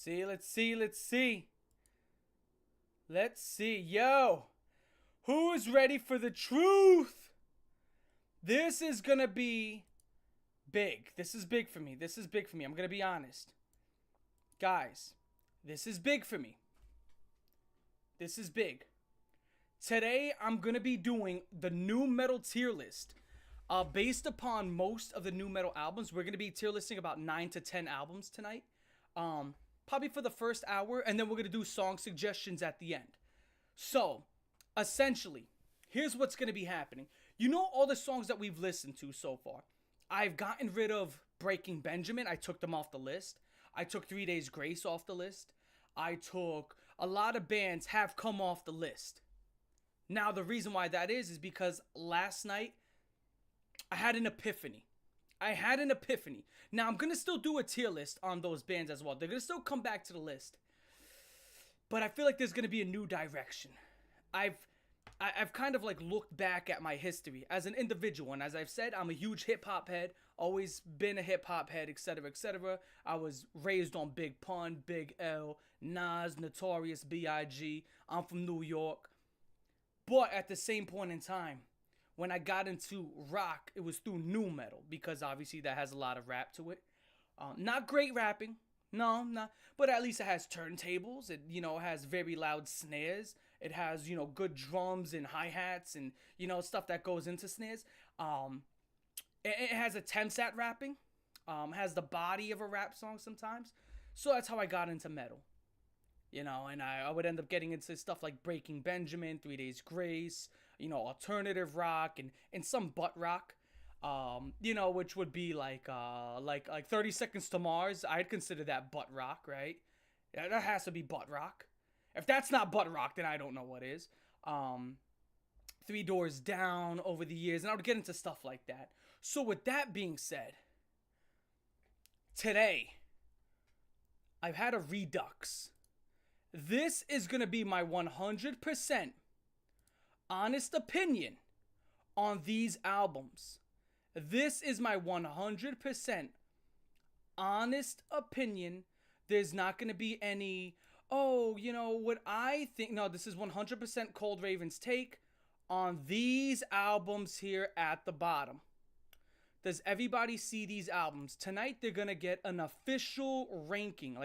Let's see. Let's see. Yo, who's ready for the truth? This is gonna be big. This is big for me. I'm gonna be honest. Guys, this is big for me. This is big. Today, I'm gonna be doing the new metal tier list. Based upon most of the new metal albums, we're gonna be tier listing about 9 to 10 albums tonight. Probably for the first hour, and then we're gonna do song suggestions at the end. So, essentially, here's what's gonna be happening. You know all the songs that we've listened to so far. I've gotten rid of Breaking Benjamin. I took them off the list. I took 3 Days Grace off the list. I took a lot of bands have come off the list. Now, the reason why that is because last night I had an epiphany. Now, I'm going to still do a tier list on those bands as well. They're going to still come back to the list. But I feel like there's going to be a new direction. I've kind of like looked back at my history as an individual. And as I've said, I'm a huge hip-hop head. Always been a hip-hop head, etc., etc. I was raised on Big Pun, Big L, Nas, Notorious B.I.G. I'm from New York. But at the same point in time, when I got into rock, it was through nu metal, because obviously that has a lot of rap to it. Not great rapping, no, not, but at least it has turntables. It, has very loud snares. It has, good drums and hi-hats and, stuff that goes into snares. It has attempts at rapping, has the body of a rap song sometimes. So that's how I got into metal. And I would end up getting into stuff like Breaking Benjamin, 3 Days Grace, alternative rock and some butt rock, which would be like 30 Seconds to Mars. I'd consider that butt rock, right? That has to be butt rock. If that's not butt rock, then I don't know what is. Three Doors Down over the years, and I would get into stuff like that. So with that being said, today, I've had a redux. This is going to be my 100% honest opinion on these albums. This is my 100% honest opinion. There's not going to be any, what I think. No, this is 100% Cold Raven's take on these albums here at the bottom. Does everybody see these albums? Tonight, they're going to get an official ranking,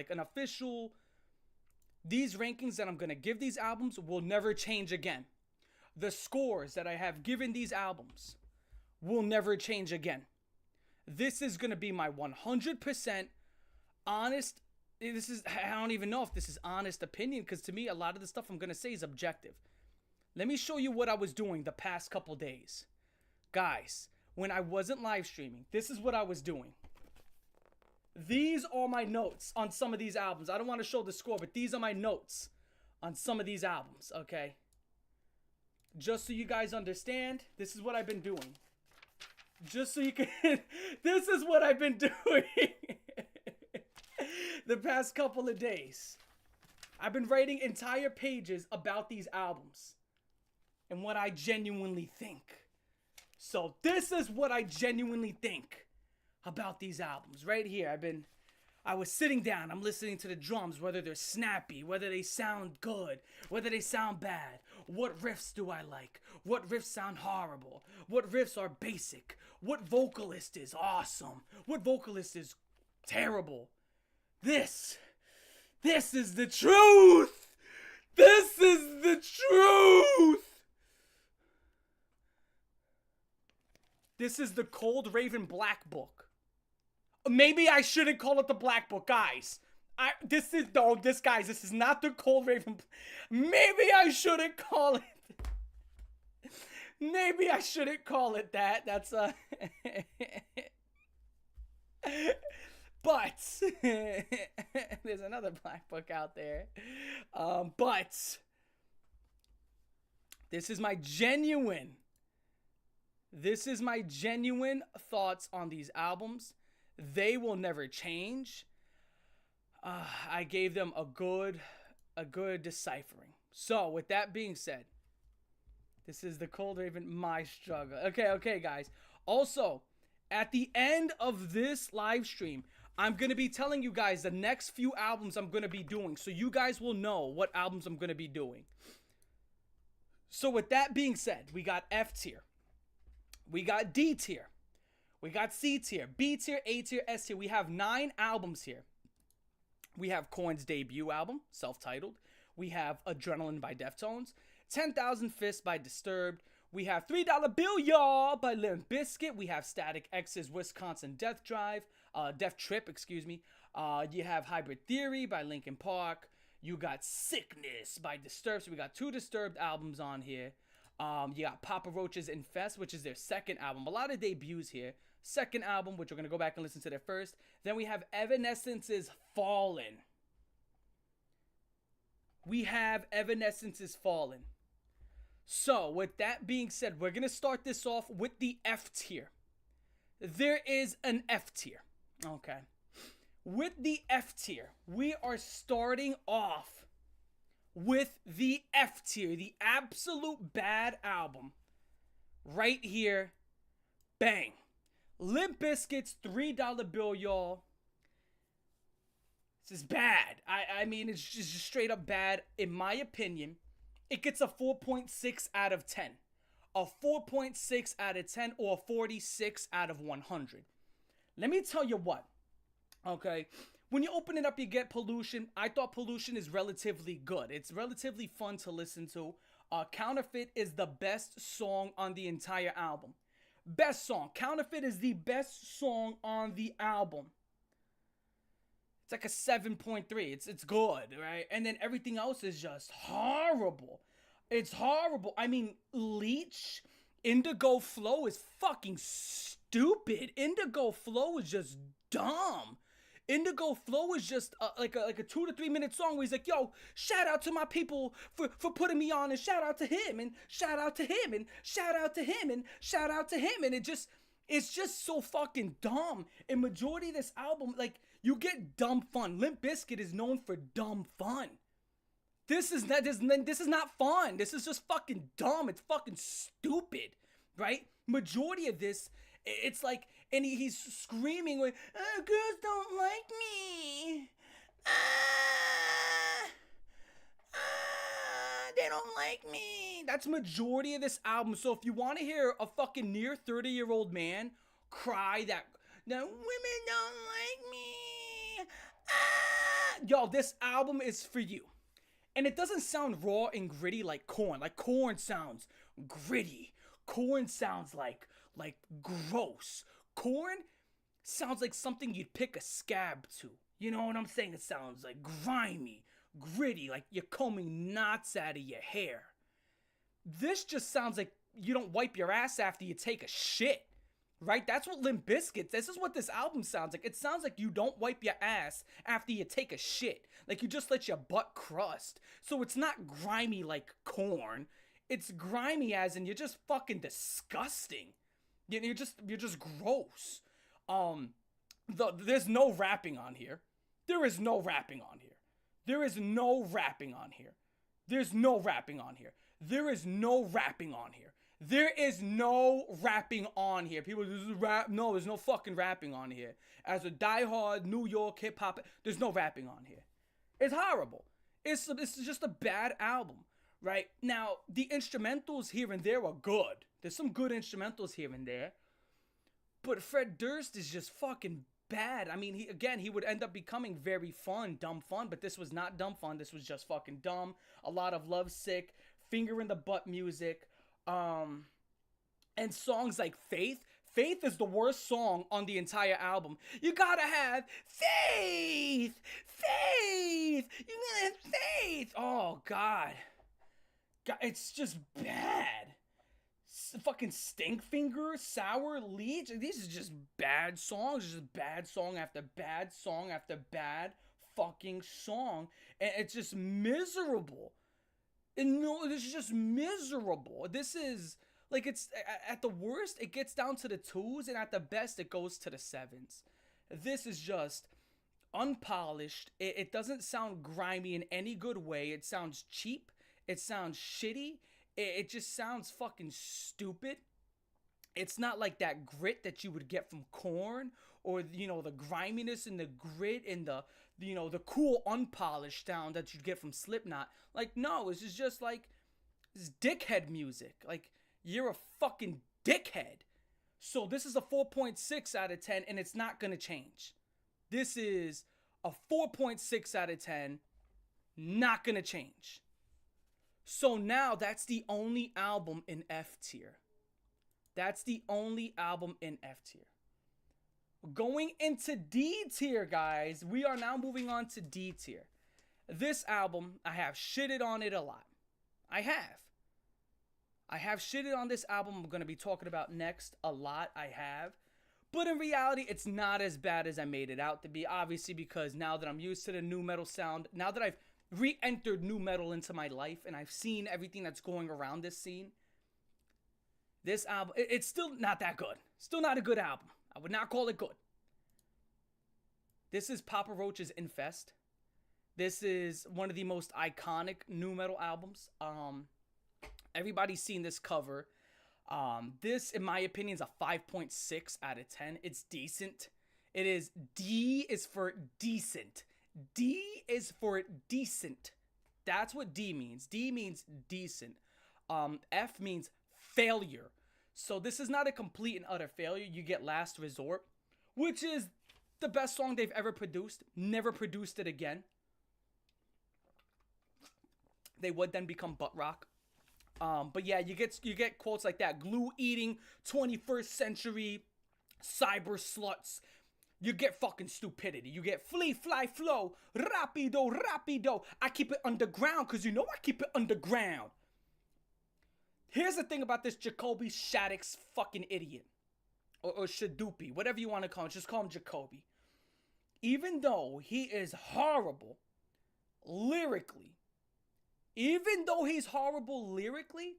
these rankings that I'm going to give these albums will never change again. The scores that I have given these albums will never change again. This is going to be my 100% honest. I don't even know if this is honest opinion, because to me, a lot of the stuff I'm going to say is objective. Let me show you what I was doing the past couple days. Guys, when I wasn't live streaming, this is what I was doing. These are my notes on some of these albums. I don't want to show the score, but these are my notes on some of these albums, okay? Just so you guys understand, this is what I've been doing. Just so you can... this is what I've been doing the past couple of days. I've been writing entire pages about these albums and what I genuinely think. So this is what I genuinely think about these albums right here. I was sitting down, I'm listening to the drums, whether they're snappy, whether they sound good, whether they sound bad. What riffs do I like? What riffs sound horrible? What riffs are basic? What vocalist is awesome? What vocalist is terrible? This is the truth! This is the truth! This is the Cold Raven Black Book. Maybe I shouldn't call it the Black Book, guys. This is not the Cold Raven. Maybe I shouldn't call it. Maybe I shouldn't call it that. That's but there's another Black Book out there. But this is my genuine thoughts on these albums. They will never change. I gave them a good deciphering. So, with that being said, this is the Cold Raven, my struggle. Okay, guys. Also, at the end of this live stream, I'm going to be telling you guys the next few albums I'm going to be doing, so you guys will know what albums I'm going to be doing. So with that being said, we got F tier. We got D tier. We got C tier, B tier, A tier, S tier. We have 9 albums here. We have Korn's debut album, self-titled. We have Adrenaline by Deftones. 10,000 Fists by Disturbed. We have $3 Bill Y'all by Limp Bizkit. We have Static X's Wisconsin Death Trip, excuse me. You have Hybrid Theory by Linkin Park. You got Sickness by Disturbed. So we got 2 Disturbed albums on here. You got Papa Roach's Infest, which is their second album. A lot of debuts here. Second album, which we're going to go back and listen to their first. Then we have Evanescence's Fallen. We have Evanescence's Fallen. So, with that being said, we're going to start this off with the F tier. There is an F tier. Okay. With the F tier, we are starting off with the F tier, the absolute bad album. Right here. Bang. Limp Bizkit's $3 Bill Y'all. This is bad. I mean, it's just straight up bad. In my opinion, it gets a 4.6 out of 10. A 4.6 out of 10 or a 46 out of 100. Let me tell you what. Okay. When you open it up, you get Pollution. I thought Pollution is relatively good. It's relatively fun to listen to. Counterfeit is the best song on the entire album. Best song. Counterfeit is the best song on the album. It's like a 7.3. It's good, right? And then everything else is just horrible. It's horrible. I mean, Leech, Indigo Flow is fucking stupid. Indigo Flow is just dumb. Indigo Flow is just like a 2 to 3 minute song where he's like, yo, shout out to my people for putting me on, and shout out to him, and shout out to him, and shout out to him, and shout out to him. And it's just so fucking dumb. And majority of this album, like, you get dumb fun. Limp Bizkit is known for dumb fun. This is not fun. This is just fucking dumb. It's fucking stupid, right? Majority of this, it's like, and he's screaming like, girls don't like me. They don't like me. That's majority of this album. So if you want to hear a fucking near 30-year-old man cry that women don't like me. Yo, this album is for you. And it doesn't sound raw and gritty like Korn. Like Korn sounds gritty. Korn sounds like gross. Korn sounds like something you'd pick a scab to. You know what I'm saying? It sounds like grimy, gritty, like you're combing knots out of your hair. This just sounds like you don't wipe your ass after you take a shit. Right? That's what Limp Bizkit, this is what this album sounds like. It sounds like you don't wipe your ass after you take a shit. Like you just let your butt crust. So it's not grimy like Korn. It's grimy as in you're just fucking disgusting. You're just gross. There's no rapping on here. There is no rapping on here. There is no rapping on here. There's no rapping on here. There is no rapping on here. There is no rapping on here. People, this is rap. No, there's no fucking rapping on here. As a diehard New York hip hop, there's no rapping on here. It's horrible. It's just a bad album, right? Now, the instrumentals here and there are good. There's some good instrumentals here and there. But Fred Durst is just fucking bad. I mean, he would end up becoming very fun, dumb fun, but this was not dumb fun. This was just fucking dumb. A lot of lovesick, finger in the butt music. And songs like Faith. Faith is the worst song on the entire album. You gotta have faith. Faith. You gotta have faith. Oh, God. It's just bad. Fucking Stinkfinger, Sour, Leech. These are just bad songs. Just bad song after bad song after bad fucking song. And it's just miserable. And no, this is just miserable. This is, like, it's, at the worst, it gets down to the 2s, and at the best, it goes to the 7s. This is just unpolished. It doesn't sound grimy in any good way. It sounds cheap. It sounds shitty. It just sounds fucking stupid. It's not like that grit that you would get from Korn or the griminess and the grit and the cool unpolished sound that you get from Slipknot. Like, no, this is just like this dickhead music. Like, you're a fucking dickhead. So this is a 4.6 out of 10, and it's not gonna change. This is a 4.6 out of 10, not gonna change. So now that's the only album in F tier. That's the only album in F tier. Going into D tier, guys. We are now moving on to D tier. This album, I have shitted on it a lot. I have shitted on this album I'm going to be talking about next a lot. I have. But in reality, it's not as bad as I made it out to be. Obviously, because now that I'm used to the nu metal sound, now that I've re-entered nu metal into my life and I've seen everything that's going around this scene, this album, it's still not that good. Still not a good album. I would not call it good. This is Papa Roach's Infest. This is one of the most iconic nu metal albums. Everybody's seen this cover. This, in my opinion, is a 5.6 out of 10. It's decent. It is, D is for decent. D is for decent. That's what D means. D means decent. F means failure. So this is not a complete and utter failure. You get Last Resort, which is the best song they've ever produced. Never produced it again. They would then become butt rock. But yeah, you get quotes like that. Glue eating 21st century cyber sluts. You get fucking stupidity. You get flee, fly, flow. Rapido, rapido. I keep it underground because you know I keep it underground. Here's the thing about this Jacoby Shaddix fucking idiot. Or Shadoopy. Whatever you want to call him. Just call him Jacoby. Even though he is horrible lyrically. Even though he's horrible lyrically,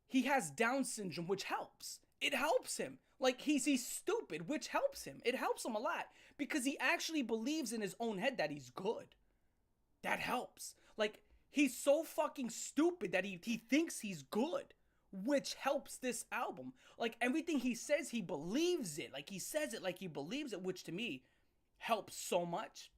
he has Down syndrome, which helps. It helps him. Like, he's stupid, which helps him. It helps him a lot. Because he actually believes in his own head that he's good. That helps. Like, he's so fucking stupid that he thinks he's good. Which helps this album. Like, everything he says, he believes it. Like, he says it like he believes it, which to me helps so much.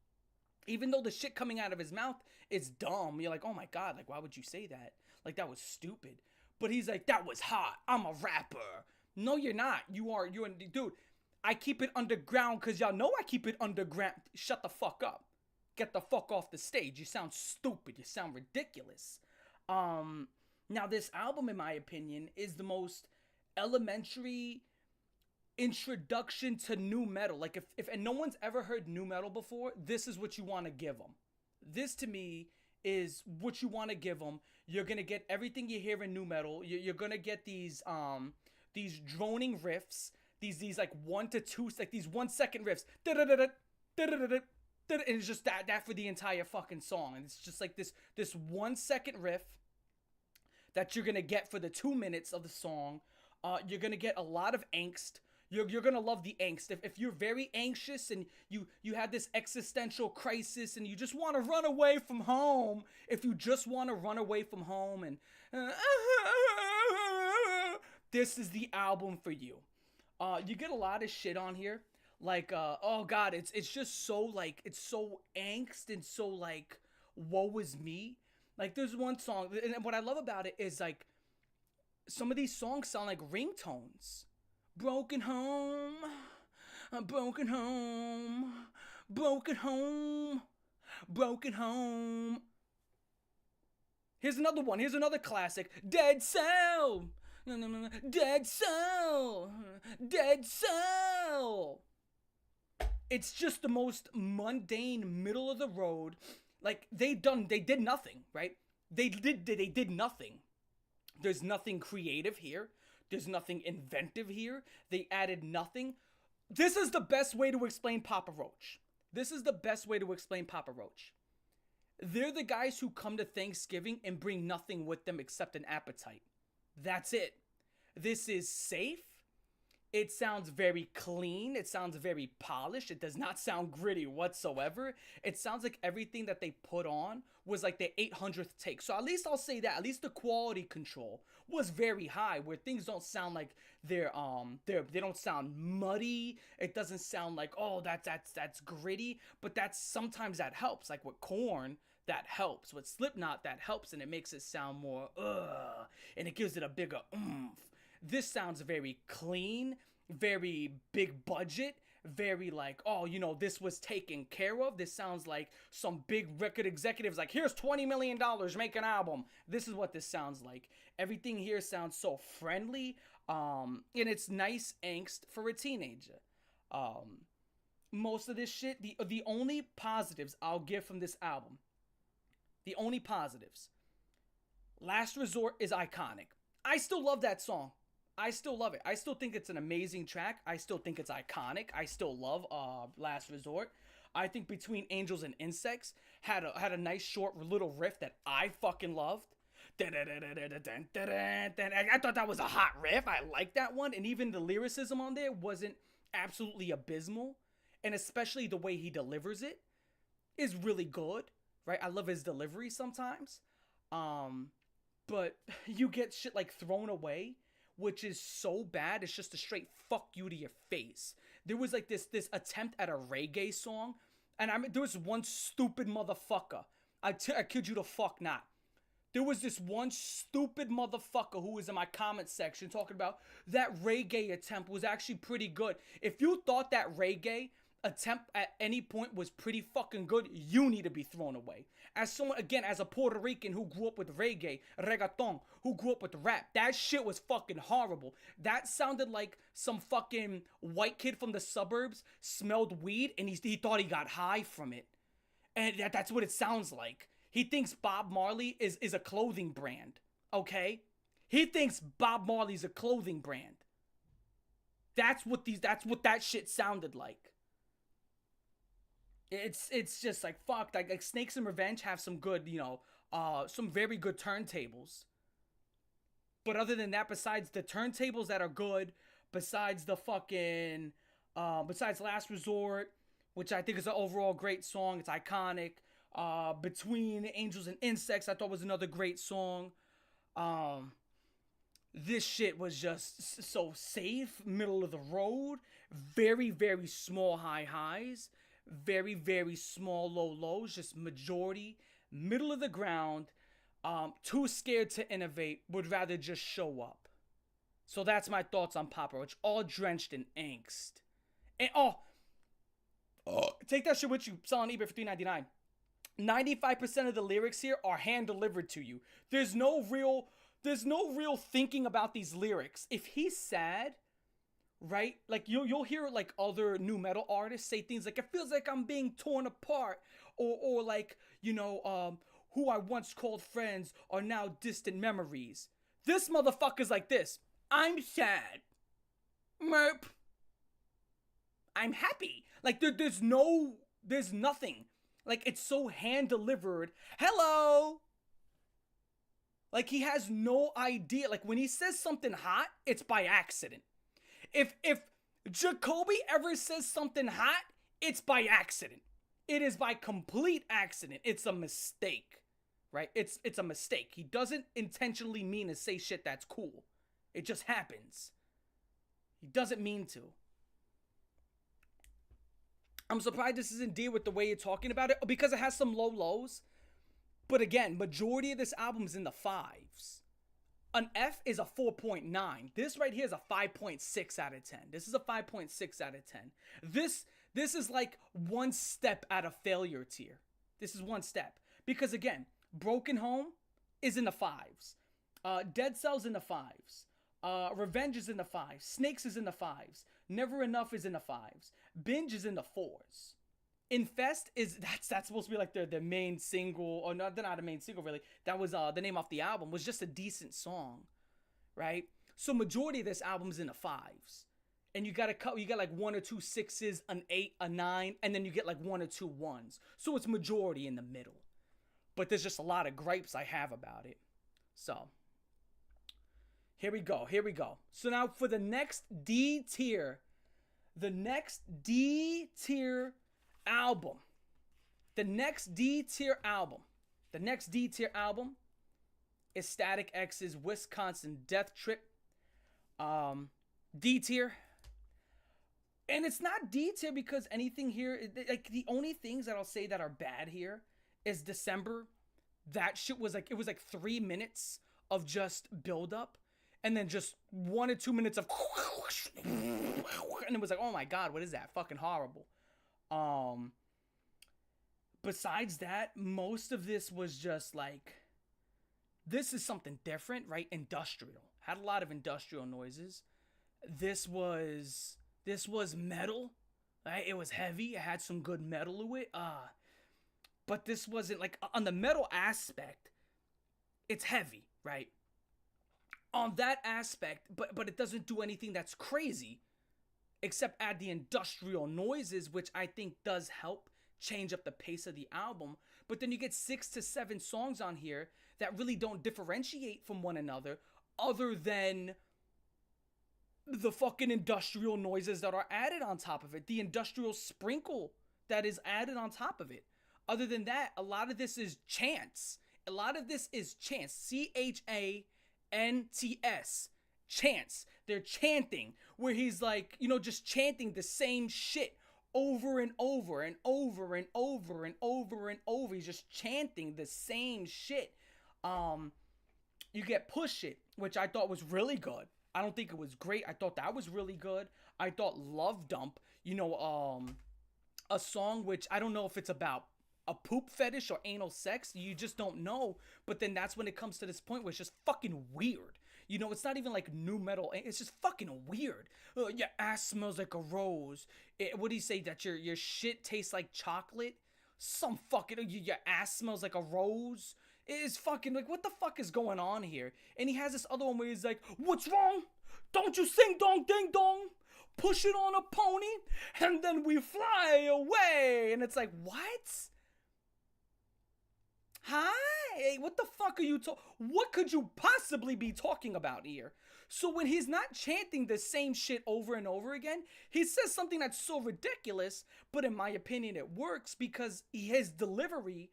Even though the shit coming out of his mouth is dumb. You're like, oh my God, like, why would you say that? Like, that was stupid. But he's like, that was hot. I'm a rapper. No, you're not. You're dude, I keep it underground because y'all know I keep it underground. Shut the fuck up. Get the fuck off the stage. You sound stupid. You sound ridiculous. Now this album, in my opinion, is the most elementary introduction to nu metal. Like, if no one's ever heard nu metal before, this is what you want to give them. This to me is what you want to give them. You're gonna get everything you hear in nu metal. You're gonna get these droning riffs, these like 1 to 2, like these 1 second riffs, and it's just that for the entire fucking song. And it's just like this 1 second riff that you're gonna get for the 2 minutes of the song. You're gonna get a lot of angst. You're gonna love the angst. If you're very anxious and you have this existential crisis and you just want to run away from home, if you just want to run away from home and this is the album for you. You get a lot of shit on here, like oh God, it's just so like, it's so angst and so like, woe is me. Like, there's one song, and what I love about it is like, some of these songs sound like ringtones. Broken home, broken home, broken home, broken home. Here's another one. Here's another classic. Dead Cell. Dead Cell. Dead Cell. It's just the most mundane, middle of the road. Like, they did nothing, right? They did nothing. There's nothing creative here. There's nothing inventive here. They added nothing. This is the best way to explain Papa Roach. This is the best way to explain Papa Roach. They're the guys who come to Thanksgiving and bring nothing with them except an appetite. That's it. This is safe. It sounds very clean. It sounds very polished. It does not sound gritty whatsoever. It sounds like everything that they put on was like the 800th take. So at least I'll say that. At least the quality control was very high, where things don't sound like they don't sound muddy. It doesn't sound like, oh, that's gritty. But that's sometimes that helps. Like with Korn, that helps. With Slipknot, that helps, and it makes it sound more and it gives it a bigger oomph. This sounds very clean, very big budget, very like, oh, this was taken care of. This sounds like some big record executives like, here's $20 million, make an album. This is what this sounds like. Everything here sounds so friendly, and it's nice angst for a teenager. Most of this shit, the only positives I'll give from this album, the only positives, Last Resort is iconic. I still love that song. I still love it. I still think it's an amazing track. I still think it's iconic. I still love Last Resort. I think Between Angels and Insects had a nice short little riff that I fucking loved. I thought that was a hot riff. I like that one. And even the lyricism on there wasn't absolutely abysmal. And especially the way he delivers it is really good, right? I love his delivery sometimes. But you get shit like Thrown Away, which is so bad, it's just a straight fuck you to your face. There was like this attempt at a reggae song, and there was one stupid motherfucker. I kid you the fuck not. There was this one stupid motherfucker who was in my comment section talking about that reggae attempt was actually pretty good. If you thought that reggae attempt at any point was pretty fucking good, you need to be thrown away. As someone, again, as a Puerto Rican who grew up with reggaeton, who grew up with rap, that shit was fucking horrible. That sounded like some fucking white kid from the suburbs smelled weed and he thought he got high from it. And that's what it sounds like. He thinks Bob Marley is a clothing brand, okay? He thinks Bob Marley's a clothing brand. That's what that shit sounded like. It's just like fuck. Like Snakes and Revenge have some good, some very good turntables. But other than that, besides the turntables that are good, besides the fucking, besides Last Resort, which I think is an overall great song, it's iconic. Between Angels and Insects, I thought was another great song. This shit was just so safe, middle of the road, very, very small high highs. Very, very small low lows, just majority, middle of the ground, too scared to innovate, would rather just show up. So that's my thoughts on Papa Roach, all drenched in angst. And take that shit with you, sell on eBay for $3.99. 95% of the lyrics here are hand delivered to you. There's no real thinking about these lyrics. If he's sad, right? Like you'll hear like other new metal artists say things like, it feels like I'm being torn apart, or like, who I once called friends are now distant memories. This motherfucker's like this. I'm sad. Merp. I'm happy. Like there's nothing. Like it's so hand delivered. Hello. Like he has no idea. Like when he says something hot, it's by accident. If Jacoby ever says something hot, it's by accident. It is by complete accident. It's a mistake, right? It's a mistake. He doesn't intentionally mean to say shit that's cool. It just happens. He doesn't mean to. I'm surprised this isn't deal with the way you're talking about it, because it has some low lows. But again, majority of this album is in the fives. An F is a 4.9. This right here is a 5.6 out of 10. This is a 5.6 out of 10. This is like one step out of failure tier. This is one step. Because again, Broken Home is in the fives. Dead Cells in the fives. Revenge is in the fives. Snakes is in the fives. Never Enough is in the fives. Binge is in the fours. Infest that's supposed to be like their main single, or not, they're not a main single really. That was the name off the album, was just a decent song, right? So majority of this album's in the fives, and you got like 1 or 2 sixes, an 8, a 9, and then you get like 1 or 2 ones. So it's majority in the middle, but there's just a lot of gripes I have about it. So Here we go. Here we go. So now for the next D tier, the next D tier album, the next D tier album, the next D tier album is Static X's Wisconsin Death Trip. D tier. And it's not D tier because anything here, like the only things that I'll say that are bad here is December. That shit was like, it was like 3 minutes of just build up and then just 1 or 2 minutes of and it was like, oh my God, what is that? Fucking horrible. Besides that, most of this was just like, this is something different, right? Industrial. Had a lot of industrial noises. This was metal, right? It was heavy. It had some good metal to it. But this wasn't like on the metal aspect. It's heavy, right? On that aspect, but it doesn't do anything that's crazy, except add the industrial noises, which I think does help change up the pace of the album. But then you get 6 to 7 songs on here that really don't differentiate from one another, other than the fucking industrial noises that are added on top of it, the industrial sprinkle that is added on top of it. Other than that, a lot of this is chants. A lot of this is chants. CHANTS. Chants. They're chanting, where he's like, just chanting the same shit over and over and over and over and over and over. He's just chanting the same shit. You get Push It, which I thought was really good. I don't think it was great. I thought that was really good. I thought Love Dump, a song which I don't know if it's about a poop fetish or anal sex. You just don't know. But then that's when it comes to this point where it's just fucking weird. It's not even like new metal. It's just fucking weird. Your ass smells like a rose. What do you say? That your shit tastes like chocolate? Some fucking, your ass smells like a rose? It's fucking like, what the fuck is going on here? And he has this other one where he's like, what's wrong? Don't you sing dong ding dong? Push it on a pony and then we fly away. And it's like, what? Hi, what the fuck are you what could you possibly be talking about here? So when he's not chanting the same shit over and over again, he says something that's so ridiculous, but in my opinion it works because his delivery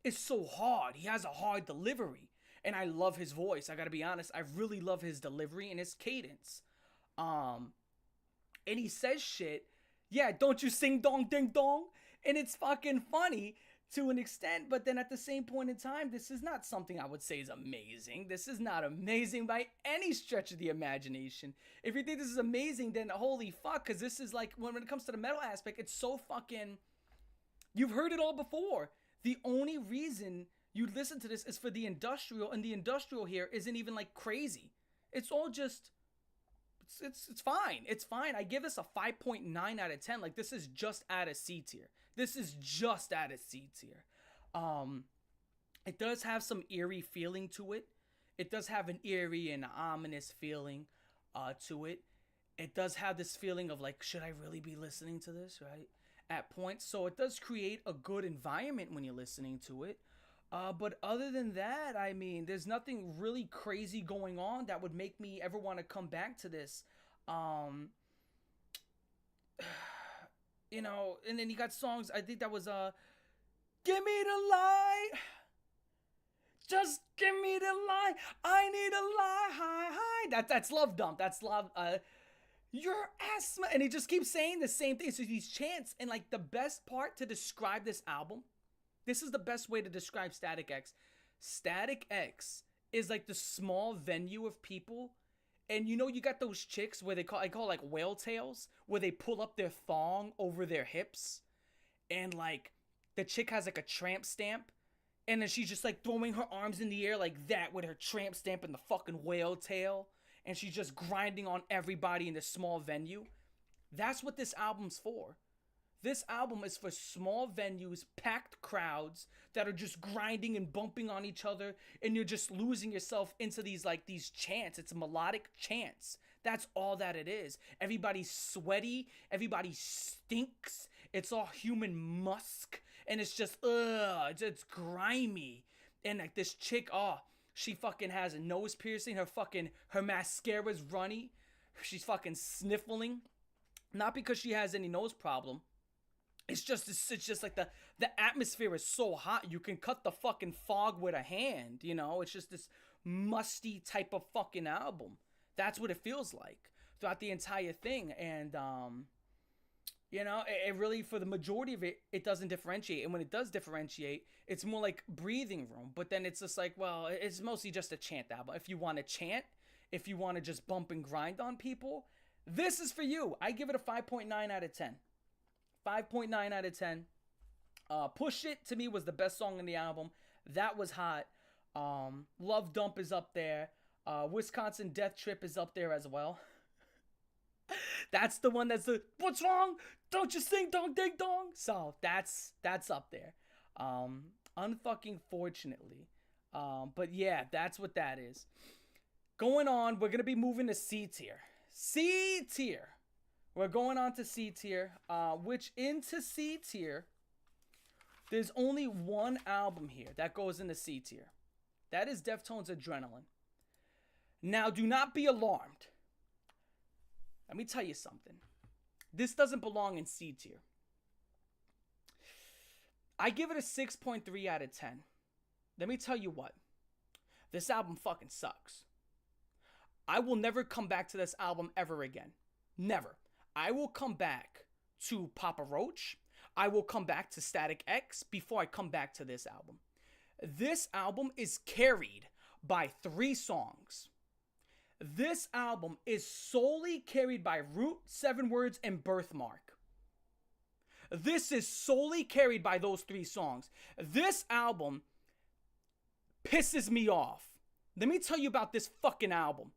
is so hard. He has a hard delivery. And I love his voice. I gotta be honest, I really love his delivery and his cadence. And he says shit, yeah, don't you sing dong ding dong? And it's fucking funny to an extent, but then at the same point in time, this is not something I would say is amazing. This is not amazing by any stretch of the imagination. If you think this is amazing, then holy fuck, because this is like, when it comes to the metal aspect, it's so fucking, you've heard it all before. The only reason you listen to this is for the industrial, and the industrial here isn't even like crazy. It's all just, it's fine. It's fine. I give this a 5.9 out of 10. Like, this is just out of C tier. This is just out of C tier. It does have some eerie feeling to it. It does have an eerie and ominous feeling to it. It does have this feeling of like, should I really be listening to this, right? At points. So it does create a good environment when you're listening to it. But other than that, I mean, there's nothing really crazy going on that would make me ever want to come back to this. And then you got songs, I think that was, give me the light, just give me the light, I need a light, hi. That's Love Dump, that's Love, your ass, and he just keeps saying the same thing. So these chants, and like the best part to describe this album, this is the best way to describe Static X. Static X is like the small venue of people. And you got those chicks where I call like whale tails, where they pull up their thong over their hips. And like the chick has like a tramp stamp. And then she's just like throwing her arms in the air like that with her tramp stamp and the fucking whale tail. And she's just grinding on everybody in this small venue. That's what this album's for. This album is for small venues, packed crowds that are just grinding and bumping on each other, and you're just losing yourself into these chants. It's melodic chants. That's all that it is. Everybody's sweaty, everybody stinks. It's all human musk, and it's just it's grimy. And like this chick, She fucking has a nose piercing. Her mascara's runny. She's fucking sniffling. Not because she has any nose problem. It's just like the atmosphere is so hot you can cut the fucking fog with a hand, you know? It's just this musty type of fucking album. That's what it feels like throughout the entire thing. And you know, it really, for the majority of it, it doesn't differentiate. And when it does differentiate, it's more like breathing room. But then it's just like, well, it's mostly just a chant album. If you want to chant, if you want to just bump and grind on people, this is for you. I give it a 5.9 out of 10. 5.9 out of 10. Push It, to me, was the best song in the album. That was hot. Love Dump is up there. Wisconsin Death Trip is up there as well. That's the one that's the, what's wrong? Don't you sing dong ding dong? So that's up there. Unfucking fortunately. But yeah, that's what that is. Going on, we're going to be moving to C tier. C tier. We're going on to C tier, which into C tier, there's only one album here that goes into C tier. That is Deftones' Adrenaline. Now, do not be alarmed. Let me tell you something. This doesn't belong in C tier. I give it a 6.3 out of 10. Let me tell you what. This album fucking sucks. I will never come back to this album ever again. Never. I will come back to Papa Roach. I will come back to Static X before I come back to this album. This album is carried by 3 songs. This album is solely carried by Root, 7 Words, and Birthmark. This is solely carried by those 3 songs. This album pisses me off. Let me tell you about this fucking album.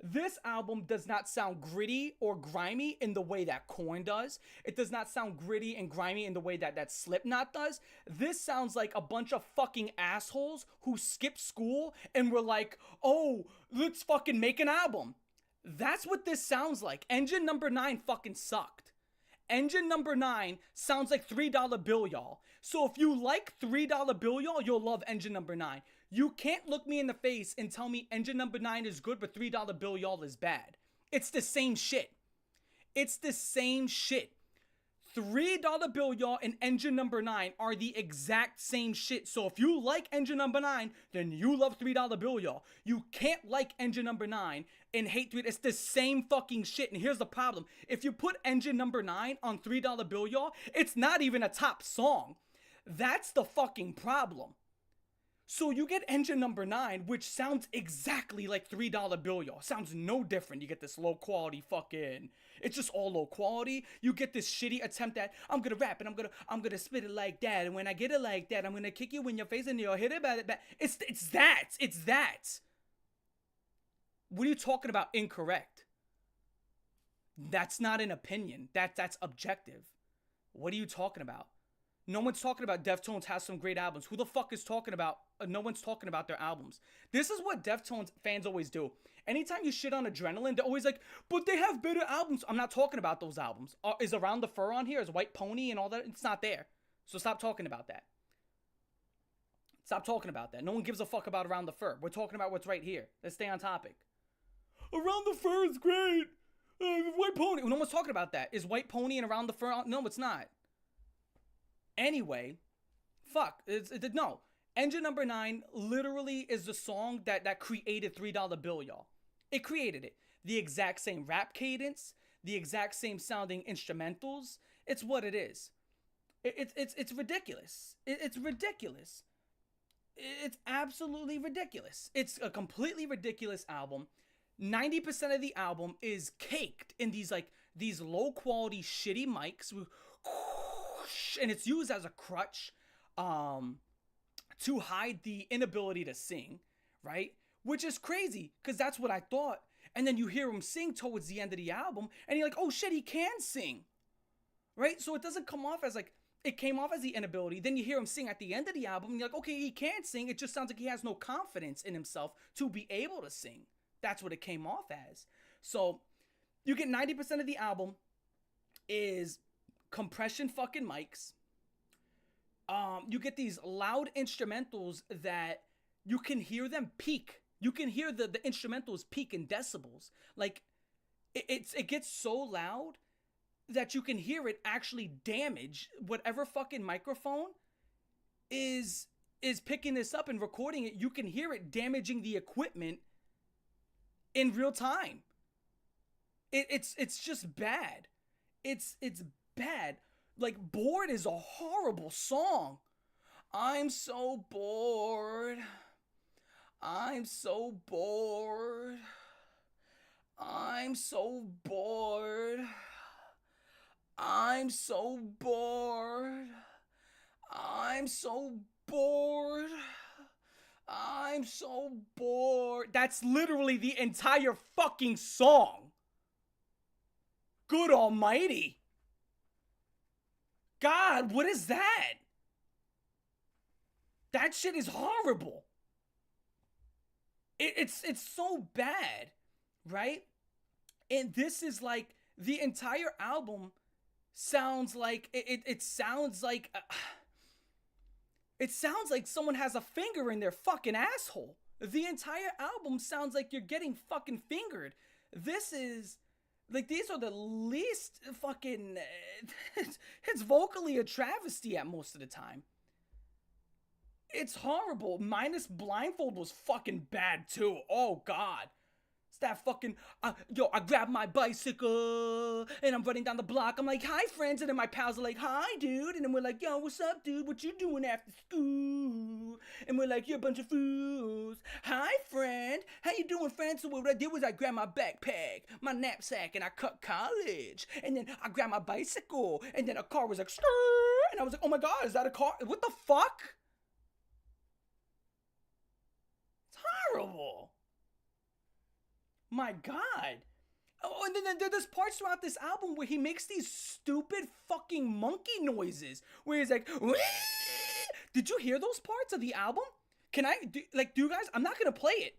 This album does not sound gritty or grimy in the way that Korn does. It does not sound gritty and grimy in the way that Slipknot does. This sounds like a bunch of fucking assholes who skipped school and were like, oh, let's fucking make an album. That's what this sounds like. Engine number 9 fucking sucked. Engine number 9 sounds like $3 Bill Y'all. So if you like $3 Bill Y'all, you'll love Engine number 9. You can't look me in the face and tell me Engine number 9 is good, but $3 Bill Y'all is bad. It's the same shit. It's the same shit. $3 Bill Y'all and Engine number 9 are the exact same shit. So if you like Engine number 9, then you love $3 Bill Y'all. You can't like Engine number 9 and hate 3. It's the same fucking shit. And here's the problem. If you put Engine number 9 on $3 Bill Y'all, it's not even a top song. That's the fucking problem. So you get Engine number 9, which sounds exactly like $3 Bill Y'all. Sounds no different. You get this low quality fucking, it's just all low quality. You get this shitty attempt at, I'm gonna rap and I'm gonna spit it like that. And when I get it like that, I'm gonna kick you in your face and you'll hit it back. It's that. What are you talking about incorrect? That's not an opinion. That's objective. What are you talking about? No one's talking about Deftones has some great albums. Who the fuck is talking about? No one's talking about their albums. This is what Deftones fans always do. Anytime you shit on Adrenaline, they're always like, but they have better albums. I'm not talking about those albums. Is Around the Fur on here? Is White Pony and all that? It's not there. So stop talking about that. Stop talking about that. No one gives a fuck about Around the Fur. We're talking about what's right here. Let's stay on topic. Around the Fur is great. White Pony. No one's talking about that. Is White Pony and Around the Fur on? No, it's not. Anyway, fuck. No. Engine number 9 literally is the song that created $3 Bill Y'all. It created it. The exact same rap cadence, the exact same sounding instrumentals. It's what it is. It's ridiculous. It's ridiculous. It's absolutely ridiculous. It's a completely ridiculous album. 90% of the album is caked in these low quality shitty mics with, and it's used as a crutch to hide the inability to sing, right? Which is crazy, because that's what I thought. And then you hear him sing towards the end of the album, and you're like, oh shit, he can sing, right? So it doesn't come off as like, it came off as the inability. Then you hear him sing at the end of the album, and you're like, okay, he can sing. It just sounds like he has no confidence in himself to be able to sing. That's what it came off as. So you get 90% of the album is compression fucking mics. You get these loud instrumentals that you can hear them peak. You can hear the instrumentals peak in decibels. Like, it gets so loud that you can hear it actually damage whatever fucking microphone is picking this up and recording it. You can hear it damaging the equipment in real time. It's just bad. It's bad. Like, Bored is a horrible song. I'm so bored. I'm so bored. I'm so bored. I'm so bored. I'm so bored. I'm so bored. That's literally the entire fucking song. Good almighty. God, what is that? That shit is horrible. It's so bad, right? And this is like, the entire album sounds like, it sounds like, it sounds like someone has a finger in their fucking asshole. The entire album sounds like you're getting fucking fingered. This is, like, these are the least fucking, it's vocally a travesty at most of the time. It's horrible. Minus Blindfold was fucking bad too. Oh God. It's that fucking, yo, I grab my bicycle and I'm running down the block. I'm like, hi friends. And then my pals are like, hi dude. And then we're like, yo, what's up dude? What you doing after school? And we're like, you're a bunch of fools. Hi friend. How you doing friend? So what I did was I grabbed my backpack, my knapsack, and I cut college. And then I grabbed my bicycle. And then a car was like, skrrr. And I was like, oh my God, is that a car? What the fuck? Horrible. My God. Oh, and then there's parts throughout this album where he makes these stupid fucking monkey noises where he's like, wee! Did you hear those parts of the album? Can I do you guys? I'm not gonna play it.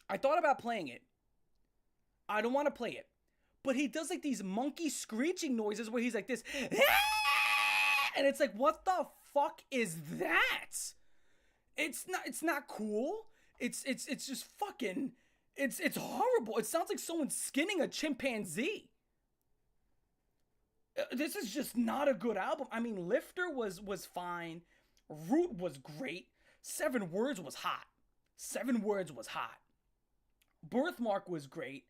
I thought about playing it. I don't want to play it. But he does like these monkey screeching noises where he's like this, and it's like, what the fuck is that? It's not cool. It's just fucking, it's horrible. It sounds like someone's skinning a chimpanzee. This is just not a good album. I mean, Lifter was fine. Root was great. 7 Words was hot. Birthmark was great.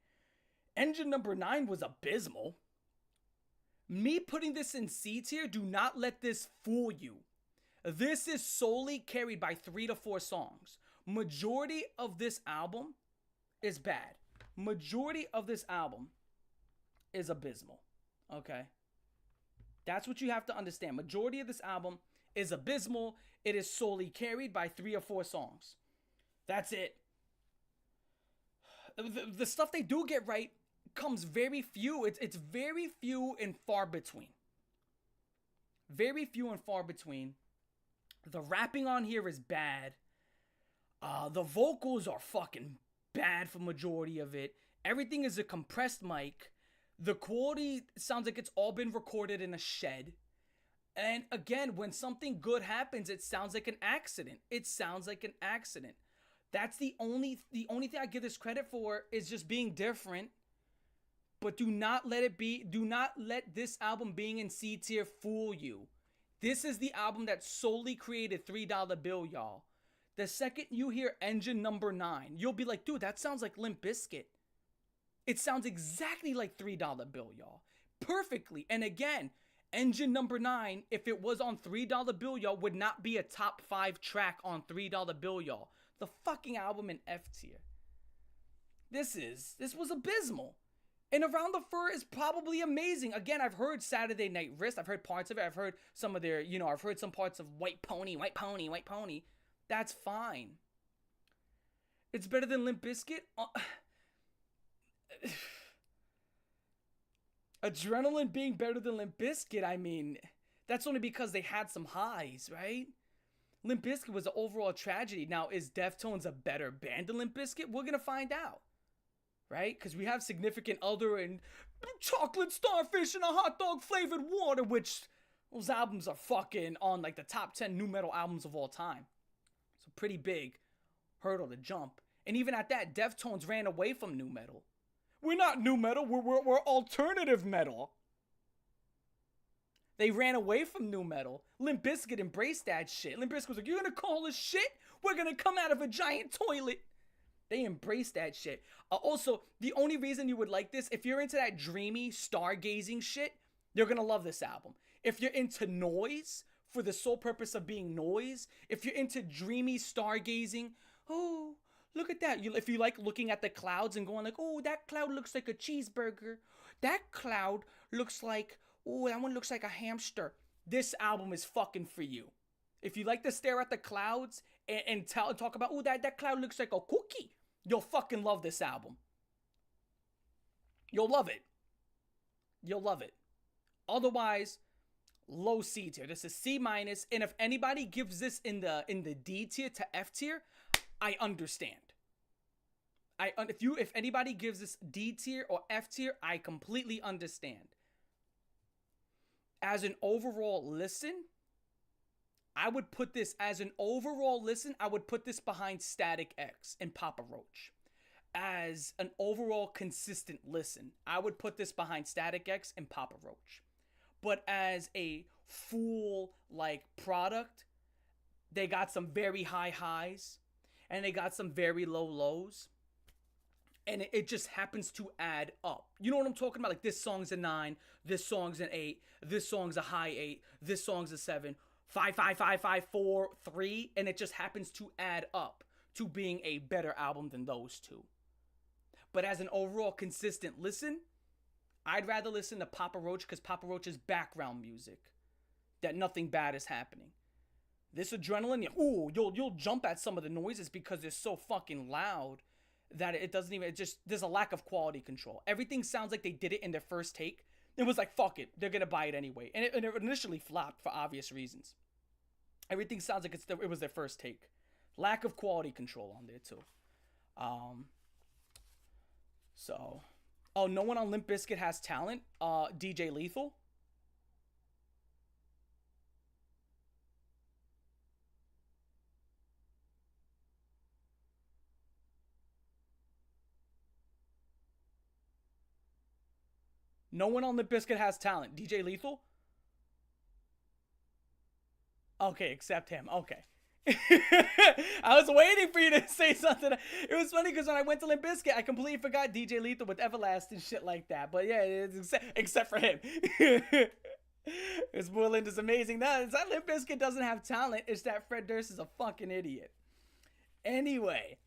Engine Number 9 was abysmal. Me putting this in C tier, do not let this fool you. This is solely carried by 3 to 4 songs. Majority of this album is bad. Majority of this album is abysmal. Okay? That's what you have to understand. Majority of this album is abysmal. It is solely carried by 3 or 4 songs. That's it. The stuff they do get right comes very few. It's very few and far between. Very few and far between. The rapping on here is bad. The vocals are fucking bad for majority of it. Everything is a compressed mic. The quality sounds like it's all been recorded in a shed. And again, when something good happens, it sounds like an accident. That's the only thing I give this credit for is just being different. But do not let this album being in C tier fool you. This is the album that solely created $3 Bill, y'all. The second you hear Engine Number 9, you'll be like, dude, that sounds like Limp Bizkit. It sounds exactly like $3 Bill, y'all. Perfectly. And again, Engine Number 9, if it was on $3 Bill, y'all, would not be a top 5 track on $3 Bill, y'all. The fucking album in F tier. This was abysmal. And Around the Fur is probably amazing. Again, I've heard Saturday Night Wrist. I've heard parts of it. I've heard some of their, I've heard some parts of White Pony. That's fine. It's better than Limp Bizkit. Adrenaline being better than Limp Bizkit, I mean, that's only because they had some highs, right? Limp Bizkit was an overall tragedy. Now, is Deftones a better band than Limp Bizkit? We're going to find out. Right? Because we have Significant Other and Chocolate Starfish and a Hot Dog Flavored Water, which those albums are fucking on like the top 10 nu metal albums of all time. pretty big hurdle to jump. And even at that, Deftones ran away from nu metal. We're not nu metal, we're alternative metal. They ran away from nu metal. Limp Bizkit embraced that shit. Limp Bizkit was like, you're gonna call us shit? We're gonna come out of a giant toilet. They embraced that shit. Also, the only reason you would like this, if you're into that dreamy, stargazing shit, you're gonna love this album. If you're into noise, for the sole purpose of being noise, if you're into dreamy stargazing, oh, look at that. If you like looking at the clouds and going like, oh, that cloud looks like a cheeseburger. That cloud looks like, oh, that one looks like a hamster. This album is fucking for you. If you like to stare at the clouds and talk about, oh, that cloud looks like a cookie, you'll fucking love this album. You'll love it. You'll love it. Otherwise, low C tier. This is C minus. And if anybody gives this in the D tier to F tier, I understand. If anybody gives this D tier or F tier, I completely understand. As an overall listen, I would put this behind Static X and Papa Roach. As an overall consistent listen, I would put this behind Static X and Papa Roach. But as a full, product, they got some very high highs, and they got some very low lows, and it just happens to add up. You know what I'm talking about? Like, this song's a 9, this song's an 8, this song's a high 8, this song's a 7, 5, 5, 5, 5, 4, 3, and it just happens to add up to being a better album than those two. But as an overall consistent listen, I'd rather listen to Papa Roach because Papa Roach is background music. That nothing bad is happening. This Adrenaline, you'll jump at some of the noises because it's so fucking loud that it doesn't even, there's a lack of quality control. Everything sounds like they did it in their first take. It was like, fuck it, they're gonna buy it anyway. And it initially flopped for obvious reasons. Everything sounds like it was their first take. Lack of quality control on there too. No one on Limp Bizkit has talent. DJ Lethal. No one on Limp Bizkit has talent. DJ Lethal? Okay, except him. Okay. I was waiting for you to say something. It was funny because when I went to Limp Bizkit, I completely forgot DJ Lethal with Everlast and shit like that. But yeah, except for him. This Moreland is amazing. No, it's not Limp Bizkit doesn't have talent. It's that Fred Durst is a fucking idiot. Anyway,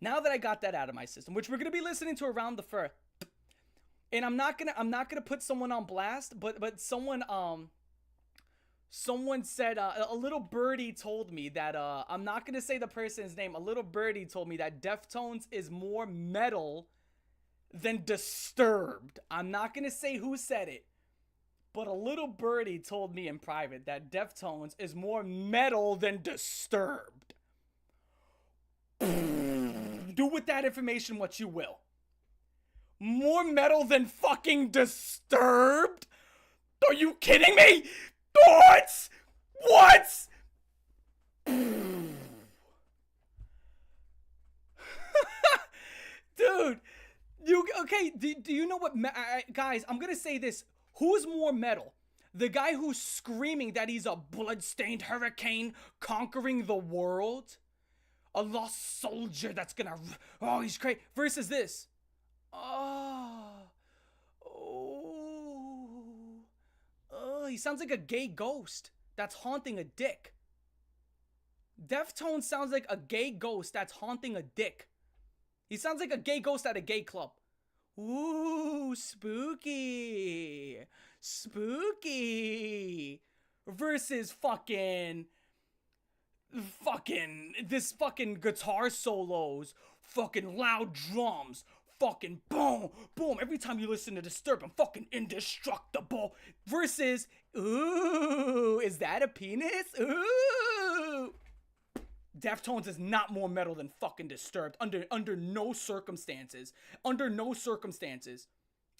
now that I got that out of my system, which we're gonna be listening to around the fur, and I'm not gonna put someone on blast, but someone said, a little birdie told me that, I'm not going to say the person's name. A little birdie told me that Deftones is more metal than Disturbed. I'm not going to say who said it, but a little birdie told me in private that Deftones is more metal than Disturbed. Do with that information what you will. More metal than fucking Disturbed? Are you kidding me? What? Dude, do you know what, guys, I'm gonna say this. Who's more metal? The guy who's screaming that he's a blood-stained hurricane conquering the world? A lost soldier that's gonna, he's great. Versus this. He sounds like a gay ghost that's haunting a dick. Deftones sounds like a gay ghost that's haunting a dick. He sounds like a gay ghost at a gay club. Ooh, spooky. Spooky. Versus fucking this fucking guitar solos, fucking loud drums, fucking boom, boom. Every time you listen to Disturbed, I'm fucking indestructible. Versus, ooh, is that a penis? Ooh. Deftones is not more metal than fucking Disturbed. Under no circumstances. Under no circumstances.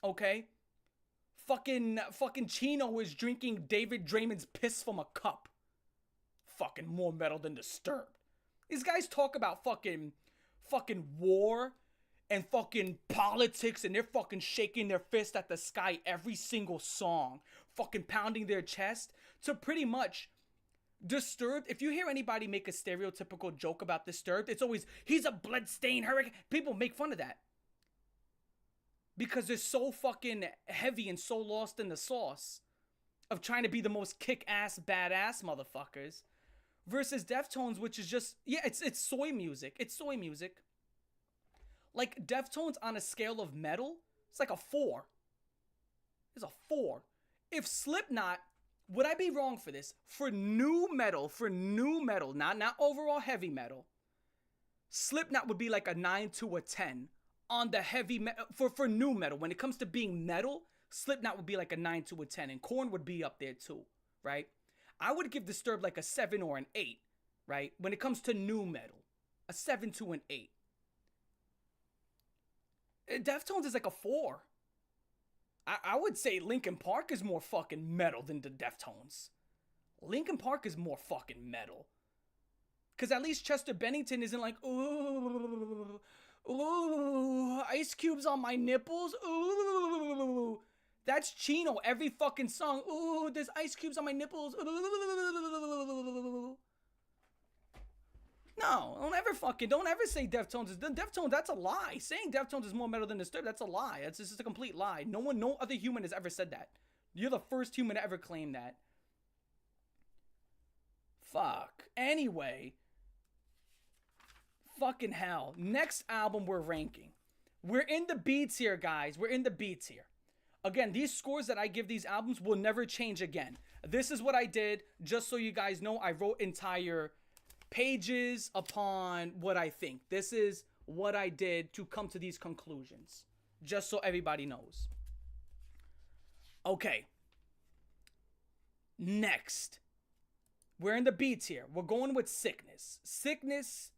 Okay? Fucking Chino is drinking David Draymond's piss from a cup. Fucking more metal than Disturbed. These guys talk about fucking war and fucking politics, and they're fucking shaking their fist at the sky every single song, fucking pounding their chest to pretty much Disturbed. If you hear anybody make a stereotypical joke about Disturbed, it's always, he's a bloodstained hurricane. People make fun of that because they're so fucking heavy and so lost in the sauce of trying to be the most kick-ass, badass motherfuckers, versus Deftones, which is just, yeah, it's soy music. It's soy music. Like, Deftones on a scale of metal, it's like a 4. It's a 4. If Slipknot, would I be wrong for this? For new metal, not overall heavy metal, Slipknot would be like a 9 to a 10 on the heavy metal. For new metal, when it comes to being metal, Slipknot would be like a 9 to a 10, and Korn would be up there too, right? I would give Disturbed like a 7 or an 8, right? When it comes to new metal, a 7 to an 8. Deftones is like a 4. I would say Linkin Park is more fucking metal than the Deftones. Linkin Park is more fucking metal. Because at least Chester Bennington isn't like, ooh, ice cubes on my nipples, ooh. That's Chino every fucking song. Ooh, there's ice cubes on my nipples. Ooh. No, don't ever say Deftones is Deftones. That's a lie. Saying Deftones is more metal than Disturbed, that's a lie. It's just a complete lie. No other human has ever said that. You're the first human to ever claim that. Fuck. Anyway, fucking hell. Next album we're ranking. We're in the B tier, guys. We're in the B tier. Again, these scores that I give these albums will never change again. This is what I did. Just so you guys know, I wrote entire pages upon what I think. This is what I did to come to these conclusions. Just so everybody knows. Okay. Next. We're in the B tier. We're going with Sickness. Sickness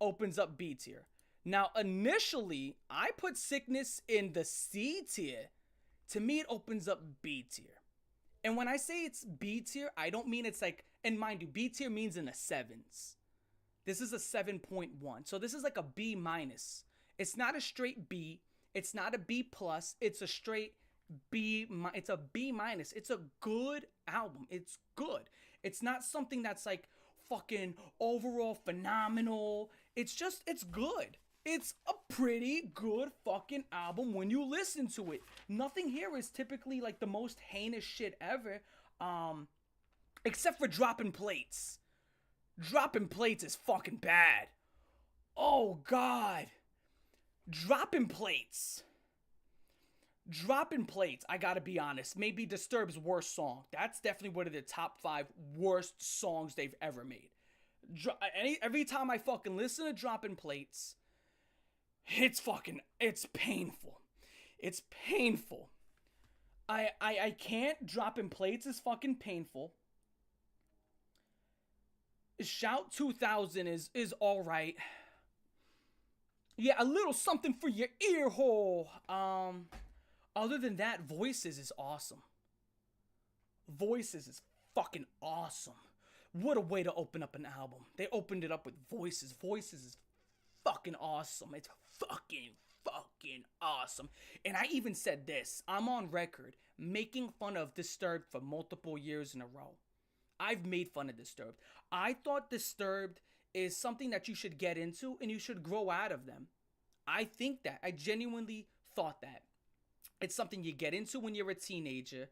opens up B tier. Now, initially, I put Sickness in the C tier. To me, it opens up B tier. And when I say it's B tier, I don't mean it's like, and mind you, B tier means in the 7s. This is a 7.1. So this is like a B minus. It's not a straight B. It's not a B plus. It's a straight B. It's a B minus. It's a good album. It's good. It's not something that's like fucking overall phenomenal. It's just, it's good. It's a pretty good fucking album when you listen to it. Nothing here is typically like the most heinous shit ever. Except for Dropping Plates. Dropping Plates is fucking bad. Oh, God. Dropping Plates. Dropping Plates, I gotta be honest, maybe Disturbed's worst song. That's definitely one of the top 5 worst songs they've ever made. Every time I fucking listen to Dropping Plates, it's painful. It's painful. I can't. Dropping Plates is fucking painful. Shout 2000 is all right. Yeah, a little something for your ear hole. Other than that, Voices is awesome. Voices is fucking awesome. What a way to open up an album. They opened it up with Voices. Voices is fucking awesome. It's fucking awesome. And I even said this. I'm on record making fun of Disturbed for multiple years in a row. I've made fun of Disturbed. I thought Disturbed is something that you should get into and you should grow out of them. I think that. I genuinely thought that. It's something you get into when you're a teenager.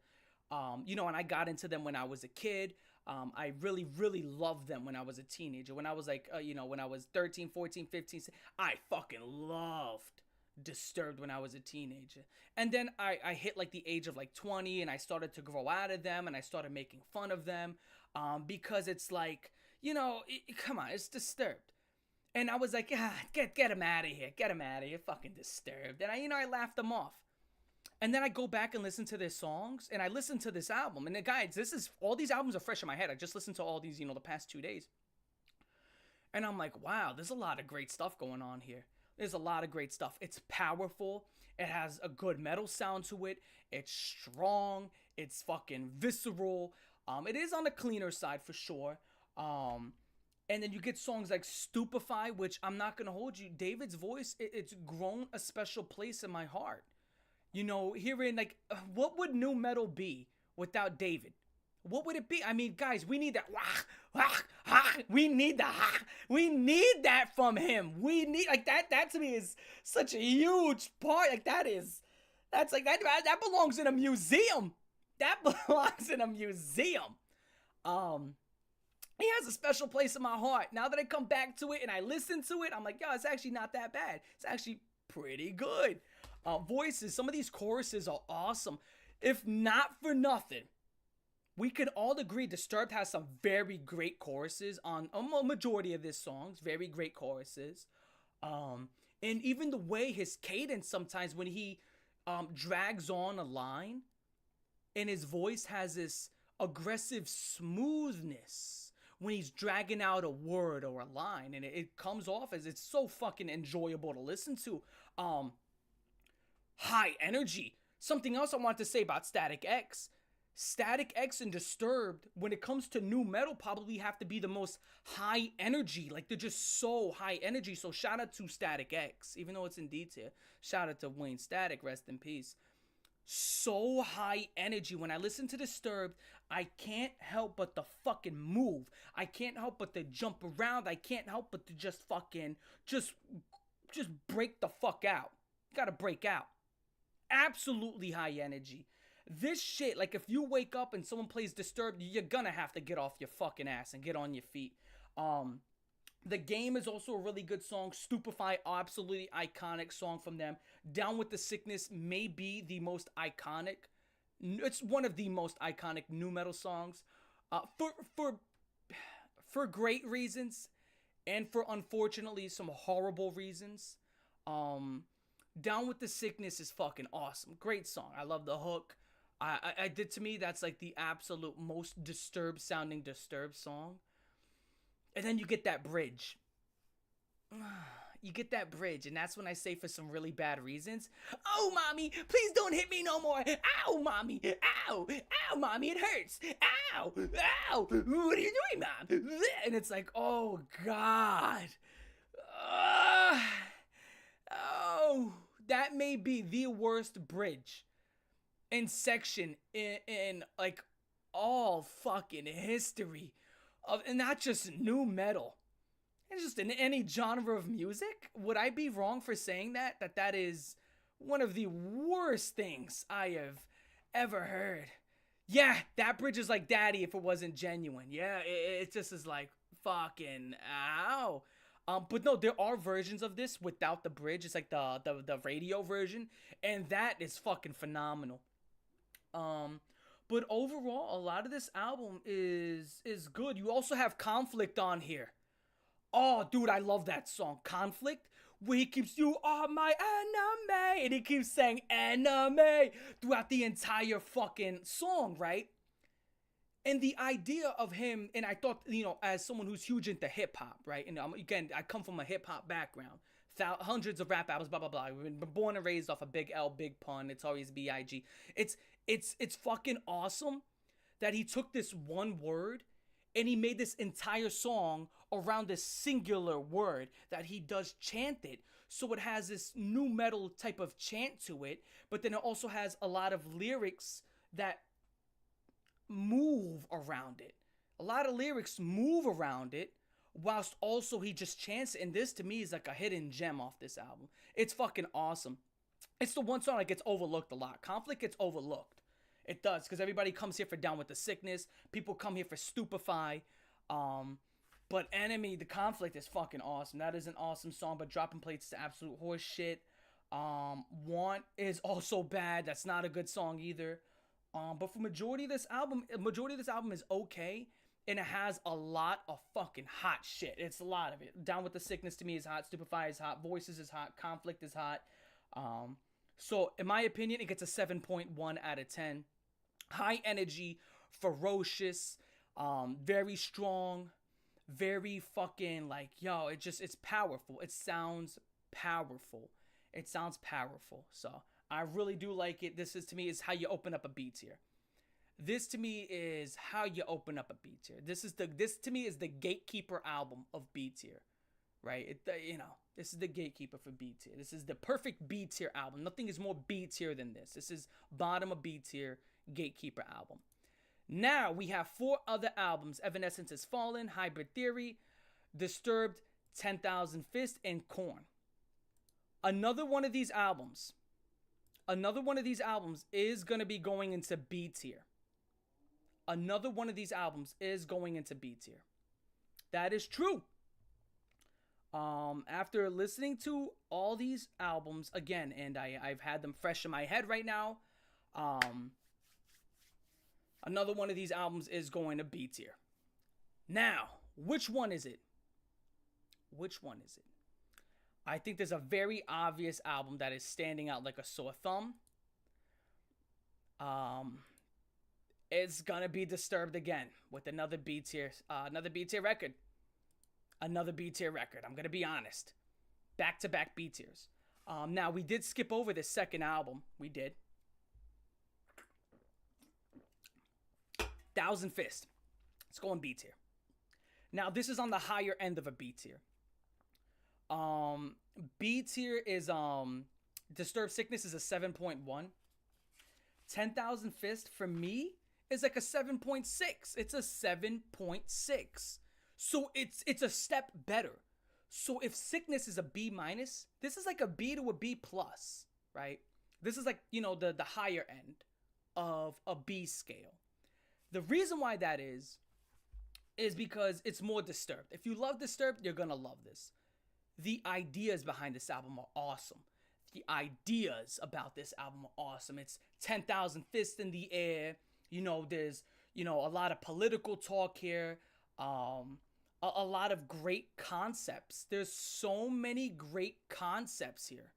And I got into them when I was a kid. I really, really loved them when I was a teenager. When I was like, when I was 13, 14, 15, I fucking loved Disturbed when I was a teenager. And then I hit like the age of like 20 and I started to grow out of them and I started making fun of them because it's like, come on, it's Disturbed. And I was like, get him out of here. Get him out of here. Fucking Disturbed. And I laughed them off. And then I go back and listen to their songs, and I listen to this album. And guys, all these albums are fresh in my head. I just listened to all these, the past 2 days. And I'm like, wow, there's a lot of great stuff going on here. There's a lot of great stuff. It's powerful. It has a good metal sound to it. It's strong. It's fucking visceral. It is on the cleaner side for sure. And then you get songs like Stupefy, which I'm not going to hold you. David's voice, it's grown a special place in my heart. You know, hearing like, what would new metal be without David? What would it be? I mean, guys, we need that. We need that. We need that from him. We need like that. That to me is such a huge part. Like that's like that belongs in a museum. That belongs in a museum. He has a special place in my heart. Now that I come back to it and I listen to it, I'm like, yo, it's actually not that bad. It's actually pretty good. Voices, some of these choruses are awesome. If not for nothing, we could all agree Disturbed has some very great choruses on a majority of his songs. Very great choruses. And even the way his cadence sometimes when he drags on a line and his voice has this aggressive smoothness when he's dragging out a word or a line, and it comes off as it's so fucking enjoyable to listen to. High energy. Something else I want to say about Static X. Static X and Disturbed, when it comes to new metal, probably have to be the most high energy. Like, they're just so high energy. So shout out to Static X, even though it's in detail. Shout out to Wayne Static, rest in peace. So high energy. When I listen to Disturbed, I can't help but to fucking move. I can't help but to jump around. I can't help but to just fucking just break the fuck out. Gotta break out. Absolutely high energy. This shit, like if you wake up and someone plays Disturbed, you're gonna have to get off your fucking ass and get on your feet. The Game is also a really good song. Stupefy, absolutely iconic song from them. Down with the Sickness may be the most iconic. It's one of the most iconic nu metal songs. For great reasons, and for unfortunately some horrible reasons. Down with the Sickness is fucking awesome. Great song. I love the hook. I did, to me, that's like the absolute most Disturbed sounding Disturbed song. And then you get that bridge. You get that bridge, and that's when I say for some really bad reasons, oh, mommy, please don't hit me no more. Ow, mommy. Ow. Ow, mommy, it hurts. Ow. Ow. What are you doing, mom? And it's like, oh, God. Oh, that may be the worst bridge and section in like all fucking history of, and not just new metal, and just in any genre of music. Would I be wrong for saying that is one of the worst things I have ever heard? Yeah, that bridge is like daddy if it wasn't genuine. Yeah, it just is like fucking ow. But no, there are versions of this without the bridge. It's like the radio version, and that is fucking phenomenal. But overall, a lot of this album is good. You also have Conflict on here. Oh, dude, I love that song, Conflict, where he keeps, you are my enemy, and he keeps saying enemy throughout the entire fucking song, right? And the idea of him, and I thought, you know, as someone who's huge into hip-hop, right? And again, I come from a hip-hop background. Hundreds of rap albums, blah, blah, blah. We've been born and raised off a Big L, Big Pun. It's always B.I.G. It's fucking awesome that he took this one word and he made this entire song around this singular word that he does chant it. So it has this nu metal type of chant to it, but then it also has a lot of lyrics that move around it. A lot of lyrics move around it, whilst also he just chants it. And this to me is like a hidden gem off this album. It's fucking awesome. It's the one song that gets overlooked a lot. Conflict gets overlooked. It does, because everybody comes here for Down with the Sickness. People come here for Stupefy. But Enemy, the Conflict is fucking awesome. That is an awesome song, but Dropping Plates is absolute horse shit. Want is also bad. That's not a good song either. But for majority of this album is okay. And it has a lot of fucking hot shit. It's a lot of it. Down with the Sickness to me is hot. Stupefy is hot. Voices is hot. Conflict is hot. So in my opinion, it gets a 7.1 out of 10. High energy, ferocious, very strong, very fucking like, yo, it's powerful. It sounds powerful. So I really do like it. This is, to me, is how you open up a beat here. This to me is how you open up a B tier. This to me is the gatekeeper album of B tier, right? This is the gatekeeper for B tier. This is the perfect B tier album. Nothing is more B tier than this. This is bottom of B tier, gatekeeper album. Now we have 4 other albums: Evanescence Has Fallen, Hybrid Theory, Disturbed, 10,000 Fists, and Korn. Another one of these albums is going to be going into B tier. Another one of these albums is going into B tier. That is true. After listening to all these albums again, and I've had them fresh in my head right now, another one of these albums is going to B tier. Now, which one is it? I think there's a very obvious album that is standing out like a sore thumb. It's gonna be Disturbed again with another B tier record. Another B tier record. I'm gonna be honest. Back-to-back B tiers. Now we did skip over this second album. We did. 1000 Fist. Let's go on B tier. Now this is on the higher end of a B tier. B tier is Disturbed Sickness is a 7.1. 10,000 Fist for me is like a 7.6. It's a 7.6. So it's a step better. So if Sickness is a B minus, this is like a B to a B plus, right? This is like, the higher end of a B scale. The reason why that is because it's more Disturbed. If you love Disturbed, you're gonna love this. The ideas behind this album are awesome. The ideas about this album are awesome. It's 10,000 fists in the air. There's, a lot of political talk here. A lot of great concepts. There's so many great concepts here.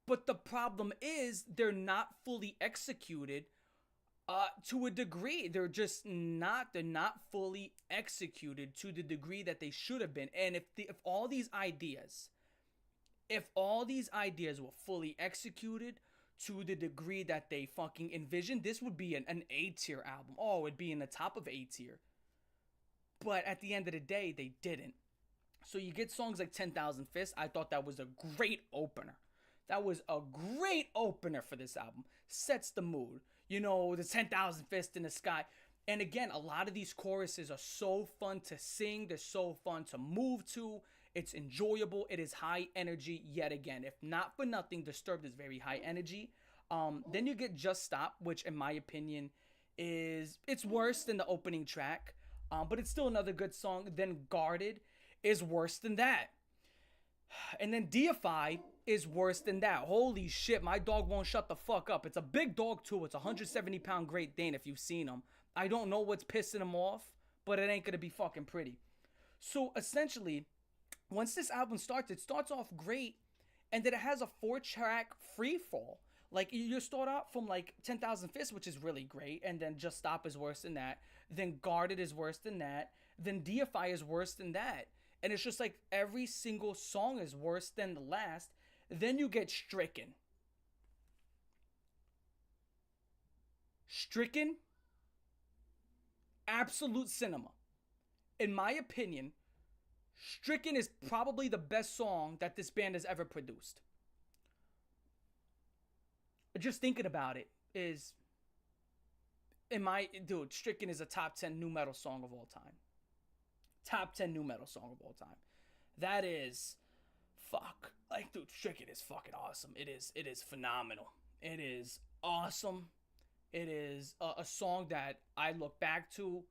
But the problem is they're not fully executed to a degree. They're not fully executed to the degree that they should have been. And if all these ideas were fully executed to the degree that they fucking envisioned, this would be an A tier album. Oh, it would be in the top of A tier. But at the end of the day, they didn't. So you get songs like 10,000 Fists. I thought that was a great opener. That was a great opener for this album. Sets the mood. The 10,000 Fists in the sky. And again, a lot of these choruses are so fun to sing. They're so fun to move to. It's enjoyable. It is high energy yet again. If not for nothing, Disturbed is very high energy. Then you get Just Stop, which in my opinion it's worse than the opening track. But it's still another good song. Then Guarded is worse than that. And then Deify is worse than that. Holy shit, my dog won't shut the fuck up. It's a big dog too. It's a 170-pound Great Dane if you've seen him. I don't know what's pissing him off, but it ain't gonna be fucking pretty. So essentially, once this album starts, it starts off great, and then it has a 4-track free fall. Like, you start out from like 10,000 Fists, which is really great, and then Just Stop is worse than that. Then Guarded is worse than that. Then Deify is worse than that. And it's just like every single song is worse than the last. Then you get Stricken. Stricken, absolute cinema. In my opinion, Stricken is probably the best song that this band has ever produced. Just thinking about it is, Stricken is a top 10 nu metal song of all time. Top 10 nu metal song of all time. That is, Stricken is fucking awesome. It is phenomenal. It is awesome. It is a song that I look back to.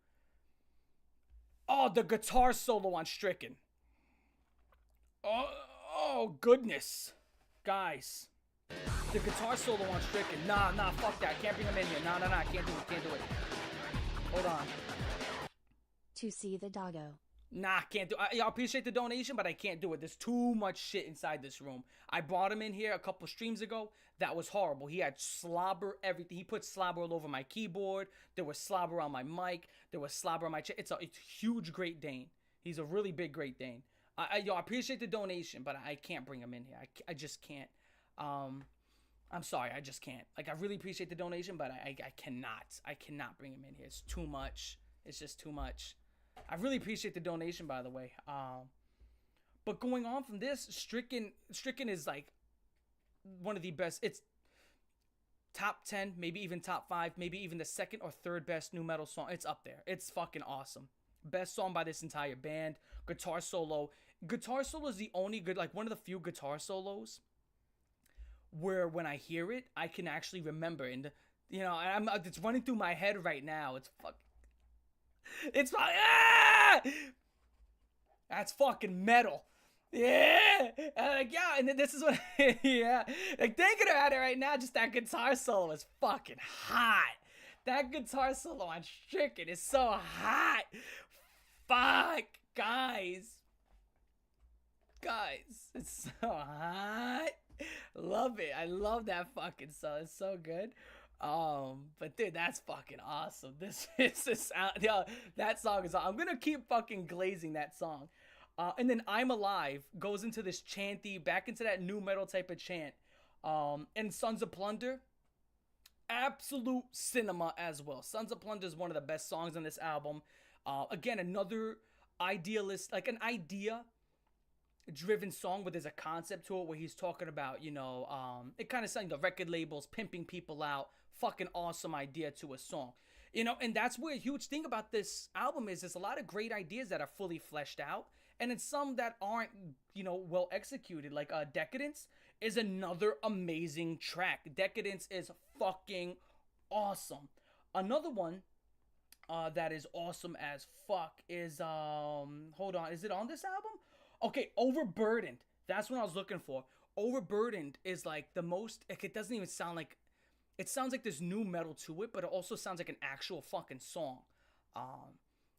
Oh, the guitar solo on Stricken. Oh goodness. Guys. The guitar solo on Stricken. Nah, fuck that. Can't bring him in here. Nah, can't do it. Hold on. To see the doggo. Nah, can't do it. I appreciate the donation, but I can't do it. There's too much shit inside this room. I brought him in here a couple streams ago. That was horrible. He had slobber everything. He put slobber all over my keyboard. There was slobber on my mic. There was slobber on my chair. It's a huge Great Dane. He's a really big Great Dane. I appreciate the donation, but I can't bring him in here. I just can't. I'm sorry, I just can't. Like, I really appreciate the donation, but I cannot bring him in here. It's too much. It's just too much. I really appreciate the donation, by the way. But going on from this, Stricken is like one of the best. It's top 10, maybe even top 5, maybe even the second or third best new metal song. It's up there. It's fucking awesome. Best song by this entire band. Guitar solo. Guitar solo is the only good, like one of the few guitar solos where when I hear it, I can actually remember. And, you know, it's running through my head right now. It's that's fucking metal. Yeah, and then this is what, yeah, like thinking about it right now, just that guitar solo is fucking hot. That guitar solo on Stricken is so hot. Fuck, guys, it's so hot. Love it. I love that fucking song. It's so good. But dude, that's fucking awesome. This yo, that song is. I'm gonna keep fucking glazing that song. And then I'm Alive goes into this chanty, back into that new metal type of chant. And Sons of Plunder, absolute cinema as well. Sons of Plunder is one of the best songs on this album. Again, another idealist, like an idea driven song where there's a concept to it where he's talking about, you know, it kind of sounds like the record labels pimping people out. Fucking awesome idea to a song. You know, and that's where a huge thing about this album is there's a lot of great ideas that are fully fleshed out. And it's some that aren't, you know, well executed. Like Decadence is another amazing track. Decadence is fucking awesome. Another one that is awesome as fuck is, hold on, is it on this album? Okay, Overburdened. That's what I was looking for. Overburdened is like the most, like, it doesn't even sound like, it sounds like there's new metal to it, but it also sounds like an actual fucking song.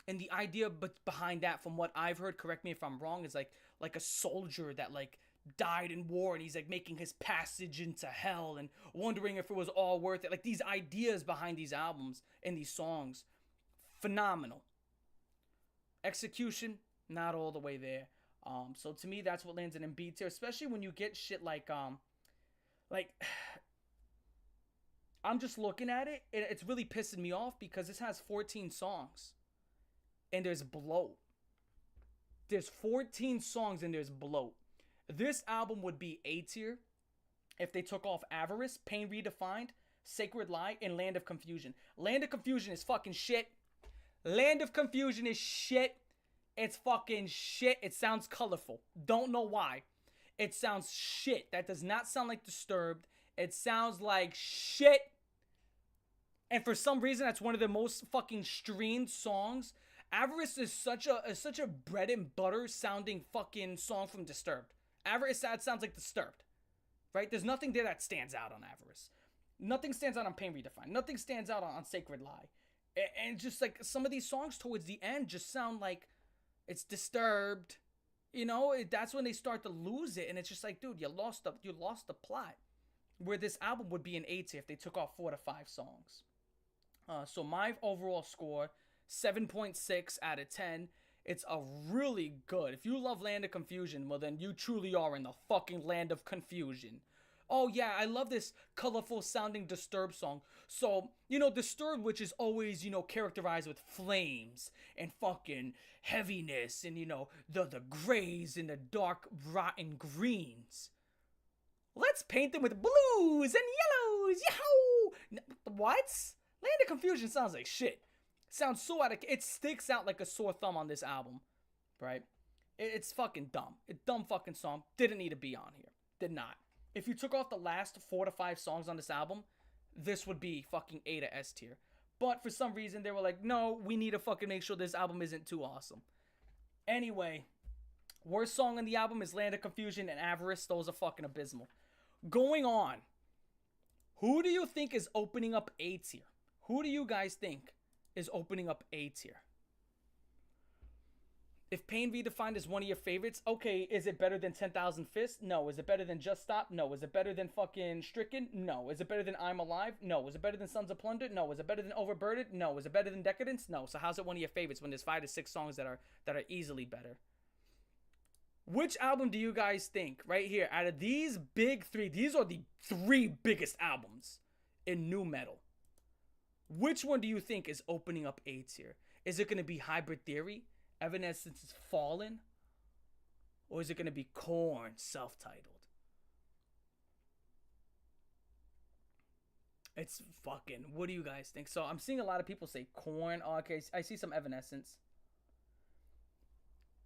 And the idea behind that, from what I've heard, correct me if I'm wrong, is like a soldier that like died in war and he's like making his passage into hell and wondering if it was all worth it. Like these ideas behind these albums and these songs, phenomenal. Execution, not all the way there. So to me, that's what lands in B tier, especially when you get shit like I'm just looking at it, and it's really pissing me off because this has 14 songs. And there's bloat. There's 14 songs and there's bloat. This album would be A tier if they took off Avarice, Pain Redefined, Sacred Lie, and Land of Confusion. Land of Confusion is fucking shit. Land of Confusion is shit. It's fucking shit. It sounds colorful. Don't know why. It sounds shit. That does not sound like Disturbed. It sounds like shit. And for some reason, that's one of the most fucking streamed songs. Avarice is such a bread and butter sounding fucking song from Disturbed. Avarice sounds like Disturbed, right? There's nothing there that stands out on Avarice. Nothing stands out on Pain Redefined. Nothing stands out on Sacred Lie. And just like some of these songs towards the end just sound like it's Disturbed. You know, that's when they start to lose it, and it's just like, dude, you lost the plot. Where this album would be an A tier if they took off 4 to 5 songs. So my overall score, 7.6 out of 10. It's a really good. If you love Land of Confusion, well then you truly are in the fucking Land of Confusion. Oh yeah, I love this colorful sounding Disturbed song. So, you know, Disturbed, which is always, you know, characterized with flames and fucking heaviness and, you know, the grays and the dark rotten greens. Let's paint them with blues and yellows. Yahoo! What? Land of Confusion sounds like shit. Sounds so it sticks out like a sore thumb on this album, right? It's fucking dumb. It's dumb fucking song. Didn't need to be on here. Did not. If you took off the last 4 to 5 songs on this album, this would be fucking A to S tier. But for some reason, they were like, no, we need to fucking make sure this album isn't too awesome. Anyway, worst song on the album is Land of Confusion and Avarice. Those are fucking abysmal. Going on. Who do you think is opening up A tier? Who do you guys think is opening up A tier? If Pain Redefined is one of your favorites, okay, is it better than 10,000 Fists? No. Is it better than Just Stop? No. Is it better than fucking Stricken? No. Is it better than I'm Alive? No. Is it better than Sons of Plunder? No. Is it better than Overburdened? No. Is it better than Decadence? No. So how's it one of your favorites when there's 5 to 6 songs that are easily better? Which album do you guys think, right here, out of these big three, these are the three biggest albums in nu metal. Which one do you think is opening up A tier? Is it going to be Hybrid Theory, Evanescence's Fallen, or is it going to be Korn, self-titled? It's fucking, what do you guys think? So I'm seeing a lot of people say Korn. Oh, okay, I see some Evanescence.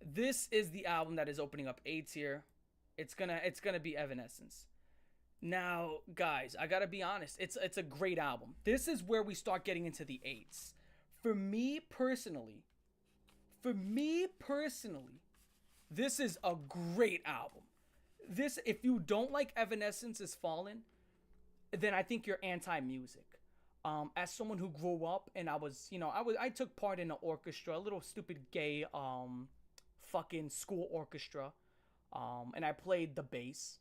This is the album that is opening up A tier. It's gonna be Evanescence. Now, guys, I gotta be honest. It's a great album. This is where we start getting into the eights. For me personally, this is a great album. This, if you don't like Evanescence is Fallen, then I think you're anti-music. As someone who grew up and I took part in an orchestra, a little stupid gay fucking school orchestra, and I played the bass.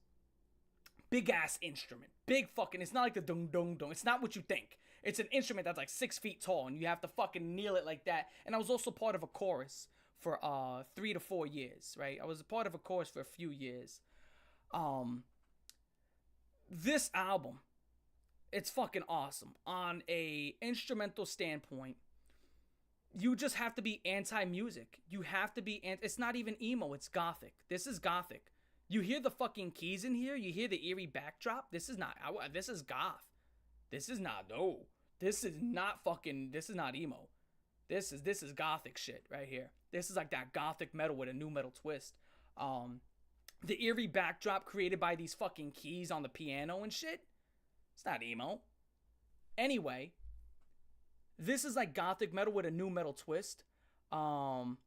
Big ass instrument, big fucking. It's not like the dung dung dung. It's not what you think. It's an instrument that's like 6 feet tall, and you have to fucking kneel it like that. And I was also part of a chorus for 3 to 4 years, right? I was a part of a chorus for a few years. This album, it's fucking awesome. On a instrumental standpoint, you just have to be anti-music. You have to be it's not even emo, it's gothic. This is gothic. You hear the fucking keys in here, you hear the eerie backdrop. This is goth. This is not emo. This is gothic shit right here. This is like that gothic metal with a nu metal twist. The eerie backdrop created by these fucking keys on the piano and shit. It's not emo. Anyway, this is like gothic metal with a nu metal twist. We'll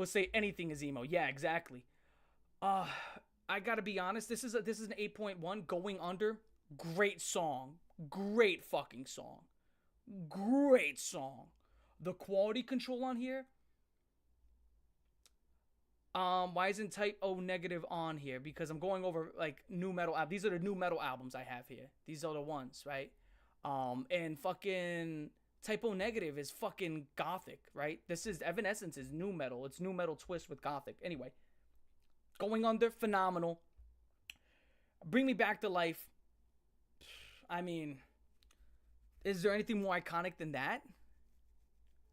say anything is emo. Yeah, exactly. I gotta be honest. This is an 8.1. Going Under. Great song. Great fucking song. Great song. The quality control on here. Why isn't Type O Negative on here? Because I'm going over like nu metal. These are the nu metal albums I have here. These are the ones, right? And fucking Type O Negative is fucking gothic, right? This is Evanescence is nu metal. It's nu metal twist with gothic. Anyway, Going Under, phenomenal. Bring Me Back to Life. I mean, is there anything more iconic than that?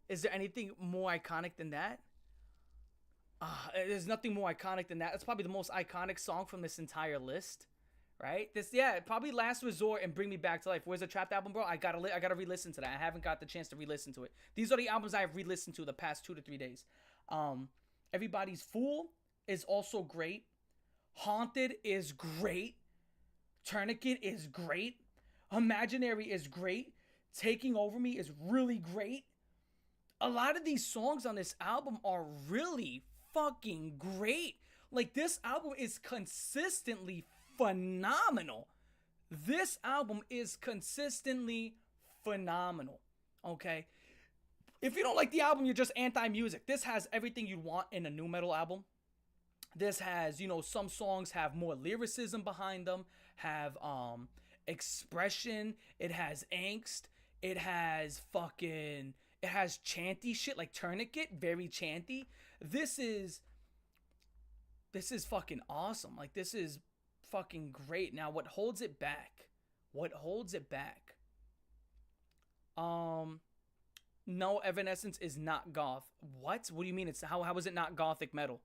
Is there anything more iconic than that? There's nothing more iconic than that. It's probably the most iconic song from this entire list, right? Probably Last Resort and Bring Me Back to Life. Where's the Trapped album, bro? I gotta re-listen to that. I haven't got the chance to re-listen to it. These are the albums I have re-listened to the past 2 to 3 days. Everybody's Fool is also great. Haunted is great. Tourniquet is great. Imaginary is great. Taking Over Me is really great. A lot of these songs on this album are really fucking great. Like, this album is consistently phenomenal. This album is consistently phenomenal. Okay? If you don't like the album, you're just anti-music. This has everything you'd want in a nu metal album. This has, some songs have more lyricism behind them, have expression, it has angst, it has chanty shit like Tourniquet, very chanty. This is fucking awesome. Like, this is fucking great. Now, what holds it back? No, Evanescence is not goth. What do you mean? How is it not gothic metal?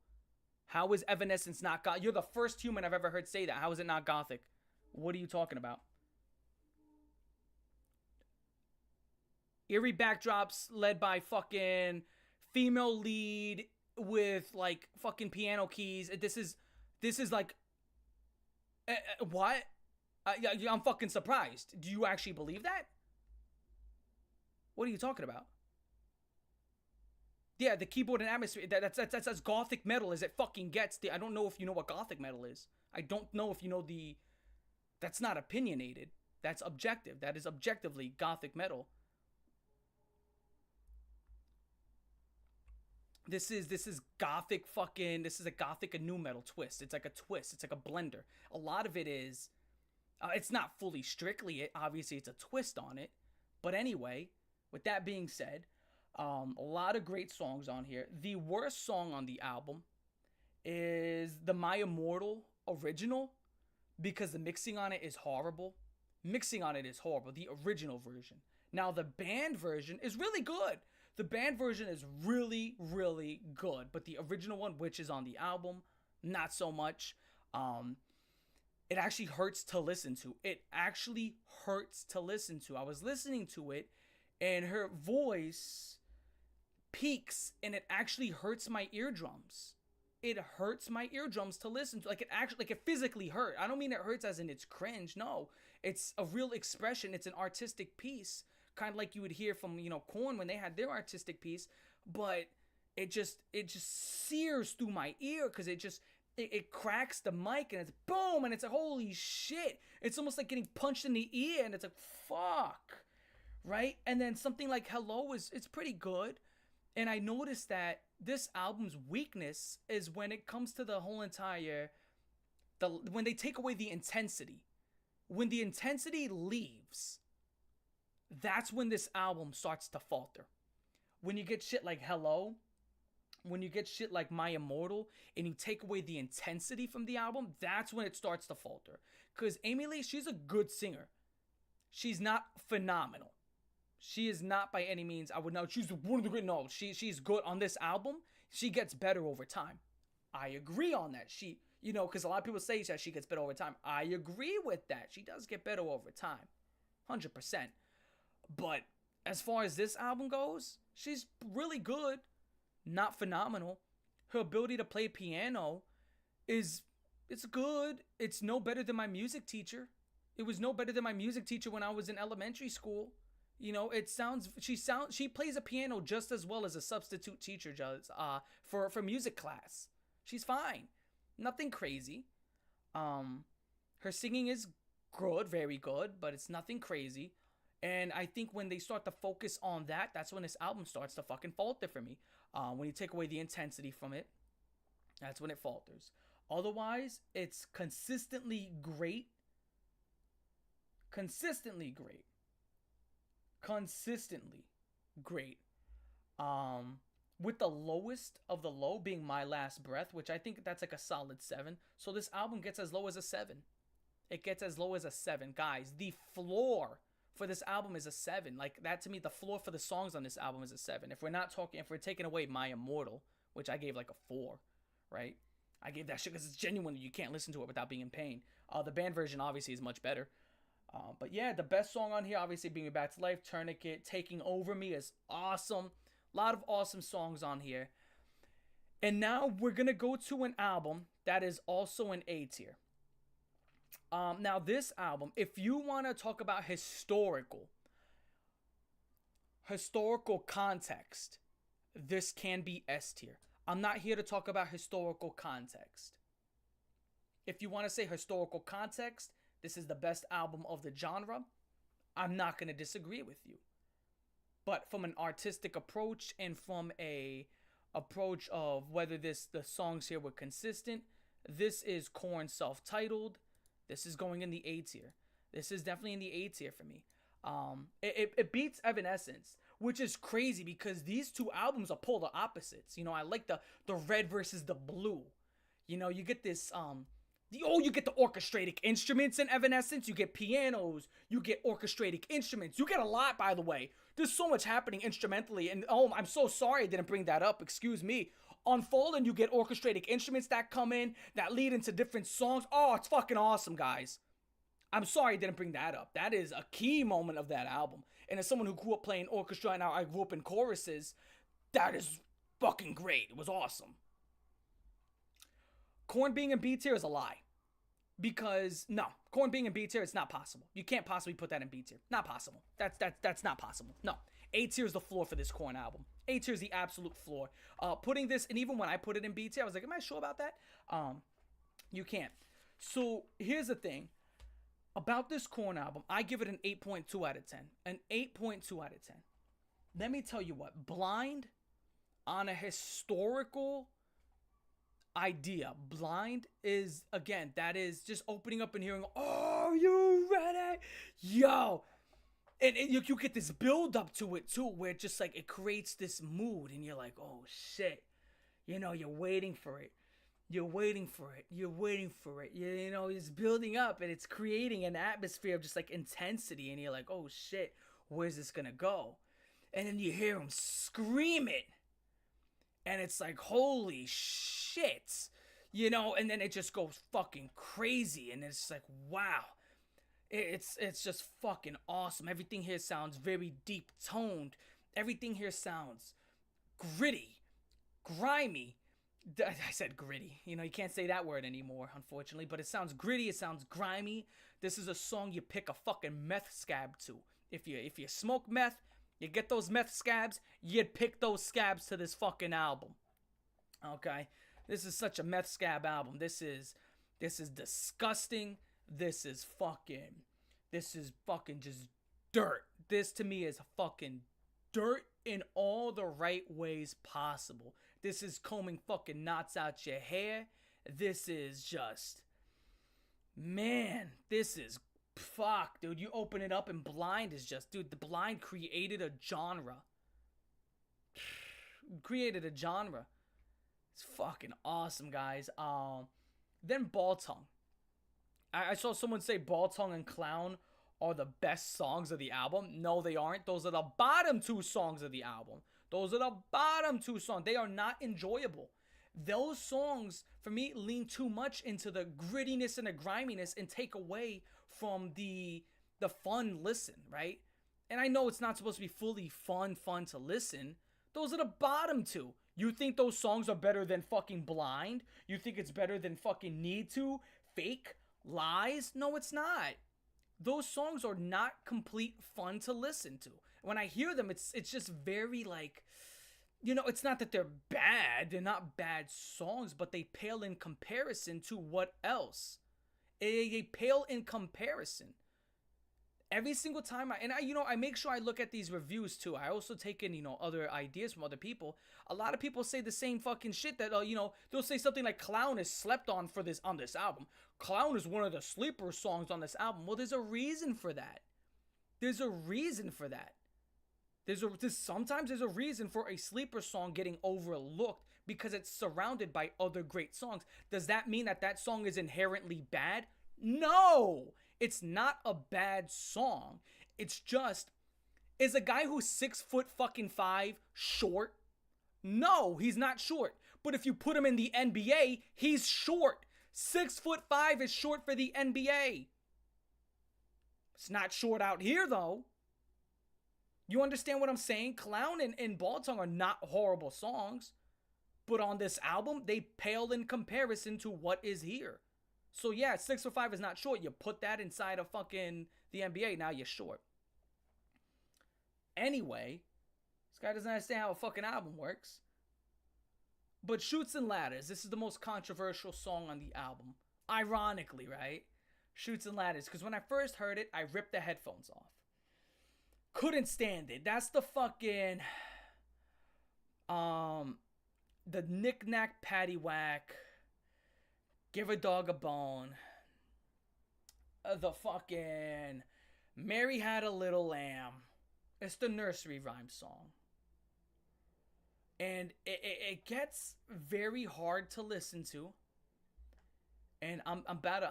How is Evanescence not goth? You're the first human I've ever heard say that. How is it not gothic? What are you talking about? Eerie backdrops led by fucking female lead with like fucking piano keys. This is like what? I'm fucking surprised. Do you actually believe that? What are you talking about? Yeah, the keyboard and atmosphere, that's as gothic metal as it fucking gets. I don't know if you know what gothic metal is. I don't know if you know that's not opinionated. That's objective. That is objectively gothic metal. This is gothic fucking, this is a gothic and nu metal twist. It's like a twist. It's like a blender. A lot of it is, it's not fully strictly it. Obviously, it's a twist on it. But anyway, with that being said, a lot of great songs on here. The worst song on the album is the My Immortal original, because the mixing on it is horrible. Mixing on it is horrible, the original version. Now, the band version is really good. The band version is really, really good. But the original one, which is on the album, not so much. It actually hurts to listen to. It actually hurts to listen to. I was listening to it, and her voice peaks, and it actually hurts my eardrums. It hurts my eardrums to listen to. Like, it actually, like, it physically hurt. I don't mean it hurts as in it's cringe. No, it's a real expression. It's an artistic piece, kind of like you would hear from, you know, Korn when they had their artistic piece. But it just sears through my ear, because it cracks the mic, and it's boom, and it's like, holy shit. It's almost like getting punched in the ear, and it's like, fuck, right? And then something like Hello it's pretty good. And I noticed that this album's weakness is when it comes to the whole entire, when they take away the intensity. When the intensity leaves, that's when this album starts to falter. When you get shit like Hello, when you get shit like My Immortal, and you take away the intensity from the album, that's when it starts to falter. Because Amy Lee, she's a good singer. She's not phenomenal. She is not by any means, I would know, she's one of the great, no, she's good on this album. She gets better over time. I agree on that. She, you know, because a lot of people say that she gets better over time. I agree with that. She does get better over time. 100%. But as far as this album goes, she's really good. Not phenomenal. Her ability to play piano it's good. It's no better than my music teacher. It was no better than my music teacher when I was in elementary school. You know, she plays a piano just as well as a substitute teacher does for music class. She's fine. Nothing crazy. Her singing is good, very good, but it's nothing crazy. And I think when they start to focus on that, that's when this album starts to fucking falter for me. When you take away the intensity from it, that's when it falters. Otherwise, it's consistently great. Consistently great. With the lowest of the low being My Last Breath, which I think that's like a solid 7. So this album gets as low as a 7. It gets as low as a 7. Guys, the floor for this album is a 7. Like, that to me, the floor for the songs on this album is a 7. If we're taking away My Immortal, which I gave like a 4, right? I gave that shit because it's genuine. You can't listen to it without being in pain. The band version obviously is much better. But yeah, the best song on here, obviously, Bring Me Back to Life, Tourniquet, Taking Over Me is awesome. A lot of awesome songs on here. And now we're going to go to an album that is also an A tier. Now this album, if you want to talk about historical context, this can be S tier. I'm not here to talk about historical context. If you want to say historical context, this is the best album of the genre, I'm not going to disagree with you. But from an artistic approach and from a approach of whether the songs here were consistent, this is Korn self-titled. This is going in the A tier. This is definitely in the A tier for me. It beats Evanescence, which is crazy because these two albums are polar opposites. You know, I like the red versus the blue. You know, you get this you get the orchestrated instruments in Evanescence. You get pianos. You get orchestrated instruments. You get a lot, by the way. There's so much happening instrumentally. And I'm so sorry I didn't bring that up. Excuse me. On Fallen, you get orchestrated instruments that come in, that lead into different songs. Oh, it's fucking awesome, guys. I'm sorry I didn't bring that up. That is a key moment of that album. And as someone who grew up playing orchestra and now I grew up in choruses, that is fucking great. It was awesome. Korn being in B tier is a lie. Because, no, Korn being in B tier, it's not possible. You can't possibly put that in B tier. Not possible. That's not possible. No. A tier is the floor for this Korn album. A tier is the absolute floor. Putting this, and even when I put it in B tier, I was like, am I sure about that? You can't. So, here's the thing. About this Korn album, I give it an 8.2 out of 10. An 8.2 out of 10. Let me tell you what. Blind, on a historical idea, Blind is, again, that is just opening up and hearing, oh, you ready? Yo. And you get this build up to it too, where it just like, it creates this mood and you're like, oh shit. You know, you're waiting for it. You're waiting for it. You're waiting for it. You know, it's building up and it's creating an atmosphere of just like intensity. And you're like, oh shit, where's this gonna go? And then you hear him scream it. And it's like, holy shit. You know, and then it just goes fucking crazy. And it's like, wow. It's just fucking awesome. Everything here sounds very deep toned. Everything here sounds gritty, grimy. I said gritty. You know, you can't say that word anymore, unfortunately. But it sounds gritty. It sounds grimy. This is a song you pick a fucking meth scab to. If you smoke meth, you get those meth scabs, you'd pick those scabs to this fucking album. Okay? This is such a meth scab album. This is disgusting. This is fucking just dirt. This to me is fucking dirt in all the right ways possible. This is combing fucking knots out your hair. This is just, man, this is, fuck, dude. You open it up and Blind is just, dude, the Blind created a genre. It's fucking awesome, guys. Then Ball Tongue. I saw someone say Ball Tongue and Clown are the best songs of the album. No, they aren't. Those are the bottom two songs of the album. Those are the bottom two songs. They are not enjoyable. Those songs, for me, lean too much into the grittiness and the griminess and take away from the fun listen, right? And I know it's not supposed to be fully fun to listen. Those are the bottom two. You think those songs are better than fucking Blind? You think it's better than fucking Need To? Fake? Lies? No, it's not. Those songs are not complete fun to listen to. When I hear them, it's just very like, you know, it's not that they're bad. They're not bad songs, but they pale in comparison to what else? They pale in comparison. Every single time I make sure I look at these reviews too. I also take in, other ideas from other people. A lot of people say the same fucking shit that, they'll say something like Clown is slept on on this album. Clown is one of the sleeper songs on this album. Well, there's a reason for that. Sometimes there's a reason for a sleeper song getting overlooked because it's surrounded by other great songs. Does that mean that song is inherently bad? No! It's not a bad song. It's just, is a guy who's 6'5" short? No, he's not short. But if you put him in the NBA, he's short. 6'5" is short for the NBA. It's not short out here though. You understand what I'm saying? Clown and Ball Tongue are not horrible songs. But on this album, they pale in comparison to what is here. So yeah, 6'5" is not short. You put that inside of fucking the NBA, now you're short. Anyway, this guy doesn't understand how a fucking album works. But Chutes and Ladders, this is the most controversial song on the album. Ironically, right? Chutes and Ladders, because when I first heard it, I ripped the headphones off. Couldn't stand it. That's the fucking, the knick-knack paddywhack, give a dog a bone, the fucking Mary Had a Little Lamb. It's the nursery rhyme song. And it gets very hard to listen to. And I'm about to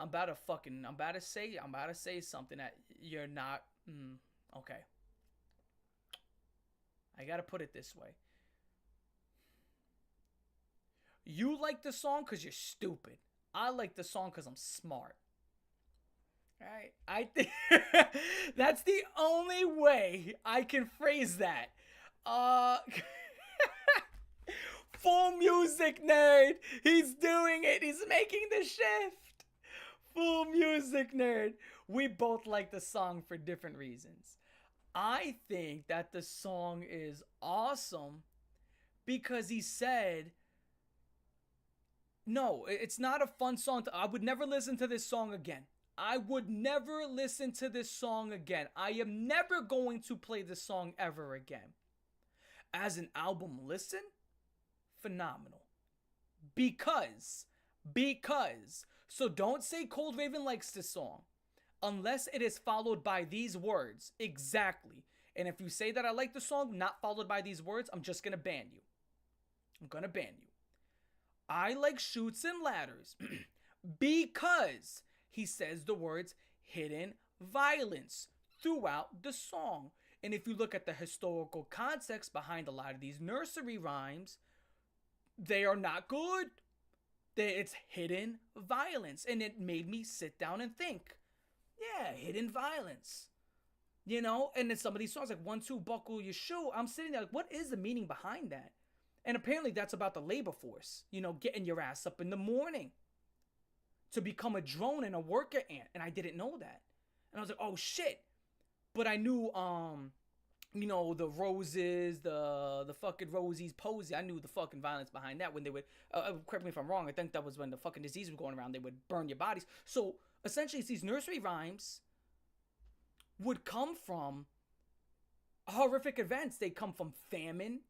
say something that you're not, okay. I gotta put it this way. You like the song because you're stupid. I like the song because I'm smart. Alright? I think that's the only way I can phrase that. Full music nerd. He's doing it. He's making the shift. Full music nerd. We both like the song for different reasons. I think that the song is awesome because he said, no, it's not a fun song. I would never listen to this song again. I am never going to play this song ever again. As an album listen, phenomenal. Because. So don't say Cold Raven likes this song unless it is followed by these words. Exactly. And if you say that I like the song not followed by these words, I'm just going to ban you. I like Chutes and Ladders because he says the words hidden violence throughout the song. And if you look at the historical context behind a lot of these nursery rhymes, they are not good. It's hidden violence. And it made me sit down and think, yeah, hidden violence. You know, and then some of these songs like 1, 2, buckle your shoe. I'm sitting there like, what is the meaning behind that? And apparently that's about the labor force, you know, getting your ass up in the morning to become a drone and a worker ant. And I didn't know that. And I was like, oh shit. But I knew, you know, the Roses, the fucking Rosie's Posey. I knew the fucking violence behind that when they would, correct me if I'm wrong, I think that was when the fucking disease was going around. They would burn your bodies. So essentially it's these nursery rhymes would come from horrific events. They come from famine,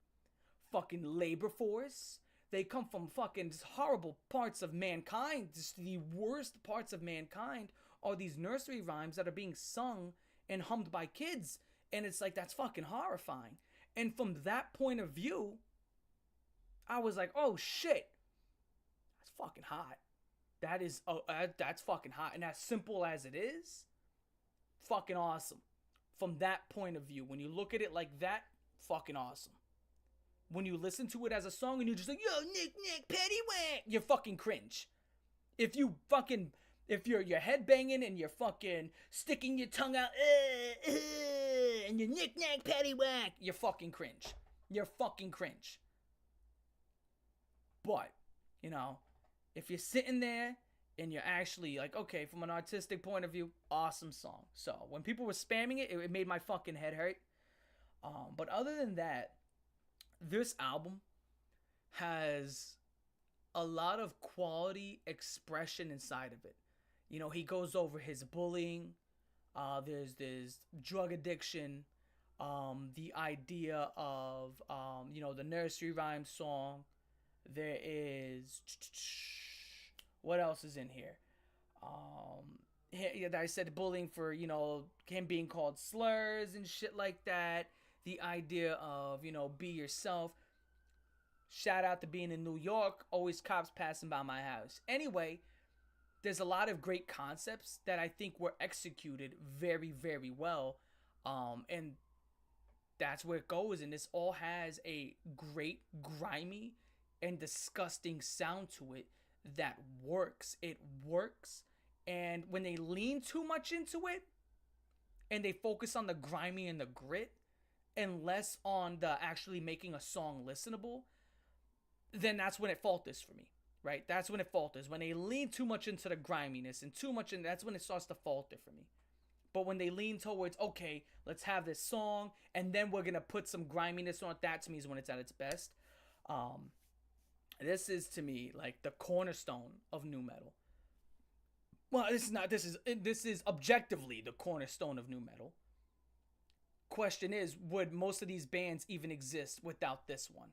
fucking labor force. They come from fucking horrible parts of mankind. Just the worst parts of mankind are these nursery rhymes that are being sung and hummed by kids. And it's like, that's fucking horrifying. And from that point of view, I was like, oh shit, that's fucking hot. That is, that's fucking hot. And as simple as it is, fucking awesome. From that point of view, when you look at it like that, fucking awesome. When you listen to it as a song and you're just like, yo, Nick, paddywhack, you're fucking cringe. If you're head banging and you're fucking sticking your tongue out, and you're Nick, paddywhack, you're fucking cringe. You're fucking cringe. But, you know, if you're sitting there and you're actually like, okay, from an artistic point of view, awesome song. So when people were spamming it, it made my fucking head hurt. But other than that, this album has a lot of quality expression inside of it. You know, he goes over his bullying. There's drug addiction. The idea of, you know, the nursery rhyme song. There is, what else is in here? I said bullying for, you know, him being called slurs and shit like that. The idea of, you know, be yourself. Shout out to being in New York. Always cops passing by my house. Anyway, there's a lot of great concepts that I think were executed very, very well. And that's where it goes. And this all has a great, grimy, and disgusting sound to it that works. It works. And when they lean too much into it, and they focus on the grimy and the grit, and less on the actually making a song listenable, then that's when it falters for me, right? That's when it falters. When they lean too much into the griminess and too much, and that's when it starts to falter for me. But when they lean towards, okay, let's have this song, and then we're gonna put some griminess on it, that to me is when it's at its best. This is to me like the cornerstone of nu metal. Well, this is objectively the cornerstone of nu metal. Question is, would most of these bands even exist without this one?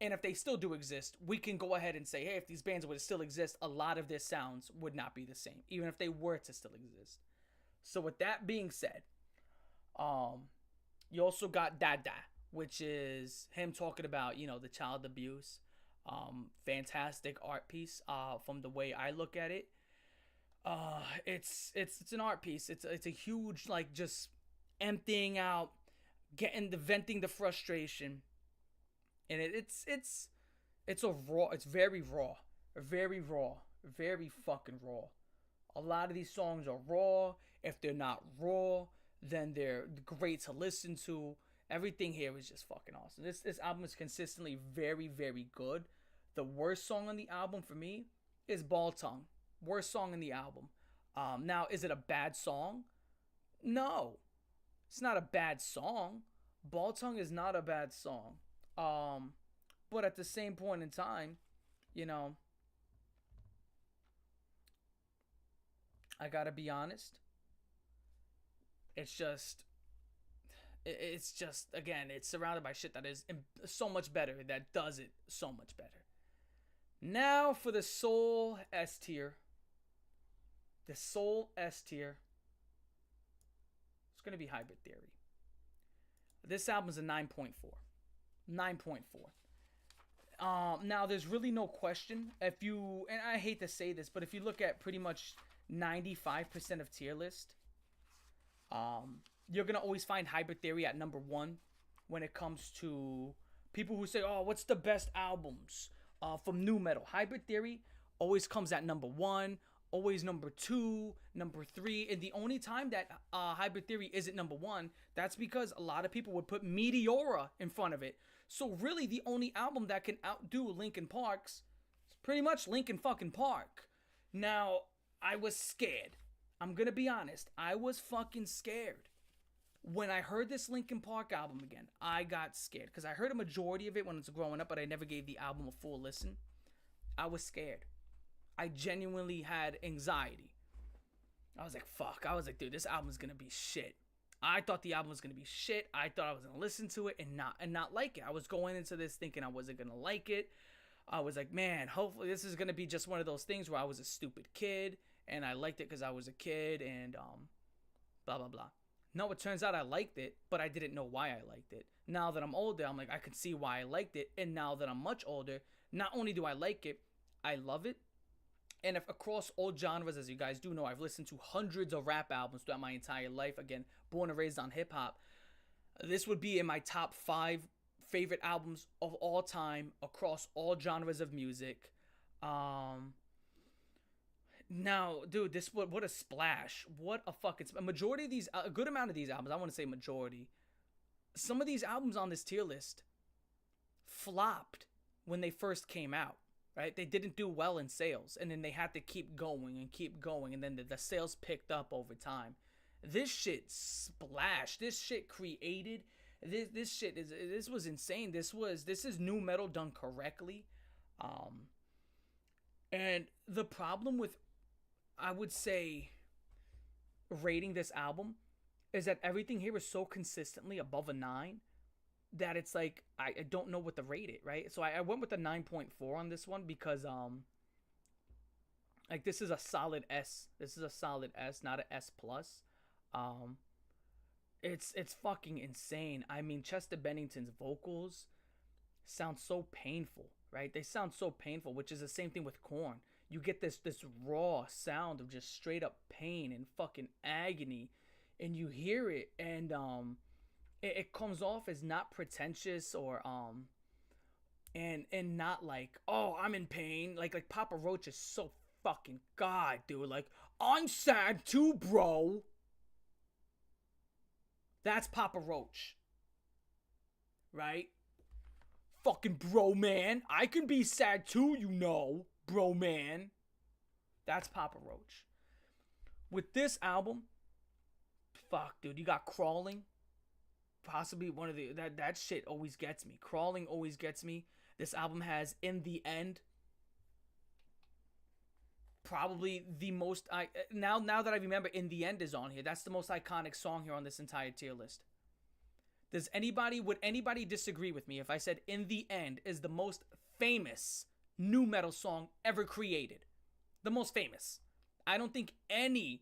And if they still do exist, we can go ahead and say, hey, if these bands would still exist, a lot of their sounds would not be the same, even if they were to still exist. So with that being said, you also got Dada, which is him talking about, you know, the child abuse. Fantastic art piece, from the way I look at it. It's an art piece. It's a huge, like, just emptying out, venting the frustration, and it's very raw, very fucking raw. A lot of these songs are raw. If they're not raw, then they're great to listen to. Everything here is just fucking awesome. This album is consistently very, very good. The worst song on the album for me is Ball Tongue. Worst song in the album. Now, is it a bad song? No. It's not a bad song. Ball Tongue is not a bad song. But at the same point in time, you know, I gotta be honest. It's just, again, it's surrounded by shit that is so much better, that does it so much better. Now for the Soul S tier. The Soul S tier. It's going to be Hybrid Theory. This album's a 9.4. 9.4. Now there's really no question if you, and I hate to say this, but if you look at pretty much 95% of tier list, you're gonna always find Hybrid Theory at number one when it comes to people who say, "Oh, what's the best albums from new metal?" Hybrid Theory always comes at number one, always number two, number three, and the only time that Hybrid Theory isn't number one, that's because a lot of people would put Meteora in front of it. So really, the only album that can outdo Linkin Park's is pretty much Linkin fucking Park. Now, I was scared. I'm gonna be honest. I was fucking scared. When I heard this Linkin Park album again, I got scared. Because I heard a majority of it when I was growing up, but I never gave the album a full listen. I was scared. I genuinely had anxiety. I was like, fuck. I was like, dude, this album's gonna be shit. I thought the album was gonna be shit. I thought I was gonna listen to it and not like it. I was going into this thinking I wasn't gonna like it. I was like, man, hopefully this is gonna be just one of those things where I was a stupid kid and I liked it because I was a kid and blah blah blah. No, it turns out I liked it, but I didn't know why I liked it. Now that I'm older, I'm like, I can see why I liked it. And now that I'm much older, not only do I like it, I love it. And if across all genres, as you guys do know, I've listened to hundreds of rap albums throughout my entire life. Again, born and raised on hip hop. This would be in my top 5 favorite albums of all time across all genres of music. Now, dude, what a splash. What a fucking a majority of these, a good amount of these albums, I want to say majority. Some of these albums on this tier list flopped when they first came out, right? They didn't do well in sales, and then they had to keep going, and then the sales picked up over time. This shit splashed. This shit created. This was insane. This is new metal done correctly. And the problem with, I would say, rating this album is that everything here is so consistently above a 9 that it's like I don't know what to rate it, right? So I went with a 9.4 on this one because like this is a solid S. This is a solid S, not an S plus. It's fucking insane. I mean, Chester Bennington's vocals sound so painful, right? They sound so painful, which is the same thing with Korn. You get this raw sound of just straight up pain and fucking agony, and you hear it, and it comes off as not pretentious or and not like, oh, I'm in pain. Like Papa Roach is so fucking, God, dude. Like, I'm sad too, bro. That's Papa Roach, right? Fucking bro, man. I can be sad too, you know, bro, man. That's Papa Roach. With this album, fuck, dude, you got Crawling. Possibly one of the, that shit always gets me. Crawling always gets me. This album has In the End. Probably the most, now that I remember, In the End is on here. That's the most iconic song here on this entire tier list. Would anybody disagree with me if I said In the End is the most famous nu metal song ever created? The most famous. I don't think any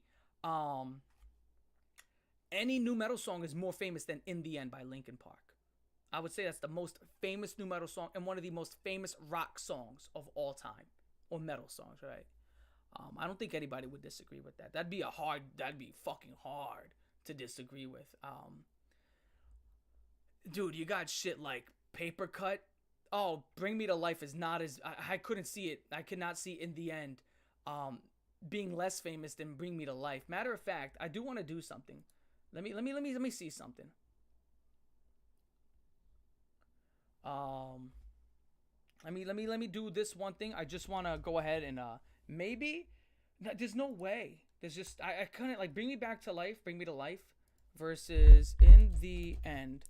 nu metal song is more famous than In the End by Linkin Park. I would say that's the most famous nu metal song and one of the most famous rock songs of all time. Or metal songs, right? I don't think anybody would disagree with that. That'd be fucking hard to disagree with. Dude, you got shit like Paper Cut. Oh, Bring Me to Life is not as, I couldn't see it. I could not see In the End being less famous than Bring Me to Life. Matter of fact, I do want to do something. Let me see something. Let me do this one thing. I just want to go ahead and maybe there's no way. There's just I couldn't, like, Bring Me to Life versus In the End.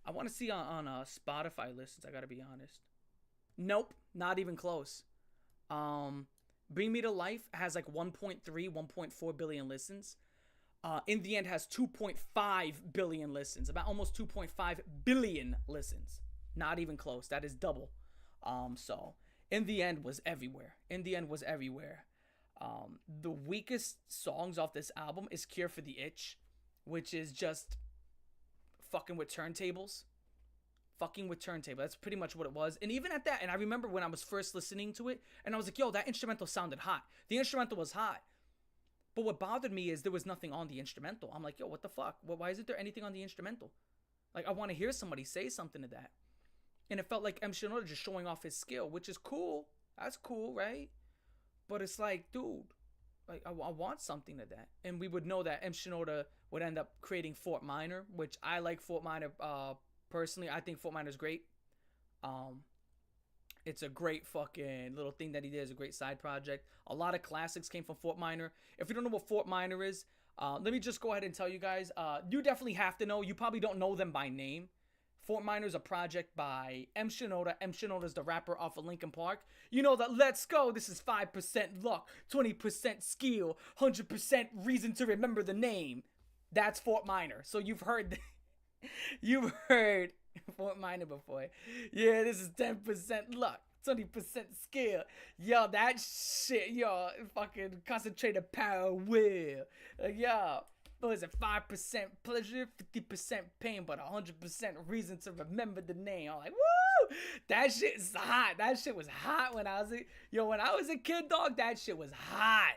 I want to see on Spotify listens. I gotta be honest. Nope, not even close. Bring Me to Life has like 1.4 billion listens. In the End has 2.5 billion listens, about almost 2.5 billion listens. Not even close. That is double. So In the End was everywhere. The weakest songs off this album is Cure for the Itch, which is just fucking with turntables. fucking with turntable. That's pretty much what it was. And even at that, and I remember when I was first listening to it, and I was like, yo, that instrumental sounded hot. The instrumental was hot. But what bothered me is there was nothing on the instrumental. I'm like, yo, what the fuck? Why isn't there anything on the instrumental? Like, I want to hear somebody say something to that. And it felt like M. Shinoda just showing off his skill, which is cool. That's cool, right? But it's like, dude, like, I want something to that. And we would know that M. Shinoda would end up creating Fort Minor, which I like Fort Minor personally. I think Fort Minor's great. It's a great fucking little thing that he did. It's a great side project. A lot of classics came from Fort Minor. If you don't know what Fort Minor is, let me just go ahead and tell you guys. You definitely have to know. You probably don't know them by name. Fort Minor is a project by M. Shinoda. M. Shinoda is the rapper off of Linkin Park. You know that Let's Go, this is 5% luck, 20% skill, 100% reason to remember the name. That's Fort Minor. So you've heard Fort Minor before. Yeah, this is 10% luck, 20% skill. Yo, that shit, yo, fucking concentrated power will. Yo, what is it, 5% pleasure, 50% pain, but 100% reason to remember the name. I'm like, woo! That shit is hot. That shit was hot when I was a kid, dog, that shit was hot.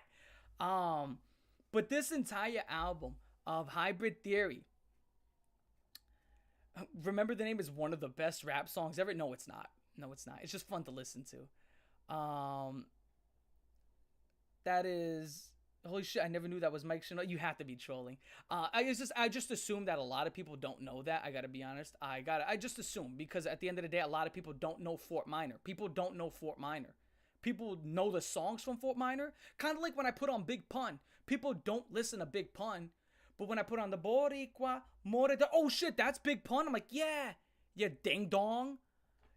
But this entire album of Hybrid Theory, Remember the Name is one of the best rap songs ever. No, it's not. It's just fun to listen to. That is, holy shit, I never knew that was Mike Shinoda. You have to be trolling. I just assume that a lot of people don't know that. I gotta be honest. I just assume, because at the end of the day, a lot of people don't know Fort Minor. People don't know Fort Minor. People know the songs from Fort Minor. Kind of like when I put on Big Pun. People don't listen to Big Pun. But when I put on the Boricua, oh shit, that's Big Pun. I'm like, yeah, ding dong.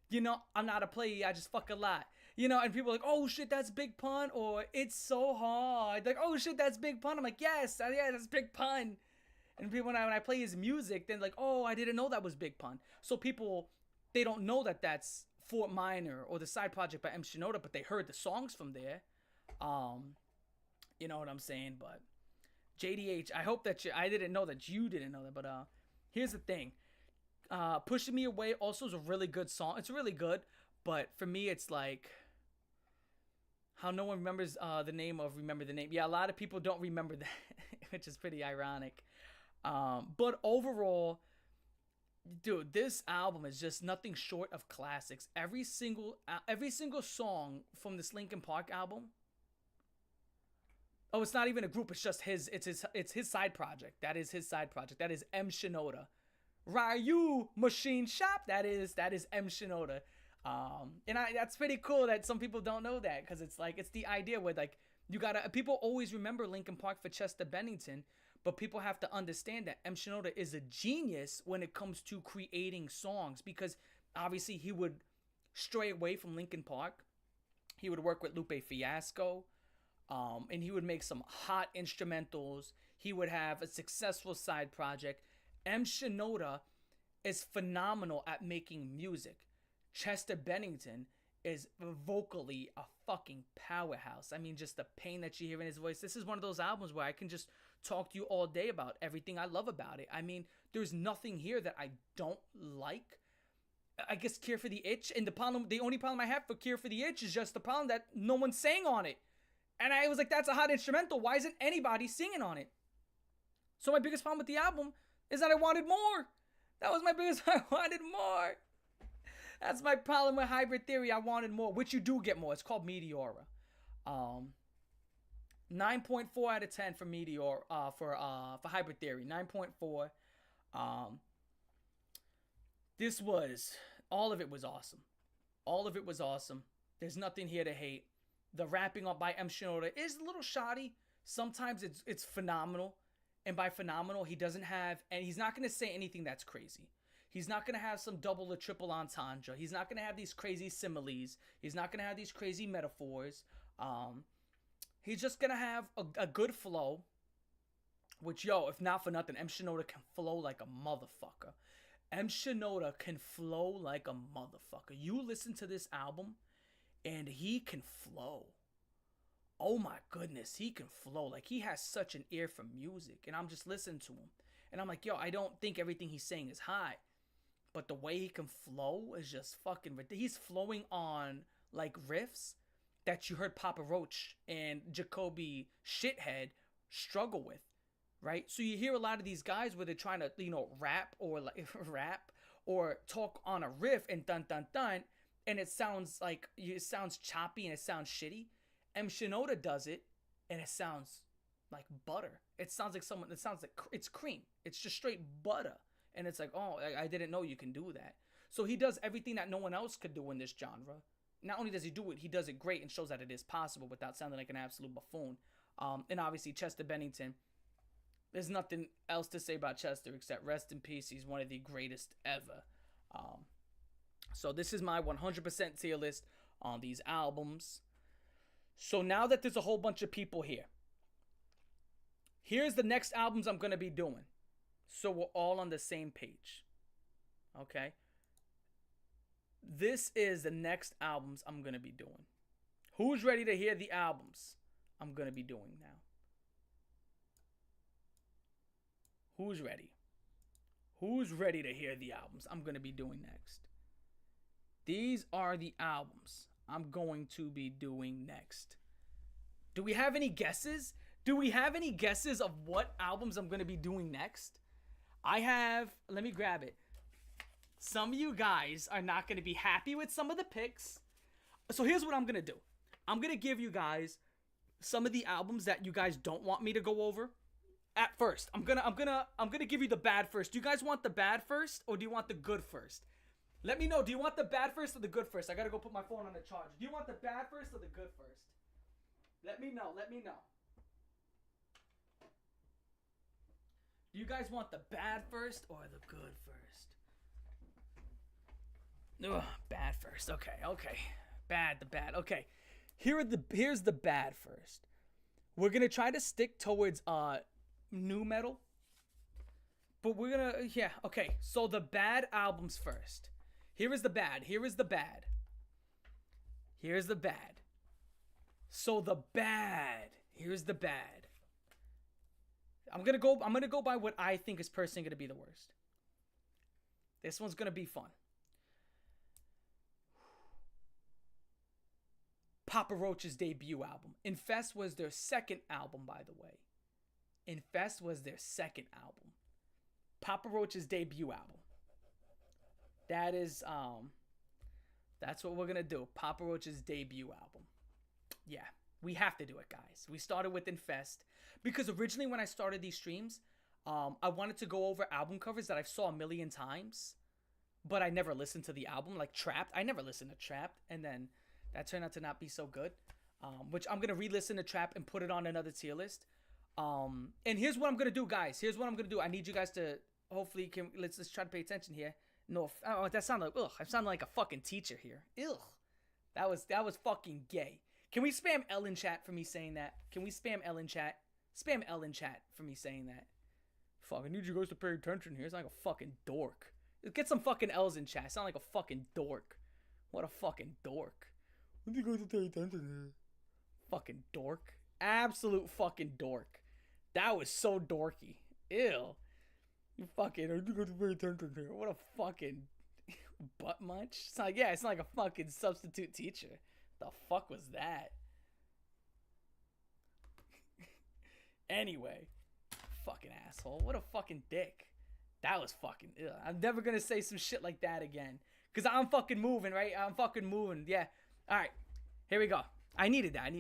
You know, I'm not a player, I just fuck a lot. You know, and people are like, oh shit, that's Big Pun, or it's so hard. Like, oh shit, that's Big Pun. I'm like, yes, yeah, that's Big Pun. And people, when I play his music, then like, oh, I didn't know that was Big Pun. So people, they don't know that that's Fort Minor or the side project by M. Shinoda, but they heard the songs from there. You know what I'm saying? But JDH, I hope that I didn't know that you didn't know that, but here's the thing. Pushing Me Away also is a really good song. It's really good, but for me, it's like how no one remembers the name of Remember the Name. Yeah, a lot of people don't remember that, which is pretty ironic. But overall, dude, this album is just nothing short of classics. Every single song from this Linkin Park album. Oh, it's not even a group. It's just his. It's his side project. That is his side project. That is M. Shinoda. Ryu Machine Shop. That is M. Shinoda. And that's pretty cool that some people don't know that, because it's like, it's the idea where like people always remember Linkin Park for Chester Bennington, but people have to understand that M. Shinoda is a genius when it comes to creating songs, because obviously he would stray away from Linkin Park. He would work with Lupe Fiasco. And he would make some hot instrumentals. He would have a successful side project. M. Shinoda is phenomenal at making music. Chester Bennington is vocally a fucking powerhouse. I mean, just the pain that you hear in his voice. This is one of those albums where I can just talk to you all day about everything I love about it. I mean, there's nothing here that I don't like. I guess Cure for the Itch. And the only problem I have for Cure for the Itch is just the problem that no one sang on it. And I was like, that's a hot instrumental. Why isn't anybody singing on it? So my biggest problem with the album is that I wanted more. That was my biggest, I wanted more. That's my problem with Hybrid Theory. I wanted more, which you do get more. It's called Meteora. 9.4 out of 10 for Meteor, for Hybrid Theory. 9.4. All of it was awesome. All of it was awesome. There's nothing here to hate. The rapping up by M. Shinoda is a little shoddy. Sometimes it's phenomenal. And by phenomenal, he doesn't have, and he's not going to say anything that's crazy. He's not going to have some double or triple entendre. He's not going to have these crazy similes. He's not going to have these crazy metaphors. He's just going to have a good flow. Which, if not for nothing, M. Shinoda can flow like a motherfucker. M. Shinoda can flow like a motherfucker. You listen to this album, and he can flow. Oh my goodness, he can flow. Like, he has such an ear for music. And I'm just listening to him. And I'm like, I don't think everything he's saying is high. but the way he can flow is just fucking ridiculous. He's flowing on like riffs that you heard Papa Roach and Jacoby Shithead struggle with, right? So you hear a lot of these guys where they're trying to, rap or like rap or talk on a riff and dun dun dun, and it sounds choppy and it sounds shitty. M. Shinoda does it, and it sounds like butter. It sounds like it's cream. It's just straight butter. And it's like, oh, I didn't know you can do that. So he does everything that no one else could do in this genre. Not only does he do it, he does it great and shows that it is possible without sounding like an absolute buffoon. And obviously Chester Bennington, there's nothing else to say about Chester except rest in peace. He's one of the greatest ever. So this is my 100% tier list on these albums. So now that there's a whole bunch of people here, here's the next albums I'm going to be doing. So we're all on the same page. Okay? This is the next albums I'm going to be doing. Who's ready to hear the albums I'm going to be doing now? Who's ready? Who's ready to hear the albums I'm going to be doing next? These are the albums I'm going to be doing next. Do we have any guesses? Do we have any guesses of what albums I'm going to be doing next? Let me grab it. Some of you guys are not going to be happy with some of the picks. So here's what I'm going to do. I'm going to give you guys some of the albums that you guys don't want me to go over at first. I'm going to give you the bad first. Do you guys want the bad first or do you want the good first? Let me know. Do you want the bad first or the good first? I got to go put my phone on the charger. Do you want the bad first or the good first? Let me know. Do you guys want the bad first or the good first? Ugh, bad first. Okay. The bad. Okay. Here's the bad first. We're going to try to stick towards new metal. But we're going to okay. So the bad albums first. Here is the bad. So the bad. Here's the bad. I'm gonna go by what I think is personally gonna be the worst. This one's gonna be fun. Papa Roach's debut album. Infest was their second album, by the way. Papa Roach's debut album. That is that's what we're gonna do. Papa Roach's debut album. Yeah, we have to do it, guys. We started with Infest because originally when I started these streams, I wanted to go over album covers that I saw a million times, but I never listened to the album. Like Trapped, I never listened to Trapped, and then that turned out to not be so good. Which I'm gonna re-listen to Trapped and put it on another tier list. And here's what I'm gonna do, guys. I need you guys to hopefully let's try to pay attention here. No, that sounded like I sounded like a fucking teacher here. Ugh, that was fucking gay. Can we spam L in chat for me saying that? Can we spam L in chat? Spam L in chat for me saying that. Fuck, I need you guys to pay attention here. It's like a fucking dork. Get some fucking L's in chat. I sound like a fucking dork. What a fucking dork. I need you guys to pay attention here. Fucking dork. Absolute fucking dork. That was so dorky. Ew. You fucking, I need you guys to pay attention here. What a fucking butt munch. It's like, it's not like a fucking substitute teacher. The fuck was that? Anyway, fucking asshole. What a fucking dick. That was fucking. Ugh. I'm never gonna say some shit like that again. Cause I'm fucking moving, right? I'm fucking moving. Yeah. All right. Here we go. I needed that.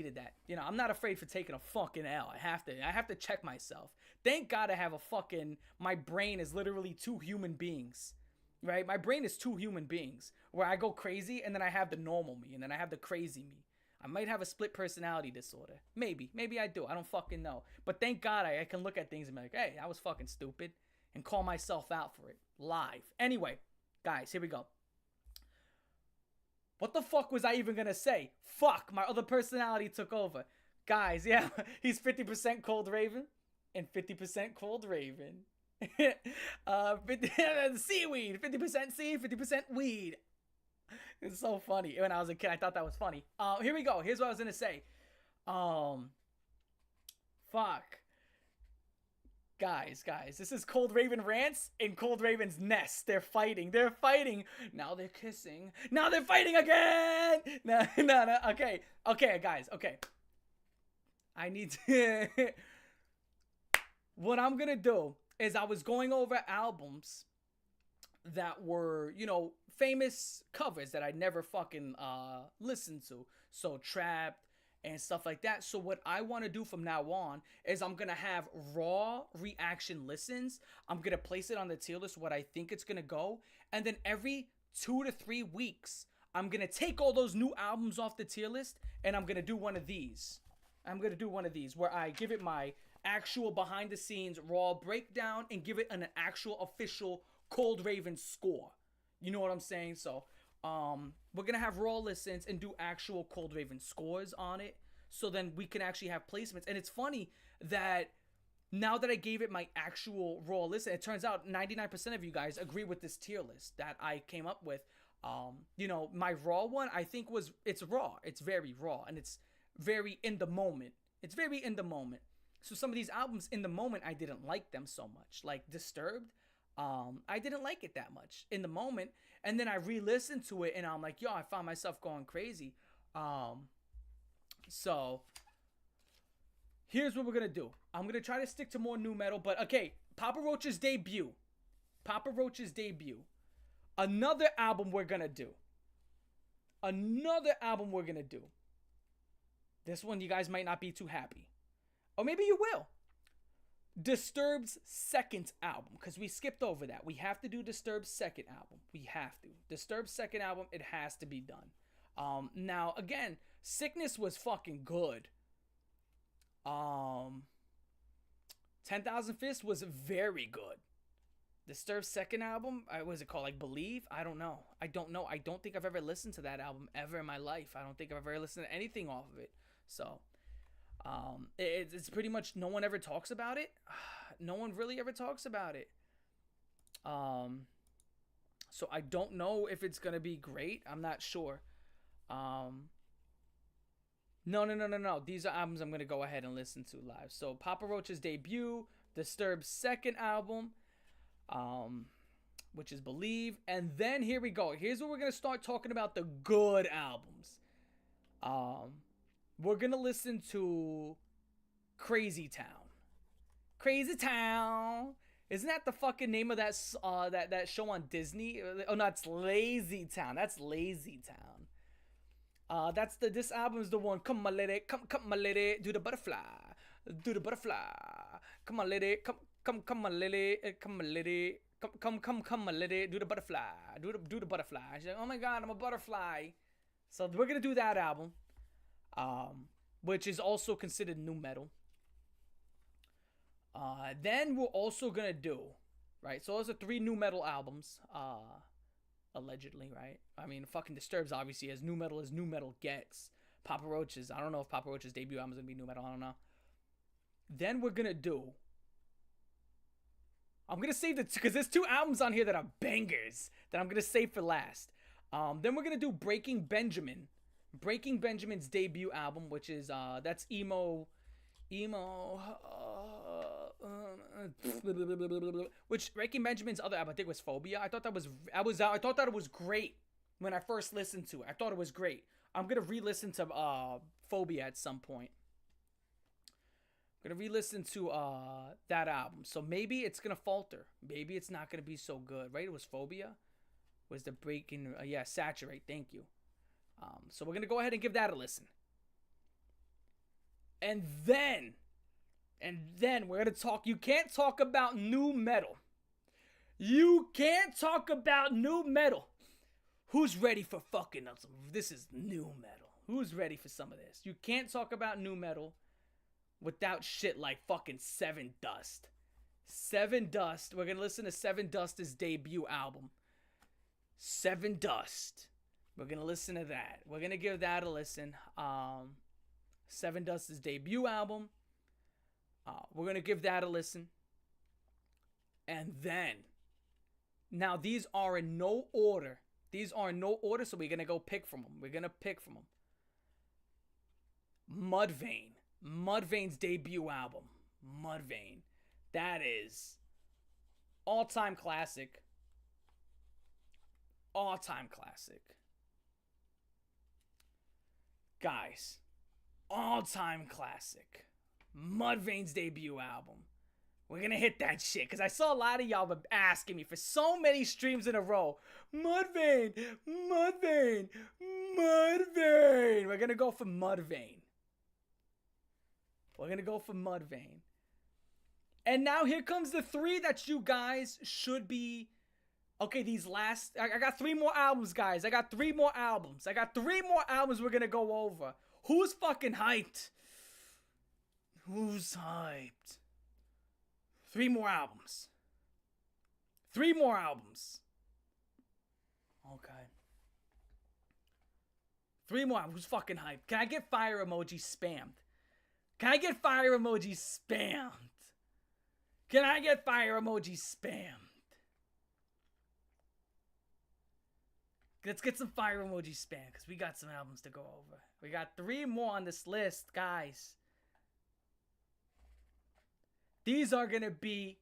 You know, I'm not afraid for taking a fucking L. I have to check myself. Thank God I have a fucking. My brain is literally two human beings. Right? My brain is two human beings where I go crazy and then I have the normal me and then I have the crazy me. I might have a split personality disorder. Maybe I do. I don't fucking know. But thank God I can look at things and be like, hey, that was fucking stupid and call myself out for it live. Anyway, guys, here we go. What the fuck was I even going to say? Fuck, my other personality took over. Guys, yeah, he's 50% Cold Raven and 50% Cold Raven. 50 seaweed, 50% seed, 50% weed. It's so funny. When I was a kid, I thought that was funny. Here we go. Here's what I was gonna say. Fuck. Guys, this is Cold Raven Rants in Cold Raven's nest. They're fighting. Now they're kissing. Now they're fighting again. No. Okay, guys. Okay. I need to... What I'm gonna do is I was going over albums that were, famous covers that I never fucking listened to. So Trapped and stuff like that. So what I want to do from now on is I'm going to have raw reaction listens. I'm going to place it on the tier list, what I think it's going to go. And then every 2 to 3 weeks, I'm going to take all those new albums off the tier list and I'm going to do one of these. Where I give it my actual behind the scenes raw breakdown and give it an actual official Cold Raven score. You know what I'm saying? So, we're going to have raw listens and do actual Cold Raven scores on it. So then we can actually have placements. And it's funny that now that I gave it my actual raw listen, it turns out 99% of you guys agree with this tier list that I came up with. My raw one, I think it's raw. It's very raw and it's very in the moment. So some of these albums in the moment, I didn't like them so much. Like Disturbed, I didn't like it that much in the moment. And then I re-listened to it and I'm like, yo, I found myself going crazy. So here's what we're going to do. I'm going to try to stick to more new metal, but okay, Papa Roach's debut. Another album we're going to do. This one you guys might not be too happy. Or maybe you will. Disturbed's second album, because we skipped over that. We have to do Disturbed's second album. Disturbed's second album, it has to be done. Now, again, Sickness was fucking good. 10,000 Fists was very good. Disturbed's second album, what is it called? Like Believe? I don't know. I don't think I've ever listened to that album ever in my life. I don't think I've ever listened to anything off of it. So... it's pretty much no one ever talks about it. No one really ever talks about it. So I don't know if it's gonna be great. I'm not sure. No. These are albums I'm gonna go ahead and listen to live. So Papa Roach's debut, Disturbed's second album, which is Believe, and then here we go. Here's where we're gonna start talking about the good albums. We're gonna listen to Crazy Town. Isn't that the fucking name of that show on Disney? Oh no, it's Lazy Town. That's Lazy Town. This album is the one. Come my lady, come my lady, do the butterfly. Come my lady, come my lady, come my lady, come my lady, do the butterfly. Do the butterfly. She's like, oh my god, I'm a butterfly. So we're gonna do that album. Which is also considered new metal. Then we're also gonna do, right? So those are 3 new metal albums, allegedly, right? I mean, fucking Disturbed's obviously as new metal gets. Papa Roach's, I don't know if Papa Roach's debut album is gonna be new metal. I don't know. Then we're gonna do. I'm gonna save because there's 2 albums on here that are bangers that I'm gonna save for last. Then we're gonna do Breaking Benjamin's debut album, which is that's emo, which Breaking Benjamin's other album I think was Phobia. I thought that was great when I first listened to it. I thought it was great. I'm gonna re-listen to Phobia at some point. I'm gonna re-listen to that album. So maybe it's gonna falter. Maybe it's not gonna be so good. Right? It was Phobia. Was the Breaking? Saturate. Thank you. So we're going to go ahead and give that a listen. And then we're going to talk. You can't talk about new metal. Who's ready for fucking some? This is new metal. Who's ready for some of this? You can't talk about new metal without shit like fucking Seven Dust. We're going to listen to Seven Dust's debut album. Seven Dust. We're going to listen to that. We're going to give that a listen. Seven Dust's debut album. We're going to give that a listen. And then, now these are in no order. So we're going to go pick from them. Mudvayne. Mudvayne's debut album. That is all-time classic. All-time classic. Guys, all-time classic. Mudvayne's debut album. We're gonna hit that shit, because I saw a lot of y'all were asking me for so many streams in a row. Mudvayne, Mudvayne, Mudvayne. We're gonna go for Mudvayne. We're gonna go for Mudvayne. And now here comes the three that you guys should be... Okay, these last... I got 3 more albums, guys. I got 3 more albums. We're gonna go over. Who's fucking hyped? Who's hyped? 3 more albums. 3 more albums. Okay. 3 more albums. Who's fucking hyped? Can I get fire emoji spammed? Can I get fire emoji spammed? Can I get fire emoji spammed? Let's get some fire emoji spam, because we got some albums to go over. We got 3 more on this list, guys. These are gonna be...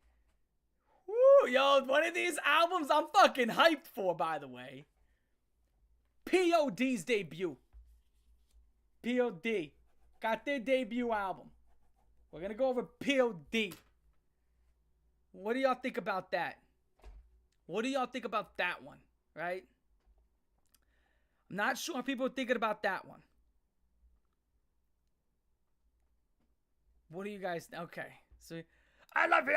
Woo, yo, one of these albums I'm fucking hyped for, by the way. POD's debut. POD. Got their debut album. We're gonna go over POD. What do y'all think about that? What do y'all think about that one, right? I'm not sure people are thinking about that one. What do you guys... Okay. So, I love you.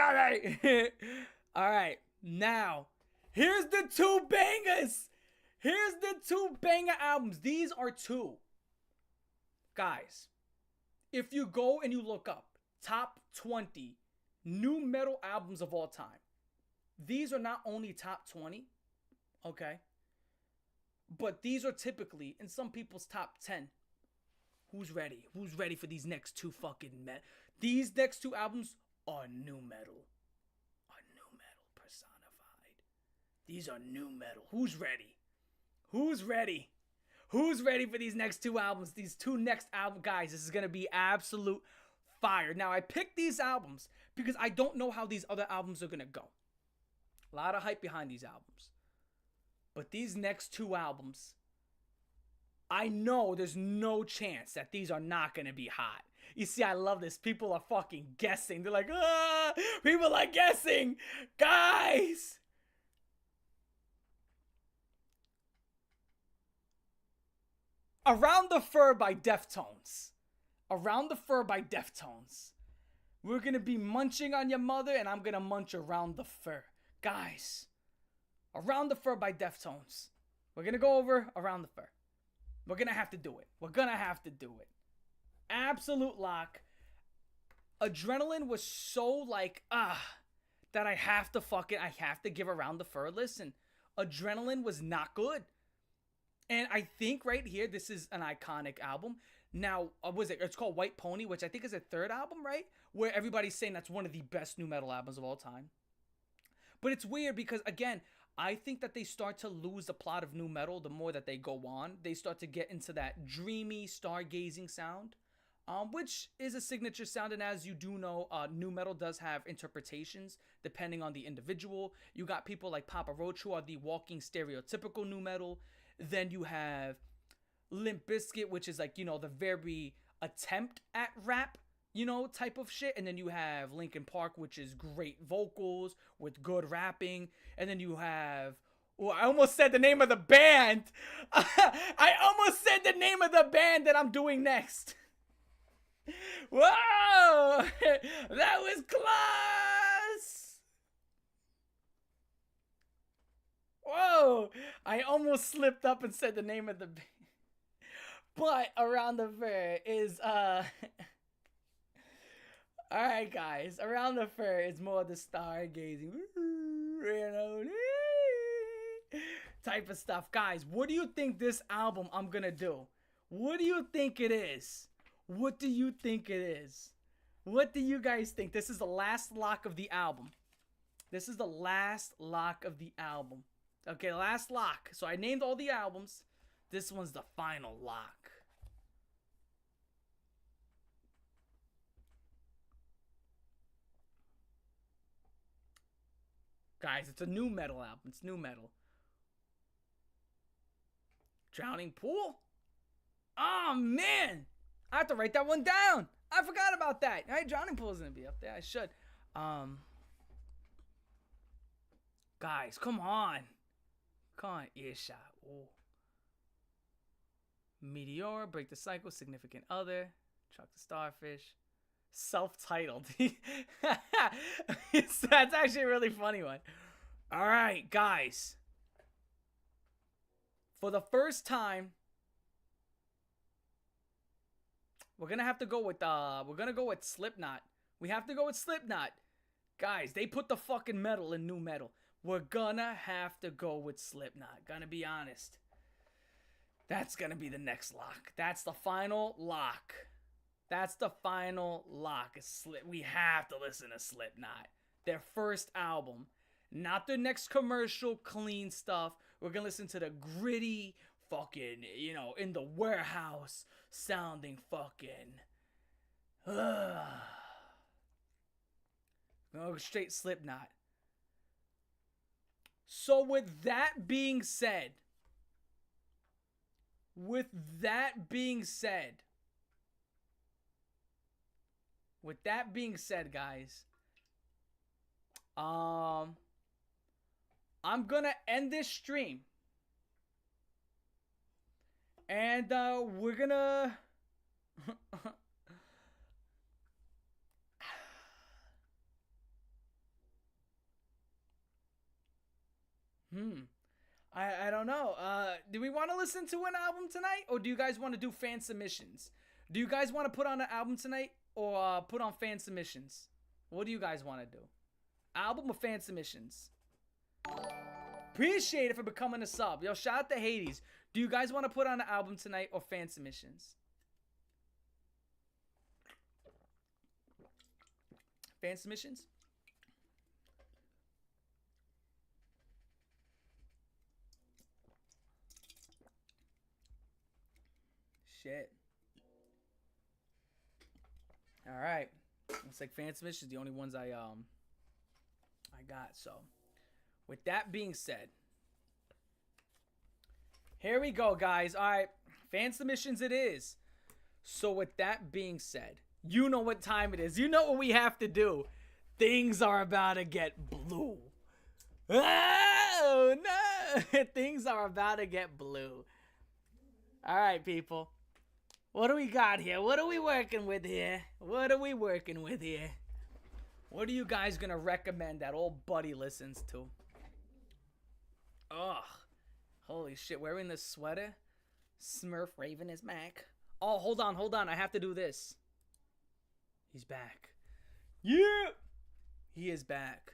All right. Now, here's the 2 bangers. Here's the 2 banger albums. These are 2. Guys, if you go and you look up top 20 new metal albums of all time, these are not only top 20, okay? But these are typically in some people's top 10. Who's ready? Who's ready for these next 2 fucking metal? These next 2 albums are new metal. Are new metal personified. These are new metal. Who's ready? Who's ready? Who's ready for these next 2 albums? These 2 next albums, guys, this is going to be absolute fire. Now, I picked these albums because I don't know how these other albums are going to go. A lot of hype behind these albums. But these next 2 albums, I know there's no chance that these are not going to be hot. You see, I love this. People are fucking guessing. They're like, ah, people are guessing. Guys. Around the Fur by Deftones. Around the Fur by Deftones. We're going to be munching on your mother, and I'm going to munch around the fur. Guys. Around the Fur by Deftones. We're going to go over Around the Fur. We're going to have to do it. We're going to have to do it. Absolute lock. Adrenaline was so like, that I have to give Around the Fur a listen. Adrenaline was not good. And I think right here, this is an iconic album. Now, it's called White Pony, which I think is a 3rd album, right? Where everybody's saying that's one of the best new metal albums of all time. But it's weird because, again, I think that they start to lose the plot of new metal the more that they go on. They start to get into that dreamy, stargazing sound, which is a signature sound. And as you do know, new metal does have interpretations depending on the individual. You got people like Papa Roach who are the walking stereotypical new metal. Then you have Limp Bizkit, which is like, you know, the very attempt at rap, you know, type of shit. And then you have Linkin Park, which is great vocals with good rapping. And then you have, I almost said the name of the band. I almost said the name of the band that I'm doing next. Whoa, that was close. Whoa, I almost slipped up and said the name of the band. But Around the Fur is, alright guys, Around the Fur is more the stargazing, you know, type of stuff. Guys, what do you think this album I'm gonna do? What do you think it is? What do you think it is? What do you guys think? This is the last lock of the album. This is the last lock of the album. Okay, last lock. So I named all the albums. This one's the final lock. Guys, it's a new metal album. It's new metal. Drowning Pool? Oh, man. I have to write that one down. I forgot about that. All right, Drowning Pool is going to be up there. I should. Guys, come on. Come on, Earshot. Ooh. Meteor, Break the Cycle, Significant Other, Chuck the Starfish. Self-titled. That's actually a really funny one. All right, guys. For the first time, we're gonna have to go with Slipknot. We have to go with Slipknot. Guys, they put the fucking metal in new metal. We're gonna have to go with Slipknot. Gonna be honest. That's gonna be the next lock. That's the final lock. That's the final lock. We have to listen to Slipknot. Their first album. Not their next commercial clean stuff. We're gonna listen to the gritty fucking, you know, in the warehouse sounding fucking. Go straight Slipknot. So with that being said, guys, I'm gonna end this stream, and we're gonna I don't know. Do we want to listen to an album tonight, or do you guys want to do fan submissions? Do you guys want to put on an album tonight, or put on fan submissions? What do you guys want to do? Album or fan submissions? Appreciate it for becoming a sub. Yo, shout out to Hades. Do you guys want to put on an album tonight or fan submissions? Fan submissions? Shit. All right. Looks like fan submissions the only ones I got. So, with that being said, here we go, guys. All right, fan submissions it is. So, with that being said, you know what time it is. You know what we have to do. Things are about to get blue. Oh no! Things are about to get blue. All right, people. What do we got here? What are we working with here? What are you guys gonna recommend that old buddy listens to? Ugh. Holy shit, wearing this sweater? Smurf Raven is back. Oh, hold on. I have to do this. He's back. Yeah! He is back.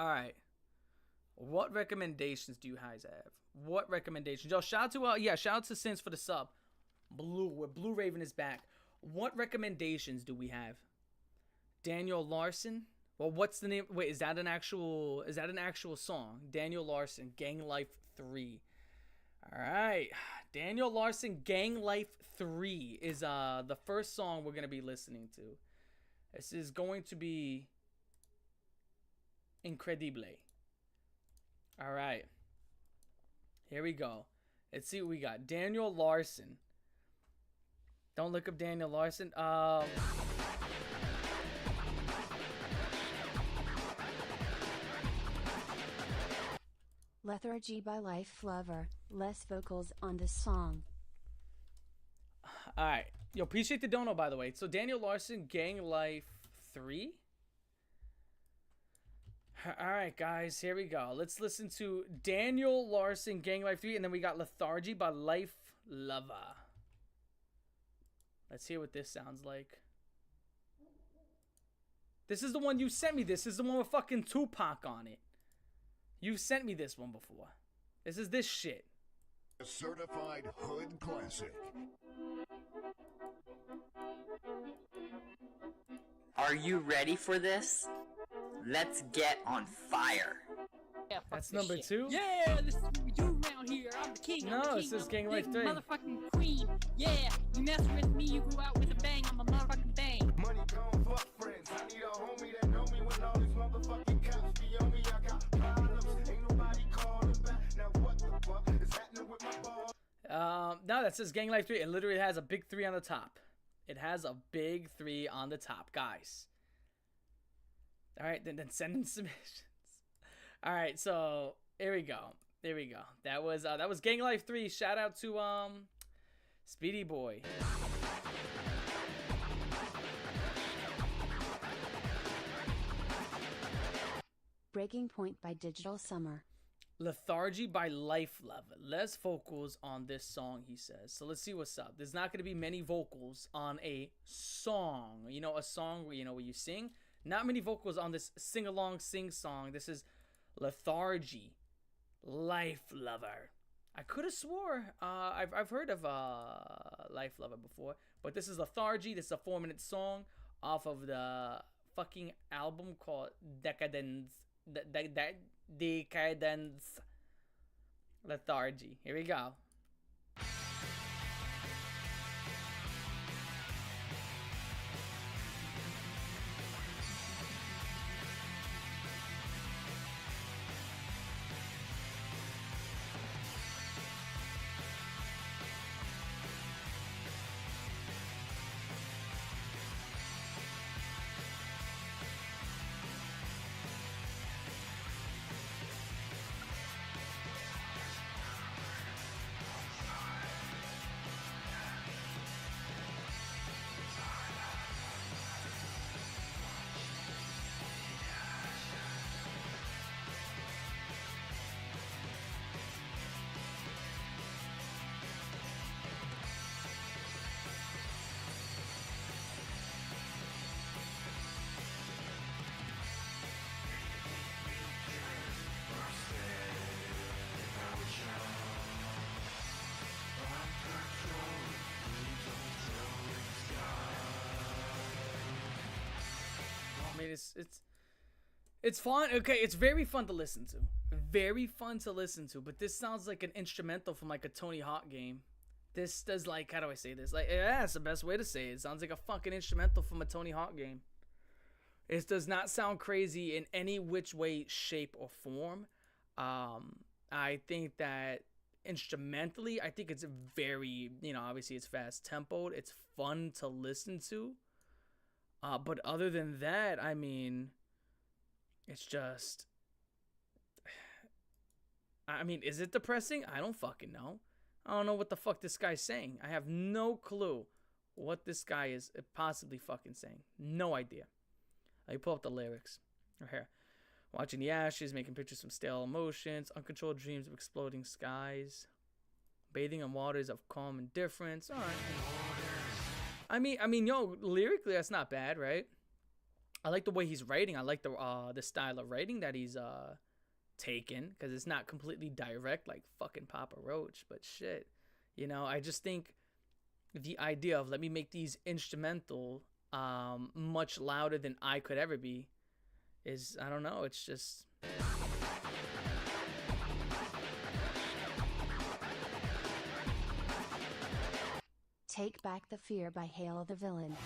Alright. What recommendations do you guys have? What recommendations? Yo, shout out to Sins for the sub. Blue Raven is back. What recommendations do we have? Daniel Larson? Well, what's the name? Wait, is that an actual song? Daniel Larson, Gang Life 3. All right. Daniel Larson, Gang Life 3 is the first song we're going to be listening to. This is going to be Incredible. All right. Here we go. Let's see what we got. Daniel Larson. Don't look up Daniel Larson. Lethargy by Life Lover. Less vocals on this song. Alright. Yo, appreciate the dono, by the way. So, Daniel Larson, Gang Life 3? Alright, guys. Here we go. Let's listen to Daniel Larson, Gang Life 3. And then we got Lethargy by Life Lover. Let's hear what this sounds like. This is the one you sent me. This is the one with fucking Tupac on it. You've sent me this one before. This is this shit. A certified hood classic. Are you ready for this? Let's get on fire. Yeah, that's number shit. 2? Yeah, this is what we do around here. I'm the king. No, this is Gang Life 3. Motherfucking queen. Yeah, you mess with me, you go out with a bang. I'm a motherfucking bang. Money don't fuck friends. I need a No, that says Gang Life 3. It literally has a big 3 on the top. It has a big 3 on the top, guys. All right, then send in submissions. All right, so here we go. There we go. That was Gang Life 3. Shout out to Speedy Boy. Breaking Point by Digital Summer. Lethargy by Life Lover. Less vocals on this song, he says. So let's see what's up. There's not going to be many vocals on a song. You know, a song where, where you sing. Not many vocals on this sing-along sing song. This is Lethargy, Life Lover. I could have swore I've heard of Life Lover before. But this is Lethargy. This is a 4-minute song off of the fucking album called Decadence. Decadence. Lethargy. Here we go. I mean, it's fun. Okay, it's very fun to listen to. Very fun to listen to. But this sounds like an instrumental from like a Tony Hawk game. This does like, how do I say this? Like, yeah, that's the best way to say it. It sounds like a fucking instrumental from a Tony Hawk game. It does not sound crazy in any which way, shape, or form. I think that instrumentally, I think it's very, obviously it's fast tempoed. It's fun to listen to. But other than that, I mean, it's just, I mean, is it depressing? I don't fucking know. I don't know what the fuck this guy's saying. I have no clue what this guy is possibly fucking saying. No idea. I pull up the lyrics. Right here. Watching the ashes, making pictures from stale emotions, uncontrolled dreams of exploding skies, bathing in waters of calm indifference. All right. I mean, lyrically that's not bad, right? I like the way he's writing. I like the style of writing that he's taken, because it's not completely direct like fucking Papa Roach, but shit, I just think the idea of let me make these instrumental much louder than I could ever be is, I don't know, it's just Take Back the Fear by Hail the Villain.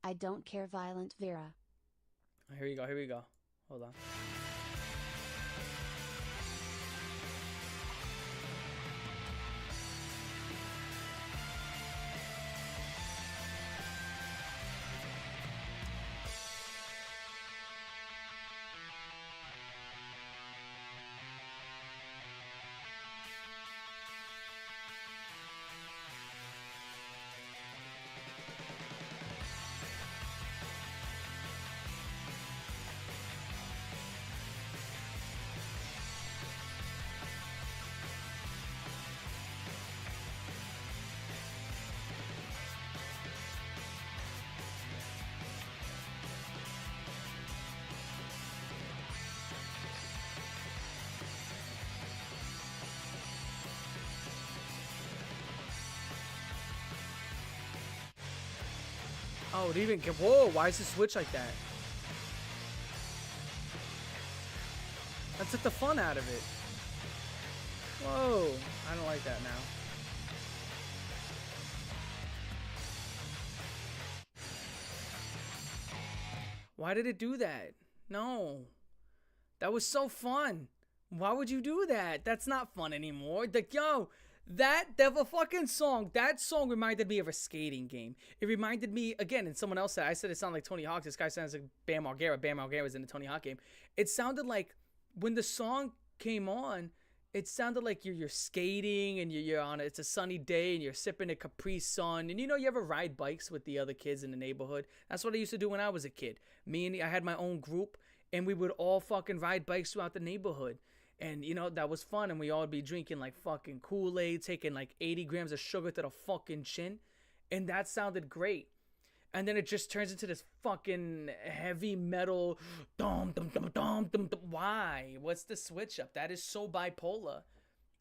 I Don't Care Violent Vera. Here we go. Hold on. Oh, it even get. Whoa, why is the switch like that? That took the fun out of it. Whoa, I don't like that now. Why did it do that? No. That was so fun. Why would you do that? That's not fun anymore. Like, yo, that fucking song, that song reminded me of a skating game. It reminded me, again, and someone else said, I said it sounded like Tony Hawk. This guy sounds like Bam Margera. Bam Margera was in the Tony Hawk game. It sounded like, when the song came on, it sounded like you're skating and you're on it's a sunny day and you're sipping a Capri Sun, and you ever ride bikes with the other kids in the neighborhood. That's what I used to do when I was a kid. I had my own group, and we would all fucking ride bikes throughout the neighborhood, and that was fun. And we all would be drinking like fucking Kool-Aid, taking like 80 grams of sugar to the fucking chin, and that sounded great. And then it just turns into this fucking heavy metal. Dum, dum, dum, dum, dum, dum. Why? What's the switch up? That is so bipolar.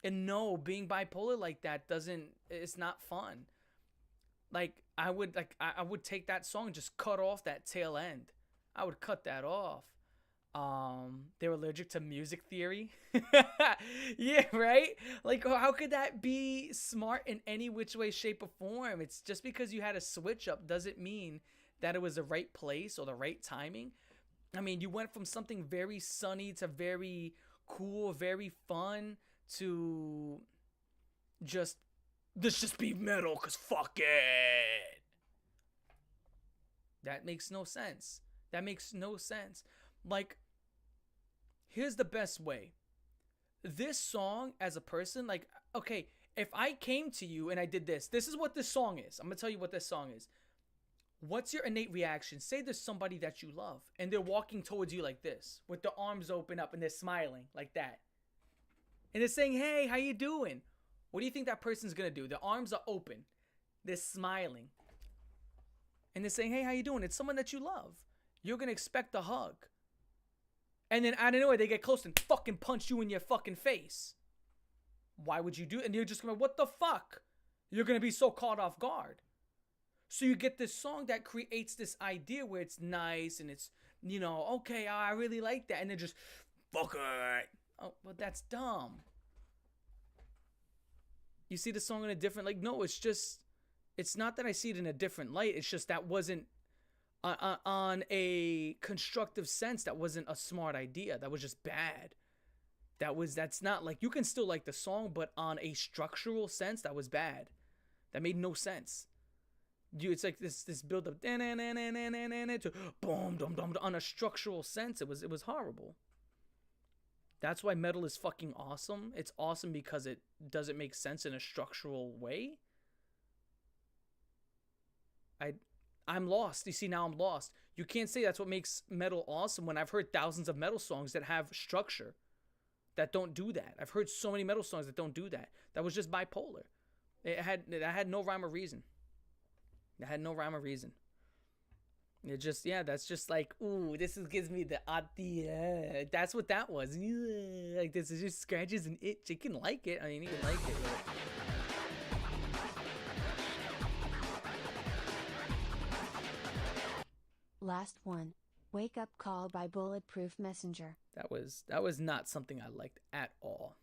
And no, being bipolar like that it's not fun. Like, I would take that song and just cut off that tail end. I would cut that off. They're allergic to music theory. Yeah, right? Like, how could that be smart in any which way, shape, or form? It's just because you had a switch up doesn't mean that it was the right place or the right timing. I mean, you went from something very sunny to very cool, very fun to let's just be metal, cause fuck it. That makes no sense. That makes no sense. Like, here's the best way. This song, as a person, like, okay, if I came to you and I did this is what this song is. I'm going to tell you what this song is. What's your innate reaction? Say there's somebody that you love, and they're walking towards you like this, with their arms open up, and they're smiling like that. And they're saying, hey, how you doing? What do you think that person's going to do? Their arms are open. They're smiling. And they're saying, hey, how you doing? It's someone that you love. You're going to expect a hug. And then out of nowhere, they get close and fucking punch you in your fucking face. Why would you do it? And you're just going to, what the fuck? You're going to be so caught off guard. So you get this song that creates this idea where it's nice and it's, okay, I really like that. And then just, fuck it. Oh, well, that's dumb. You see the song in a different, like, no, it's not that I see it in a different light. It's just that wasn't, on a constructive sense, that wasn't a smart idea. That was just bad. That's not, like, you can still like the song, but on a structural sense, that was bad. That made no sense. It's like this build up to boom, dum, dum, on a structural sense. It was horrible. That's why metal is fucking awesome. It's awesome because it doesn't make sense in a structural way. I'm lost. You see, now I'm lost. You can't say that's what makes metal awesome when I've heard thousands of metal songs that have structure that don't do that. I've heard so many metal songs that don't do that. That was just bipolar. It had no rhyme or reason. It had no rhyme or reason. It just, that's just like, ooh, gives me the idea. That's what that was. Like, this is just scratches and itch. You can like it. I mean, you can like it. But Last one. Wake Up Call by Bulletproof Messenger. That was not something I liked at all.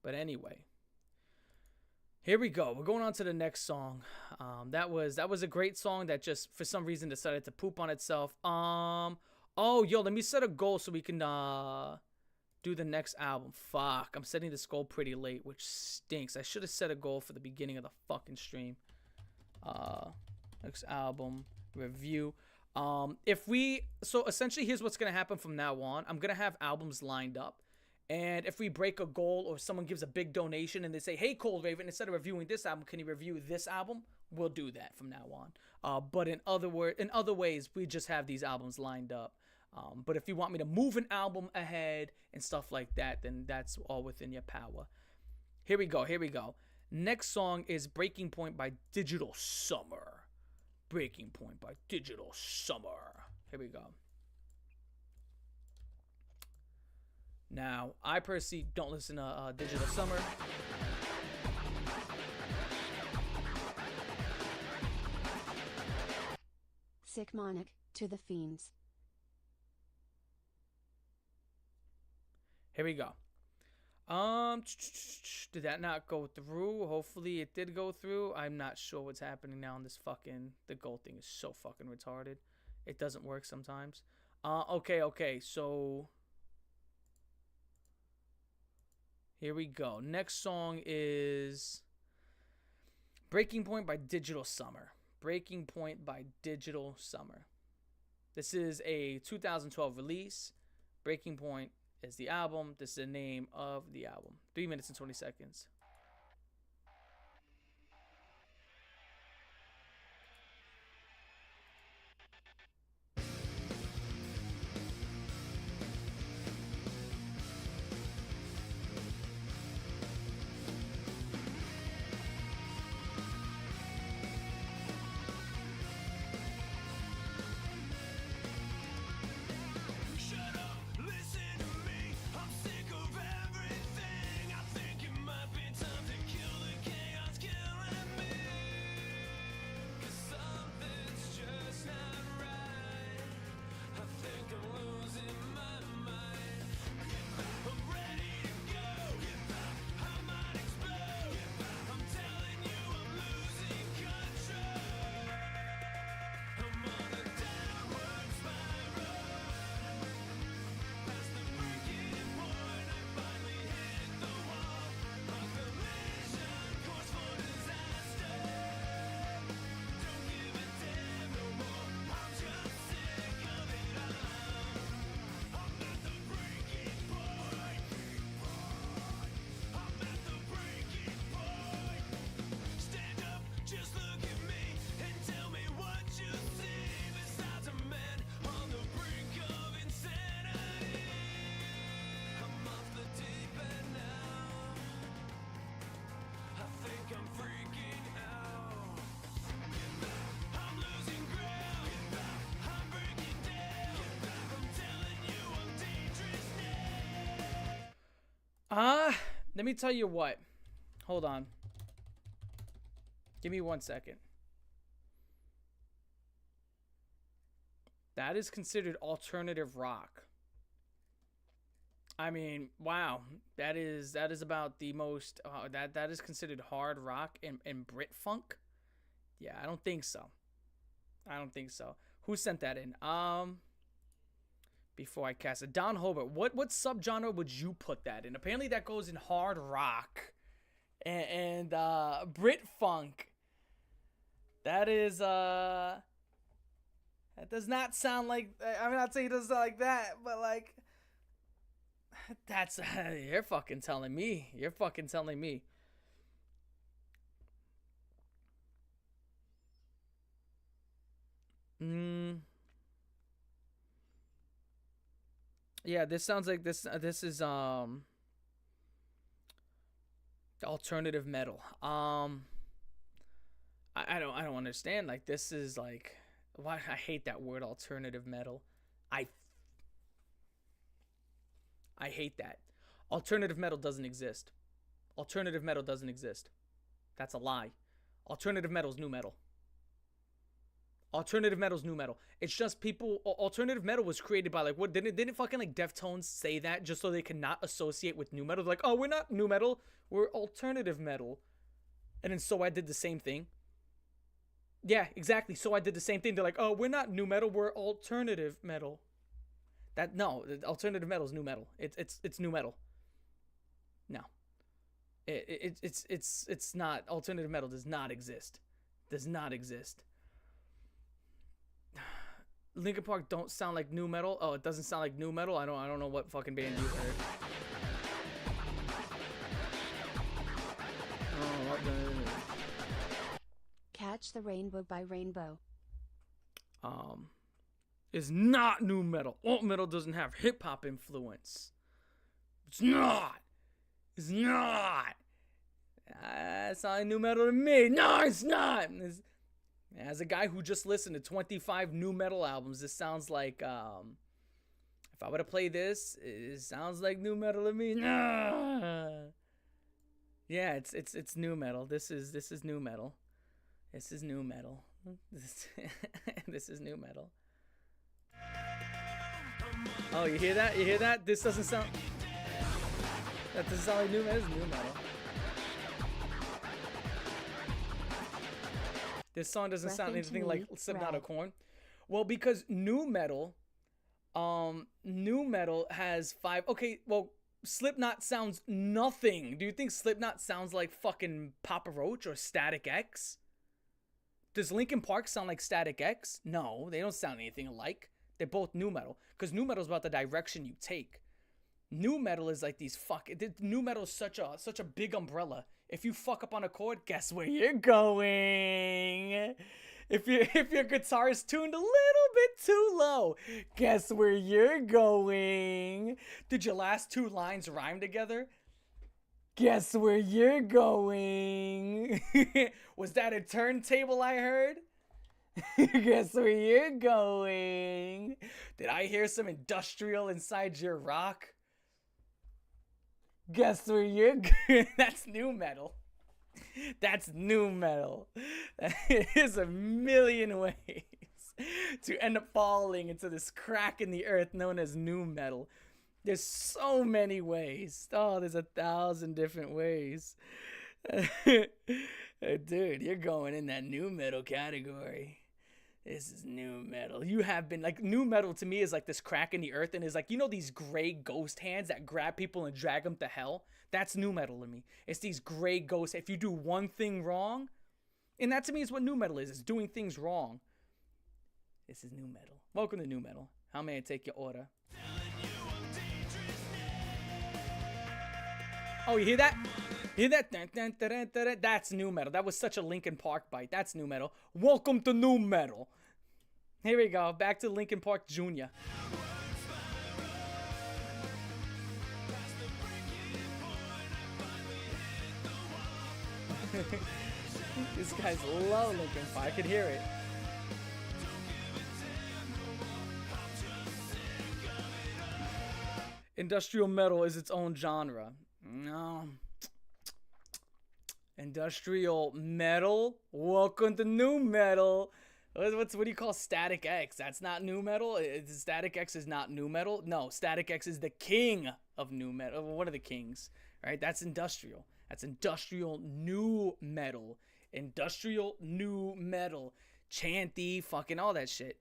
But anyway, here we go. We're going on to the next song. That was a great song that just for some reason decided to poop on itself. Oh, yo, let me set a goal so we can do the next album. Fuck, I'm setting this goal pretty late, which stinks. I should have set a goal for the beginning of the fucking stream. Next album review. So essentially, here's what's gonna happen from now on. I'm gonna have albums lined up, and if we break a goal or someone gives a big donation and they say, "Hey, Cold Raven, instead of reviewing this album, can you review this album?" We'll do that from now on. But in other ways, we just have these albums lined up. But if you want me to move an album ahead and stuff like that, then that's all within your power. Here we go. Next song is Breaking Point by Digital Summer. Breaking Point by Digital Summer. Here we go. Now, I personally don't listen to Digital Summer. Sick Monic, to the Fiends. Here we go. Did that not go through? Hopefully it did go through. I'm not sure what's happening now on this fucking... The gold thing is so fucking retarded. It doesn't work sometimes. Okay, so... Here we go. Next song is... Breaking Point by Digital Summer. Breaking Point by Digital Summer. This is a 2012 release. Breaking Point is the album. This is the name of the album. 3 minutes and 20 seconds. Let me tell you what. Hold on. Give me 1 second. That is considered alternative rock. I mean, wow. That is about the most that is considered hard rock and Brit funk. Yeah, I don't think so. Who sent that in? Before I cast it, Don Hobart. What subgenre would you put that in? Apparently that goes in hard rock and Brit funk. That is that does not sound like, I'm not saying it doesn't sound like that, but like that's you're fucking telling me. Yeah, this sounds like this is alternative metal. I don't understand. Like, this is like, why I hate that word, alternative metal. I hate that. Alternative metal doesn't exist. That's a lie. Alternative metal is new metal. It's just people. Alternative metal was created by, like, what didn't fucking like Deftones say that just so they could not associate with new metal? They're like, oh, we're not new metal, we're alternative metal. And then So I did the same thing. Yeah, exactly. So I did the same thing. They're like, oh, we're not new metal, we're alternative metal. No, alternative metal is new metal. It's new metal. No, it's not. Alternative metal does not exist. Linkin Park don't sound like new metal. Oh, it doesn't sound like new metal. I don't know what fucking band you heard. Oh, what the... Catch the Rainbow by Rainbow. Is not new metal. Alt metal doesn't have hip hop influence. It's not. It's not like new metal to me. No, it's not. As a guy who just listened to 25 new metal albums, this sounds like, if I were to play this, it sounds like new metal to me. Nah. Yeah, it's new metal. This is new metal. This, this is new metal. Oh, you hear that? You hear that? This doesn't sound... That doesn't sound like new metal. It's new metal. This song doesn't Breath sound into anything like me, Slipknot or Rad. Korn. Well, because new metal has 5... Okay, well, Slipknot sounds nothing. Do you think Slipknot sounds like fucking Papa Roach or Static X? Does Linkin Park sound like Static X? No, they don't sound anything alike. They're both new metal. Because new metal is about the direction you take. New metal is like these new metal is such a big umbrella. If you fuck up on a chord, guess where you're going. If your guitar is tuned a little bit too low, guess where you're going. Did your last 2 lines rhyme together? Guess where you're going. Was that a turntable I heard? Guess where you're going. Did I hear some industrial inside your rock? Guess where you're going. That's new metal. That's new metal. There's a million ways to end up falling into this crack in the earth known as new metal. There's so many ways. Oh, there's 1,000 different ways. Dude, you're going in that new metal category. This is new metal. You have been like, new metal to me is like this crack in the earth and is like, you know, these gray ghost hands that grab people and drag them to hell? That's new metal to me. It's these gray ghosts. If you do one thing wrong, and that to me is what new metal is. It's doing things wrong. This is new metal. Welcome to new metal. How may I take your order? Oh, you hear that? Hear that? Dun, dun, dun, dun, dun, dun. That's new metal. That was such a Linkin Park bite. That's new metal. Welcome to new metal. Here we go. Back to Linkin Park Jr. These guys love Linkin Park. I could hear it. Industrial metal is its own genre. No. Industrial metal? Welcome to new metal. What do you call Static X? That's not new metal? Static X is not new metal? No, Static X is the king of new metal. One of the kings, right? That's industrial. That's industrial new metal. Industrial new metal. Chanty, fucking all that shit.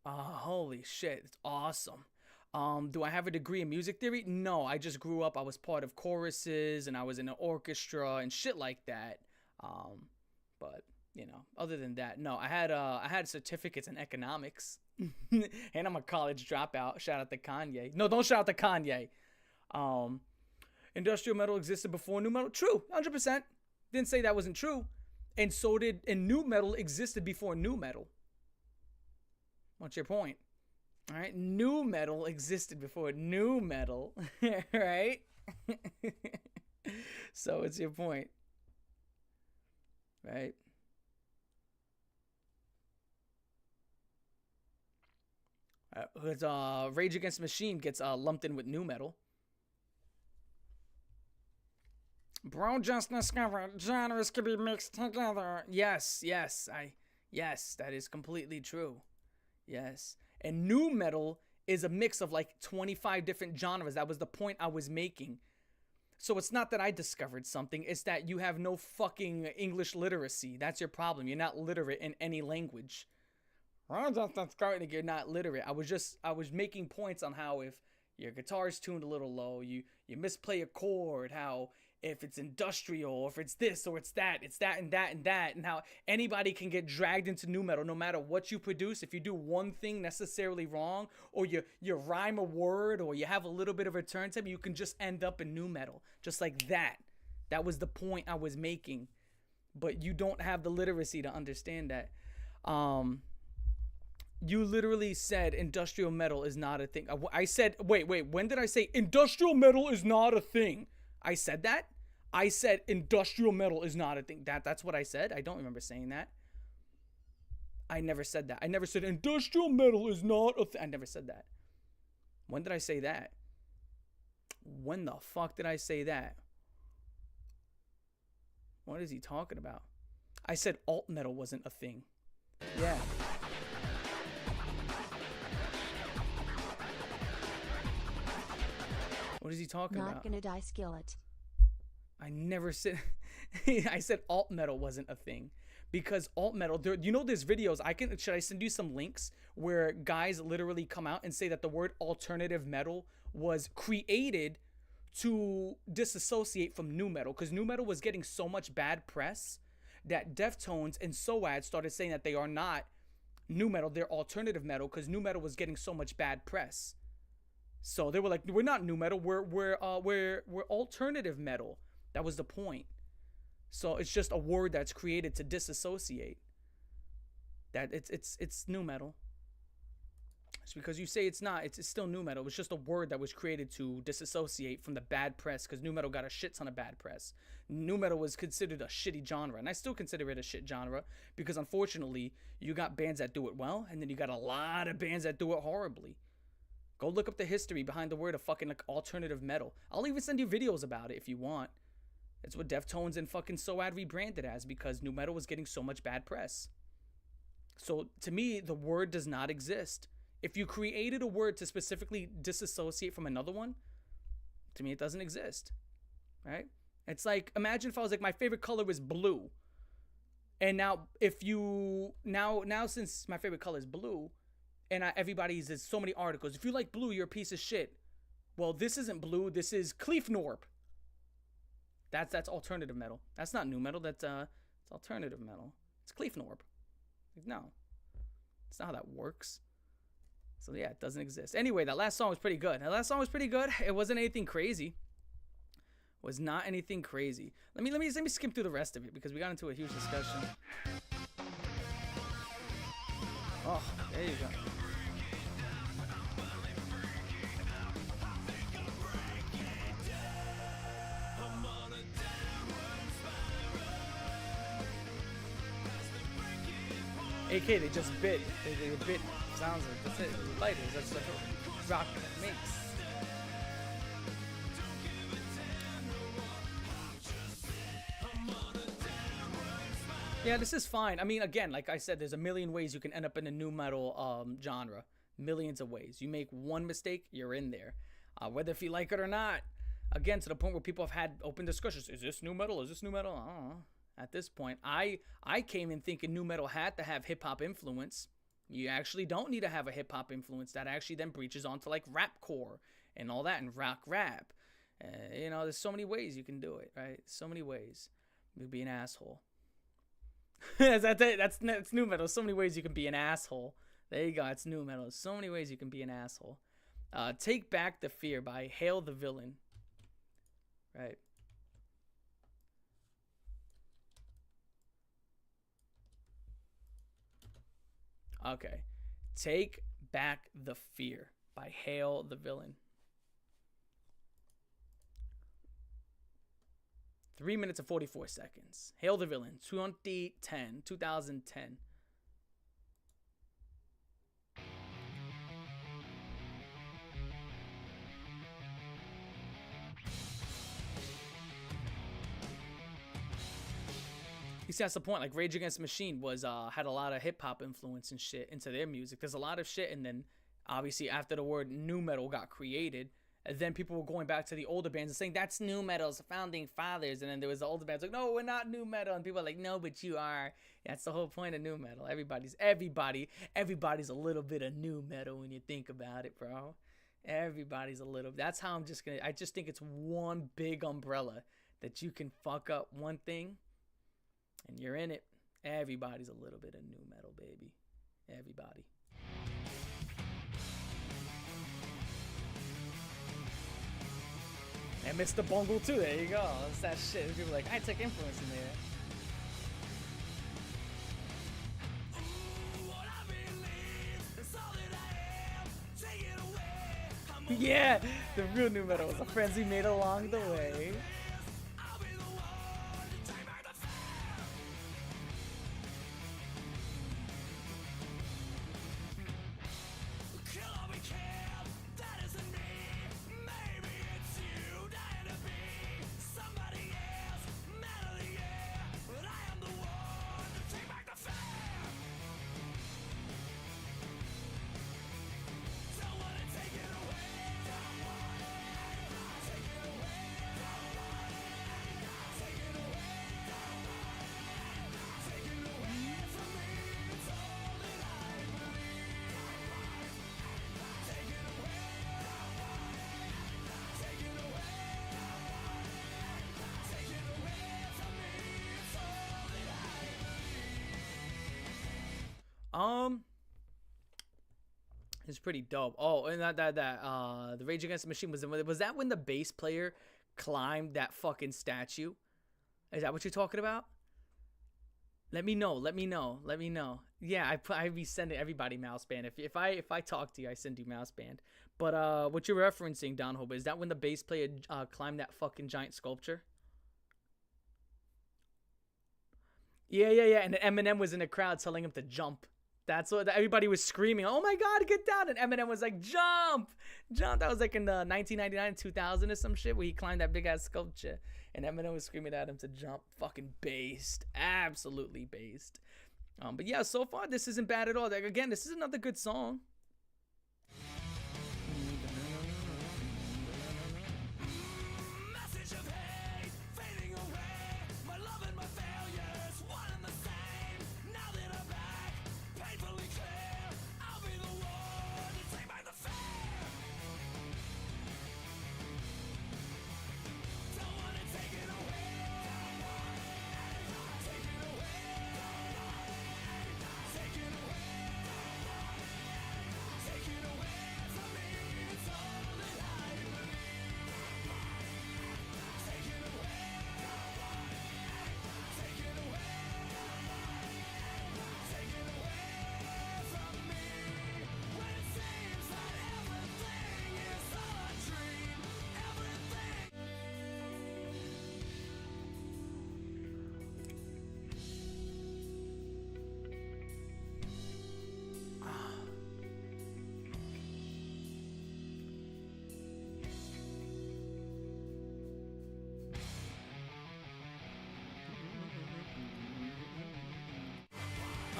Holy shit, it's awesome. Do I have a degree in music theory? No, I just grew up. I was part of choruses and I was in an orchestra and shit like that. But you know, other than that, no. I had certificates in economics, and I'm a college dropout. Shout out to Kanye. No, don't shout out to Kanye. Industrial metal existed before new metal. True, 100%. Didn't say that wasn't true. And so did, and new metal existed before new metal. What's your point? All right, new metal existed before new metal, right? So it's your point, right? Rage Against the Machine gets lumped in with new metal. Bro just discovered genres can be mixed together. Yes, that is completely true. Yes. And new metal is a mix of like 25 different genres. That was the point I was making. So it's not that I discovered something. It's that you have no fucking English literacy. That's your problem. You're not literate in any language. You're not literate. I was making points on how if your guitar's tuned a little low, you misplay a chord, how if it's industrial, or if it's this or it's that and that and that, and how anybody can get dragged into new metal no matter what you produce. If you do one thing necessarily wrong, or you rhyme a word, or you have a little bit of a turn time, you can just end up in new metal. Just like that. That was the point I was making. But you don't have the literacy to understand that. You literally said industrial metal is not a thing. I said, wait, when did I say industrial metal is not a thing? I said that? I said industrial metal is not a thing. That's what I said? I don't remember saying that. I never said that. I never said industrial metal is not a thing. I never said that. When did I say that? When the fuck did I say that? What is he talking about? I said alt metal wasn't a thing. Yeah. What is he talking about? Not gonna die, skillet. I never said. I said alt metal wasn't a thing, because alt metal. You know, there's videos. Should I send you some links where guys literally come out and say that the word alternative metal was created to disassociate from nu metal, because nu metal was getting so much bad press that Deftones and SOAD started saying that they are not nu metal, they're alternative metal, because nu metal was getting so much bad press. So they were like, we're not nu metal, we're alternative metal. That was the point. So it's just a word that's created to disassociate. That it's nu metal. It's because you say it's not, it's still nu metal. It's just a word that was created to disassociate from the bad press, because nu metal got a shit ton of bad press. Nu metal was considered a shitty genre, and I still consider it a shit genre, because unfortunately you got bands that do it well, and then you got a lot of bands that do it horribly. Go look up the history behind the word of fucking like alternative metal. I'll even send you videos about it if you want. It's what Deftones and fucking SOAD rebranded as, because nu metal was getting so much bad press. So to me, the word does not exist. If you created a word to specifically disassociate from another one, to me it doesn't exist, right? It's like, imagine if I was like, my favorite color is blue, and now if you now since my favorite color is blue, and there's so many articles, if you like blue, you're a piece of shit. Well, this isn't blue, this is Cleefnorp. That's alternative metal. That's not nu metal. That's it's alternative metal. It's Cleefnorp. Like, no, it's not how that works. So yeah, it doesn't exist. Anyway, that last song was pretty good. It wasn't anything crazy. Was not anything crazy. Let me skim through the rest of it, because we got into a huge discussion. Oh, there you go. AK, they just bit. They bit sounds like, that's it. Lighters, that's what rock makes. Yeah, this is fine. I mean, again, like I said, there's a million ways you can end up in a nu metal genre. Millions of ways. You make one mistake, you're in there. Whether if you like it or not. Again, to the point where people have had open discussions. Is this nu metal? Is this nu metal? I don't know. At this point, I came in thinking nu metal had to have hip-hop influence. You actually don't need to have a hip-hop influence. That actually then breaches onto like rapcore and all that, and rock rap. You know, there's so many ways you can do it, right? So many ways. You can be an asshole. That's nu metal. So many ways you can be an asshole. There you go. It's nu metal. So many ways you can be an asshole. Take Back the Fear by Hail the Villain. Right. Okay. Take Back the Fear by Hail the Villain. 3 minutes and 44 seconds. Hail the Villain, 2010. You see, that's the point. Like, Rage Against the Machine was had a lot of hip hop influence and shit into their music. There's a lot of shit, and then obviously after the word nu metal got created, and then people were going back to the older bands and saying that's nu metal's founding fathers, and then there was the older bands like, no, we're not nu metal, and people are like, no, but you are. That's the whole point of nu metal. Everybody's a little bit of nu metal when you think about it, bro. Everybody's a little. That's how I just think it's one big umbrella that you can fuck up one thing and you're in it. Everybody's a little bit of nu metal, baby. Everybody. And Mr. Bungle too, there you go. That's that shit. People are like, I took influence in there. Yeah, the real nu metal was the friends we made along the way. It's pretty dope. Oh, and the Rage Against the Machine was that when the bass player climbed that fucking statue? Is that what you're talking about? Let me know. Yeah, I be sending everybody mouse band. If I talk to you, I send you mouse band. But what you're referencing, Don Hoba, is that when the bass player climbed that fucking giant sculpture? Yeah. And Eminem was in the crowd telling him to jump. That's what everybody was screaming. Oh my God, get down! And Eminem was like, jump. That was like in 1999, 2000 or some shit where he climbed that big ass sculpture. And Eminem was screaming at him to jump. Fucking based. Absolutely based. But yeah, so far this isn't bad at all. Like, again, this is another good song.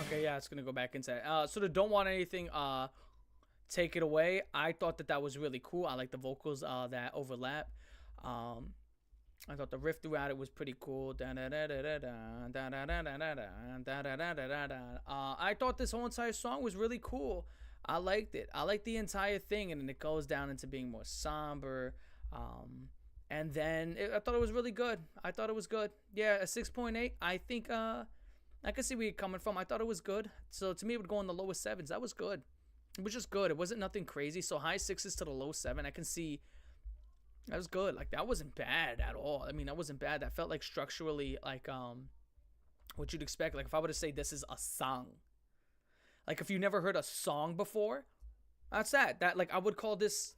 Okay, yeah, it's gonna go back inside. So the Don't Want Anything, Take It Away. I thought that was really cool. I like the vocals that overlap. I thought the riff throughout it was pretty cool. I thought this whole entire song was really cool. I liked it. I liked the entire thing, and then it goes down into being more somber. And then I thought it was really good. I thought it was good. Yeah, a 6.8. I think I can see where you're coming from. I thought it was good. So to me, it would go in the lowest 7s. That was good. It was just good. It wasn't nothing crazy. So high 6s to the low 7. I can see that was good. Like, that wasn't bad at all. I mean, that wasn't bad. That felt like structurally like what you'd expect. Like, if I were to say this is a song, like if you never heard a song before, that's that. That, like, I would call this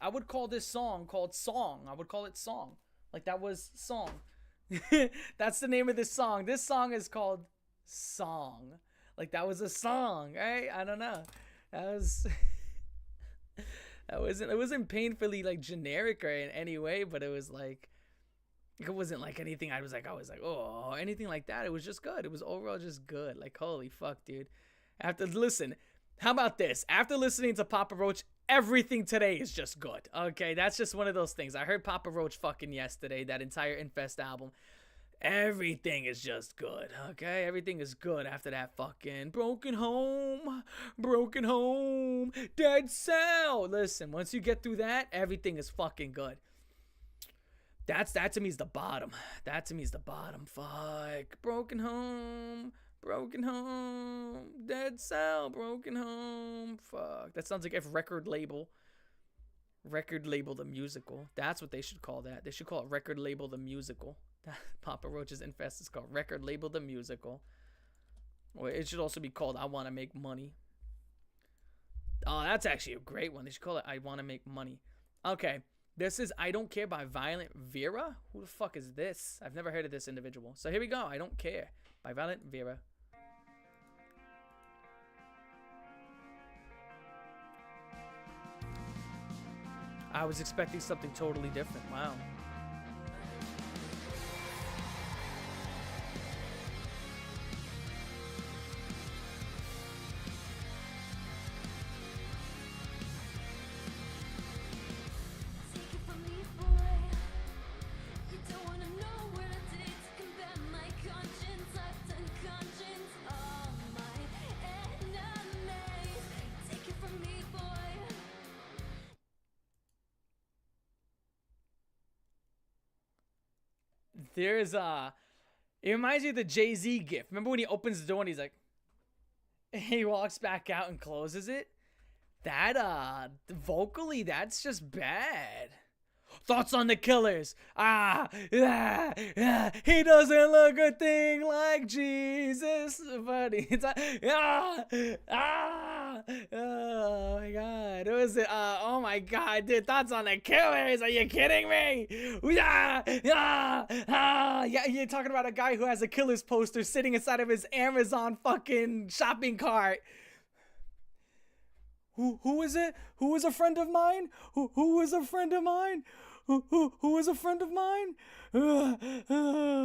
song called Song. I would call it Song. Like, that was Song. That's the name of this song. This song is called Song. Like, that was a song, right? I don't know. It wasn't painfully like generic or in any way, but it was like, it wasn't like anything I was like, oh, anything like that. It was just good. It was overall just good. Like, holy fuck, dude. How about this? After listening to Papa Roach, everything today is just good. Okay, that's just one of those things. I heard Papa Roach fucking yesterday, that entire Infest album. Everything is just good, okay? Everything is good after that fucking Broken Home, Dead Cell. Listen, once you get through that, everything is fucking good. That to me is the bottom. Fuck. Broken Home, Dead Cell, Broken Home. Fuck. That sounds like if Record Label the Musical. That's what they should call that. They should call it Record Label the Musical. Papa Roach's Infest is called Record Label the Musical. Or it should also be called I Want to Make Money. Oh, that's actually a great one. They should call it I Want to Make Money. Okay, this is I Don't Care by Violent Vera. Who the fuck is this? I've never heard of this individual. So here we go. I Don't Care by Violent Vera. I was expecting something totally different. Wow. There's it reminds me of the Jay-Z gif. Remember when he opens the door and he's like, He walks back out and closes it. That vocally, that's just bad. Thoughts on the Killers. He doesn't look a thing like Jesus, but he's oh my god. It was oh my god, dude. Thoughts on the Killers? Are you kidding me? Yeah, you're talking about a guy who has a Killers poster sitting inside of his Amazon fucking shopping cart. Who is it? Who is a friend of mine? Who is a friend of mine? Who is a friend of mine? Oh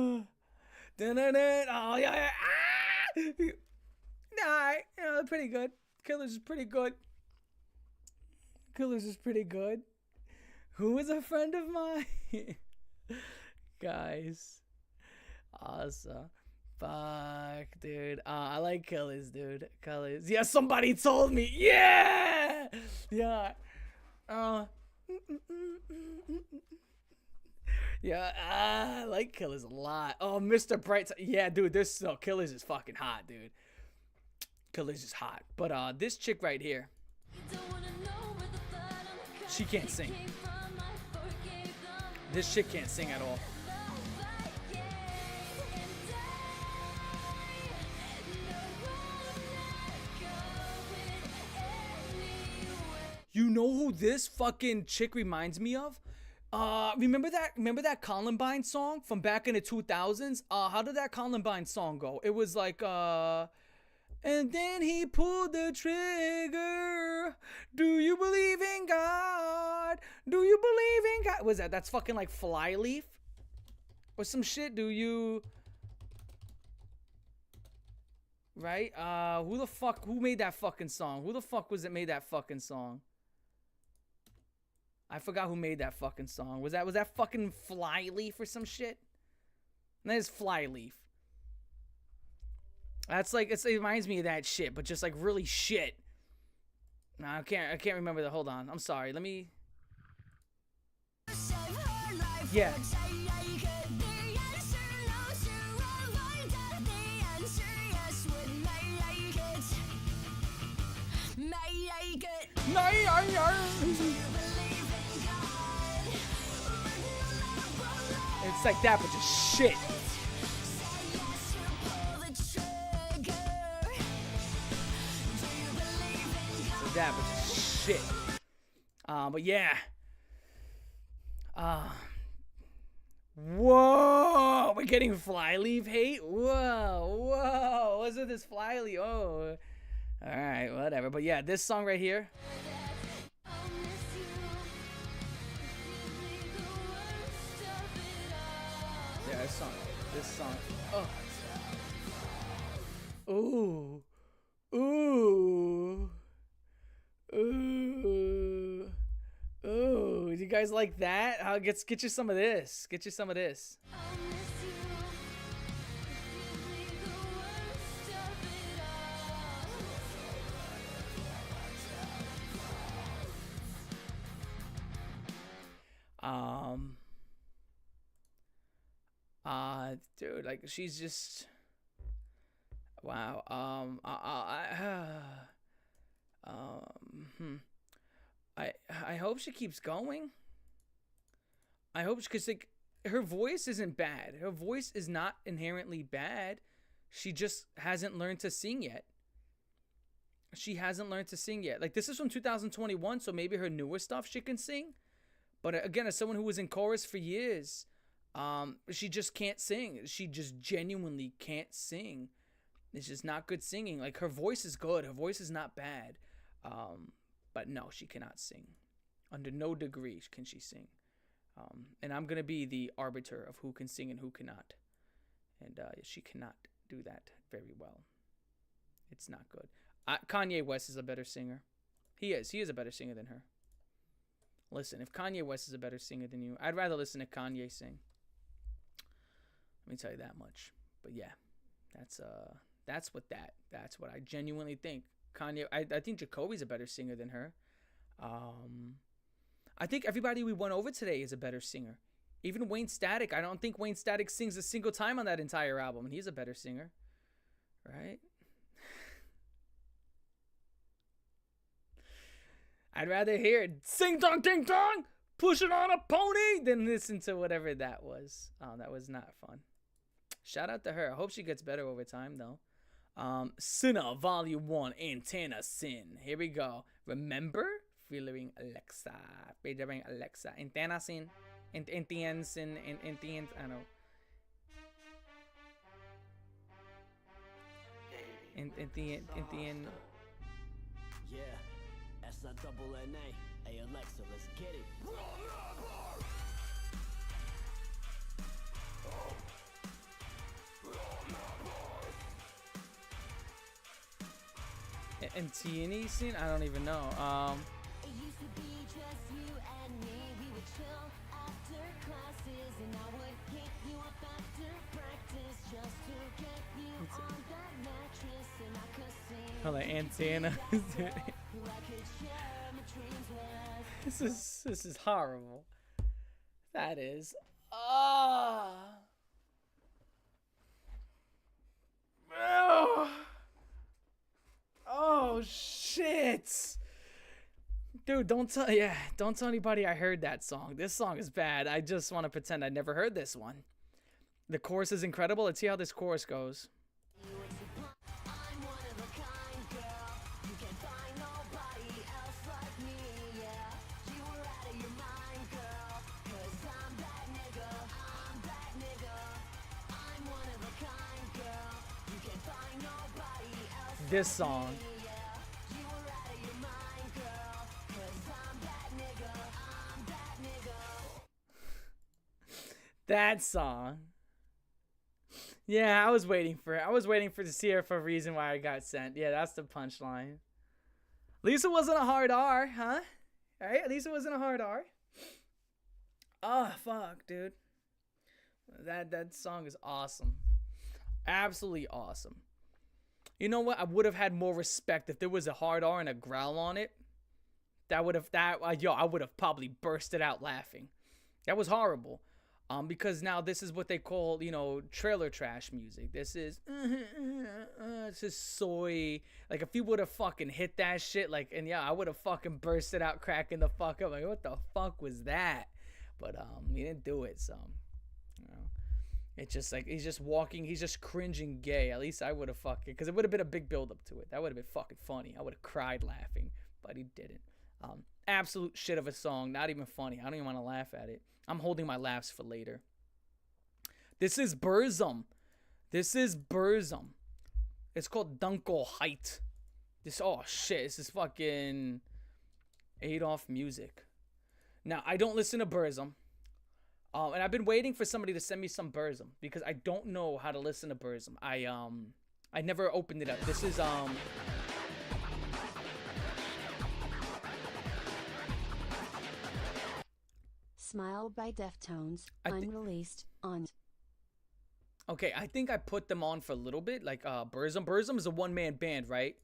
yeah. Nah, pretty good. Killers is pretty good. Killers is pretty good. Who is a friend of mine? Guys. Awesome. Fuck, dude. I like Killers, dude. Killers. Yeah, somebody told me. Yeah. Yeah. Yeah, I like Killers a lot. Oh, Mr. Bright. Yeah, dude, this Killers is fucking hot, dude. Killers is hot. But this chick right here, she can't sing. This chick can't sing at all. You know who this fucking chick reminds me of? Remember that Columbine song from back in the 2000s? How did that Columbine song go? It was like, and then he pulled the trigger. Do you believe in God? Do you believe in God? Was that's fucking like Flyleaf? Or some shit, do you? Right? Who made that fucking song? Who the fuck was it made that fucking song? I forgot who made that fucking song. Was that fucking Flyleaf or some shit? And that is Flyleaf. That's like, it reminds me of that shit, but just like really shit. No, I can't remember the, hold on. I'm sorry. Let me. Yeah. It's like that, but just shit. It's like that, but just shit. But yeah. Whoa, we're getting Flyleaf hate. Whoa. What's with this Flyleaf? Oh, all right, whatever. But yeah, this song right here. Yeah, this song. Oh. Ooh. Do you guys like that? Get you some of this. Get you some of this. Dude, like she's just wow. I hope she keeps going. I hope, because like her voice isn't bad. Her voice is not inherently bad. She just hasn't learned to sing yet. Like, this is from 2021, so maybe her newer stuff she can sing. But again, as someone who was in chorus for years, she just can't sing. She just genuinely can't sing. It's just not good singing. Like, her voice is good. Her voice is not bad. But no, she cannot sing. Under no degree can she sing. And I'm going to be the arbiter of who can sing and who cannot. And she cannot do that very well. It's not good. Kanye West is a better singer. He is. He is a better singer than her. Listen, if Kanye West is a better singer than you, I'd rather listen to Kanye sing. Let me tell you that much. But yeah, that's what I genuinely think. Kanye, I think Jacoby's a better singer than her. I think everybody we went over today is a better singer. Even Wayne Static. I don't think Wayne Static sings a single time on that entire album, and he's a better singer. Right? I'd rather hear it sing dong ding dong, pushing on a pony, than listen to whatever that was. That was not fun. Shout out to her. I hope she gets better over time, though. Sinner, Volume 1, Antenna Sin. Here we go. Remember? Featuring Alexa. Featuring Alexa. Antenna Sin. Antien Sin. Antien. I don't know. Antien. Yeah. S-I-double-N-A. Hey, Alexa, let's get it. Antien Sin? I don't even know. It used to be just you and me. We would chill after classes, and I would pick you up after practice just to get you on that mattress, and I could sing. Hold on, Antenna. Who I could share my dreams with. This is horrible. That is. Oh. Oh shit. Dude, don't tell anybody I heard that song. This song is bad. I just want to pretend I never heard this one. The chorus is incredible. Let's see how this chorus goes. I'm one of a kind girl. You can find nobody else like me, yeah. You were out of your mind, girl. 'Cause I'm that nigga. I'm that nigga. I'm one of a kind girl. You can find nobody else like This song. me, yeah. You were out of your mind, girl. 'Cause I'm that nigga. I'm that nigga. That song. Yeah, I was waiting for it. I was waiting to see her for a reason why I got sent. Yeah, that's the punchline. At least it wasn't a hard R, huh? Alright, at least it wasn't a hard R. Oh, fuck, dude. That song is awesome. Absolutely awesome. You know what? I would have had more respect if there was a hard R and a growl on it. I would have probably bursted out laughing. That was horrible. Because now this is what they call, trailer trash music. This is soy. Like, if you would have fucking hit that shit, I would have fucking bursted out cracking the fuck up. Like, what the fuck was that? But, he didn't do it, so, it's just like, he's just walking, he's just cringing gay. At least I would have fucking, because it would have been a big build up to it. That would have been fucking funny. I would have cried laughing, but he didn't. Absolute shit of a song. Not even funny. I don't even want to laugh at it. I'm holding my laughs for later. This is Burzum. It's called Dunkel Height. This is fucking Adolf music. Now, I don't listen to Burzum. And I've been waiting for somebody to send me some Burzum because I don't know how to listen to Burzum. I never opened it up. This is Smile by Deftones, unreleased on. Okay, I think I put them on for a little bit. Like Burzum. Burzum is a one-man band, right?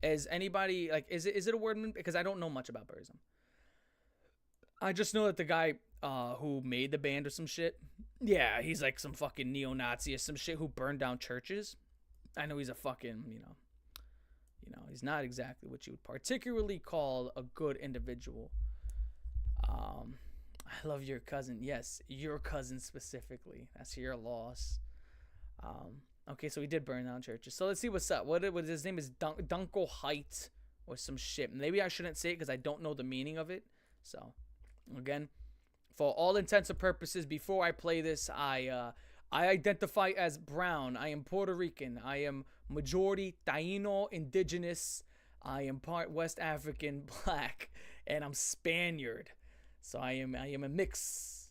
Is anybody is it a word? Because I don't know much about Burzum. I just know that the guy who made the band or some shit. Yeah, he's like some fucking neo-Nazi or some shit who burned down churches. I know he's a fucking, he's not exactly what you would particularly call a good individual. I love your cousin. Yes, your cousin specifically. That's your loss. Okay, so he did burn down churches. So let's see what's up. What his name is Dunkel Height or some shit. Maybe I shouldn't say it because I don't know the meaning of it. So, again, for all intents and purposes, before I play this, I identify as brown. I am Puerto Rican. I am majority Taino indigenous. I am part West African black, and I'm Spaniard. So I am a mix.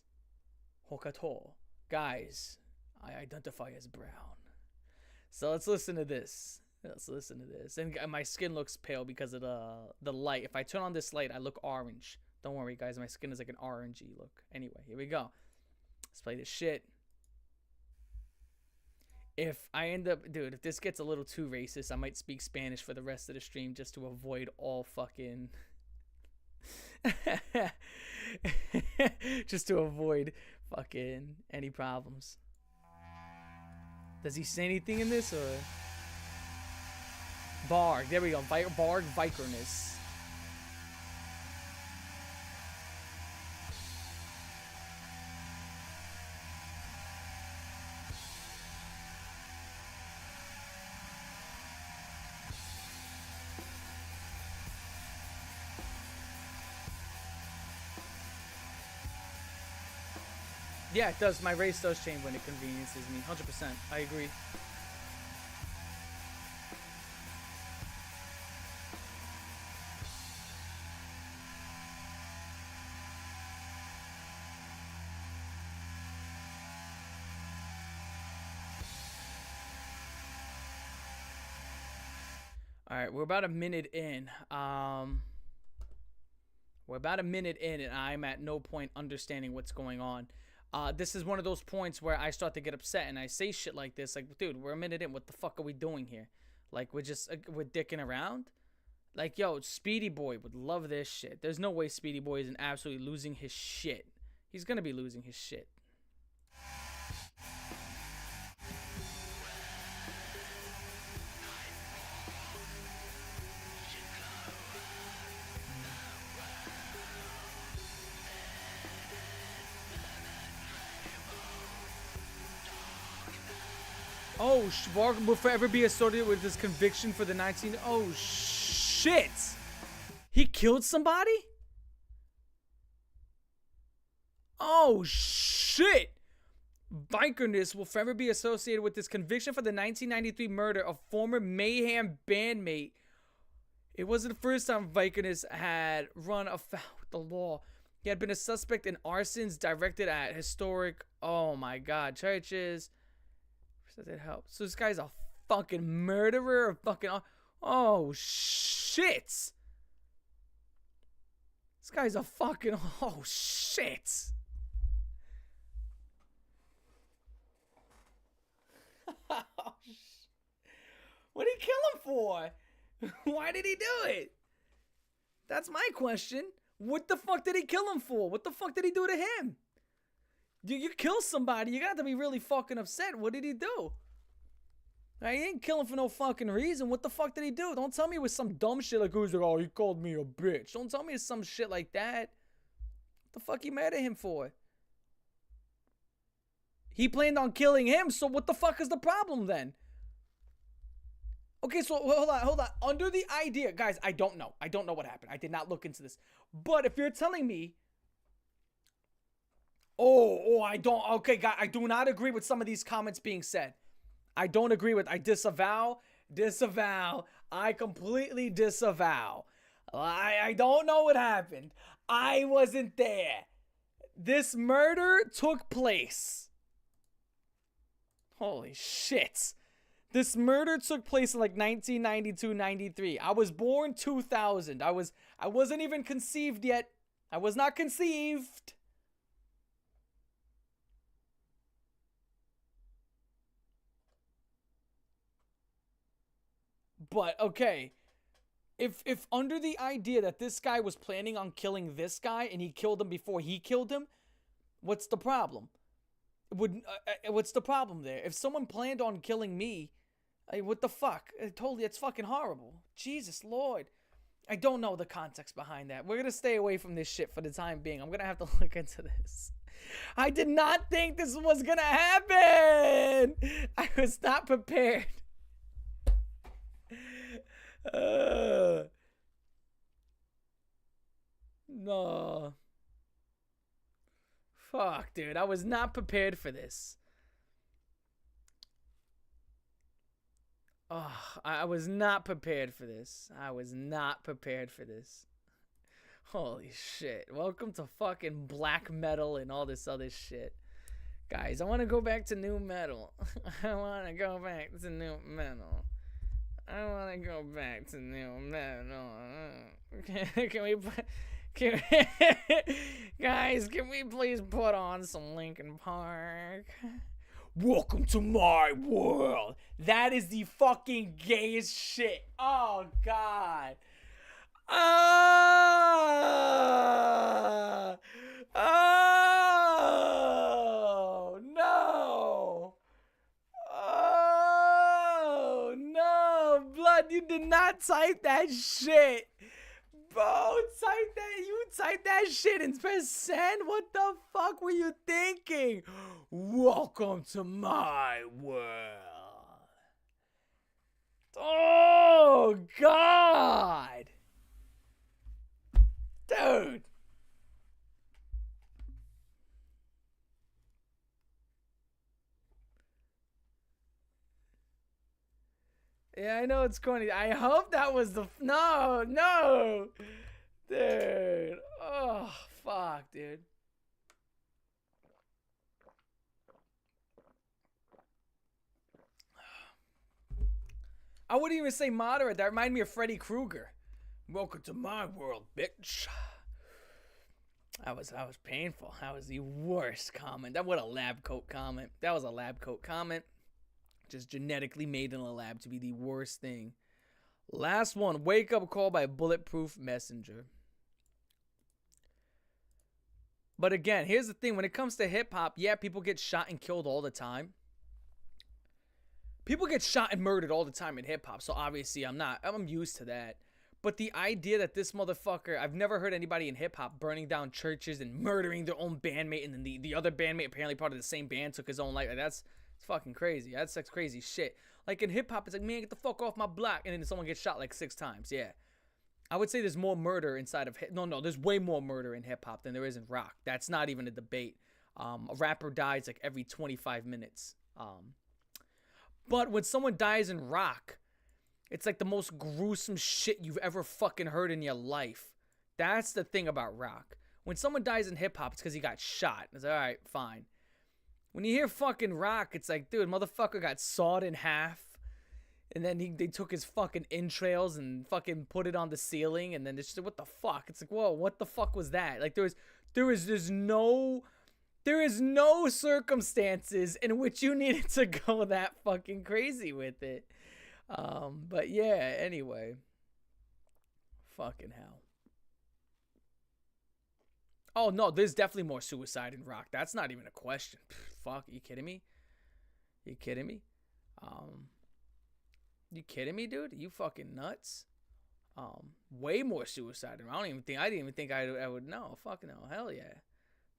Hokato. Guys, I identify as brown. So let's listen to this. And my skin looks pale because of the light. If I turn on this light, I look orange. Don't worry, guys. My skin is like an orangey look. Anyway, here we go. Let's play this shit. If I end up... Dude, if this gets a little too racist, I might speak Spanish for the rest of the stream just to avoid all fucking... just to avoid fucking any problems. Does he say anything in this, or... Barg. There we go. Barg Vikerness. Yeah, it does. My race does change when it conveniences me. 100%. I agree. All right, we're about a minute in. We're about a minute in, and I'm at no point understanding what's going on. This is one of those points where I start to get upset, and I say shit like this, like, dude, we're a minute in. What the fuck are we doing here? Like, we're dicking around? Like, yo, Speedy Boy would love this shit. There's no way Speedy Boy isn't absolutely losing his shit. He's gonna be losing his shit. Oh, Barker will forever be associated with this conviction for the 19... Oh, shit! He killed somebody? Oh, shit! Bikerness will forever be associated with this conviction for the 1993 murder of former Mayhem bandmate. It wasn't the first time Bikerness had run afoul with the law. He had been a suspect in arsons directed at historic... Oh, my God. Churches... Does it help? So this guy's a fucking murderer, or fucking... Oh, shit! This guy's a fucking... Oh, shit! What did he kill him for? Why did he do it? That's my question. What the fuck did he kill him for? What the fuck did he do to him? You kill somebody, you got to be really fucking upset. What did he do? He ain't killing for no fucking reason. What the fuck did he do? Don't tell me it was some dumb shit like, who's like, oh, he called me a bitch. Don't tell me it's some shit like that. What the fuck you mad at him for? He planned on killing him, so what the fuck is the problem then? Okay, so hold on. Under the idea, guys, I don't know. I don't know what happened. I did not look into this. But if you're telling me... I don't. Okay, God, I do not agree with some of these comments being said. I don't agree with. I disavow. I completely disavow. I don't know what happened. I wasn't there. This murder took place. Holy shit. This murder took place in like 1992, 93. I was born 2000. I wasn't even conceived yet. I was not conceived. But, okay, if under the idea that this guy was planning on killing this guy and he killed him before he killed him, what's the problem? What's the problem there? If someone planned on killing me, what the fuck? It's fucking horrible. Jesus Lord. I don't know the context behind that. We're going to stay away from this shit for the time being. I'm going to have to look into this. I did not think this was going to happen. I was not prepared. No. Fuck, dude. I was not prepared for this. Oh, I was not prepared for this. Holy shit. Welcome to fucking black metal and all this other shit. Guys, I want to go back to new metal. I want to go back to new metal. Guys, can we please put on some Linkin Park? Welcome to my world. That is the fucking gayest shit. Oh, God. Oh, no. Oh, no. Blood, you did not type that shit. Bro, you typed that shit and press send? What the fuck were you thinking? Welcome to my world. Oh, God. Dude. Yeah, I know it's corny. I hope that was the no, dude. Oh fuck, dude. I wouldn't even say moderate. That reminded me of Freddy Krueger. Welcome to my world, bitch. That was painful. That was the worst comment. That was a lab coat comment. That was a lab coat comment. Just genetically made in a lab to be the worst thing. Last one. Wake up call by Bulletproof Messenger. But again, here's the thing. When it comes to hip hop, yeah, people get shot and killed all the time. People get shot and murdered all the time in hip hop. So obviously I'm used to that. But the idea that this motherfucker, I've never heard anybody in hip hop burning down churches and murdering their own bandmate, and then the other bandmate, apparently part of the same band, took his own life. Like, it's fucking crazy. That's crazy shit. Like in hip hop, it's like, man, get the fuck off my block, and then someone gets shot like 6 times. Yeah, I would say there's more murder inside of no, there's way more murder in hip hop than there is in rock. That's not even a debate. A rapper dies like every 25 minutes. But when someone dies in rock, it's like the most gruesome shit you've ever fucking heard in your life. That's the thing about rock. When someone dies in hip hop, it's because he got shot. It's like, all right, fine. When you hear fucking rock, it's like, dude, motherfucker got sawed in half. And then they took his fucking entrails and fucking put it on the ceiling. And then it's just like, what the fuck? It's like, whoa, what the fuck was that? Like, there's no circumstances in which you needed to go that fucking crazy with it. But yeah, anyway. Fucking hell. Oh no, there's definitely more suicide in rock. That's not even a question. Fuck, are you kidding me? You kidding me? You kidding me, dude? You fucking nuts? Way more suicide. I didn't even think I would know. Fucking hell. Hell yeah.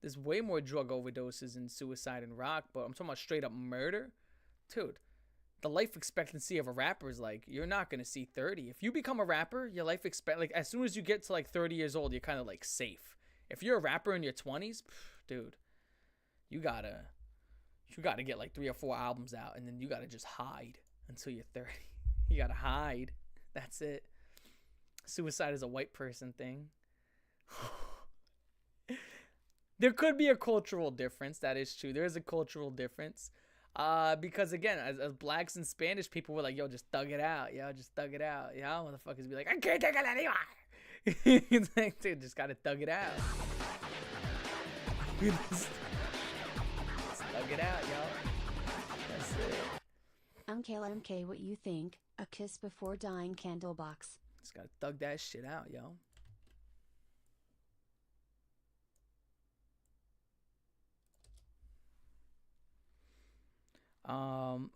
There's way more drug overdoses and suicide in rock, but I'm talking about straight up murder. Dude, the life expectancy of a rapper is like, you're not going to see 30. If you become a rapper, your life like as soon as you get to like 30 years old, you're kind of like safe. If you're a rapper in your 20s, dude, you gotta get like 3 or 4 albums out, and then you gotta just hide until you're 30. You gotta hide. That's it. Suicide is a white person thing. There could be a cultural difference. That is true. There is a cultural difference. Because again, as blacks and Spanish people were like, yo, just thug it out. Yo, just thug it out. Yo, motherfuckers be like, I can't take it anymore. It's like, dude, just gotta thug it out. Just thug it out, yo. That's it. MK, what you think? A kiss before dying candle box. Just gotta thug that shit out, yo.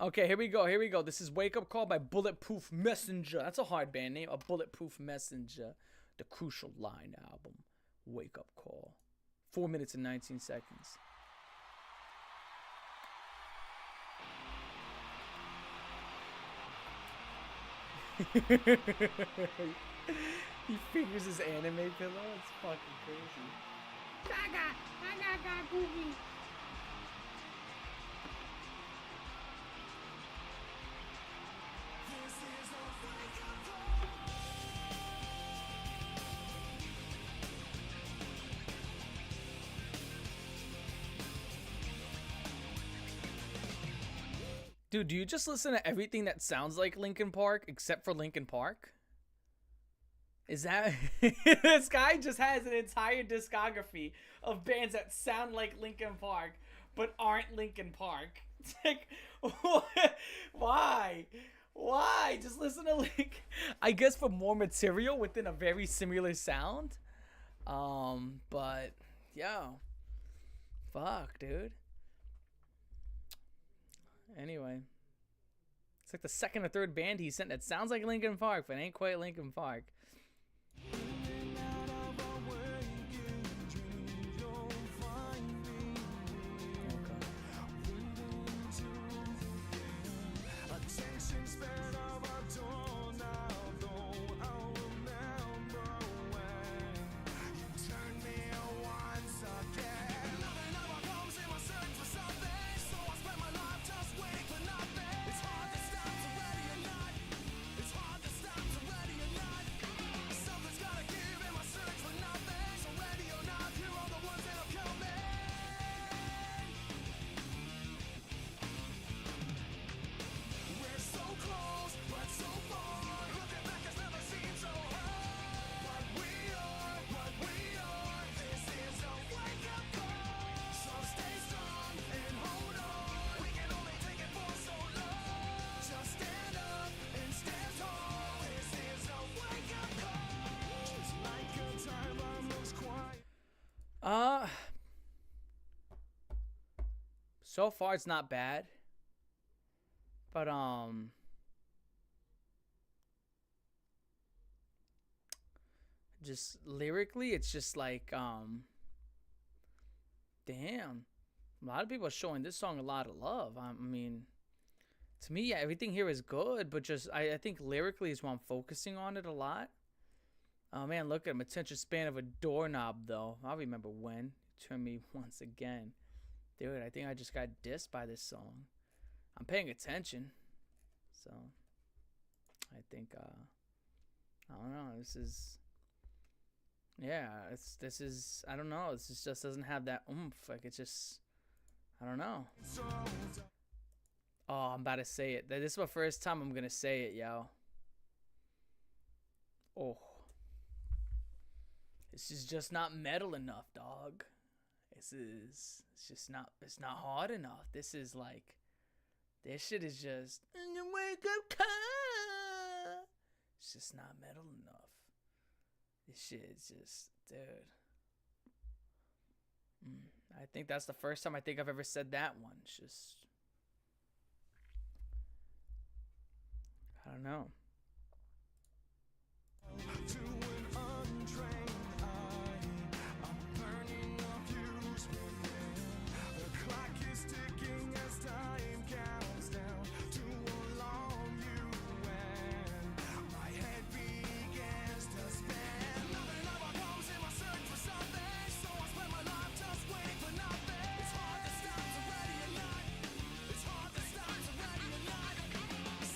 Okay, here we go. This is Wake Up Call by Bulletproof Messenger. That's a hard band name. A Bulletproof Messenger. The Crucial Line album. Wake Up Call. 4 minutes and 19 seconds. He figures his anime pillow. It's fucking crazy. Gaga, goofy. Dude, do you just listen to everything that sounds like Linkin Park except for Linkin Park? Is that... This guy just has an entire discography of bands that sound like Linkin Park but aren't Linkin Park. It's like, why? Why? Just listen to Link. I guess for more material within a very similar sound. But, yo. Fuck, dude. Anyway, it's like the second or third band he sent that sounds like Linkin Park, but ain't quite Linkin Park. So far, it's not bad. But, just lyrically, it's just like, damn. A lot of people are showing this song a lot of love. I mean, to me, yeah, everything here is good, but just, I think lyrically is why I'm focusing on it a lot. Oh, man, look at him. Attention span of a doorknob, though. I'll remember when. Turn me once again. Dude, I think I just got dissed by this song. I'm paying attention. So, I think, I don't know. This is, yeah, this is, I don't know. This just doesn't have that oomph. Like, it's just, I don't know. Oh, I'm about to say it. This is my first time I'm going to say it, yo. Oh. This is just not metal enough, dog. It's not hard enough. This is like, this shit is just, wake up call. It's just not metal enough. This shit is just, dude. I think that's the first time I think I've ever said that one. It's just, I don't know.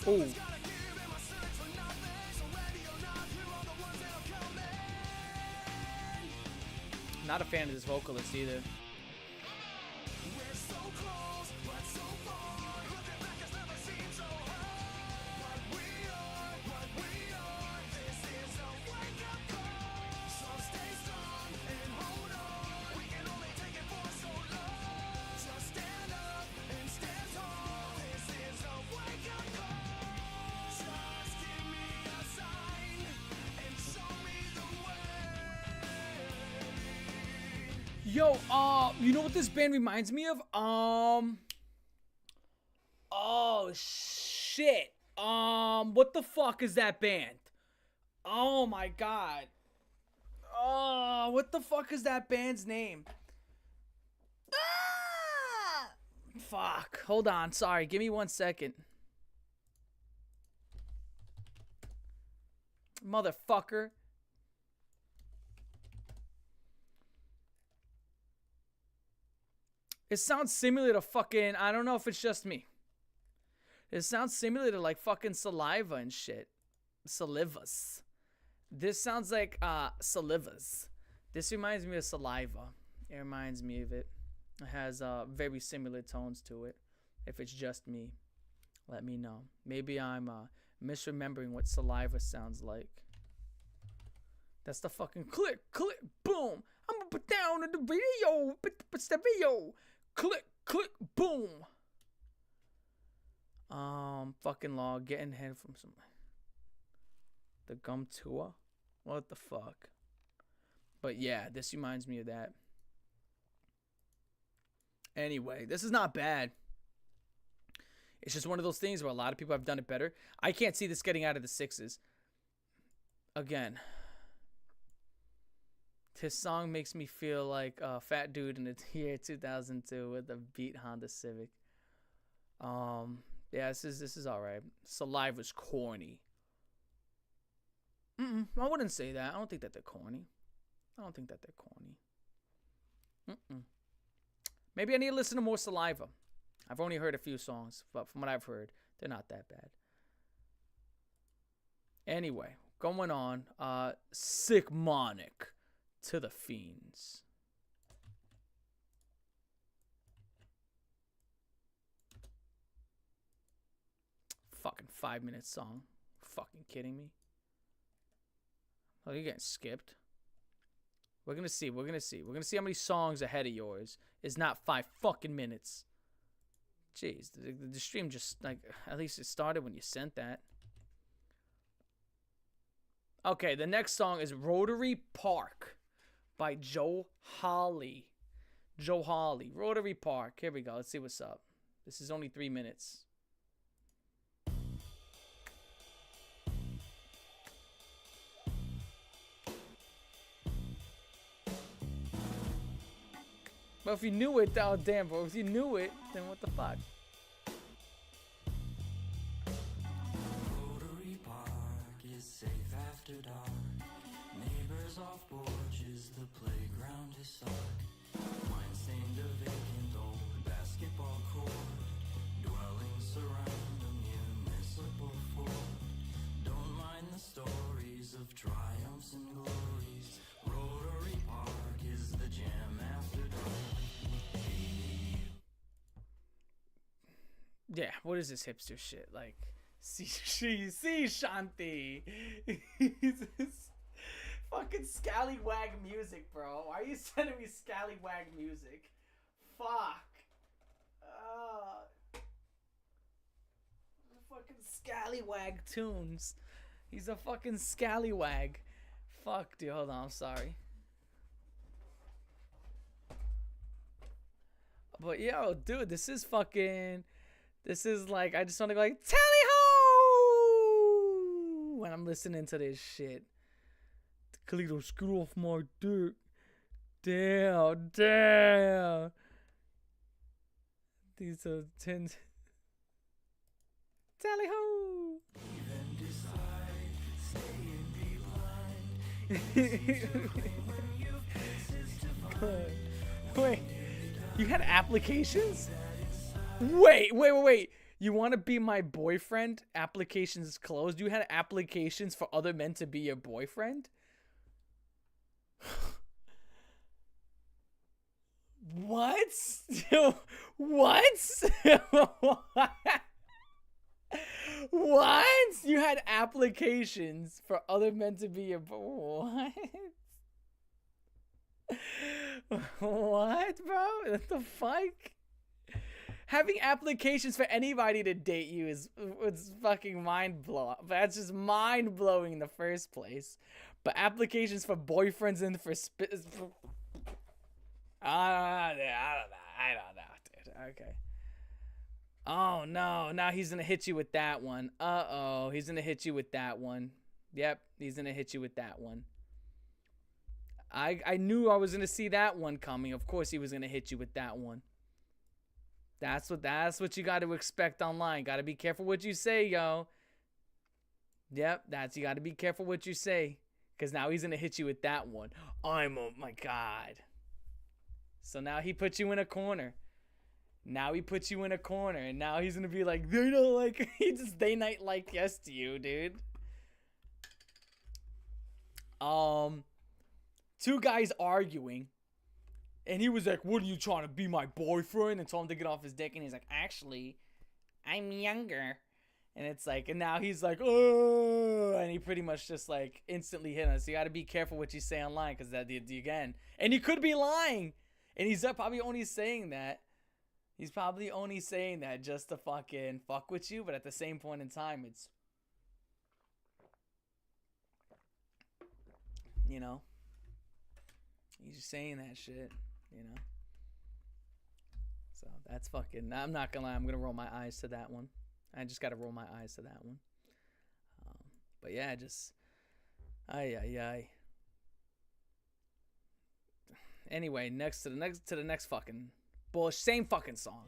Oh. Not a fan of this vocalist either. Yo, you know what this band reminds me of? Oh shit. What the fuck is that band? Oh my god. Oh, what the fuck is that band's name? Ah! Fuck. Hold on. Sorry. Give me 1 second. Motherfucker. It sounds similar to fucking, I don't know if it's just me. It sounds similar to like fucking Saliva and shit. Salivas. This sounds like Salivas. This reminds me of Saliva. It reminds me of it. It has very similar tones to it. If it's just me, let me know. Maybe I'm misremembering what Saliva sounds like. That's the fucking click, click, boom. I'm gonna put down the radio, but stereo. Click, click, boom. Fucking law, getting head from some. The gum tour? What the fuck? But yeah, this reminds me of that. Anyway, this is not bad. It's just one of those things where a lot of people have done it better. I can't see this getting out of the 6s. Again. His song makes me feel like a fat dude in the year 2002 with a beat Honda Civic. Yeah, this is all right. Saliva's corny. I wouldn't say that. I don't think that they're corny. Maybe I need to listen to more Saliva. I've only heard a few songs, but from what I've heard, they're not that bad. Anyway, going on. Sick Monic. To the Fiends. Fucking 5-minute song. Fucking kidding me? Oh, you're getting skipped. We're gonna see. We're gonna see how many songs ahead of yours is not 5 fucking minutes. Jeez, the stream just, like, at least it started when you sent that. Okay, the next song is Rotary Park by Joe Holly. Joe Hawley, Rotary Park. Here we go. Let's see what's up. This is only 3 minutes. But if you knew it, oh damn, bro. If you knew it, then what the fuck? Rotary Park is safe after dark. Neighbors off porches, the playground is dark. Mine stained a vacant old basketball court. Dwellings surround a municipal fort. Don't mind the stories of triumphs and glories. Rotary Park is the jam after dark. Yeah, what is this hipster shit? Like, see Shanti. This fucking scallywag music, bro. Why are you sending me scallywag music? Fuck. Fucking scallywag tunes. He's a fucking scallywag. Fuck, dude. Hold on, I'm sorry. But yo, dude, this is fucking. This is like, I just want to go like, tally ho! When I'm listening to this shit. Kalito, scoot off my dick. Damn. These are 10. Tally ho! Wait, you had applications? Wait. You want to be my boyfriend? Applications is closed. You had applications for other men to be your boyfriend? What? What? What? You had applications for other men to be your what? What, bro? What the fuck? Having applications for anybody to date you is fucking mind blowing. That's just mind blowing in the first place. But applications for boyfriends and for I don't know, dude. Okay. Oh no! Now he's gonna hit you with that one. He's gonna hit you with that one. Yep, he's gonna hit you with that one. I knew I was gonna see that one coming. Of course, he was gonna hit you with that one. That's what you got to expect online. Got to be careful what you say, yo. Yep, you got to be careful what you say, because now he's gonna hit you with that one. Oh my god. So now he puts you in a corner. And now he's gonna be like, they don't like. They not like yes to you, dude. Two guys arguing. And he was like, what are you trying to be, my boyfriend? And told him to get off his dick. And he's like, actually, I'm younger. And it's like, and now he's like, oh. And he pretty much just like instantly hit us. So you got to be careful what you say online, because that again. And he could be lying. And he's probably only saying that. He's probably only saying that just to fucking fuck with you. But at the same point in time, it's, you know, he's just saying that shit. You know, so that's fucking. I'm not gonna lie. I'm gonna roll my eyes to that one. I just gotta roll my eyes to that one. But yeah, just ay. Anyway, next to the next fucking bullshit. Same fucking song.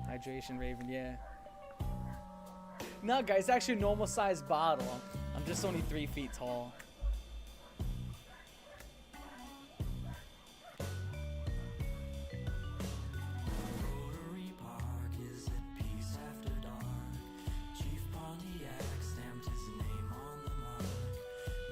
Hydration Raven, yeah. No, guys, it's actually a normal sized bottle. I'm just only 3 feet tall. Rotary Park is at peace after dark. Chief Pontiac stamped his name on the mark.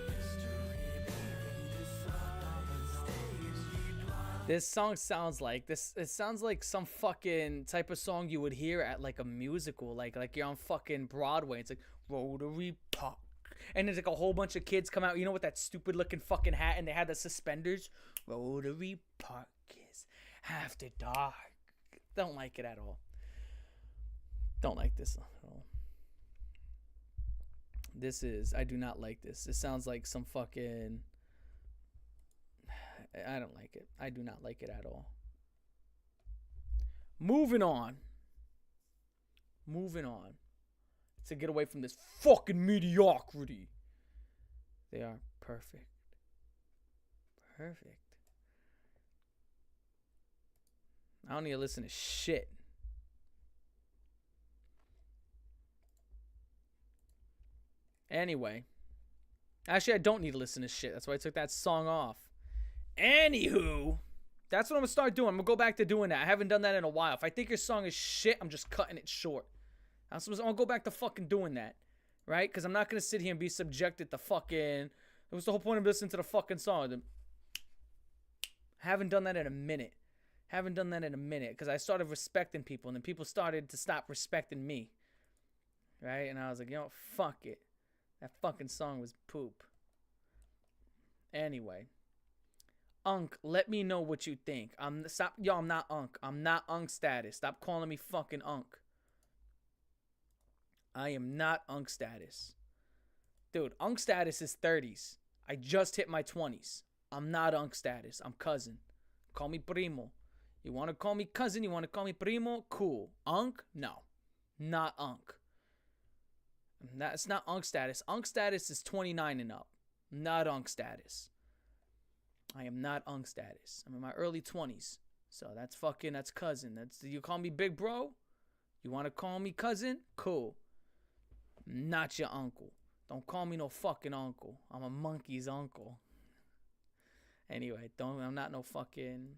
Mystery buried slept on the stage. This song sounds like this. It sounds like some fucking type of song you would hear at like a musical, like you're on fucking Broadway. It's like Rotary Park, and there's like a whole bunch of kids come out. You know, with that stupid looking fucking hat, and they had the suspenders. Rotary Park is after dark. Don't like it at all. Don't like this at all. I do not like this. This sounds like some fucking, I don't like it. I do not like it at all. Moving on. To get away from this fucking mediocrity. They are perfect. I don't need to listen to shit. Anyway. Actually, I don't need to listen to shit. That's why I took that song off. Anywho. That's what I'm going to start doing. I'm going to go back to doing that. I haven't done that in a while. If I think your song is shit, I'm just cutting it short. I'm going to go back to fucking doing that. Right? Because I'm not going to sit here and be subjected to fucking... What's the whole point of listening to the fucking song? I haven't done that in a minute. Because I started respecting people. And then people started to stop respecting me. Right? And I was like, you know, fuck it. That fucking song was poop. Anyway. Unk, let me know what you think. I'm not Unk. I'm not Unk status. Stop calling me fucking Unk. I am not Unk status. Dude, Unk status is 30s. I just hit my 20s. I'm not Unk status. I'm cousin. Call me primo. You want to call me cousin? You want to call me primo? Cool. Unk? No. Not Unk. That's not Unk status. Unk status is 29 and up. Not Unk status. I am not Unk status. I'm in my early 20s. So that's cousin. You call me big bro? You want to call me cousin? Cool. Not your uncle. Don't call me no fucking uncle. I'm a monkey's uncle. Anyway, I'm not no fucking...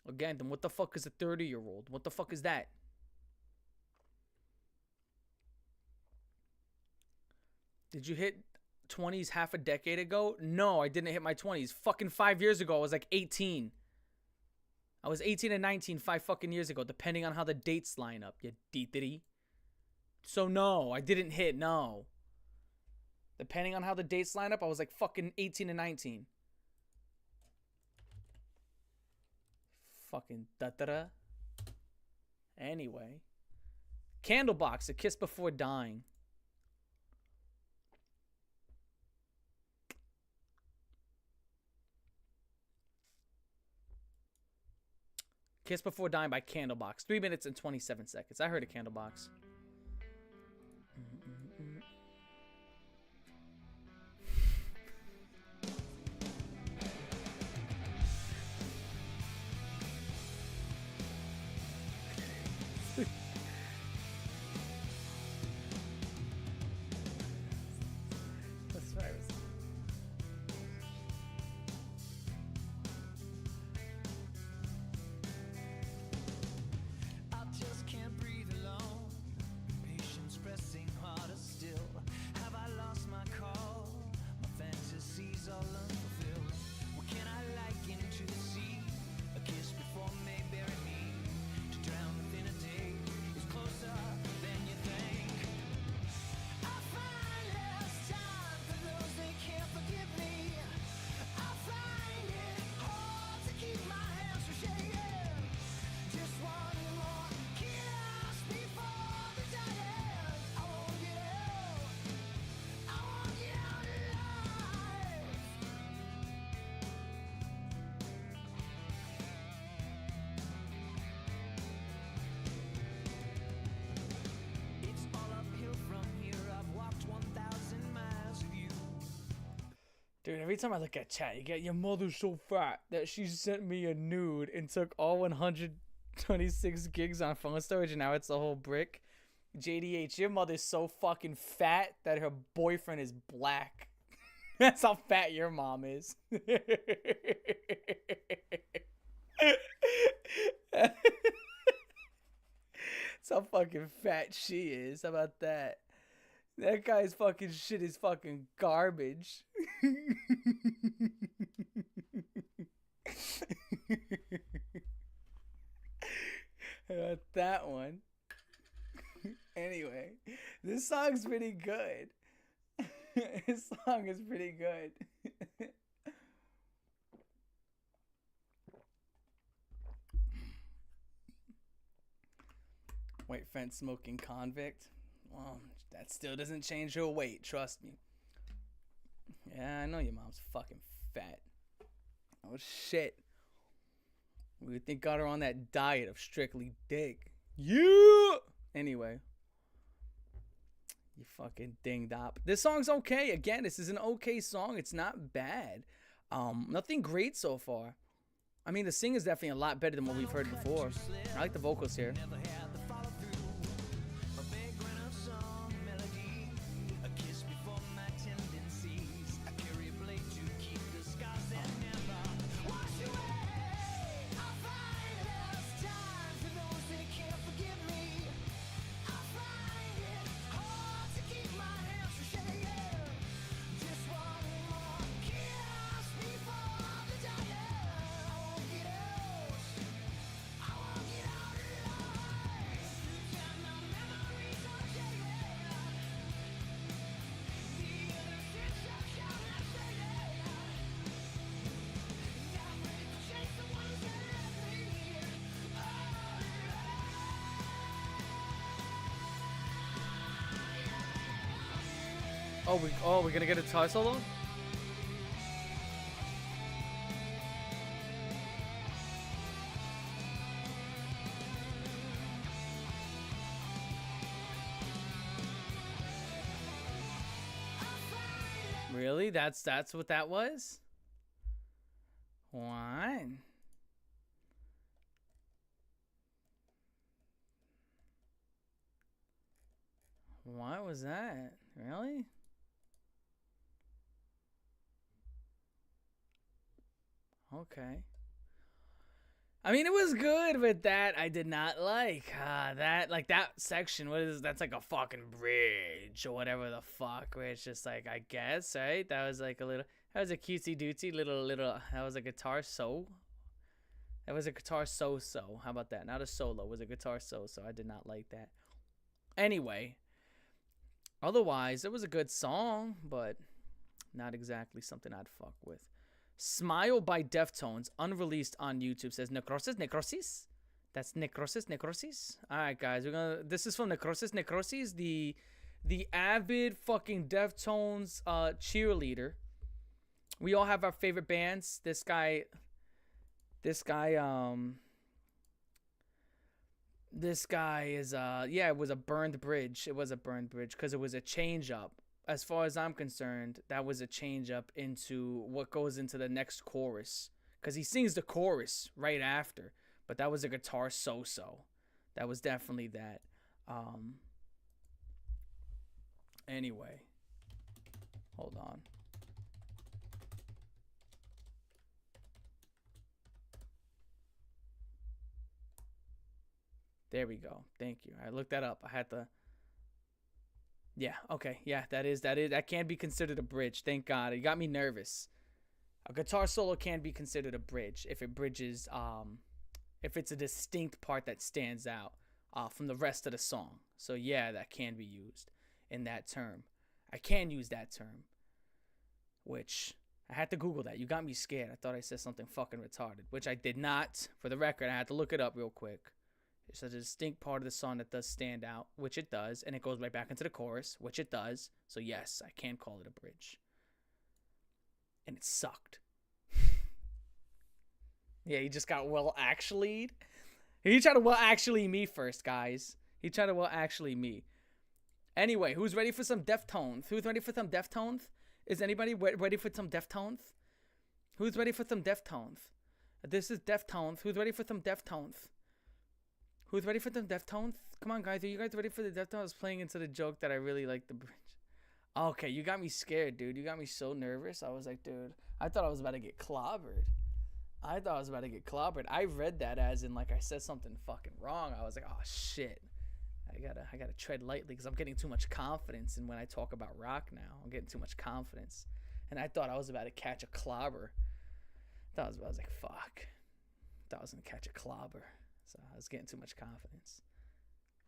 Again, then what the fuck is a 30-year-old? What the fuck is that? Did you hit 20s half a decade ago? No, I didn't hit my 20s. Fucking 5 years ago, I was like 18. I was 18 and 19 5 fucking years ago, depending on how the dates line up, you deetity. So no, I didn't hit, no. Depending on how the dates line up, I was like fucking 18 and 19. Fucking da-da-da. Anyway. Candlebox, A Kiss Before Dying. Kiss Before Dying by Candlebox. 3 minutes and 27 seconds. I heard a Candlebox. Dude, every time I look at chat, you get your mother's so fat that she sent me a nude and took all 126 gigs on phone storage and now it's a whole brick. JDH, your mother's so fucking fat that her boyfriend is black. That's how fat your mom is. That's how fucking fat she is. How about that? That guy's fucking shit is fucking garbage. That one. Anyway, this song's pretty good. This song is pretty good. White fence smoking convict. Well, that still doesn't change your weight, trust me. Yeah, I know your mom's fucking fat. Oh shit. We think got her on that diet of strictly dick. Yeah. Anyway. You fucking ding-dop. This song's okay. Again, this is an okay song. It's not bad. Nothing great so far. I mean, the sing is definitely a lot better than what we've heard before. I like the vocals here. We're gonna get a guitar solo? Really? That's what that was? What? What was that? Really? Okay. I mean, it was good, but that I did not like. That section, that's like a fucking bridge or whatever the fuck, where it's just like, I guess, right? That was like that was a cutesy dootsy little, that was a guitar solo. That was a guitar so-so. How about that? Not a solo, it was a guitar so-so. I did not like that. Anyway, otherwise, it was a good song, but not exactly something I'd fuck with. Smile by Deftones, unreleased on YouTube, says Necrosis. That's Necrosis. All right, guys, this is from Necrosis, the avid fucking Deftones cheerleader. We all have our favorite bands. This guy is it was a burned bridge. It was a burned bridge because it was a change up. As far as I'm concerned, that was a change up into what goes into the next chorus. Because he sings the chorus right after. But that was a guitar so-so. That was definitely that. Anyway. Hold on. There we go. Thank you. I looked that up. I had to... Yeah, okay. Yeah, that can be considered a bridge. Thank God. You got me nervous. A guitar solo can be considered a bridge if it bridges, if it's a distinct part that stands out from the rest of the song. So yeah, that can be used in that term. I can use that term, which I had to Google that. You got me scared. I thought I said something fucking retarded, which I did not. For the record, I had to look it up real quick. It's a distinct part of the song that does stand out, which it does, and it goes right back into the chorus, which it does. So yes, I can call it a bridge. And it sucked. Yeah, he just got well actually'd. He tried to well actually me first, guys. He tried to well actually me. Anyway, who's ready for some Deftones? Who's ready for some Deftones? Is anybody ready for some Deftones? Who's ready for some Deftones? This is Deftones. Who's ready for some Deftones? Who's ready for the Deftones? Come on, guys. Are you guys ready for the Deftones? I was playing into the joke that I really like the bridge. Okay, you got me scared, dude. You got me so nervous. I was like, dude, I thought I was about to get clobbered. I read that as in, like, I said something fucking wrong. I was like, oh, shit. I gotta tread lightly because I'm getting too much confidence. And when I talk about rock now, I'm getting too much confidence. And I thought I was about to catch a clobber. I was like, fuck. I thought I was going to catch a clobber. So I was getting too much confidence.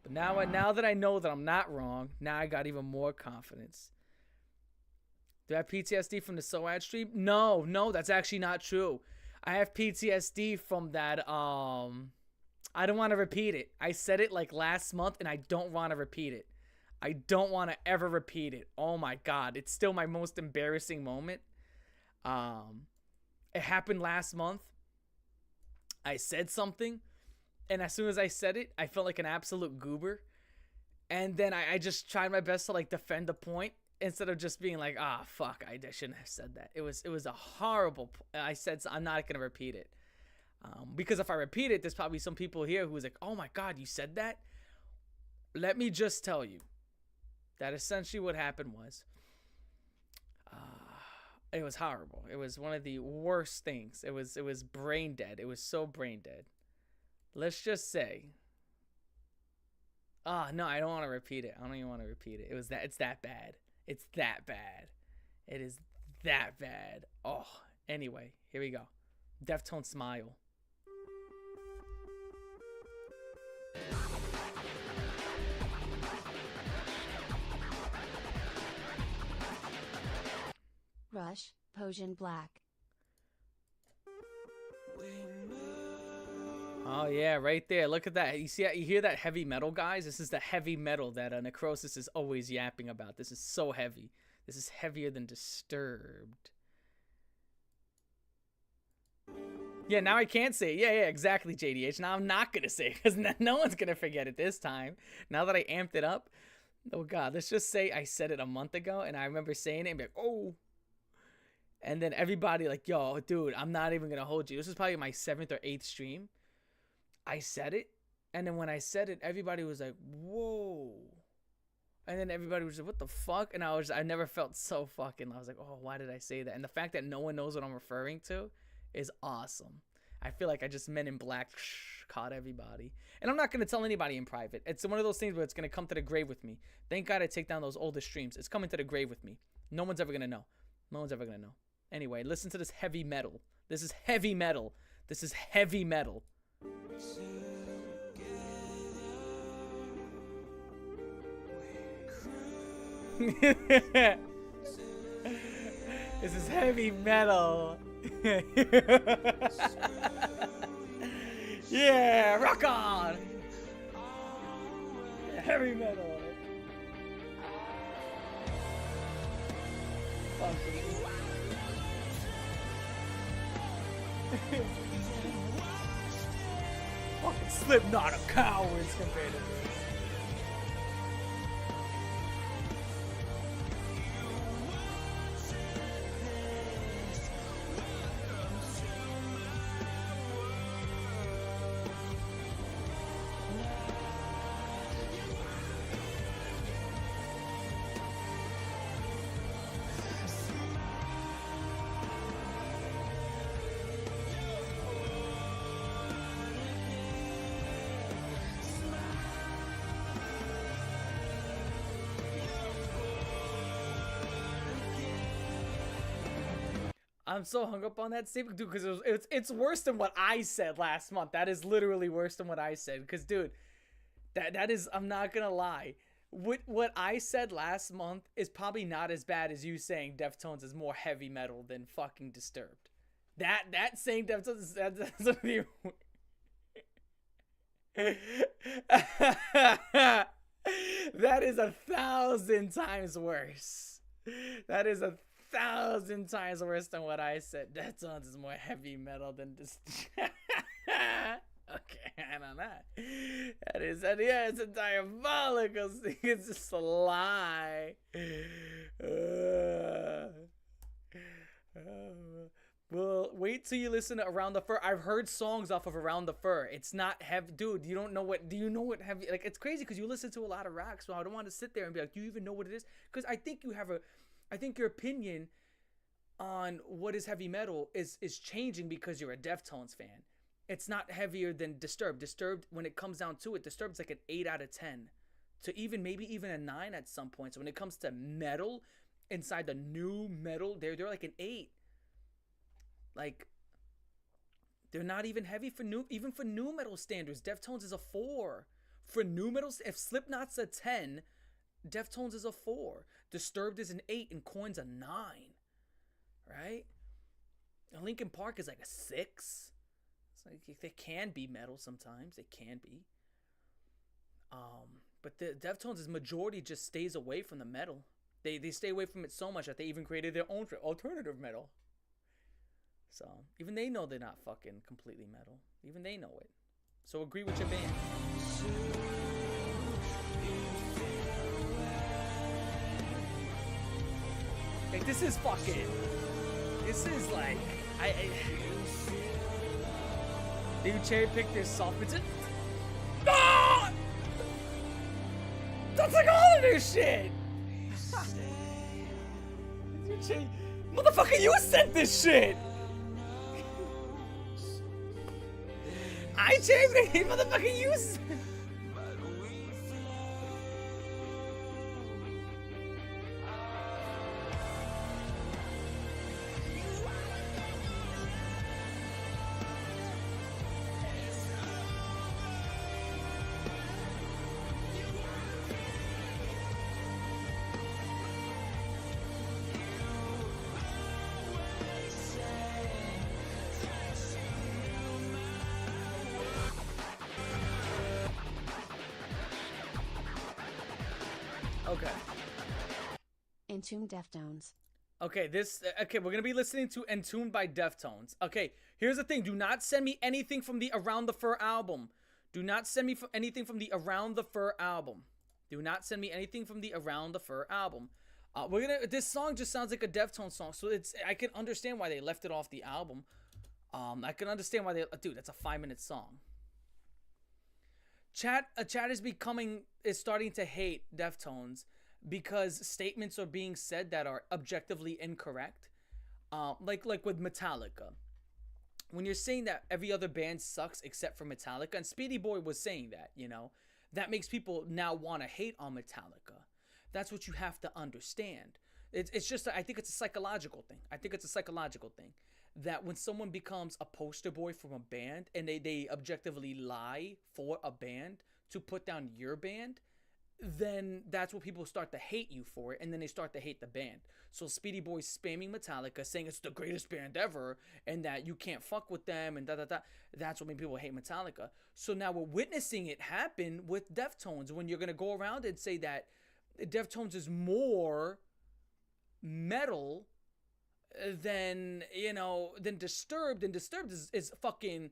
But now that I know that I'm not wrong, now I got even more confidence. Do I have PTSD from the SOAD stream? No, that's actually not true. I have PTSD from that, I don't want to repeat it. I said it like last month and I don't want to repeat it. I don't want to ever repeat it. Oh my God. It's still my most embarrassing moment. It happened last month. I said something, and as soon as I said it, I felt like an absolute goober. And then I just tried my best to like defend the point instead of just being like, fuck, I shouldn't have said that. It was a horrible. I said, I'm not gonna repeat it, because if I repeat it, there's probably some people here who's like, oh my God, you said that. Let me just tell you that essentially what happened was, it was horrible. It was one of the worst things. It was brain dead. It was so brain dead. Let's just say. No, I don't want to repeat it. I don't even want to repeat it. It's that bad. It's that bad. It is that bad. Oh, anyway, here we go. Deftones Smile. Rush, Potion Black. Oh yeah, right there. Look at that. You see, you hear that heavy metal, guys? This is the heavy metal that Necrosis is always yapping about. This is so heavy. This is heavier than Disturbed. Yeah, now I can't say it. Yeah, exactly, JDH. Now I'm not gonna say it because no one's gonna forget it this time. Now that I amped it up. Oh God, let's just say I said it a month ago, and I remember saying it and be like, oh. And then everybody like, yo, dude, I'm not even gonna hold you. This is probably my 7th or 8th stream. I said it, and then when I said it, everybody was like, whoa. And then everybody was like, what the fuck? And I never felt so fucking, I was like, oh, why did I say that? And the fact that no one knows what I'm referring to is awesome. I feel like I just Men in Black caught everybody. And I'm not going to tell anybody in private. It's one of those things where it's going to come to the grave with me. Thank God I take down those older streams. It's coming to the grave with me. No one's ever going to know. No one's ever going to know. Anyway, listen to this heavy metal. This is heavy metal. This is heavy metal. This is heavy metal. Yeah, rock on. Heavy metal. Fuck fucking Slipknot are cowards compared to this. I'm so hung up on that statement, dude, because it's worse than what I said last month. That is literally worse than what I said. Because, dude, that is, I'm not gonna lie. What I said last month is probably not as bad as you saying Deftones is more heavy metal than fucking Disturbed. That saying Deftones is that's be that is 1,000 times worse. That is 1,000 times worse than what I said. Deftones is more heavy metal than this. Okay, I don't know. Yeah, it's a diabolical thing. It's just a lie. Well, wait till you listen to Around the Fur. I've heard songs off of Around the Fur. It's not heavy. Dude, you don't know what... Do you know what heavy... Like, it's crazy because you listen to a lot of rock, so I don't want to sit there and be like, do you even know what it is? Because I think you have a... I think your opinion on what is heavy metal is changing because you're a Deftones fan. It's not heavier than Disturbed. Disturbed, when it comes down to it, Disturbed's like an 8 out of 10. To maybe even a 9 at some point. So when it comes to metal, inside the new metal, they're like an 8. Like, they're not even heavy for new metal standards. Deftones is a 4. For new metal, if Slipknot's a 10, Deftones is a 4. Disturbed is an 8 and Korn's a 9. Right? And Linkin Park is like a 6. It's like they can be metal sometimes. They can be. But the Deftones' majority just stays away from the metal. They stay away from it so much that they even created their own alternative metal. So even they know they're not fucking completely metal. Even they know it. So agree with your band. Like, this is fucking. This is like. You cherry pick this soft bits. Ah! That's like all of this shit! Motherfucker, you sent this shit! I changed it, motherfucker, you sent. Okay. Entombed Deftones. Okay, we're gonna be listening to Entombed by Deftones. Okay, here's the thing. Do not send me anything from the Around the Fur album. Do not send me anything from the Around the Fur album. Do not send me anything from the Around the Fur album. This song just sounds like a Deftones song, so I can understand why they left it off the album. I can understand why dude, that's a 5-minute song. Chat is starting to hate Deftones because statements are being said that are objectively incorrect. Like with Metallica. When you're saying that every other band sucks except for Metallica, and Speedy Boy was saying that, that makes people now want to hate on Metallica. That's what you have to understand. It's just, I think it's a psychological thing. That when someone becomes a poster boy from a band and they objectively lie for a band to put down your band, then that's what people start to hate you for it, and then they start to hate the band. So Speedy Boy's spamming Metallica, saying it's the greatest band ever, and that you can't fuck with them, and da-da-da. That's what made people hate Metallica. So now we're witnessing it happen with Deftones, when you're going to go around and say that Deftones is more metal than Disturbed, and Disturbed is fucking,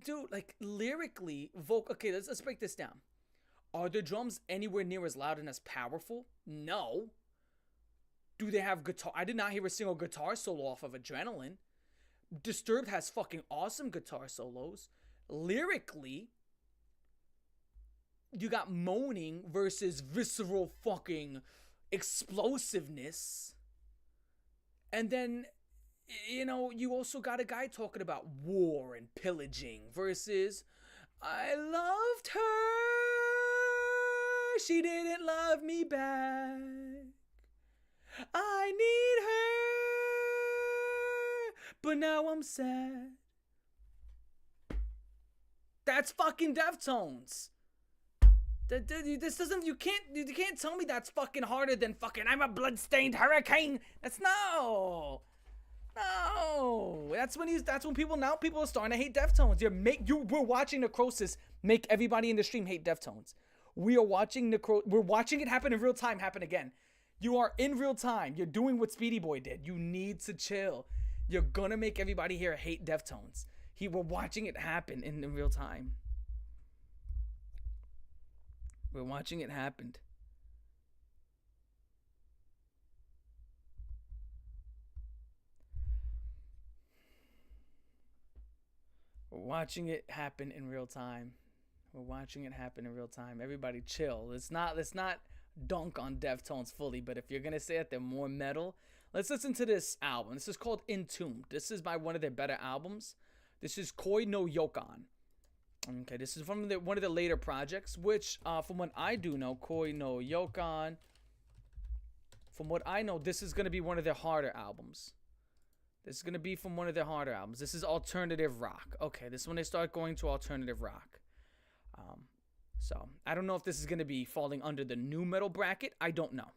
dude, like lyrically okay, let's break this down. Are the drums anywhere near as loud and as powerful? No. Do they have guitar? I did not hear a single guitar solo off of Adrenaline. Disturbed has fucking awesome guitar solos. Lyrically, you got moaning versus visceral fucking explosiveness. And then, you also got a guy talking about war and pillaging versus, I loved her, she didn't love me back, I need her, but now I'm sad. That's fucking Deftones. This doesn't, you can't tell me that's fucking harder than fucking I'm a bloodstained hurricane. That's no. That's when people are starting to hate Deftones. We're watching Necrosis make everybody in the stream hate Deftones. We're watching it happen in real time happen again. You are in real time. You're doing what Speedy Boy did. You need to chill. You're gonna make everybody here hate Deftones. We're watching it happen in real time. We're watching it happen. We're watching it happen in real time. Everybody chill. Let's not dunk on Deftones fully, but if you're gonna say that they're more metal, let's listen to this album. This is called Entombed. This is by one of their better albums. This is Koi no Yokan. Okay, this is from one of the later projects, which, from what I do know, Koi no Yokan, from what I know, this is going to be one of their harder albums. This is alternative rock. Okay, this is when they start going to alternative rock. So, I don't know if this is going to be falling under the new metal bracket. I don't know.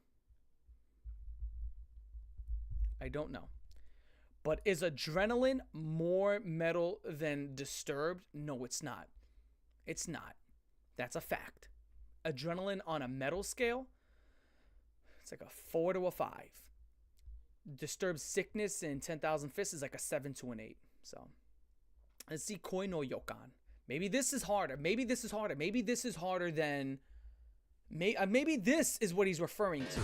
But is Adrenaline more metal than Disturbed? No, it's not. That's a fact. adrenaline on a metal scale, it's like a 4 to a 5. Disturbed Sickness and 10,000 Fists is like a 7 to an 8. So let's see Koi no Yokan. Maybe this is harder. Maybe this is harder. Maybe this is harder than... Maybe this is what he's referring to.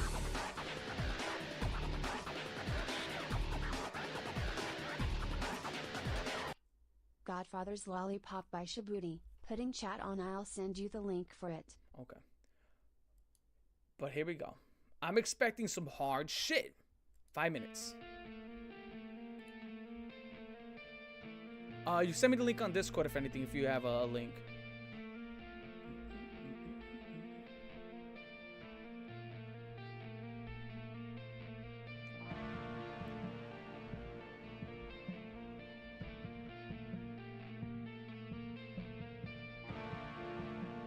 Godfather's Lollipop by Shabuti. Putting chat on, I'll send you the link for it. Okay. But here we go. I'm expecting some hard shit. 5 minutes. You send me the link on Discord if anything, if you have a link.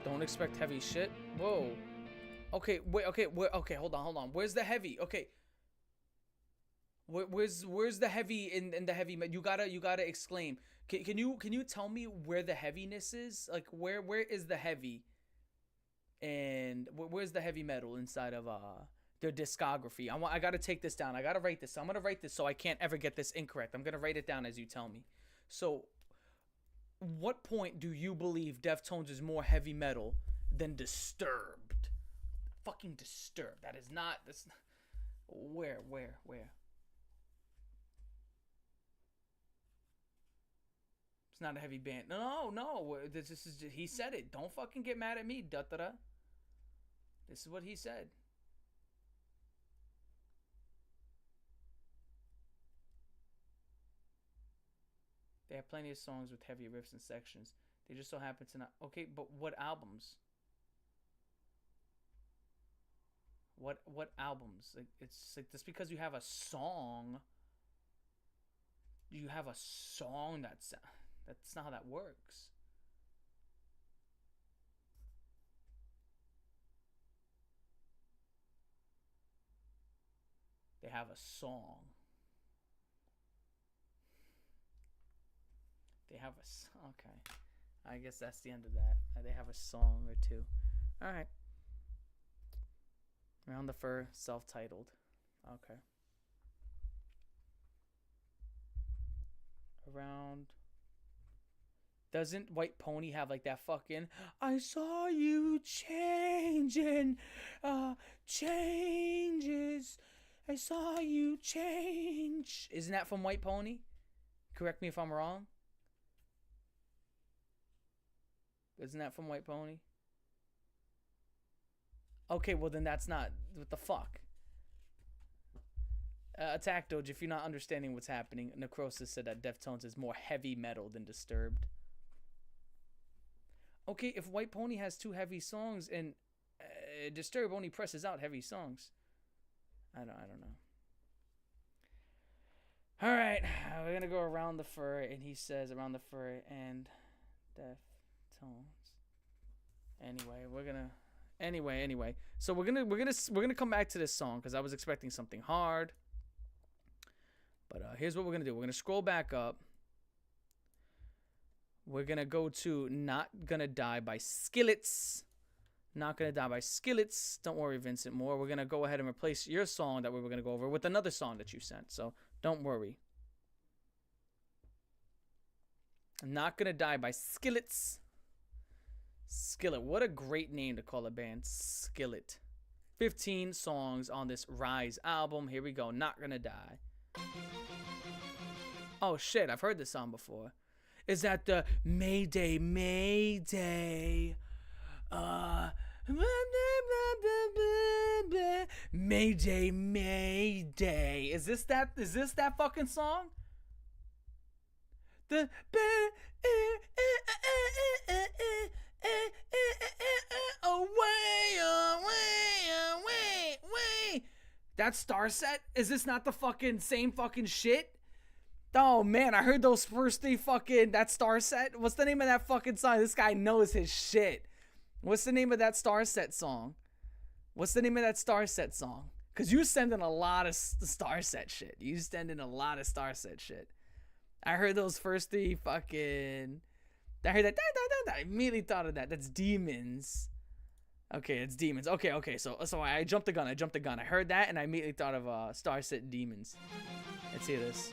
Don't expect heavy shit. Whoa. Okay, wait, okay, okay, hold on. Where's the heavy? Okay. Where's the heavy in the heavy? You gotta exclaim. Can you tell me where the heaviness is? Like where is the heavy? And where's the heavy metal inside of their discography? I gotta take this down. I gotta write this. I'm gonna write this so I can't ever get this incorrect. I'm gonna write it down as you tell me. So, what point do you believe Deftones is more heavy metal than Disturbed? Fucking Disturbed. That's not. Where? It's not a heavy band. No. This is just, he said it. Don't fucking get mad at me, da-da-da. This is what he said. They have plenty of songs with heavy riffs and sections. They just so happen to not... Okay, but what albums? What albums? Like, it's like just because you have a song... You have a song that's not how that works. They have a song. They have a... Okay. I guess that's the end of that. They have a song or two. Alright. Around the Fur, self-titled. Okay. Around... Doesn't White Pony have like that fucking... I saw you changing, changes. I saw you change. Isn't that from White Pony? Correct me if I'm wrong. Isn't that from White Pony? Okay, well then that's not... What the fuck? Attack Doge, if you're not understanding what's happening, Necrosis said that Deftones is more heavy metal than Disturbed. Okay, if White Pony has 2 heavy songs and Disturbed only presses out heavy songs. I don't know. Alright, we're gonna go Around the Fur, and he says Around the Fur and Deftones. Anyway. So we're gonna come back to this song because I was expecting something hard. But here's what we're gonna do. We're gonna scroll back up. We're gonna go to Not Gonna Die by Skillets. Not Gonna Die by Skillets. Don't worry, Vincent Moore. We're gonna go ahead and replace your song that we were gonna go over with another song that you sent. So don't worry. Not Gonna Die by Skillets. Skillet. What a great name to call a band. Skillet. 15 songs on this Rise album. Here we go. Not Gonna Die. Oh shit, I've heard this song before. Is that the Mayday, Mayday? Mayday, Mayday. Is this that fucking song? The away. That's Starset? Is this not the fucking same fucking shit? Oh man, I heard those first 3 fucking... That Starset? What's the name of that fucking song? This guy knows his shit. What's the name of that Starset song? Because you send in a lot of Starset shit. I heard those first 3 fucking... I heard that... I immediately thought of that. That's Demons. Okay, it's Demons. Okay. So I jumped the gun. I heard that and I immediately thought of Starset Demons. Let's hear this.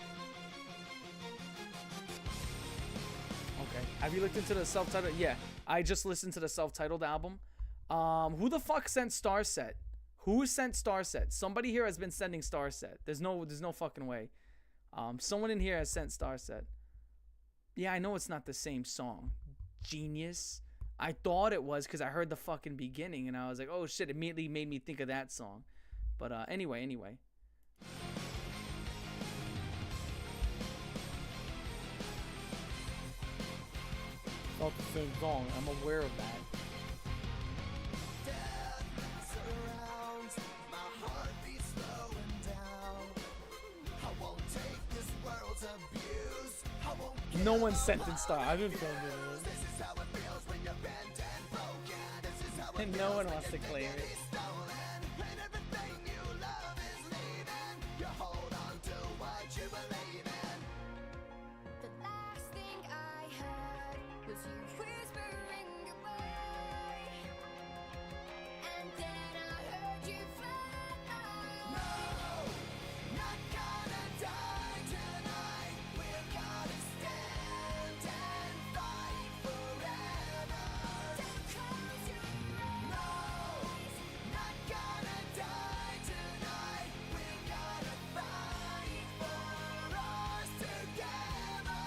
Okay. Have you looked into the self-titled? Yeah, I just listened to the self-titled album. Who the fuck sent Starset? Who sent Starset? Somebody here has been sending Starset. There's no fucking way. Someone in here has sent Starset. Yeah, I know it's not the same song. Genius. I thought it was because I heard the fucking beginning and I was like, oh shit, it immediately made me think of that song. But anyway. Not the same song. I'm aware of that. No one sent in Star. I didn't send it. And no one wants to claim it. The last thing I heard was you whispering goodbye, and then I heard you fly. No, not gonna die tonight. We're gonna stand and fight forever. Don't close your eyes. No, not gonna die tonight. We're gonna fight for us together.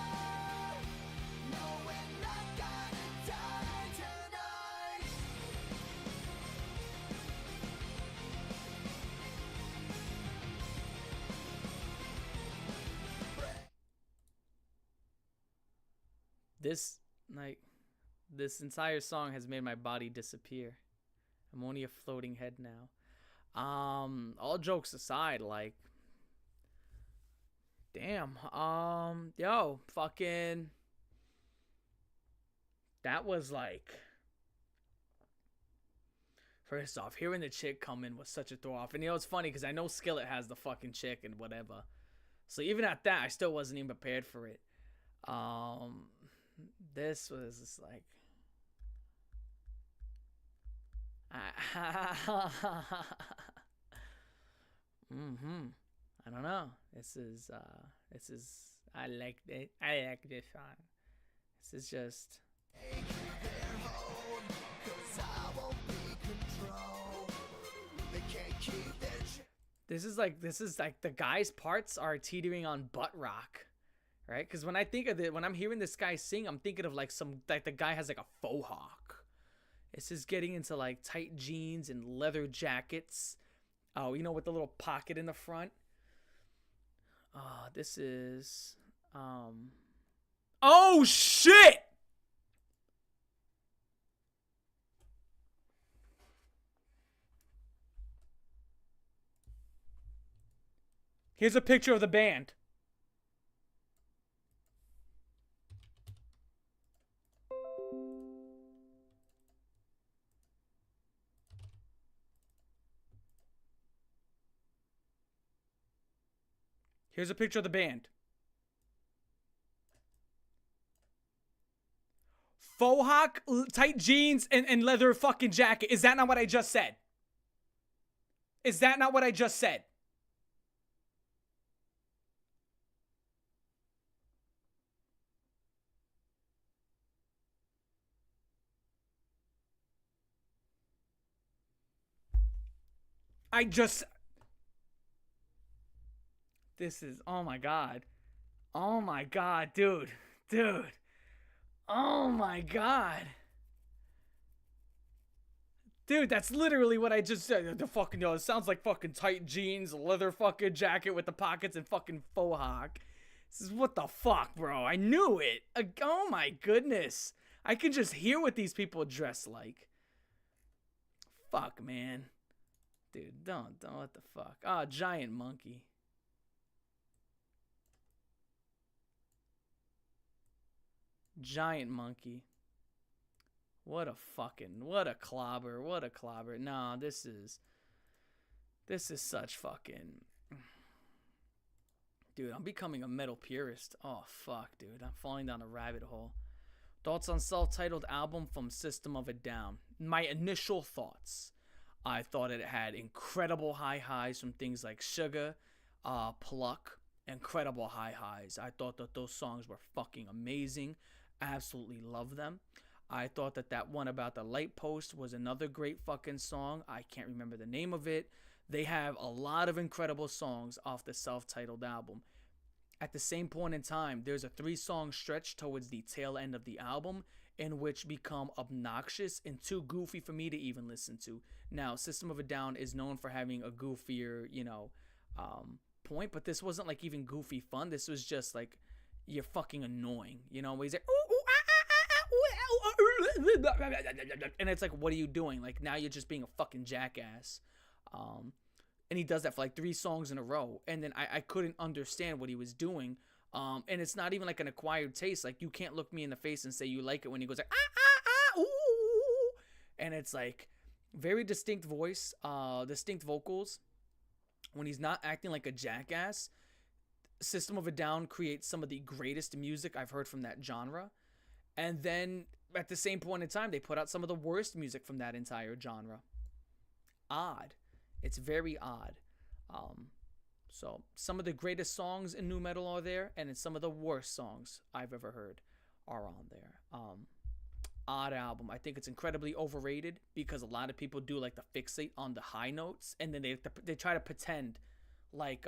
No, we're not gonna die tonight. This entire song has made my body disappear. I'm only a floating head now. All jokes aside, like, damn. Yo, fucking. That was like. First off, hearing the chick come in was such a throw off. And you know, it's funny because I know Skillet has the fucking chick and whatever. So even at that, I still wasn't even prepared for it. This was just like. I don't know. This is I like it. I like this song. This is just This is like the guy's parts are teetering on butt rock. Right? Because when I think of it, when I'm hearing this guy sing, I'm thinking of like the guy has like a faux hawk. This is getting into like tight jeans and leather jackets. Oh, you know, with the little pocket in the front. This is oh shit! Here's a picture of the band. Here's a picture of the band. Faux hawk, tight jeans, and leather fucking jacket. Is that not what I just said? Is that not what I just said? This is, oh my god. Oh my god, dude. Dude. Oh my god. Dude, that's literally what I just said. The fucking, it sounds like fucking tight jeans, leather fucking jacket with the pockets and fucking faux hawk. This is what the fuck, bro. I knew it. Oh my goodness. I can just hear what these people dress like. Fuck, man. Dude, don't, what the fuck? Ah, giant monkey. Giant monkey. What a clobber. What a clobber. No, this is such fucking. Dude, I'm becoming a metal purist. Oh, fuck, dude. I'm falling down a rabbit hole. Thoughts on self-titled album from System of a Down. my initial thoughts. I thought it had incredible high highs from things like Sugar, Pluck, incredible high highs. I thought that those songs were fucking amazing. Absolutely love them. I thought that that one about the light post was another great fucking song. I can't remember the name of it. They have a lot of incredible songs off the self-titled album. At the same point in time, there's a 3-song stretch towards the tail end of the album in which become obnoxious and too goofy for me to even listen to. Now, System of a Down is known for having a goofier, point, but this wasn't like even goofy fun. This was just like, you're fucking annoying, you know? He's like, and it's like, what are you doing? Like, now you're just being a fucking jackass. And he does that for like 3 songs in a row, and then I couldn't understand what he was doing. And it's not even like an acquired taste. Like, you can't look me in the face and say you like it when he goes like ooh, and it's like very distinct voice, distinct vocals. When he's not acting like a jackass, System of a Down creates some of the greatest music I've heard from that genre. And then at the same point in time, they put out some of the worst music from that entire genre. Odd. It's very odd. So some of the greatest songs in nu metal are there, and some of the worst songs I've ever heard are on there. Odd album. I think it's incredibly overrated because a lot of people do like to fixate on the high notes, and then they try to pretend like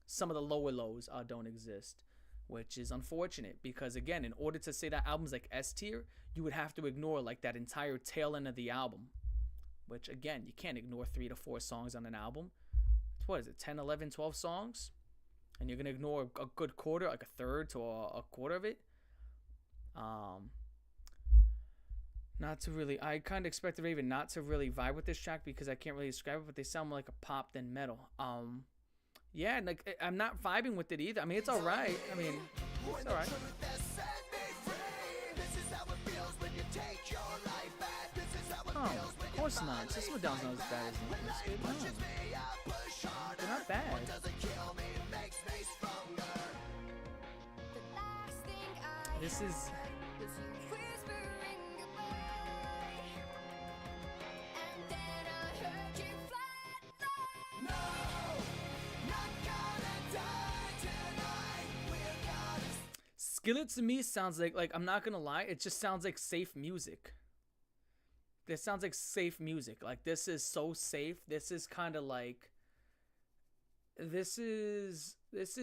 some of the lower lows don't exist, which is unfortunate because, again, in order to say that album's like S tier, you would have to ignore like that entire tail end of the album, which, again, you can't ignore 3 to 4 songs on an album. What is it, 10, 11, 12 songs? And you're going to ignore a good quarter, like a third to a quarter of it? Not to really, I kind of expected Raven not to really vibe with this track because I can't really describe it, but they sound more like a pop than metal. Yeah, like, I'm not vibing with it either. I mean, it's alright. I mean, it's alright. Oh, of course not. System of a Down's not as bad as Limp Bizkit. No. They're not bad. This is... Skillet to me sounds like I'm not gonna lie, it just sounds like safe music. This sounds like safe music. Like, this is so safe. This is kind of like, this is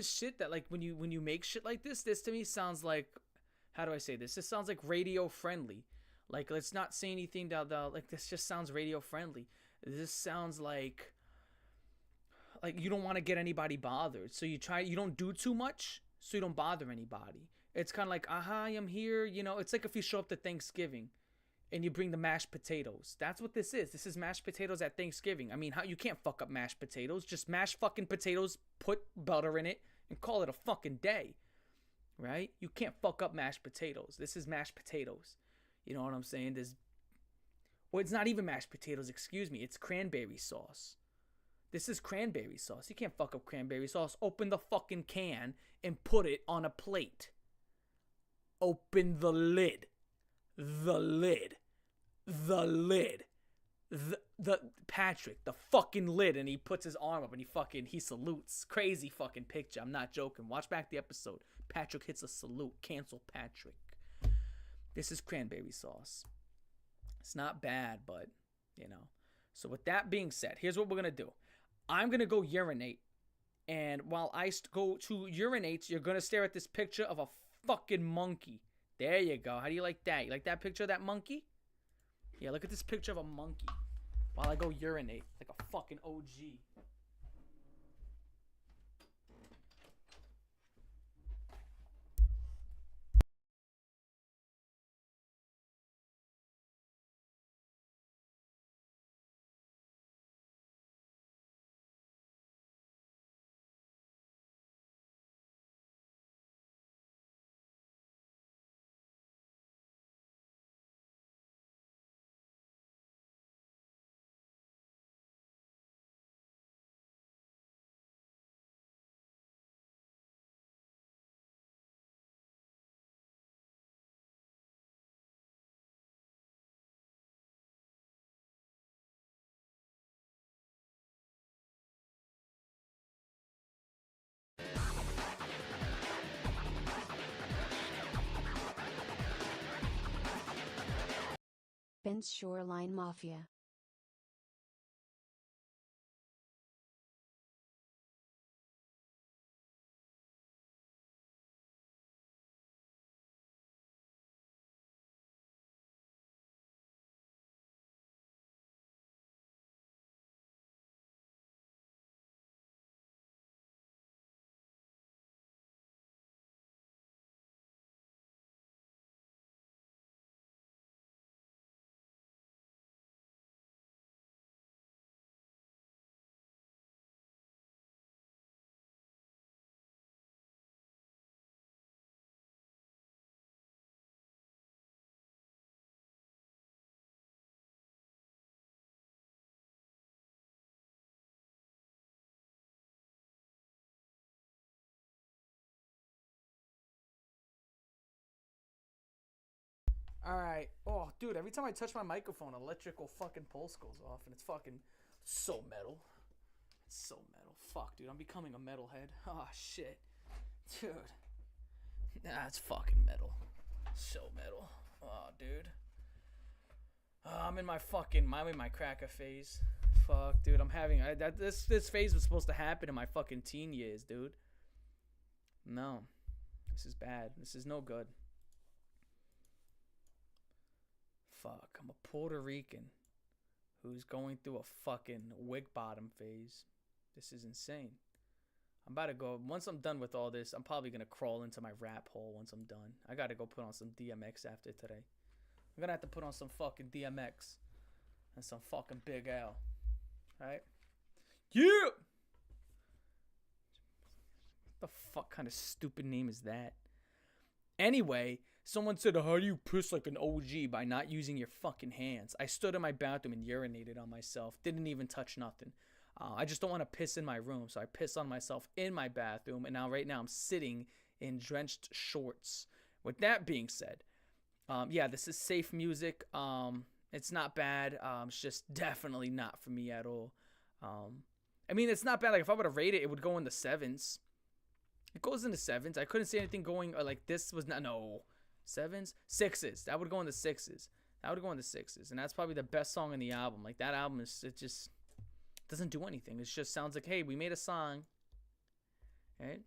shit that, like, when you make shit like this to me sounds like, how do I say this? This sounds like radio friendly. Like, let's not say anything that like, this just sounds radio friendly. This sounds like you don't want to get anybody bothered. So you don't do too much so you don't bother anybody. It's kind of like, hi, I'm here. You know, it's like if you show up to Thanksgiving and you bring the mashed potatoes. That's what this is. This is mashed potatoes at Thanksgiving. I mean, you can't fuck up mashed potatoes. Just mash fucking potatoes, put butter in it, and call it a fucking day. Right? You can't fuck up mashed potatoes. This is mashed potatoes. You know what I'm saying? Well, it's not even mashed potatoes, excuse me. It's cranberry sauce. This is cranberry sauce. You can't fuck up cranberry sauce. Open the fucking can and put it on a plate. Open the lid. The lid. The Patrick, the fucking lid, and he puts his arm up and he salutes. Crazy fucking picture. I'm not joking. Watch back the episode. Patrick hits a salute. Cancel Patrick. This is cranberry sauce. It's not bad, but, you know. So with that being said, here's what we're going to do. I'm going to go urinate. And while I go to urinate, you're going to stare at this picture of a fucking monkey. There you go. How do you like that? You like that picture of that monkey? Yeah, look at this picture of a monkey while I go urinate like a fucking OG. Ben's Shoreline Mafia. Alright. Oh, dude, every time I touch my microphone, electrical fucking pulse goes off, and it's fucking so metal. It's so metal. Fuck, dude, I'm becoming a metalhead. Oh, shit. Dude. Nah, it's fucking metal. So metal. Oh, dude. I'm in my cracker phase. Fuck, dude, I'm having... This phase was supposed to happen in my fucking teen years, dude. No. This is bad. This is no good. Fuck, I'm a Puerto Rican who's going through a fucking wig bottom phase. This is insane. I'm about to go, once I'm done with all this, I'm probably going to crawl into my rap hole once I'm done. I got to go put on some DMX after today. I'm going to have to put on some fucking DMX and some fucking Big L. Right? Yeah! What the fuck kind of stupid name is that? Anyway, someone said, how do you piss like an OG by not using your fucking hands? I stood in my bathroom and urinated on myself. Didn't even touch nothing. I just don't want to piss in my room, so I piss on myself in my bathroom. And now, right now, I'm sitting in drenched shorts. With that being said, yeah, this is safe music. It's not bad. It's just definitely not for me at all. I mean, it's not bad. Like, if I were to rate it, it would go in the 7s. It goes into 7s. I couldn't see anything going like this was not, no, 7s, 6s. That would go in the 6s. That would go in the 6s. And that's probably the best song in the album. Like, that album is, it just doesn't do anything. It just sounds like, hey, we made a song, right?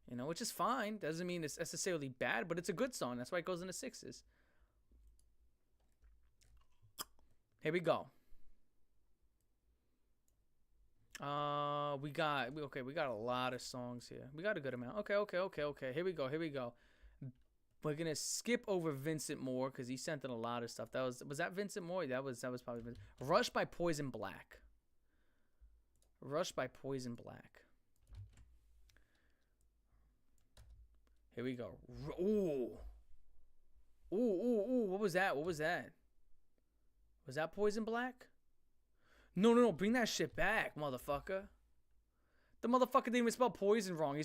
You know, which is fine. Doesn't mean it's necessarily bad, but it's a good song. That's why it goes into 6s. Here we go. We got a lot of songs here. We got a good amount. Okay. Here we go. We're gonna skip over Vincent Moore because he sent in a lot of stuff. Was that Vincent Moore? That was probably Vincent. Rush by Poison Black. Here we go. Ooh. What was that? Was that Poison Black? No. Bring that shit back, motherfucker. The motherfucker didn't even spell poison wrong. He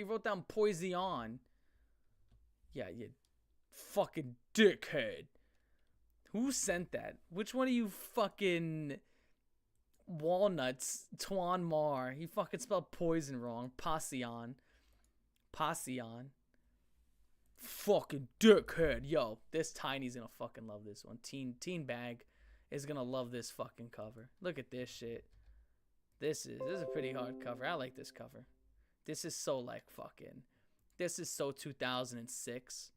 wrote down poison. Yeah, you fucking dickhead. Who sent that? Which one of you fucking walnuts, Twan Mar? He fucking spelled poison wrong. Passion. Fucking dickhead. Yo, this Tiny's gonna fucking love this one. Teen Bag is gonna love this fucking cover. Look at this shit. This is a pretty hard cover. I like this cover. This is so like fucking. This is so 2006.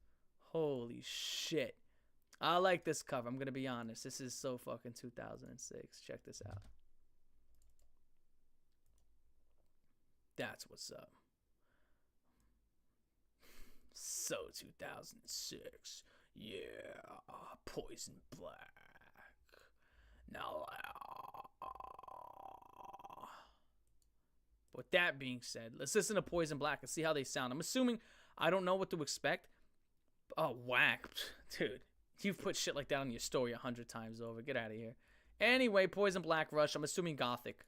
Holy shit. I like this cover. I'm gonna be honest. This is so fucking 2006. Check this out. That's what's up. So 2006. Yeah. Poison Black. Now, with that being said, let's listen to Poison Black and see how they sound. I'm assuming I don't know what to expect. Oh, whack. Dude, you've put shit like that on your story 100 times over. Get out of here. Anyway, Poison Black, Rush. I'm assuming gothic.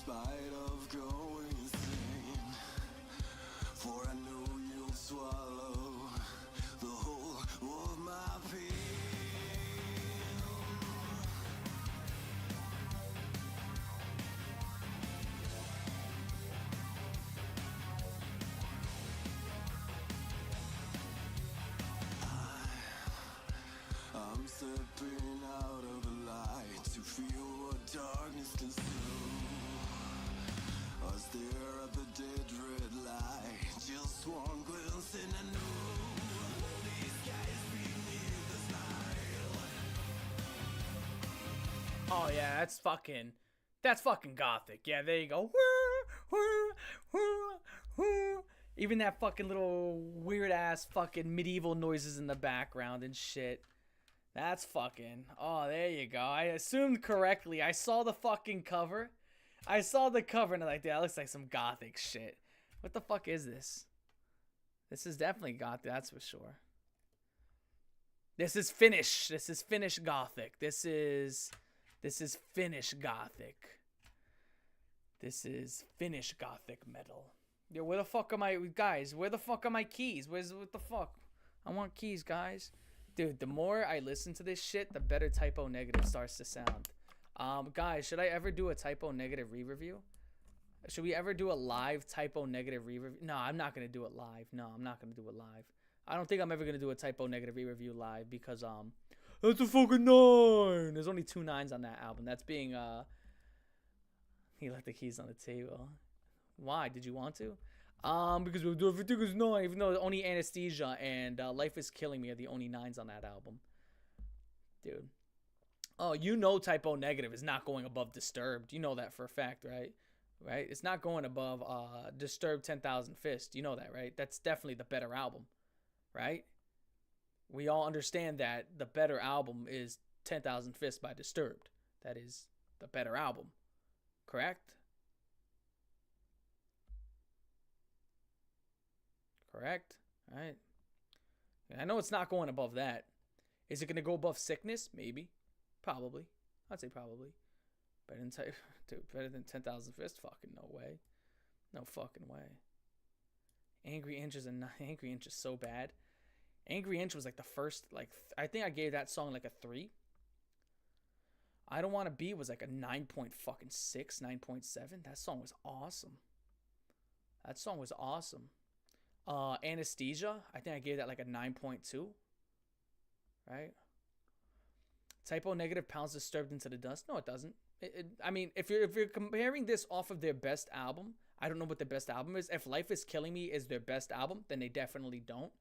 spite of going insane. For I know you'll swallow the whole of my pain. I'm stepping out of the light to feel what darkness consume. I stare at the dead red light, just one glimpse and I know these guys beneath the smile. Oh yeah, that's fucking gothic. Yeah, there you go. Even that fucking little weird ass fucking medieval noises in the background and shit. That's fucking, oh, there you go. I assumed correctly. I saw the fucking cover. I saw the cover and I'm like, that looks like some gothic shit. What the fuck is this? This is definitely gothic, that's for sure. This is Finnish. This is Finnish gothic. This is Finnish gothic. This is Finnish gothic metal. Yo, where the fuck are my, guys, where the fuck are my keys? What the fuck? I want keys, guys. Dude, the more I listen to this shit, the better Typo Negative starts to sound. Guys, should I ever do a Typo Negative re-review? Should we ever do a live Typo Negative re-review? No, I'm not going to do it live. No, I'm not going to do it live. I don't think I'm ever going to do a Typo Negative re-review live because, that's a fucking 9. There's only 2 9s on that album. That's being, he left the keys on the table. Why? Did you want to? Because everything is 9, even though only Anesthesia and Life is Killing Me are the only 9s on that album. Dude. Oh, you know Typo Negative is not going above Disturbed. You know that for a fact, right? Right? It's not going above Disturbed 10,000 Fist. You know that, right? That's definitely the better album, right? We all understand that the better album is 10,000 Fist by Disturbed. That is the better album, correct? Correct? All right. I know it's not going above that. Is it going to go above Sickness? Maybe. Probably. I'd say probably. Better than 10,000 Fist? Fucking no way. No fucking way. Angry Inch is Angry Inch is so bad. Angry Inch was like the first, like, I think I gave that song like a 3. I Don't Wanna Be was like a 9.6, 9.7. That song was awesome. That song was awesome. Anesthesia, I think I gave that like a 9.2. Right? Typo Negative pounds Disturbed into the dust. No, it doesn't. I mean, if you're comparing this off of their best album, I don't know what their best album is. If Life is Killing Me is their best album, then they definitely don't.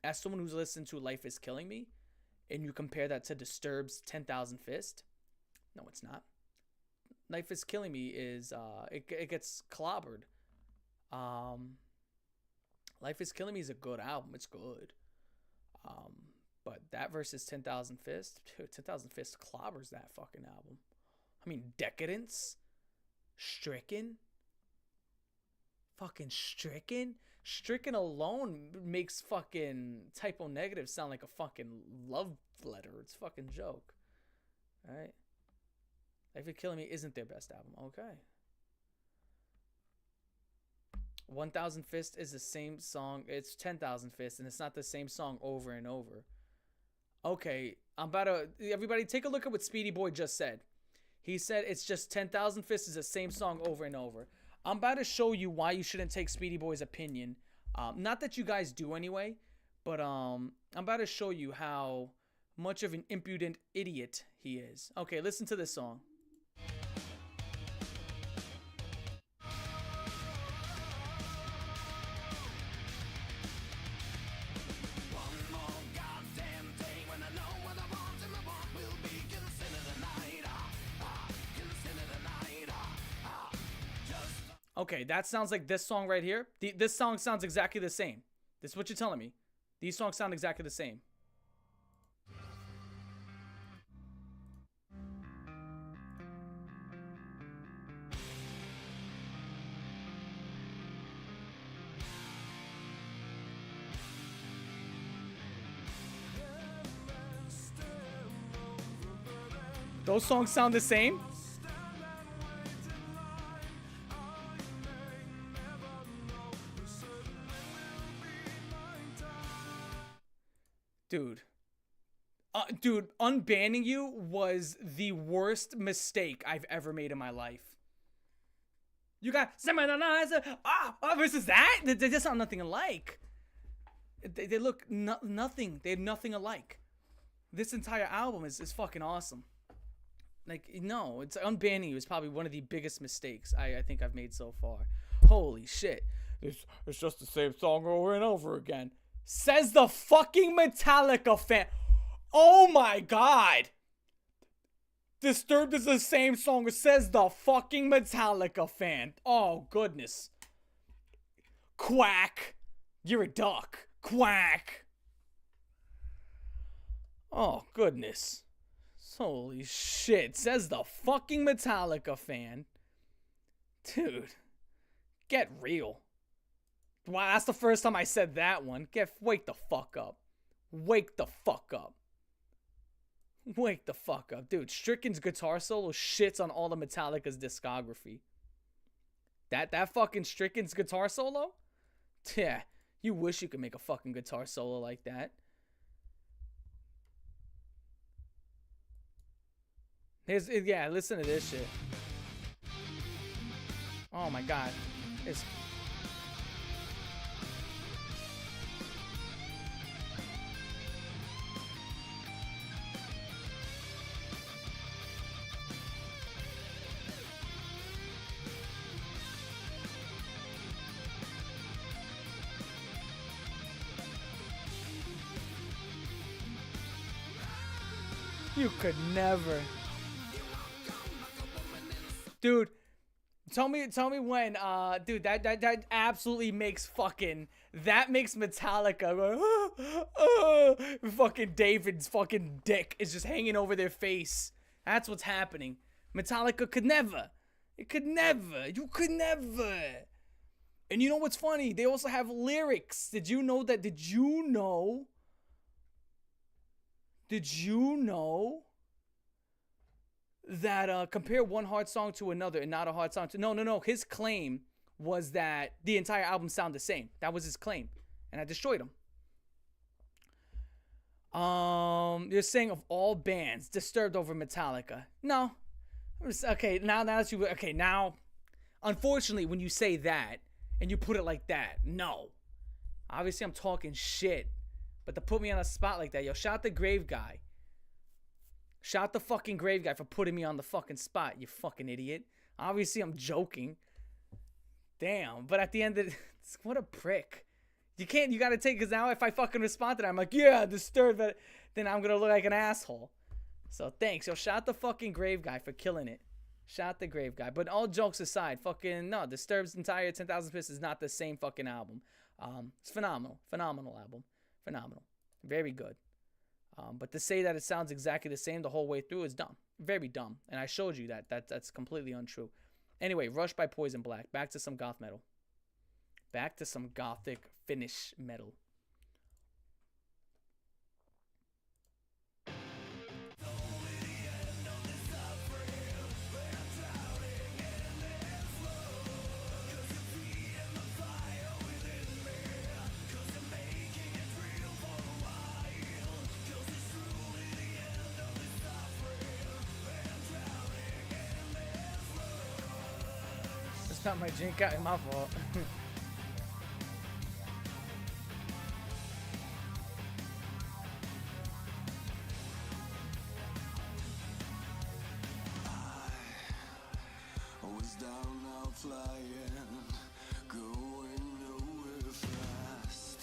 As someone who's listened to Life is Killing Me, and you compare that to Disturbed's 10,000 Fist, no, it's not. Life is Killing Me is it gets clobbered. Life is Killing Me is a good album. It's good. But that versus 10,000 Fist, dude, 10,000 Fist clobbers that fucking album. I mean, Decadence, Stricken, fucking Stricken. Stricken alone makes fucking Typo Negative sound like a fucking love letter. It's a fucking joke. All right. Life is Killing Me isn't their best album. Okay. 1,000 Fist is the same song. It's 10,000 Fist, and it's not the same song over and over. Okay, everybody take a look at what Speedy Boy just said. He said it's just 10,000 Fist is the same song over and over. I'm about to show you why you shouldn't take Speedy Boy's opinion. Not that you guys do anyway, but I'm about to show you how much of an impudent idiot he is. Okay, listen to this song. Okay, that sounds like this song right here. This song sounds exactly the same. This is what you're telling me. These songs sound exactly the same. Those songs sound the same? Dude. Dude, unbanning you was the worst mistake I've ever made in my life. You got versus that? They just sound nothing alike. They look nothing. They have nothing alike. This entire album is fucking awesome. Like, no, it's unbanning you is probably one of the biggest mistakes I think I've made so far. Holy shit. It's just the same song over and over again. Says the fucking Metallica fan. Oh my god. Disturbed is the same song. It says the fucking Metallica fan. Oh, goodness. Quack. You're a duck. Quack. Oh, goodness. Holy shit. Says the fucking Metallica fan. Dude. Get real. Wow, that's the first time I said that one. Wake the fuck up. Wake the fuck up. Wake the fuck up. Dude, Stricken's guitar solo shits on all of Metallica's discography. That fucking Stricken's guitar solo? Yeah, you wish you could make a fucking guitar solo like that. Yeah, listen to this shit. Oh my god. You could never. Dude, tell me when, dude, that absolutely makes that makes Metallica go, fucking David's fucking dick is just hanging over their face. That's what's happening. Metallica could never. You could never. And you know what's funny? They also have lyrics. Did you know that? Did you know that compare one hard song to another and not a hard song to... No. His claim was that the entire album sound the same. That was his claim. And I destroyed him. You're saying of all bands, Disturbed over Metallica. No. Okay, now, unfortunately, when you say that and you put it like that, no. Obviously, I'm talking shit. But to put me on a spot like that, yo, shout the Grave Guy. Shout the fucking Grave Guy for putting me on the fucking spot, you fucking idiot. Obviously, I'm joking. Damn, but at the end of it, what a prick. You gotta take, because now if I fucking respond to that, I'm like, yeah, Disturbed, but then I'm gonna look like an asshole. So thanks, yo, shout the fucking Grave Guy for killing it. Shout the Grave Guy. But all jokes aside, fucking, no, Disturbed's entire 10,000 Piss is not the same fucking album. It's phenomenal. Phenomenal album. Phenomenal. Very good. But to say that it sounds exactly the same the whole way through is dumb. Very dumb. And I showed you that's completely untrue. Anyway, Rush by Poison Black. Back to some goth metal. Back to some gothic Finnish metal. Not my drink out, my fault. I was down now flying, going nowhere fast.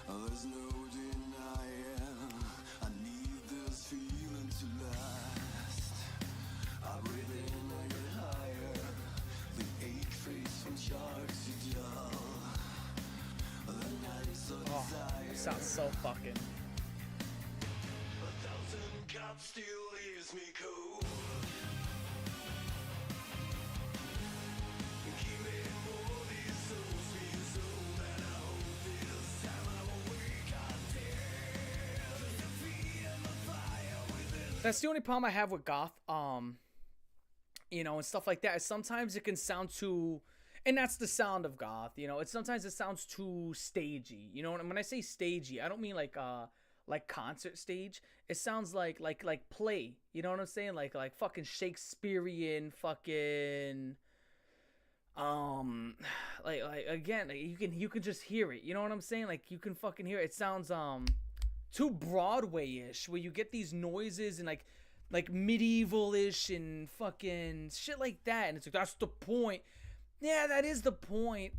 There's no denying, I need this feeling to last. I breathe in, I get higher. The ache fades from dark to dull. The nights of desire. That sounds so fucking. 1,000 cops still leaves me cold. Keep me for these souls being so that I hope this time I will wake up dead. Just a feet in the fire within. That's the only problem I have with goth. You know, and stuff like that. Sometimes it can sound too, and that's the sound of goth. You know, sometimes it sounds too stagey. You know, and when I say stagey, I don't mean like like concert stage. It sounds like play. You know what I'm saying? Like fucking Shakespearean fucking like again, like you can just hear it. You know what I'm saying? Like you can fucking hear it. It sounds too Broadway-ish, where you get these noises and like medieval-ish and fucking shit like that, and it's like that's the point. Yeah, that is the point.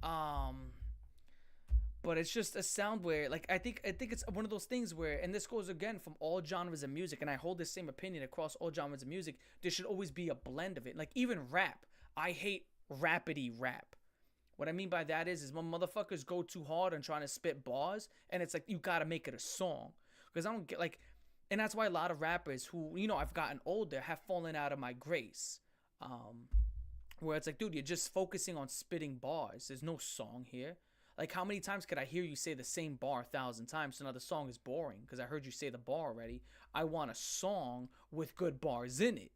But it's just a sound where, like, I think it's one of those things where, and this goes again from all genres of music, and I hold this same opinion across all genres of music. There should always be a blend of it. Like even rap, I hate rapidy rap. What I mean by that is when motherfuckers go too hard on trying to spit bars, and it's like you gotta make it a song. Because I don't get like, and that's why a lot of rappers who, you know, I've gotten older have fallen out of my grace. Where it's like, dude, you're just focusing on spitting bars. There's no song here. Like, how many times could I hear you say the same bar 1,000 times? So now the song is boring because I heard you say the bar already. I want a song with good bars in it,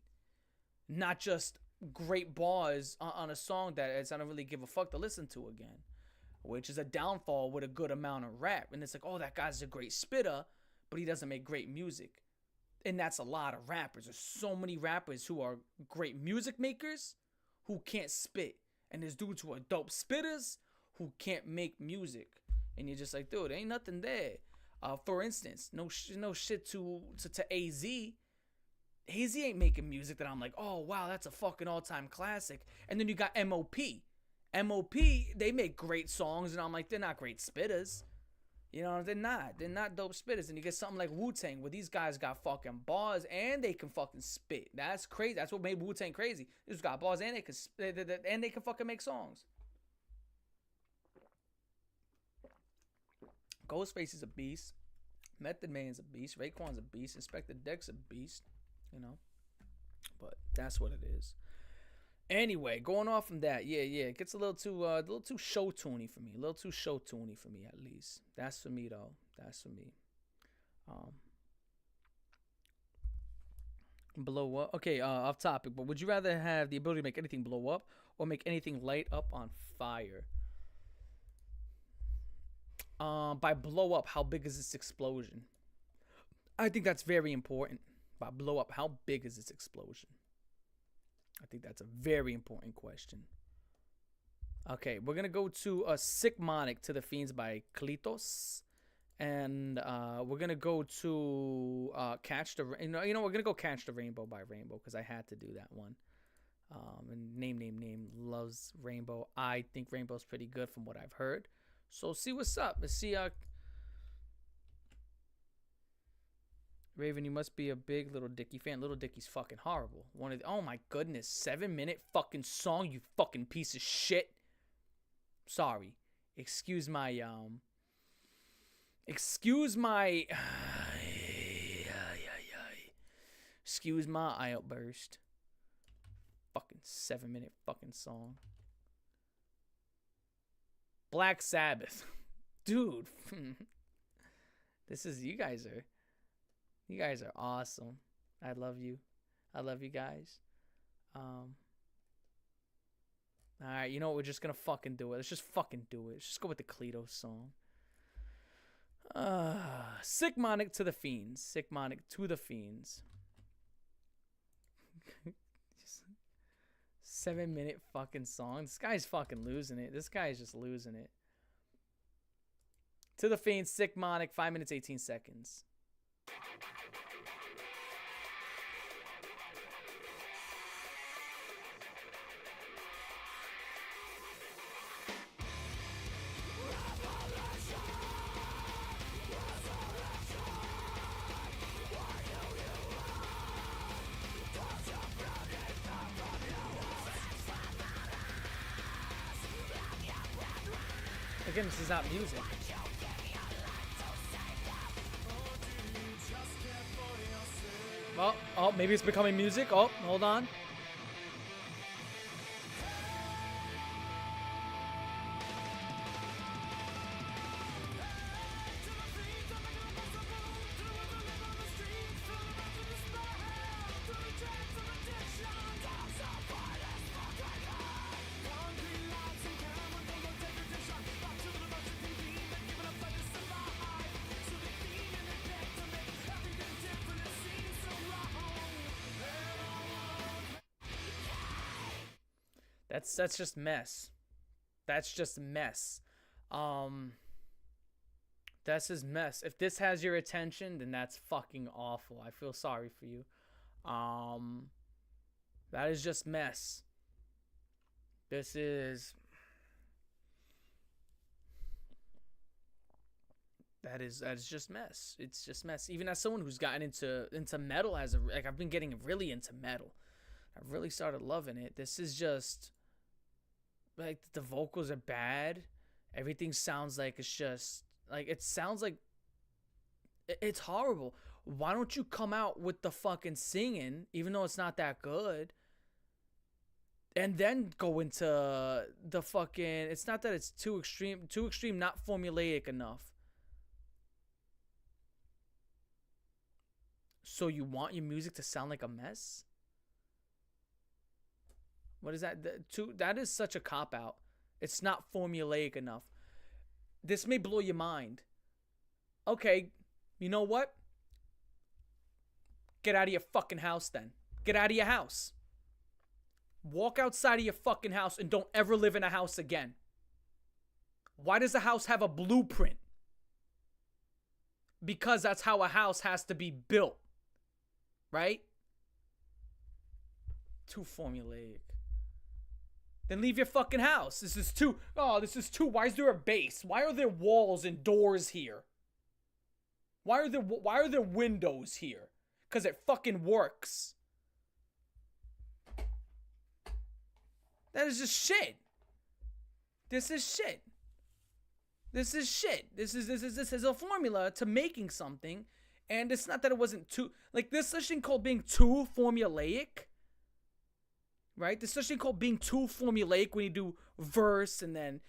not just great bars on a song that I don't really give a fuck to listen to again, which is a downfall with a good amount of rap. And it's like, oh, that guy's a great spitter, but he doesn't make great music. And that's a lot of rappers. There's so many rappers who are great music makers who can't spit. And there's dudes who are dope spitters who can't make music. And you're just like, dude, ain't nothing there. For instance, no shit to AZ. AZ ain't making music that I'm like, oh, wow, that's a fucking all-time classic. And then you got MOP. MOP, they make great songs, and I'm like, they're not great spitters. You know, they're not. They're not dope spitters. And you get something like Wu-Tang, where these guys got fucking bars, and they can fucking spit. That's crazy. That's what made Wu-Tang crazy. They just got bars, and they can fucking make songs. Ghostface is a beast. Method Man's a beast. Raekwon's a beast. Inspector Deck's a beast. You know, but that's what it is. Anyway, going off from that, yeah, it gets a little too show tuney for me. A little too show tuney for me, at least. That's for me though. That's for me. Blow up. Okay, off topic. But would you rather have the ability to make anything blow up or make anything light up on fire? By blow up, how big is this explosion? I think that's very important. By blow up, how big is this explosion? I think that's a very important question. Okay, we're gonna go to Sick Monic to the Fiends by Klitos, and we're gonna go to Catch the we're gonna go Catch the Rainbow by Rainbow because I had to do that one. And name loves Rainbow. I think Rainbow's pretty good from what I've heard. So see what's up. Let's see. Raven, you must be a big Little Dicky fan. Little Dicky's fucking horrible. Oh my goodness, 7-minute fucking song, you fucking piece of shit. Sorry. Excuse my excuse my outburst. Fucking 7-minute fucking song. Black Sabbath. Dude. You guys are awesome. I love you. I love you guys. Alright, you know what? We're just gonna fucking do it. Let's just fucking do it. Let's just go with the Cleto song. Sick Monic to the Fiends. Sick Monic to the Fiends. 7-minute fucking song. This guy's fucking losing it. This guy's just losing it. To the Fiends, Sick Monic, 5 minutes, 18 seconds. Again, this is not music. Oh, maybe it's becoming music. Oh, hold on. That's just mess. That's just mess. That's just mess. If this has your attention, then that's fucking awful. I feel sorry for you. That is just mess. That's just mess. It's just mess. Even as someone who's gotten into metal, I've been getting really into metal. I've really started loving it. This is just like the vocals are bad. Everything sounds like it's just like it sounds like it's horrible. Why don't you come out with the fucking singing, even though it's not that good? And then go into the fucking, it's not that it's too extreme, not formulaic enough. So you want your music to sound like a mess? What is that? That is such a cop-out. It's not formulaic enough. This may blow your mind. Okay, you know what? Get out of your fucking house then. Get out of your house. Walk outside of your fucking house and don't ever live in a house again. Why does a house have a blueprint? Because that's how a house has to be built. Right? Too formulaic. Then leave your fucking house. This is too. Why is there a base? Why are there walls and doors here? Why are there windows here? Because it fucking works. That is just shit. This is shit. This is shit. This is a formula to making something, and it's not that it wasn't too like there's such thing called being too formulaic. Right? There's such thing called being too formulaic when you do verse and then,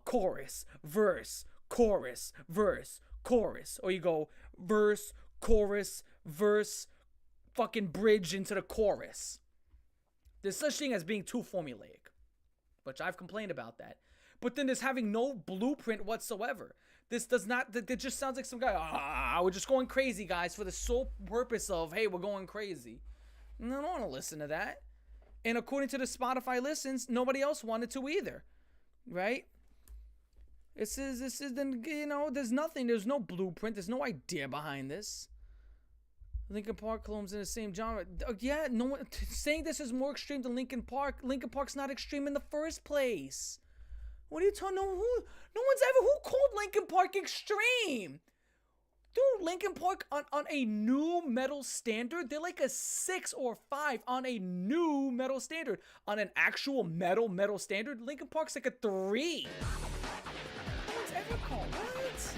chorus, verse, chorus, verse, chorus. Or you go verse, chorus, verse, fucking bridge into the chorus. There's such thing as being too formulaic, which I've complained about that. But then there's having no blueprint whatsoever. This does not, it just sounds like some guy, we're just going crazy, guys, for the sole purpose of, hey, we're going crazy. And I don't want to listen to that. And according to the Spotify listens, nobody else wanted to either, right? This is there's nothing, there's no blueprint, there's no idea behind this. Linkin Park clones in the same genre. Yeah, no one saying this is more extreme than Linkin Park. Linkin Park's not extreme in the first place. What are you talking? No one's ever who called Linkin Park extreme. Dude, Linkin Park on a new metal standard, they're like a 6 or 5 on a new metal standard. On an actual metal standard, Linkin Park's like a 3. No one's ever called what?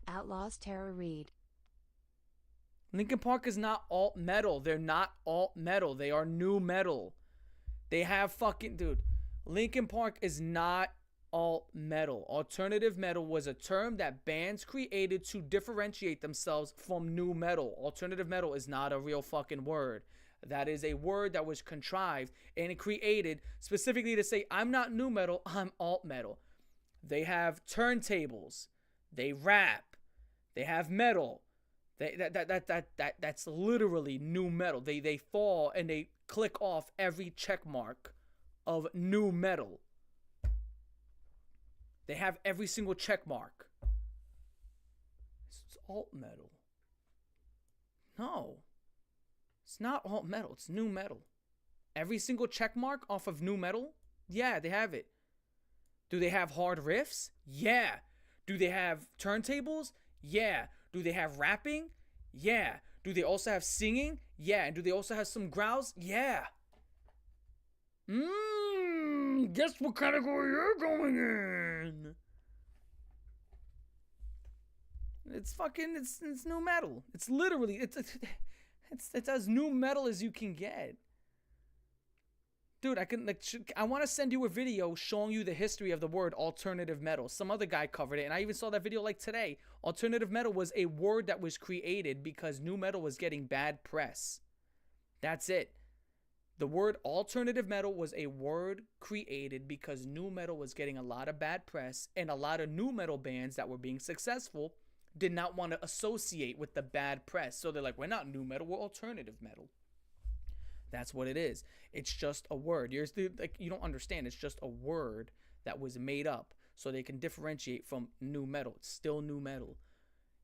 Outlaws Tara Reid. Linkin Park is not alt metal. They're not alt metal. They are new metal. They have fucking, dude. Linkin Park is not alt metal. Alternative metal was a term that bands created to differentiate themselves from new metal. Alternative metal is not a real fucking word. That is a word that was contrived and created specifically to say, I'm not new metal, I'm alt metal. They have turntables. They rap. They have metal. That's literally new metal. They fall and they click off every check mark of new metal. They have every single check mark. It's alt metal. No. It's not alt metal. It's new metal. Every single check mark off of new metal? Yeah, they have it. Do they have hard riffs? Yeah. Do they have turntables? Yeah. Do they have rapping? Yeah. Do they also have singing? Yeah. And do they also have some growls? Yeah. Guess what category you're going in? It's new metal. It's literally, it's as new metal as you can get. Dude, I want to send you a video showing you the history of the word alternative metal. Some other guy covered it, and I even saw that video like today. Alternative metal was a word that was created because new metal was getting bad press. That's it. The word alternative metal was a word created because new metal was getting a lot of bad press, and a lot of new metal bands that were being successful did not want to associate with the bad press. So they're like, we're not new metal, we're alternative metal. That's what it is. It's just a word. Like, you don't understand. It's just a word that was made up so they can differentiate from new metal. It's still new metal.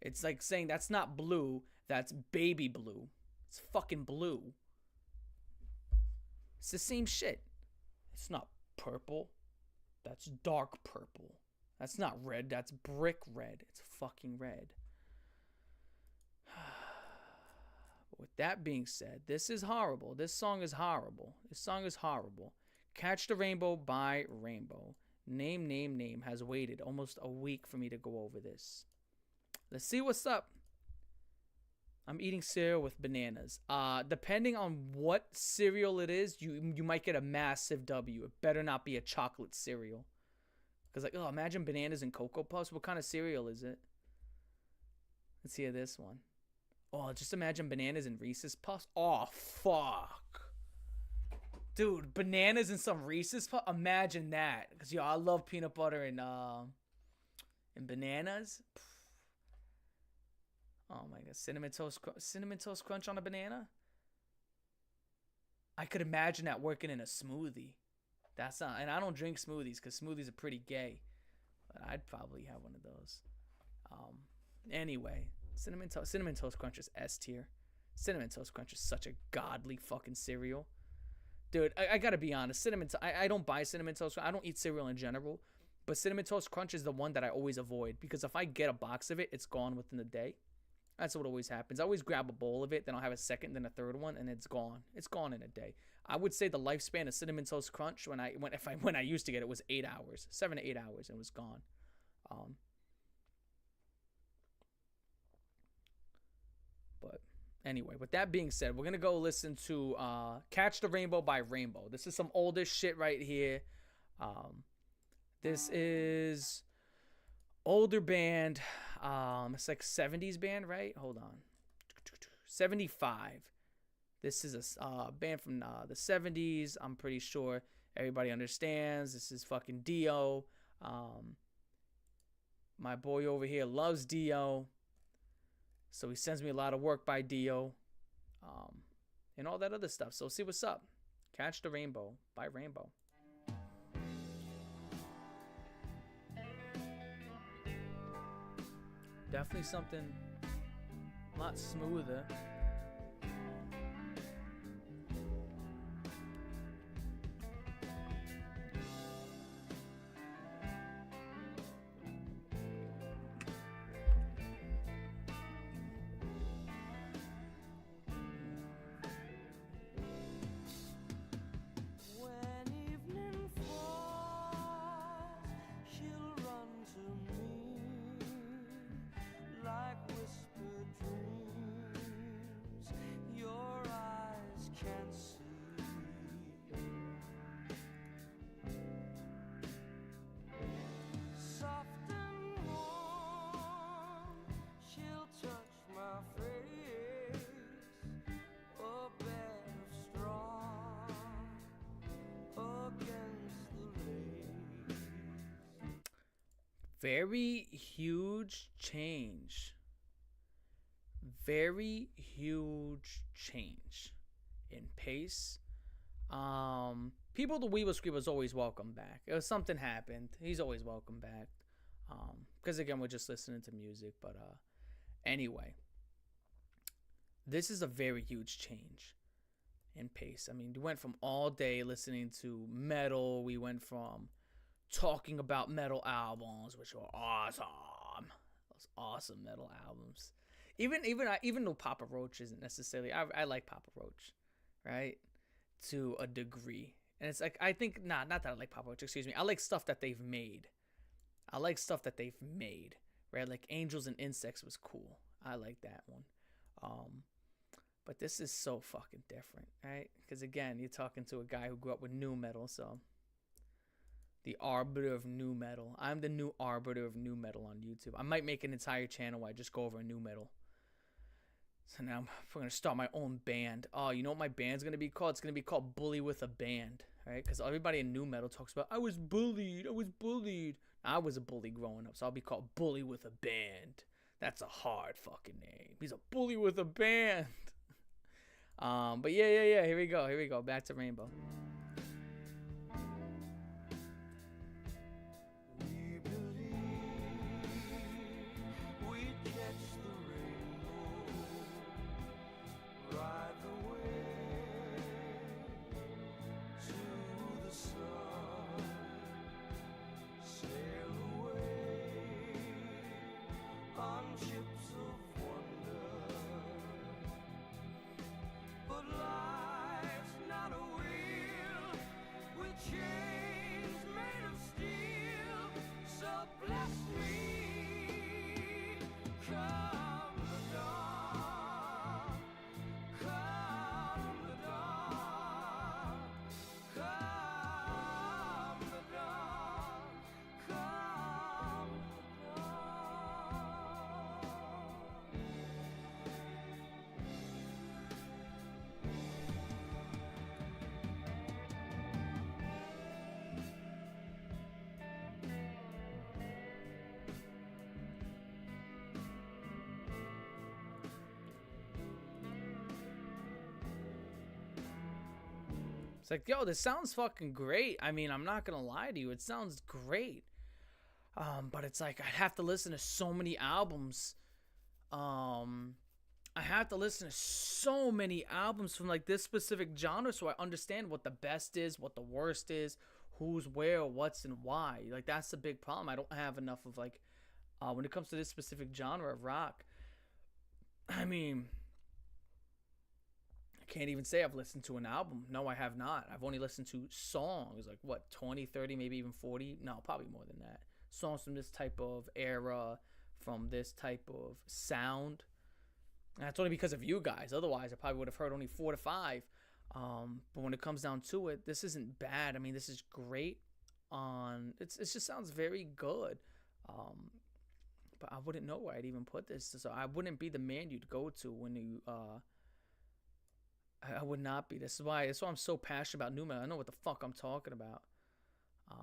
It's like saying that's not blue, that's baby blue. It's fucking blue. It's the same shit. It's not purple. That's dark purple. That's not red. That's brick red. It's fucking red. But with that being said, this is horrible. This song is horrible. This song is horrible. Catch the Rainbow by Rainbow. Name has waited almost a week for me to go over this. Let's see what's up. I'm eating cereal with bananas. Depending on what cereal it is, you might get a massive W. It better not be a chocolate cereal. Because, like, oh, imagine bananas and Cocoa Puffs. What kind of cereal is it? Let's hear this one. Oh, just imagine bananas and Reese's Puffs. Oh, fuck. Dude, bananas and some Reese's Puffs? Imagine that. Because, yo, I love peanut butter and bananas. Oh, my God. Cinnamon Toast Crunch on a banana? I could imagine that working in a smoothie. That's not, and I don't drink smoothies because smoothies are pretty gay, but I'd probably have one of those. Anyway, Cinnamon Toast Crunch is S tier. Cinnamon Toast Crunch is such a godly fucking cereal, dude. I gotta be honest. I don't buy Cinnamon Toast. I don't eat cereal in general, but Cinnamon Toast Crunch is the one that I always avoid because if I get a box of it, it's gone within the day. That's what always happens. I always grab a bowl of it, then I'll have a second, then a third one, and it's gone. It's gone in a day. I would say the lifespan of Cinnamon Toast Crunch when I used to get it was 8 hours, 7 to 8 hours, and it was gone. But anyway, with that being said, we're gonna go listen to "Catch the Rainbow" by Rainbow. This is some older shit right here. This is older band. It's like 70s band, right? Hold on. 75. This is a band from the 70s. I'm pretty sure everybody understands. This is fucking Dio. My boy over here loves Dio. So he sends me a lot of work by Dio. And all that other stuff. So see what's up. Catch the Rainbow by Rainbow. Definitely something a lot smoother. Very huge change. Very huge change in pace. People the Weeble Screeble is always welcome back. If something happened, he's always welcome back. Because again, we're just listening to music. But anyway, this is a very huge change in pace. I mean, we went from all day listening to metal. We went from talking about metal albums, which were awesome. Those awesome metal albums. Even though Papa Roach isn't necessarily, I like Papa Roach, right? To a degree. And it's like, I think, not that I like Papa Roach, excuse me. I like stuff that they've made. Right? Like Angels and Insects was cool. I like that one. But this is so fucking different, right? Because again, you're talking to a guy who grew up with nu metal, so the arbiter of nu metal. I'm the new arbiter of nu metal on YouTube. I might make an entire channel where I just go over nu metal. So now I'm going to start my own band. Oh, you know what my band's going to be called? It's going to be called Bully with a Band, right? Because everybody in nu metal talks about, I was bullied. I was a bully growing up, so I'll be called Bully with a Band. That's a hard fucking name. He's a bully with a band. But yeah. Here we go. Back to Rainbow. It's like, yo, this sounds fucking great. I mean, I'm not gonna lie to you, it sounds great. But it's like I have to listen to so many albums. I have to listen to so many albums from like this specific genre so I understand what the best is, what the worst is, who's where, what's and why. Like that's the big problem. I don't have enough of like when it comes to this specific genre of rock. I mean, can't even say I've listened to an album. No, I have not. I've only listened to songs, like what, 20, 30, maybe even 40? No, probably more than that. Songs from this type of era, from this type of sound. And that's only because of you guys. Otherwise, I probably would have heard only 4 to 5. But when it comes down to it, this isn't bad. I mean, this is great. It just sounds very good. But I wouldn't know where I'd even put this. So I wouldn't be the man you'd go to when you I would not be. That's why I'm so passionate about nu metal. I know what the fuck I'm talking about. I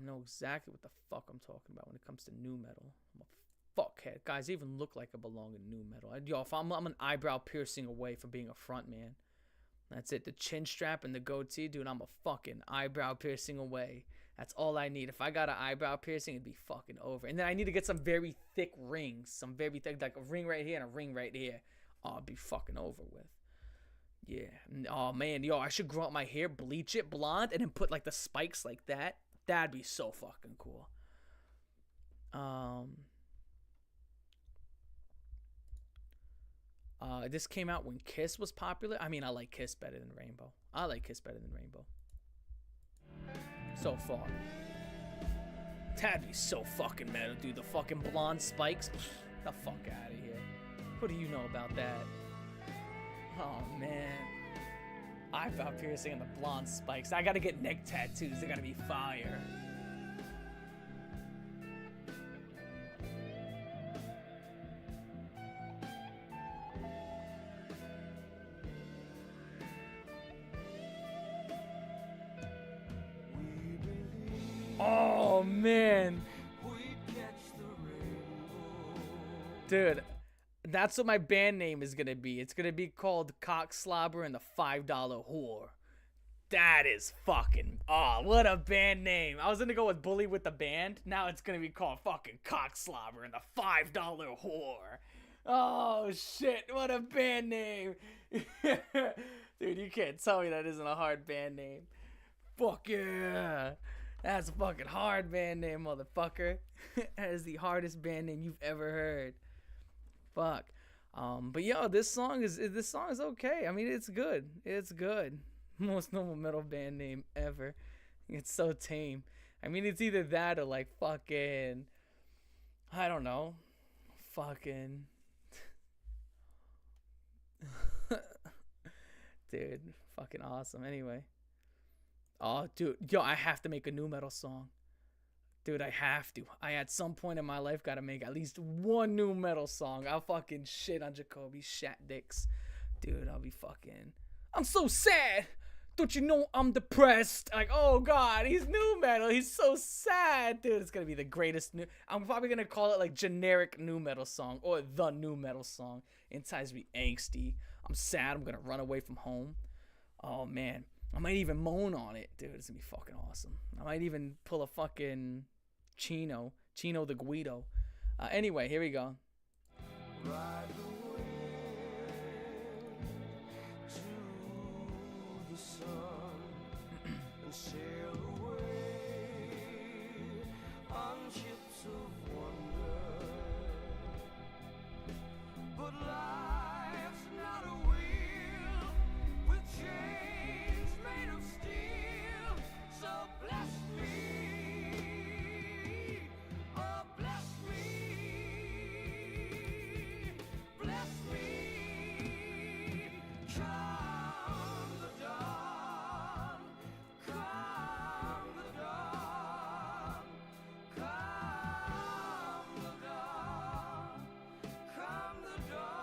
know exactly what the fuck I'm talking about when it comes to nu metal. I'm a fuckhead. Guys, I even look like I belong in nu metal. Yo, if I'm an eyebrow piercing away from being a front man. That's it. The chin strap and the goatee, dude, I'm a fucking eyebrow piercing away. That's all I need. If I got an eyebrow piercing, it'd be fucking over. And then I need to get some very thick rings. Some very thick, like a ring right here and a ring right here. Oh, it'd be fucking over with. Yeah. Oh, man. Yo, I should grow out my hair, bleach it blonde, and then put, like, the spikes like that. That'd be so fucking cool. This came out when Kiss was popular. I mean, I like Kiss better than Rainbow. I like Kiss better than Rainbow. So far. That'd be so fucking metal, dude. The fucking blonde spikes. The fuck out of here. What do you know about that? Oh, man. Eyebrow piercing and the blonde spikes. I gotta get neck tattoos. They gotta be fire. Oh, man. Dude, that's what my band name is gonna be. It's gonna be called Cockslobber and the $5 Whore. That is fucking... Oh, what a band name. I was gonna go with Bully with the Band. Now it's gonna be called fucking Cockslobber and the $5 Whore. Oh, shit. What a band name. Dude, you can't tell me that isn't a hard band name. Fuck yeah. That's a fucking hard band name, motherfucker. That is the hardest band name you've ever heard. Fuck. But yo, this song is okay. I mean, it's good. It's good. Most normal metal band name ever. It's so tame. I mean, it's either that or like fucking, I don't know, fucking, dude, fucking awesome. Anyway. Oh, dude, yo, I have to make a nu metal song. Dude, I have to. I, at some point in my life, gotta make at least one nu metal song. I'll fucking shit on Jacoby's shat dicks. Dude, I'll be fucking... I'm so sad! Don't you know I'm depressed? Like, oh god, he's new metal. He's so sad, dude. It's gonna be the greatest new. I'm probably gonna call it like generic new metal song or the new metal song. Inside's me angsty. I'm sad. I'm gonna run away from home. Oh man, I might even moan on it, dude. It's gonna be fucking awesome. I might even pull a fucking Chino the Guido. Anyway, here we go. Ride the wind to the sun and sail away on ships of wonder. But life's not a wheel with chains made of steel. So bless me, oh bless me, bless me. Come the dawn, come the dawn, come the dawn, come the dawn.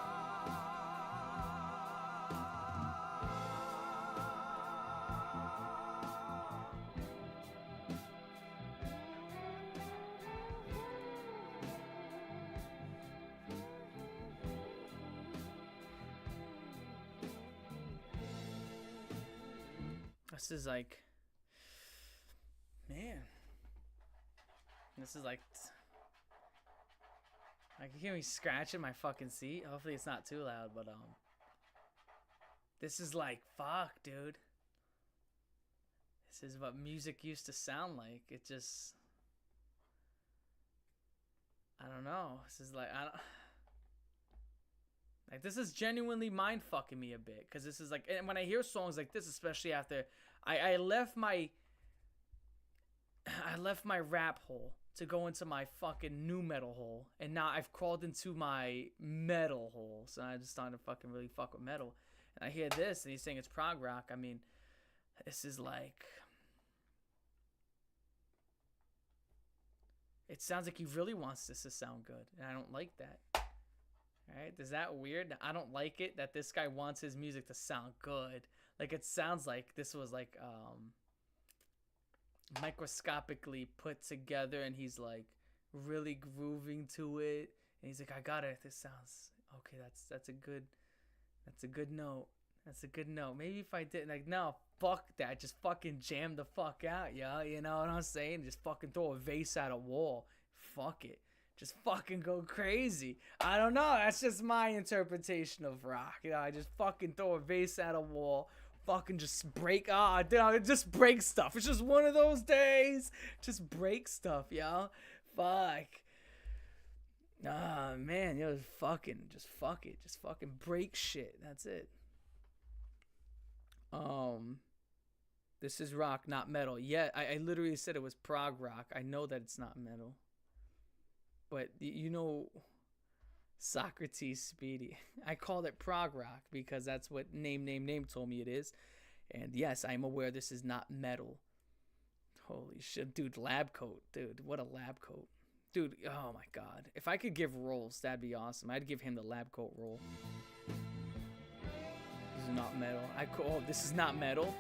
This is like, man. This is like, I can hear me scratching my fucking seat. Hopefully it's not too loud, but this is like, fuck, dude. This is what music used to sound like. It just, I don't know. This is like, I don't. Like, this is genuinely mind fucking me a bit, because this is like, and when I hear songs like this, especially after I left my rap hole to go into my fucking new metal hole, and now I've crawled into my metal hole, so I just started to fucking really fuck with metal, and I hear this, and he's saying it's prog rock. I mean, this is like, it sounds like he really wants this to sound good, and I don't like that. Alright, is that weird? I don't like it that this guy wants his music to sound good. Like, it sounds like this was like microscopically put together, and he's like really grooving to it, and he's like, I got it. This sounds okay. That's a good note. That's a good note. Maybe if I didn't, like, no, fuck that. Just fucking jam the fuck out, yo. You know what I'm saying? Just fucking throw a vase at a wall. Fuck it. Just fucking go crazy. I don't know. That's just my interpretation of rock. You know, I just fucking throw a vase at a wall. Fucking just break. Just break stuff. It's just one of those days. Just break stuff, yo. Fuck. Ah, man. Yo, just fuck it. Just fucking break shit. That's it. This is rock, not metal. Yeah, I literally said it was prog rock. I know that it's not metal. But, you know, Socrates Speedy. I called it prog rock because that's what name told me it is. And yes, I'm aware this is not metal. Holy shit. Dude, lab coat. Dude, what a lab coat. Dude, oh my god. If I could give roles, that'd be awesome. I'd give him the lab coat role. This is not metal. Oh, this is not metal?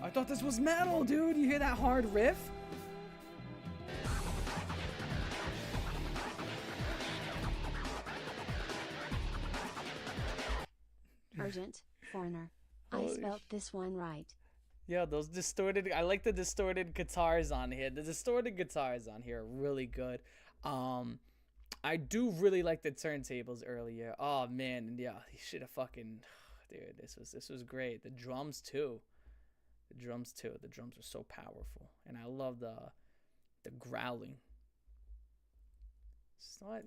I thought this was metal, dude. You hear that hard riff? Urgent, foreigner. I spelt this one right. Yeah, those distorted, I like the distorted guitars on here. The distorted guitars on here are really good. I do really like the turntables earlier. Oh man, yeah, he should have fucking, dude, this was great. The drums too. The drums are so powerful. And I love the growling. It's not...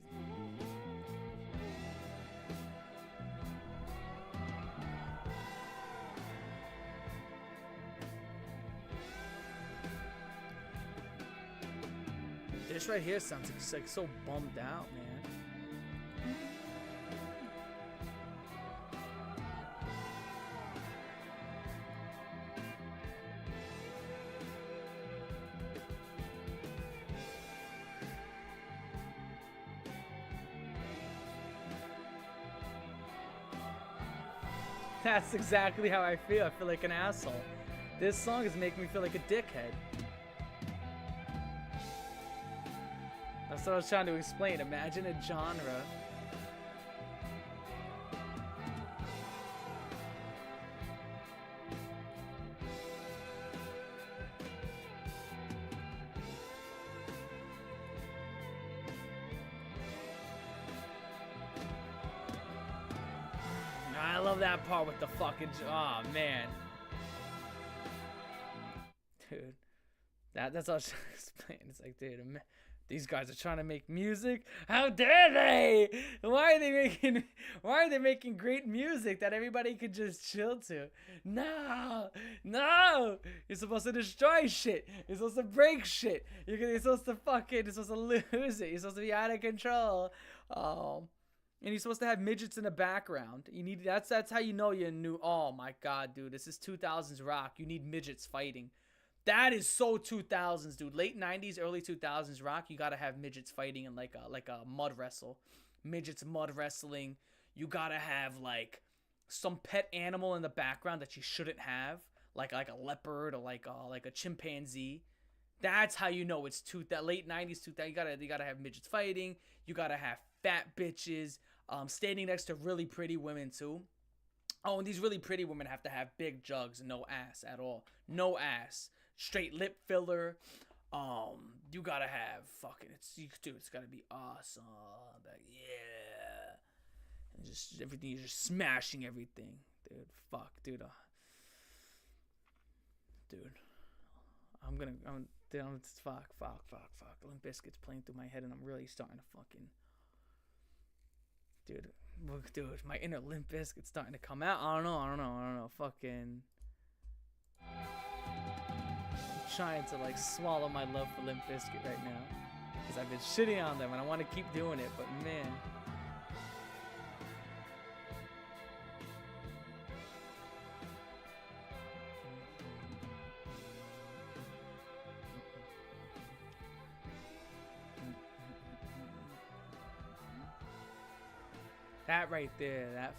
This right here sounds like so bummed out, man. That's exactly how I feel. I feel like an asshole. This song is making me feel like a dickhead. That's what I was trying to explain. Imagine a genre. I love that part with the fucking. Oh man, dude, that's all I was trying to explain. It's like, dude, these guys are trying to make music. How dare they? Why are they making great music that everybody could just chill to? No, you're supposed to destroy shit. You're supposed to break shit. You're supposed to lose it. You're supposed to be out of control. And you're supposed to have midgets in the background. That's how you know you're new. Oh my god, dude, this is 2000s rock. You need midgets fighting. That is so 2000s, dude. Late 90s, early 2000s rock. You gotta have midgets fighting in like a mud wrestle. Midgets mud wrestling. You gotta have like some pet animal in the background that you shouldn't have, like a leopard or like a chimpanzee. That's how you know it's that late 90s. You gotta have midgets fighting. You gotta have fat bitches. Standing next to really pretty women too. Oh, and these really pretty women have to have big jugs and no ass at all. No ass. Straight lip filler. You gotta have fucking. It's gotta be awesome. Like, yeah. And just everything. You're just smashing everything, dude. Fuck, dude. Dude. Fuck. Limp Bizkit's playing through my head, and I'm really starting to fucking. Dude, my inner Limp Bizkit's starting to come out. I don't know. Fucking. I'm trying to like swallow my love for Limp Bizkit right now, because I've been shitting on them and I want to keep doing it, but man. That right there, that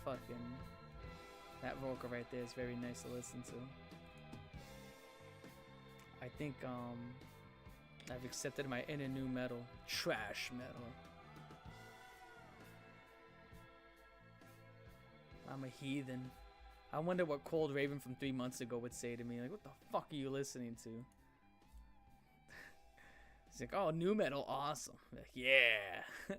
vocal right there is very nice to listen to. I think I've accepted my inner new metal, trash metal. I'm a heathen. I wonder what Cold Raven from 3 months ago would say to me. Like, what the fuck are you listening to? He's like, oh, new metal, awesome. I'm like, yeah.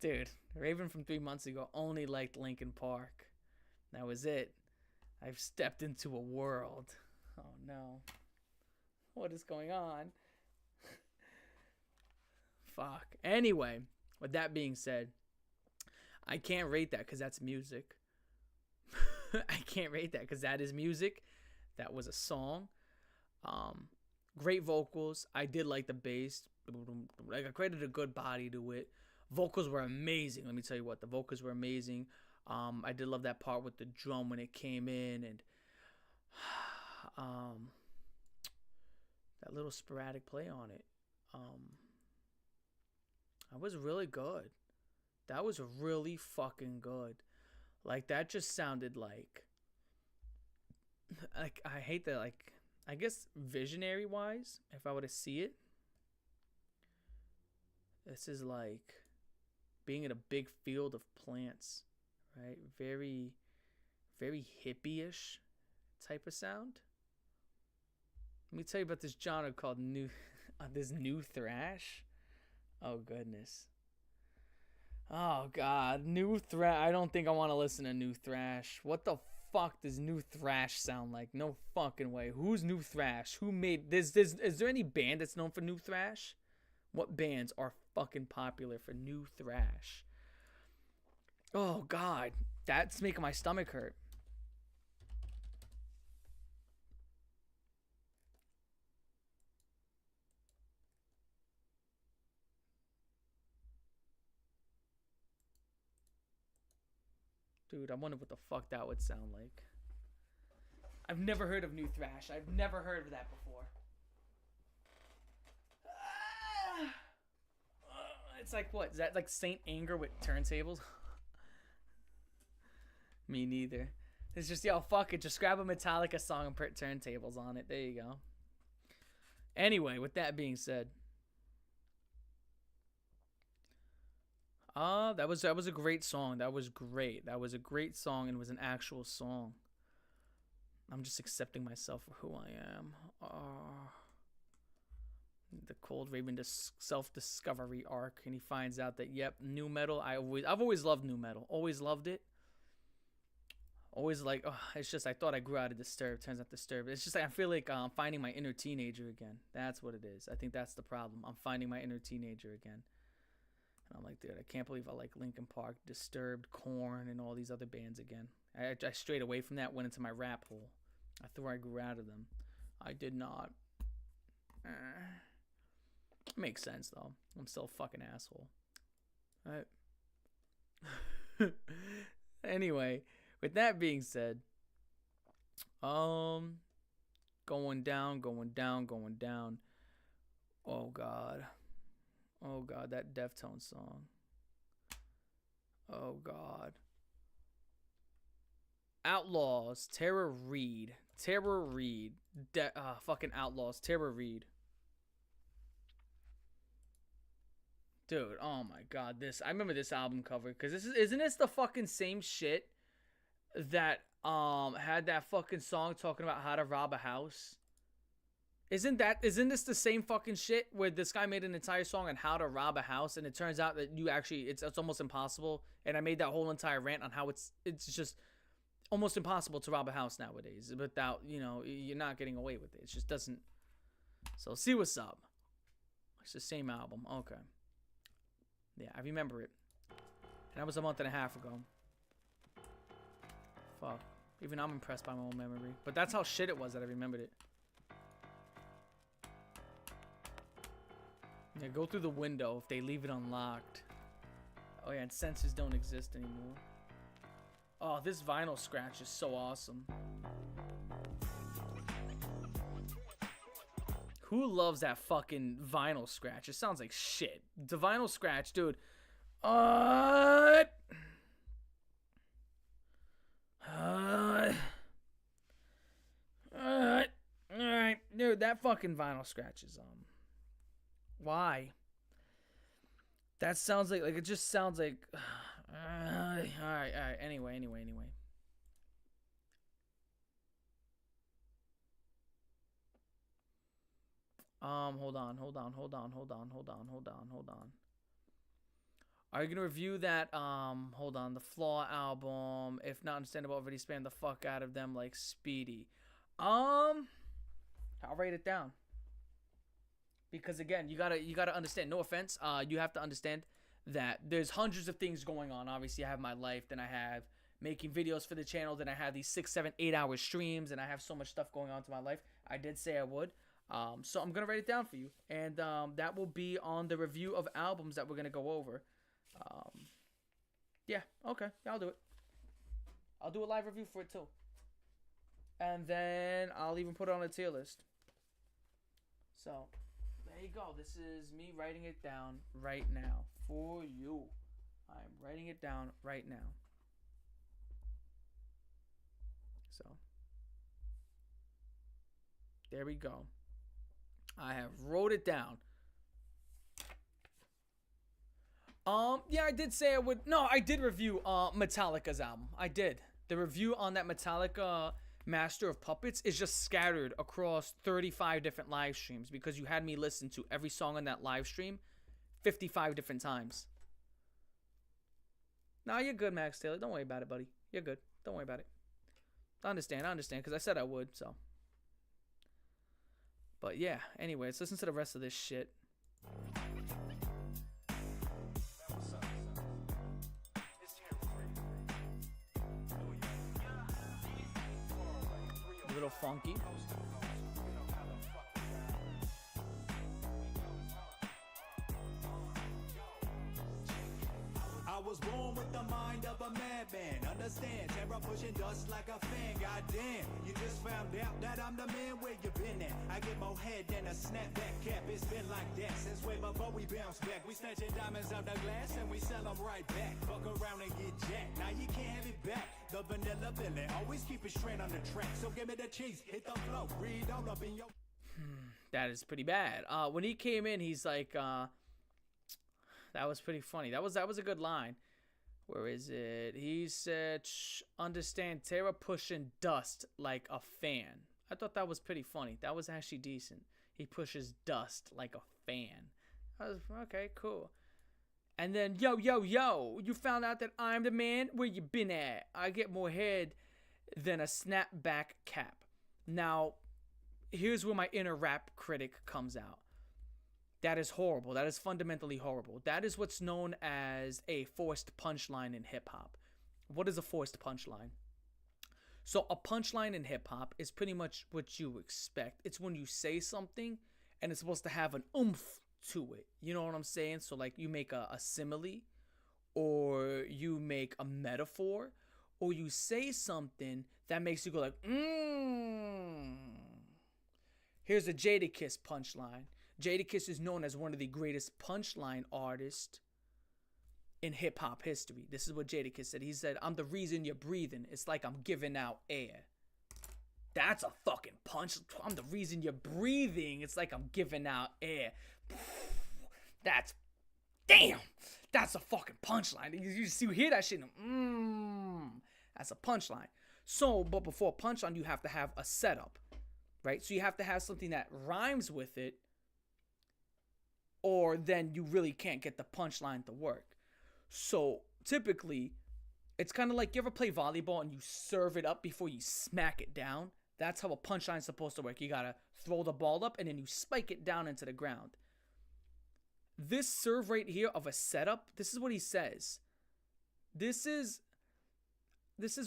Dude, Raven from 3 months ago only liked Linkin Park. That was it. I've stepped into a world. Oh no. What is going on? Fuck. Anyway, with that being said, I can't rate that because that's music. I can't rate that because that is music. That was a song. Great vocals. I did like the bass. Like, I created a good body to it. Vocals were amazing. Let me tell you what, the vocals were amazing. I did love that part with the drum when it came in, and that little sporadic play on it. That was really good. That was really fucking good. Like, that just sounded like I hate that, like, I guess visionary wise, if I were to see it, this is like being in a big field of plants, right? Very, very hippie-ish type of sound. Let me tell you about this genre called new thrash. Oh goodness. Oh god, new thrash. I don't think I want to listen to new thrash. What the fuck does new thrash sound like? No fucking way. Who's new thrash? Who made this? Is there any band that's known for new thrash? What bands are fucking popular for new thrash? Oh god, that's making my stomach hurt. Dude, I wonder what the fuck that would sound like. I've never heard of new thrash. I've never heard of that before. It's like, what? Is that like Saint Anger with turntables? Me neither. It's just, yo, fuck it. Just grab a Metallica song and put turntables on it. There you go. Anyway, with that being said. That was a great song. That was great. That was a great song and it was an actual song. I'm just accepting myself for who I am. The Cold Raven self-discovery arc, and he finds out that, yep, new metal. I've always loved new metal. Always loved it. Always like, it's just I thought I grew out of Disturbed. Turns out Disturbed. It's just like I feel like I'm finding my inner teenager again. That's what it is. I think that's the problem. I'm finding my inner teenager again. And I'm like, dude, I can't believe I like Linkin Park, Disturbed, Korn, and all these other bands again. I strayed away from that, went into my rap hole. I thought I grew out of them. I did not. Makes sense, though. I'm still a fucking asshole. Alright. Anyway, with that being said, going down. Oh, God. Oh, God, that Deftones song. Oh, God. Outlaws, Tara Reid. Fucking Outlaws, Tara Reid. Dude, oh my God, I remember this album cover, because isn't this the fucking same shit that had that fucking song talking about how to rob a house? Isn't this the same fucking shit where this guy made an entire song on how to rob a house, and it turns out that it's almost impossible, and I made that whole entire rant on how it's just almost impossible to rob a house nowadays without, you're not getting away with it. It just doesn't. So see what's up. It's the same album. Okay. Yeah, I remember it. And that was a month and a half ago. Fuck. Even I'm impressed by my own memory. But that's how shit it was that I remembered it. Yeah, go through the window if they leave it unlocked. Oh yeah, and sensors don't exist anymore. Oh, this vinyl scratch is so awesome. Who loves that fucking vinyl scratch? It sounds like shit. The vinyl scratch, dude. Alright, dude, that fucking vinyl scratch is why? That sounds like it just sounds like. Alright. Anyway. Hold on. Are you gonna review that? Hold on, the Flaw album. If not understandable, already spam the fuck out of them like Speedy. I'll write it down. Because again, you gotta understand. No offense, you have to understand that there's hundreds of things going on. Obviously, I have my life, then I have making videos for the channel, then I have these 6, 7, 8 hour streams, and I have so much stuff going on to my life. I did say I would. So I'm gonna write it down for you, and that will be on the review of albums that we're gonna go over. Yeah, okay, I'll do it. I'll do a live review for it too, and then I'll even put it on a tier list. So there you go. This is me writing it down right now for you. I'm writing it down right now. So there we go. I have wrote it down. Yeah, I did say I would. No, I did review Metallica's album. I did. The review on that Metallica Master of Puppets is just scattered across 35 different live streams because you had me listen to every song on that live stream 55 different times. Nah, you're good, Max Taylor. Don't worry about it, buddy. You're good. Don't worry about it. I understand, because I said I would, so. But yeah, anyway, let's listen to the rest of this shit. A little funky. I was born with the mind of a madman. Understand, terror pushing dust like a fan. Goddamn, you just found out that I'm the man where you been at. I get more head than a snapback cap. It's been like that since way before we bounce back. We snatching diamonds out the glass and we sell them right back. Fuck around and get jacked. Now you can't have it back. The a vanilla villain. Always keep it straight on the track. So give me the cheese, hit the flow, breathe on up in your. That is pretty bad. When he came in, he's like, that was pretty funny. That was a good line. Where is it? He said, understand Terra pushing dust like a fan. I thought that was pretty funny. That was actually decent. He pushes dust like a fan. I was, okay, cool. And then, yo, you found out that I'm the man? Where you been at? I get more head than a snapback cap. Now, here's where my inner rap critic comes out. That is horrible. That is fundamentally horrible. That is what's known as a forced punchline in hip-hop. What is a forced punchline? So a punchline in hip-hop is pretty much what you expect. It's when you say something and it's supposed to have an oomph to it. You know what I'm saying? So like you make a simile, or you make a metaphor, or you say something that makes you go like, Here's a Jadakiss punchline. Jadakiss is known as one of the greatest punchline artists in hip-hop history. This is what Jadakiss said. He said, I'm the reason you're breathing. It's like I'm giving out air. That's a fucking punch. I'm the reason you're breathing. It's like I'm giving out air. That's, damn. That's a fucking punchline. You hear that shit? That's a punchline. So, but before a punchline, you have to have a setup, right? So you have to have something that rhymes with it, or then you really can't get the punchline to work. So typically, it's kind of like, you ever play volleyball and you serve it up before you smack it down? That's how a punchline's supposed to work. You gotta throw the ball up and then you spike it down into the ground. This serve right here of a setup, this is what he says. This is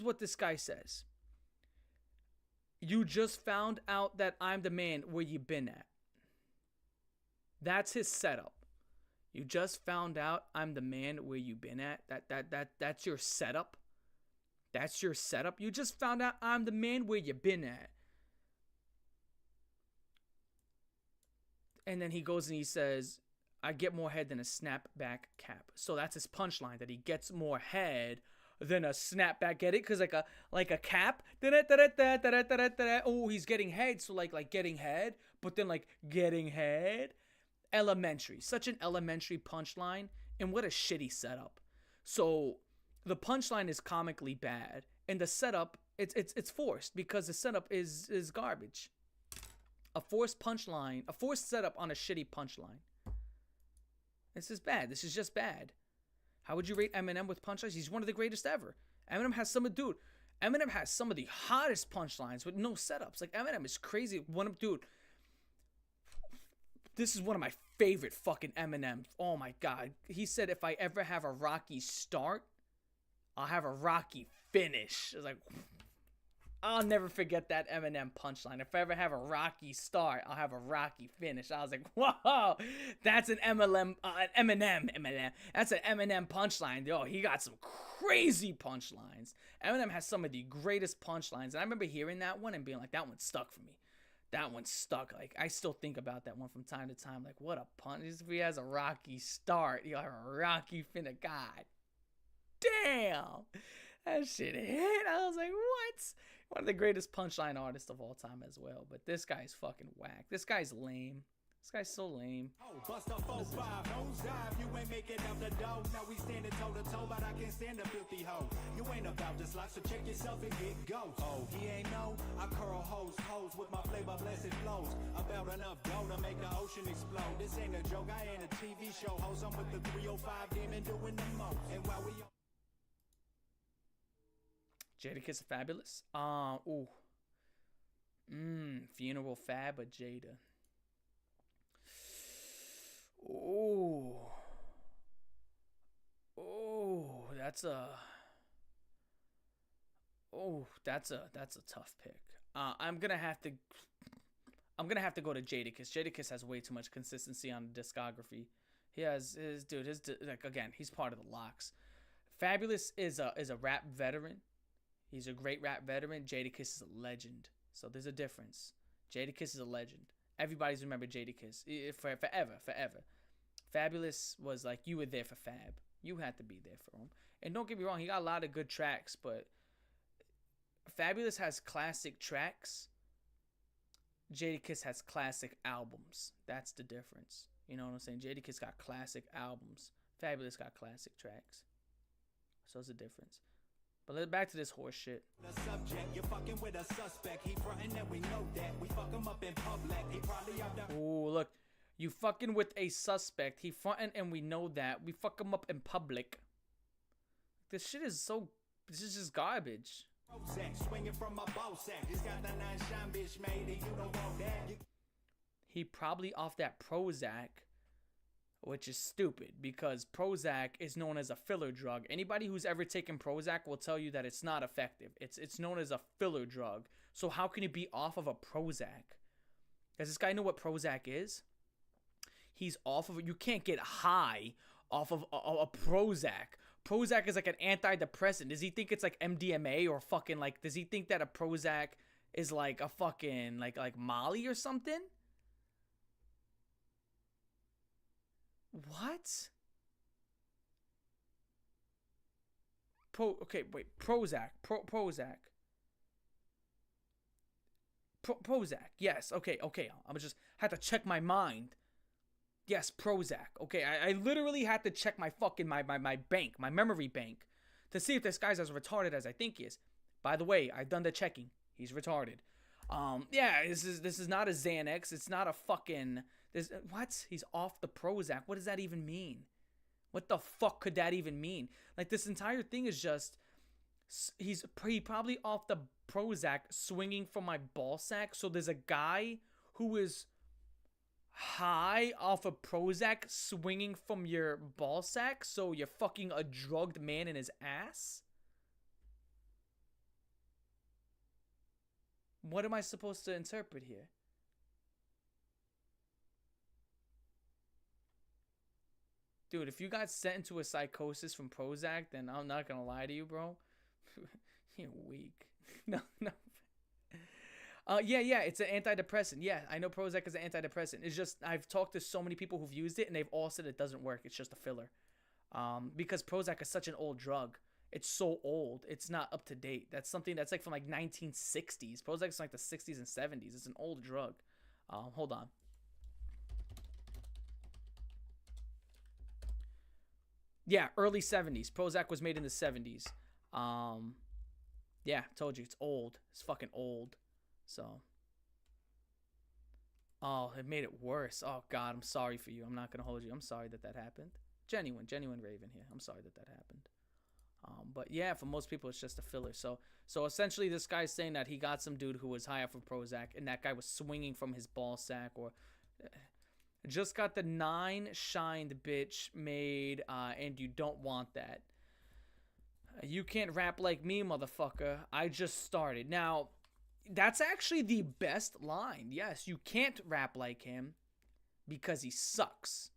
what this guy says. You just found out that I'm the man. Where you been at? That's his setup. You just found out I'm the man. Where you been at? That's your setup. That's your setup. You just found out I'm the man. Where you been at? And then he goes and he says, I get more head than a snapback cap. So that's his punchline, that he gets more head than a snapback. Get it? Because like a cap. Oh, he's getting head. So like getting head, but then like getting head. Elementary. Such an elementary punchline. And what a shitty setup. So the punchline is comically bad. And the setup, it's forced, because the setup is garbage. A forced punchline, a forced setup on a shitty punchline. This is bad. This is just bad. How would you rate Eminem with punchlines? He's one of the greatest ever. Eminem has some of the hottest punchlines with no setups. Like, Eminem is crazy. This is one of my favorite fucking Eminem. Oh my God. He said, if I ever have a rocky start, I'll have a rocky finish. It's like, I'll never forget that Eminem punchline. If I ever have a rocky start, I'll have a rocky finish. I was like, whoa, that's an Eminem. That's an Eminem punchline. Yo, he got some crazy punchlines. Eminem has some of the greatest punchlines. And I remember hearing that one and being like, that one stuck for me. That one stuck. Like, I still think about that one from time to time. Like, what a punch. If he has a rocky start, he'll have a rocky finish. God damn. That shit hit. I was like, what? One of the greatest punchline artists of all time as well. But this guy's fucking whack. This guy's lame. This guy's so lame. Bust a 4-5, nose dive, you ain't making up the dough. Now we standing toe to toe, but I can't stand a filthy hoe. You ain't about this life, so check yourself and get ghost. Oh, he ain't know, I curl hoes with my flavor blessed flows. About enough dough to make the ocean explode. This ain't a joke, I ain't a TV show host. I'm with the 305 demon doing the most. And while we Jadakiss Fabulous. Funeral Fab or Jada. That's a tough pick. I'm gonna have to go to Jadakiss. Jadakiss has way too much consistency on the discography. He has again, he's part of the Locks. Fabulous is a rap veteran. He's a great rap veteran. Jadakiss is a legend. So there's a difference. Jadakiss is a legend. Everybody's remembered Jadakiss forever. Fabulous was like, you were there for Fab. You had to be there for him. And don't get me wrong, he got a lot of good tracks, but Fabulous has classic tracks. Jadakiss has classic albums. That's the difference. You know what I'm saying? Jadakiss got classic albums. Fabulous got classic tracks. So it's a difference. But let's back to this horse shit. The subject, you're fucking with a suspect. He frontin' and we know that. We fuck him up in public. He probably out there. Ooh, look. You fucking with a suspect. He frontin' and we know that. We fuck him up in public. This shit is so... This is just garbage. Swinging from my ball sack. He's got the 9 shine bitch made and you don't want that. He probably off that Prozac, which is stupid because Prozac is known as a filler drug. Anybody who's ever taken Prozac will tell you that it's not effective. It's known as a filler drug. So how can he be off of a Prozac? Does this guy know what Prozac is? He's off of it. You can't get high off of a Prozac. Prozac is like an antidepressant. Does he think it's like MDMA or fucking like, does he think that a Prozac is like a fucking like Molly or something? What? Okay, wait. Prozac. Prozac. Prozac. Yes. Okay. I'm just had to check my mind. Yes, Prozac. Okay, I literally had to check my fucking my bank, my memory bank, to see if this guy's as retarded as I think he is. By the way, I've done the checking. He's retarded. Yeah, this is not a Xanax. It's not a fucking what? He's off the Prozac. What does that even mean? What the fuck could that even mean? Like, this entire thing is just he probably off the Prozac swinging from my ball sack. So there's a guy who is high off of Prozac swinging from your ball sack, so you're fucking a drugged man in his ass? What am I supposed to interpret here? Dude, if you got sent into a psychosis from Prozac, then I'm not gonna lie to you, bro. You're weak. No. Yeah, it's an antidepressant. Yeah, I know Prozac is an antidepressant. It's just, I've talked to so many people who've used it, and they've all said it doesn't work. It's just a filler. Because Prozac is such an old drug. It's so old. It's not up to date. That's something that's like from like 1960s. Prozac is like the 60s and 70s. It's an old drug. Hold on. Yeah, early 70s. Prozac was made in the 70s. Yeah, told you, it's old. It's fucking old. So. Oh, it made it worse. Oh, God, I'm sorry for you. I'm not going to hold you. I'm sorry that happened. Genuine Raven here. I'm sorry that happened. But yeah, for most people, it's just a filler. So essentially, this guy's saying that he got some dude who was high off of Prozac, and that guy was swinging from his ball sack, or just got the 9 shined bitch made, and you don't want that. You can't rap like me, motherfucker. I just started. Now, that's actually the best line. Yes, you can't rap like him because he sucks,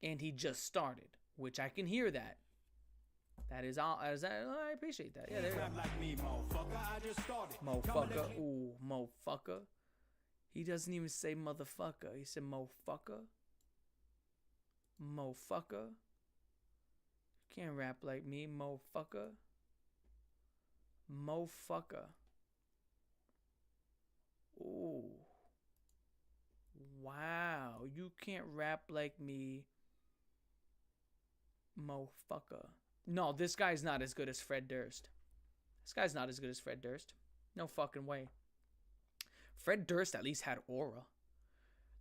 and he just started, which I can hear that. That is all. I appreciate that. Yeah, there you go. Like me, motherfucker. I just started. Motherfucker. Ooh, motherfucker. He doesn't even say motherfucker. He said motherfucker. Motherfucker. You can't rap like me, motherfucker. Motherfucker. Ooh. Wow. You can't rap like me, motherfucker. No, this guy's not as good as Fred Durst. This guy's not as good as Fred Durst. No fucking way. Fred Durst at least had aura.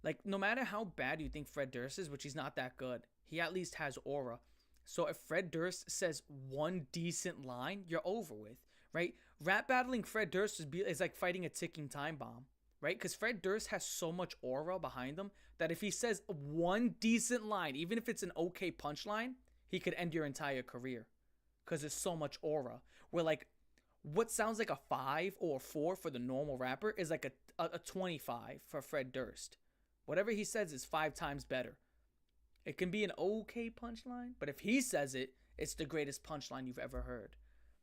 Like, no matter how bad you think Fred Durst is, which he's not that good, he at least has aura. So if Fred Durst says one decent line, you're over with, right? Rap battling Fred Durst is like fighting a ticking time bomb, right? Because Fred Durst has so much aura behind him that if he says one decent line, even if it's an okay punchline, he could end your entire career because there's so much aura. Where, like, what sounds like a 5 or a 4 for the normal rapper is like a 25 for Fred Durst. Whatever he says is 5 times better. It can be an okay punchline, but if he says it, it's the greatest punchline you've ever heard.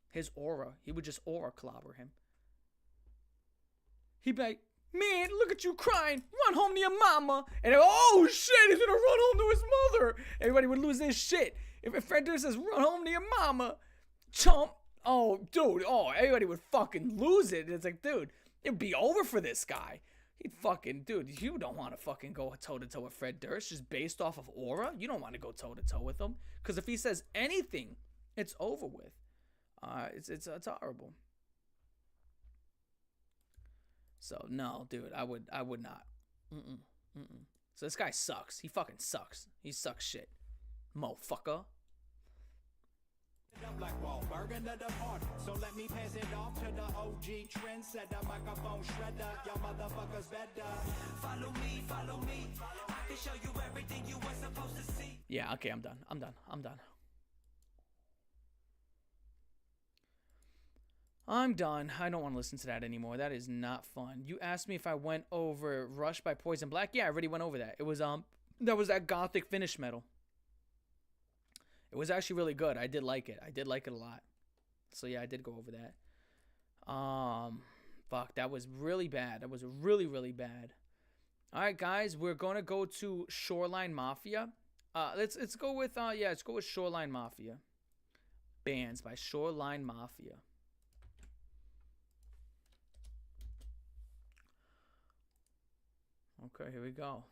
His aura, he would just aura clobber him. He'd be like, man, look at you crying. Run home to your mama. And oh shit, he's gonna run home to his mother. Everybody would lose their shit. If Fred Durst says, run home to your mama, chump, Oh, dude. Oh, everybody would fucking lose it. It's like, dude, it'd be over for this guy. He'd fucking, dude, you don't want to fucking go toe-to-toe with Fred Durst just based off of aura. You don't want to go toe-to-toe with him. Because if he says anything, it's over with. It's horrible. So, no, dude, I would not. So this guy sucks. He fucking sucks. He sucks shit. Motherfucker. Like Wahlberg into the party, so let me pass it off to the OG trendsetter, microphone shredder. Y'all motherfuckers better follow me. I can show you everything you were supposed to see. Yeah, okay, I'm done. I'm done. I don't want to listen to that anymore. That is not fun. You asked me if I went over Rush by Poison Black. Yeah, I already went over that. It was that was that gothic finish metal. It was actually really good. I did like it. I did like it a lot. So yeah, I did go over that. Fuck, that was really bad. That was really, really bad. All right, guys, we're gonna go to Shoreline Mafia. Let's go with let's go with Shoreline Mafia. Bands by Shoreline Mafia. Okay, here we go.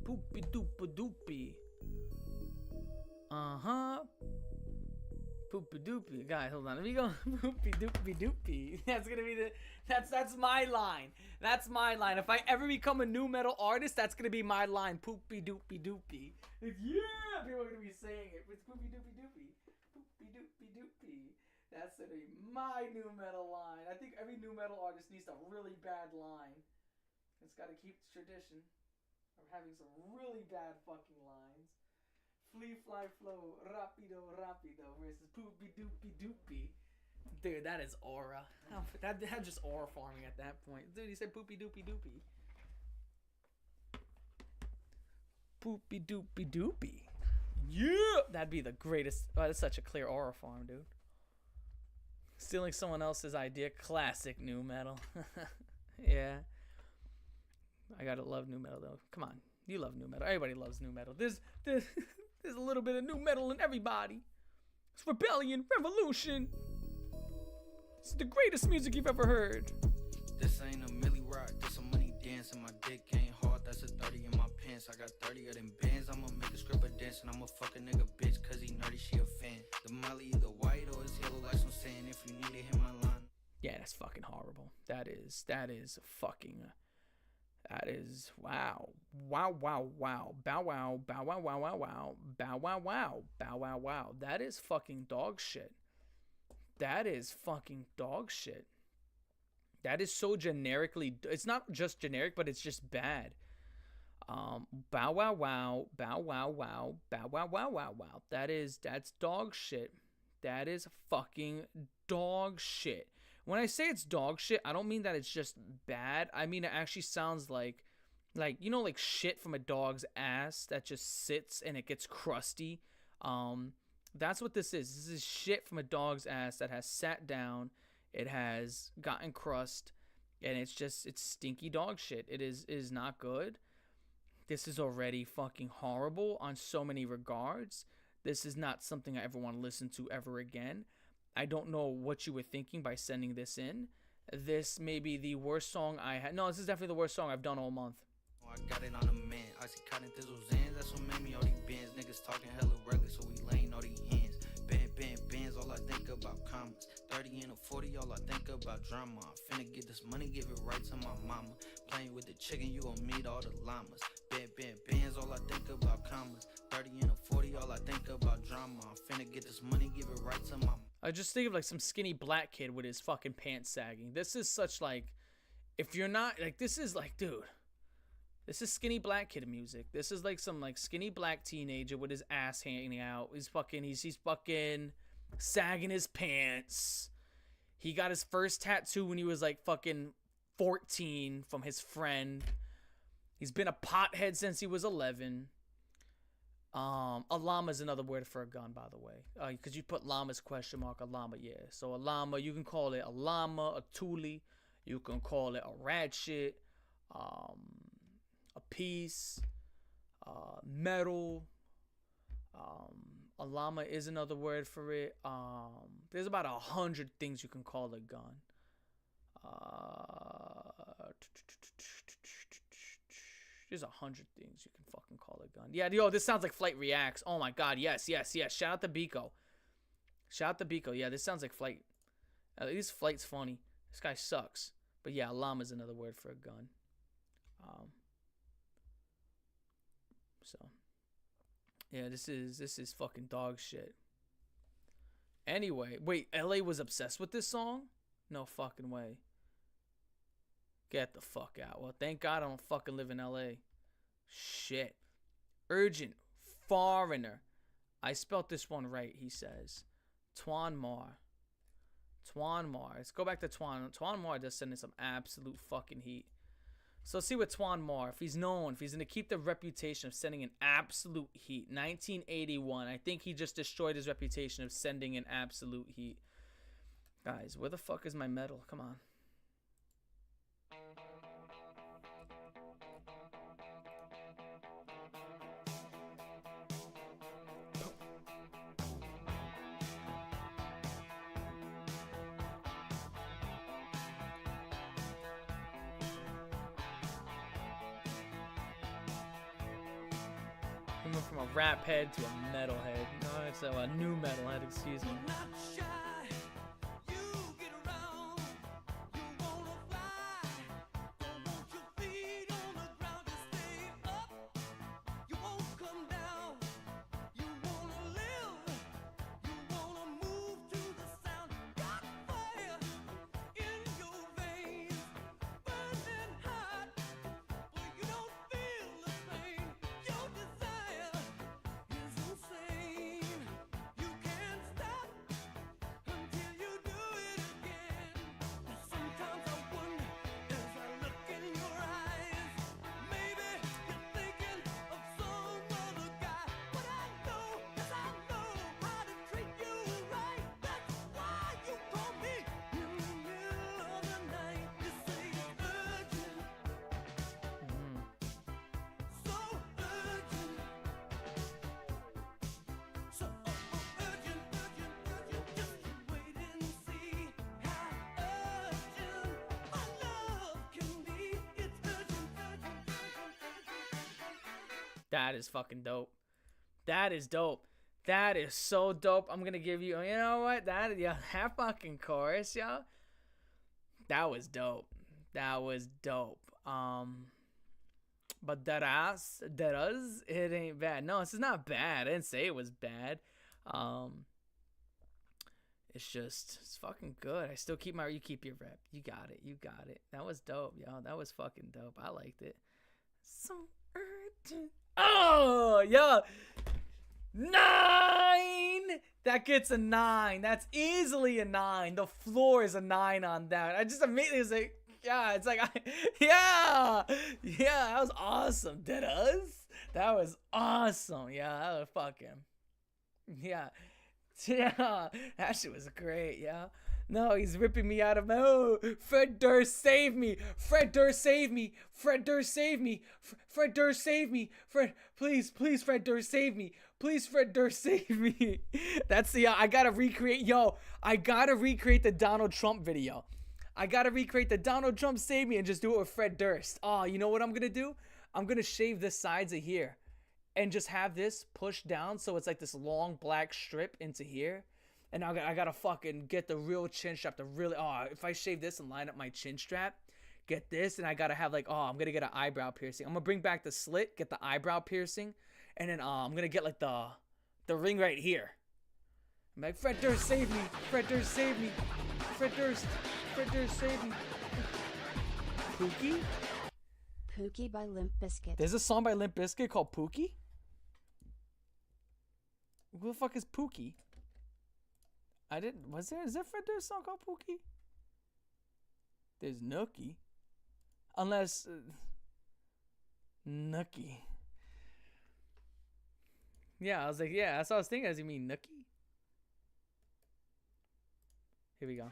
Poopy doopy doopy. Poopy doopy. Guys, hold on. Let me go. Poopy doopy doopy. That's gonna be that's my line. That's my line. If I ever become a new metal artist, that's gonna be my line. Poopy doopy doopy. Yeah, people are gonna be saying it. It's poopy doopy doopy. Poopy doopy doopy. That's gonna be my new metal line. I think every new metal artist needs a really bad line. It's got to keep the tradition of having some really bad fucking lines. Flee, fly, flow, rapido, rapido versus poopy doopy doopy. Dude, that is aura. That's just aura farming at that point. Dude, he said poopy doopy doopy. Poopy doopy doopy. Yeah! That'd be the greatest. Oh, that's such a clear aura farm, dude. Stealing someone else's idea. Classic new metal. Yeah. I gotta love new metal though. Come on, you love new metal. Everybody loves new metal. There's a little bit of new metal in everybody. It's rebellion, revolution. It's the greatest music you've ever heard. This ain't a milli rock, this a money dance, and my dick ain't hard. That's a 30 in my pants. I got 30 of them bands. I'ma make a script of dance, and I'ma fuck a nigga bitch, cause he nerdy, she a fan. The molly either white or it's yellow, like some saying. If you need to hit my line. Yeah, that's fucking horrible. That is fucking. That is wow. Wow. Bow wow. Bow wow. Bow wow. Wow wow wow. Bow wow wow. Bow wow wow. That is fucking dog shit. That is fucking dog shit. That is so generically. It's not just generic, but it's just bad. Bow wow wow. Bow wow wow. Bow wow wow wow wow. That's dog shit. That is fucking dog shit. When I say it's dog shit, I don't mean that it's just bad. I mean it actually sounds like you know, like shit from a dog's ass that just sits and it gets crusty. That's what this is. This is shit from a dog's ass that has sat down. It has gotten crust, and it's stinky dog shit. It is not good. This is already fucking horrible on so many regards. This is not something I ever want to listen to ever again. I don't know what you were thinking by sending this in. This may be the worst song I had. No, this is definitely the worst song I've done all month. Oh, I got it on a man. I see cotton thistles in. That's what made me all these bands. Niggas talking hella reckless, so we laying all these hands. Bands, all I think about commas. 30 and a 40, all I think about drama. I'm finna get this money, give it right to my mama. Playing with the chicken, you gon' meet all the llamas. Bands, all I think about commas. 30 and a 40, all I think about drama. I'm finna get this money, give it right to my mama. I just think of like some skinny black kid with his fucking pants sagging. This is such like, if you're not like, this is like, dude, this is skinny black kid music. This is like some like skinny black teenager with his ass hanging out. He's fucking sagging his pants. He got his first tattoo when he was like fucking 14 from his friend. He's been a pothead since he was 11. A llama is another word for a gun, by the way. Because you put llama's question mark, a llama, yeah. So a llama, you can call it a llama, a tule. You can call it a ratchet. peace, metal. A llama is another word for it. There's about 100 things you can call a gun. There's 100 things you can fucking call a gun. Yeah, yo, this sounds like Flight Reacts. Oh my god, yes. Shout out to Biko. Yeah, this sounds like Flight. At least Flight's funny. This guy sucks. But yeah, llama is another word for a gun. So yeah, this is fucking dog shit. Anyway, wait, LA was obsessed with this song? No fucking way. Get the fuck out. Well, thank God I don't fucking live in LA. Shit. Urgent. Foreigner. I spelt this one right, he says. Twan Mar. Let's go back to Twan. Twan Mar does send in some absolute fucking heat. So let's see what Twan Mar, if he's known, if he's going to keep the reputation of sending an absolute heat. 1981. I think he just destroyed his reputation of sending an absolute heat. Guys, where the fuck is my medal? Come on. We went from a rap head to a metal head. No, it's a new metal head, excuse me. That is fucking dope. That is dope. That is so dope. I'm gonna give you, you know what? That fucking chorus, yo. That was dope. But that ass, it ain't bad. No, this is not bad. I didn't say it was bad. It's fucking good. I still keep you keep your rep. You got it. That was dope, yo. That was fucking dope. I liked it. So urgent. Oh, yo. 9! That gets a 9. That's easily a 9. The floor is a 9 on that. I just immediately was like, yeah, it's like, yeah, that was awesome. That was awesome. Yeah, that was fucking, yeah, that shit was great, yeah. No, he's ripping me out of my, Fred Durst, save me. Fred Durst, save me. Fred Durst, save me. Fred Durst, save me. Please, Fred Durst, save me. Please, Fred Durst, save me. That's the, I gotta recreate the Donald Trump video. I gotta recreate the Donald Trump save me and just do it with Fred Durst. Oh, you know what I'm gonna do? I'm gonna shave the sides of here and just have this pushed down so it's like this long black strip into here. And I gotta fucking get the real chin strap, if I shave this and line up my chin strap, get this, and I gotta have like, I'm gonna get an eyebrow piercing. I'm gonna bring back the slit, get the eyebrow piercing, and then I'm gonna get like the ring right here. I'm like, Fred Durst, save me. Fred Durst, save me. Fred Durst, save me. Pookie? Pookie by Limp Bizkit. There's a song by Limp Bizkit called Pookie? Who the fuck is Pookie? Is there Fred Durst song called Pookie? There's Nookie. Unless, Nookie. Yeah, I was like, yeah, that's what I was thinking. Does he mean Nookie? Here we go.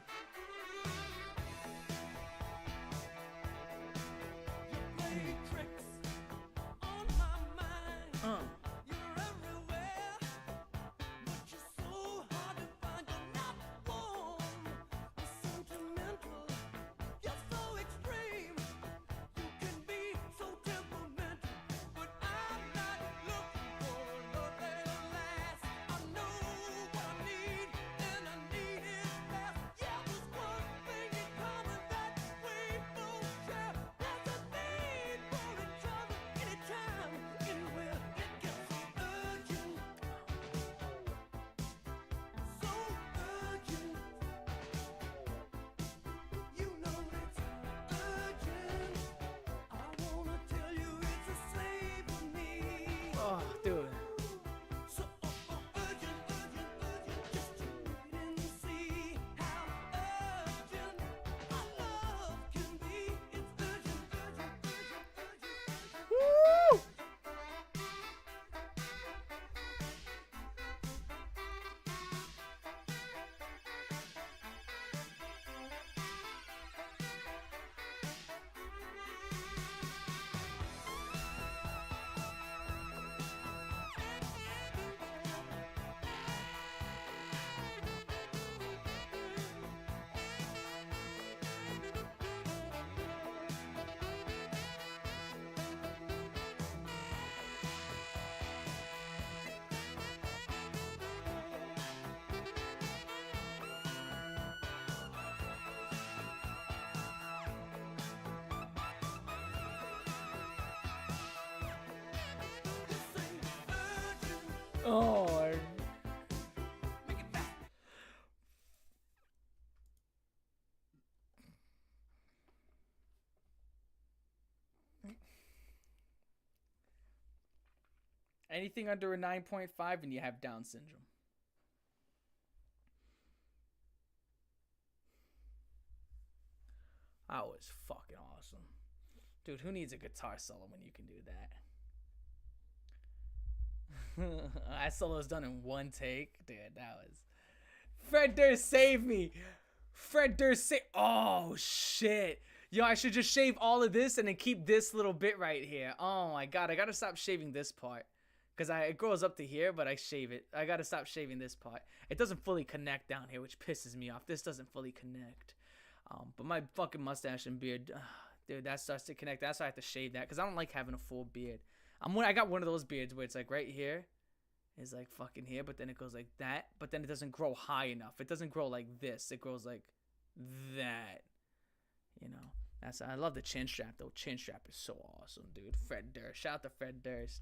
Oh, dude. Woo! Oh, anything under a 9.5 and you have Down syndrome. That was fucking awesome. Dude, who needs a guitar solo when you can do that? That solo was done in one take. Dude, that was... Fred Durst, save me! Fred Durst, save... Oh, shit. Yo, I should just shave all of this and then keep this little bit right here. Oh, my God. I gotta stop shaving this part. Because it grows up to here, but I shave it. I gotta stop shaving this part. It doesn't fully connect down here, which pisses me off. This doesn't fully connect. But my fucking mustache and beard... dude, that starts to connect. That's why I have to shave that. Because I don't like having a full beard. I got one of those beards where it's like right here. Is like fucking here. But then it goes like that. But then it doesn't grow high enough. It doesn't grow like this. It grows like that. You know. I love the chin strap though. Chin strap is so awesome, dude. Fred Durst. Shout out to Fred Durst.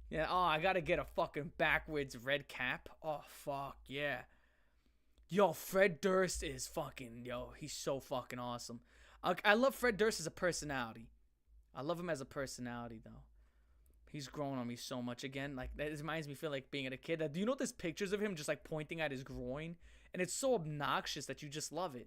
Yeah. Oh, I gotta get a fucking backwards red cap. Oh, fuck. Yeah. Yo, Fred Durst is fucking... Yo, he's so fucking awesome. I love Fred Durst as a personality. I love him as a personality, though. He's grown on me so much again. Like, that reminds me feel like being a kid. Do you know there's pictures of him just, like, pointing at his groin? And it's so obnoxious that you just love it.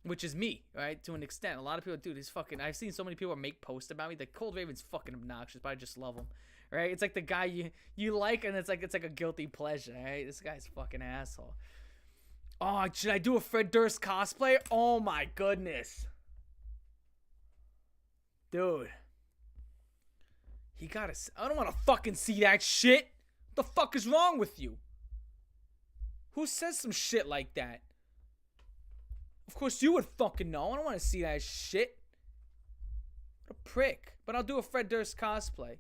Which is me, right? To an extent. A lot of people, dude, he's fucking... I've seen so many people make posts about me. Like, Cold Raven's fucking obnoxious, but I just love him. Right? It's like the guy you like, and it's like a guilty pleasure, right? This guy's a fucking asshole. Oh, should I do a Fred Durst cosplay? Oh, my goodness. Dude. I don't want to fucking see that shit. What the fuck is wrong with you? Who says some shit like that? Of course you would fucking know. I don't want to see that shit. What a prick. But I'll do a Fred Durst cosplay.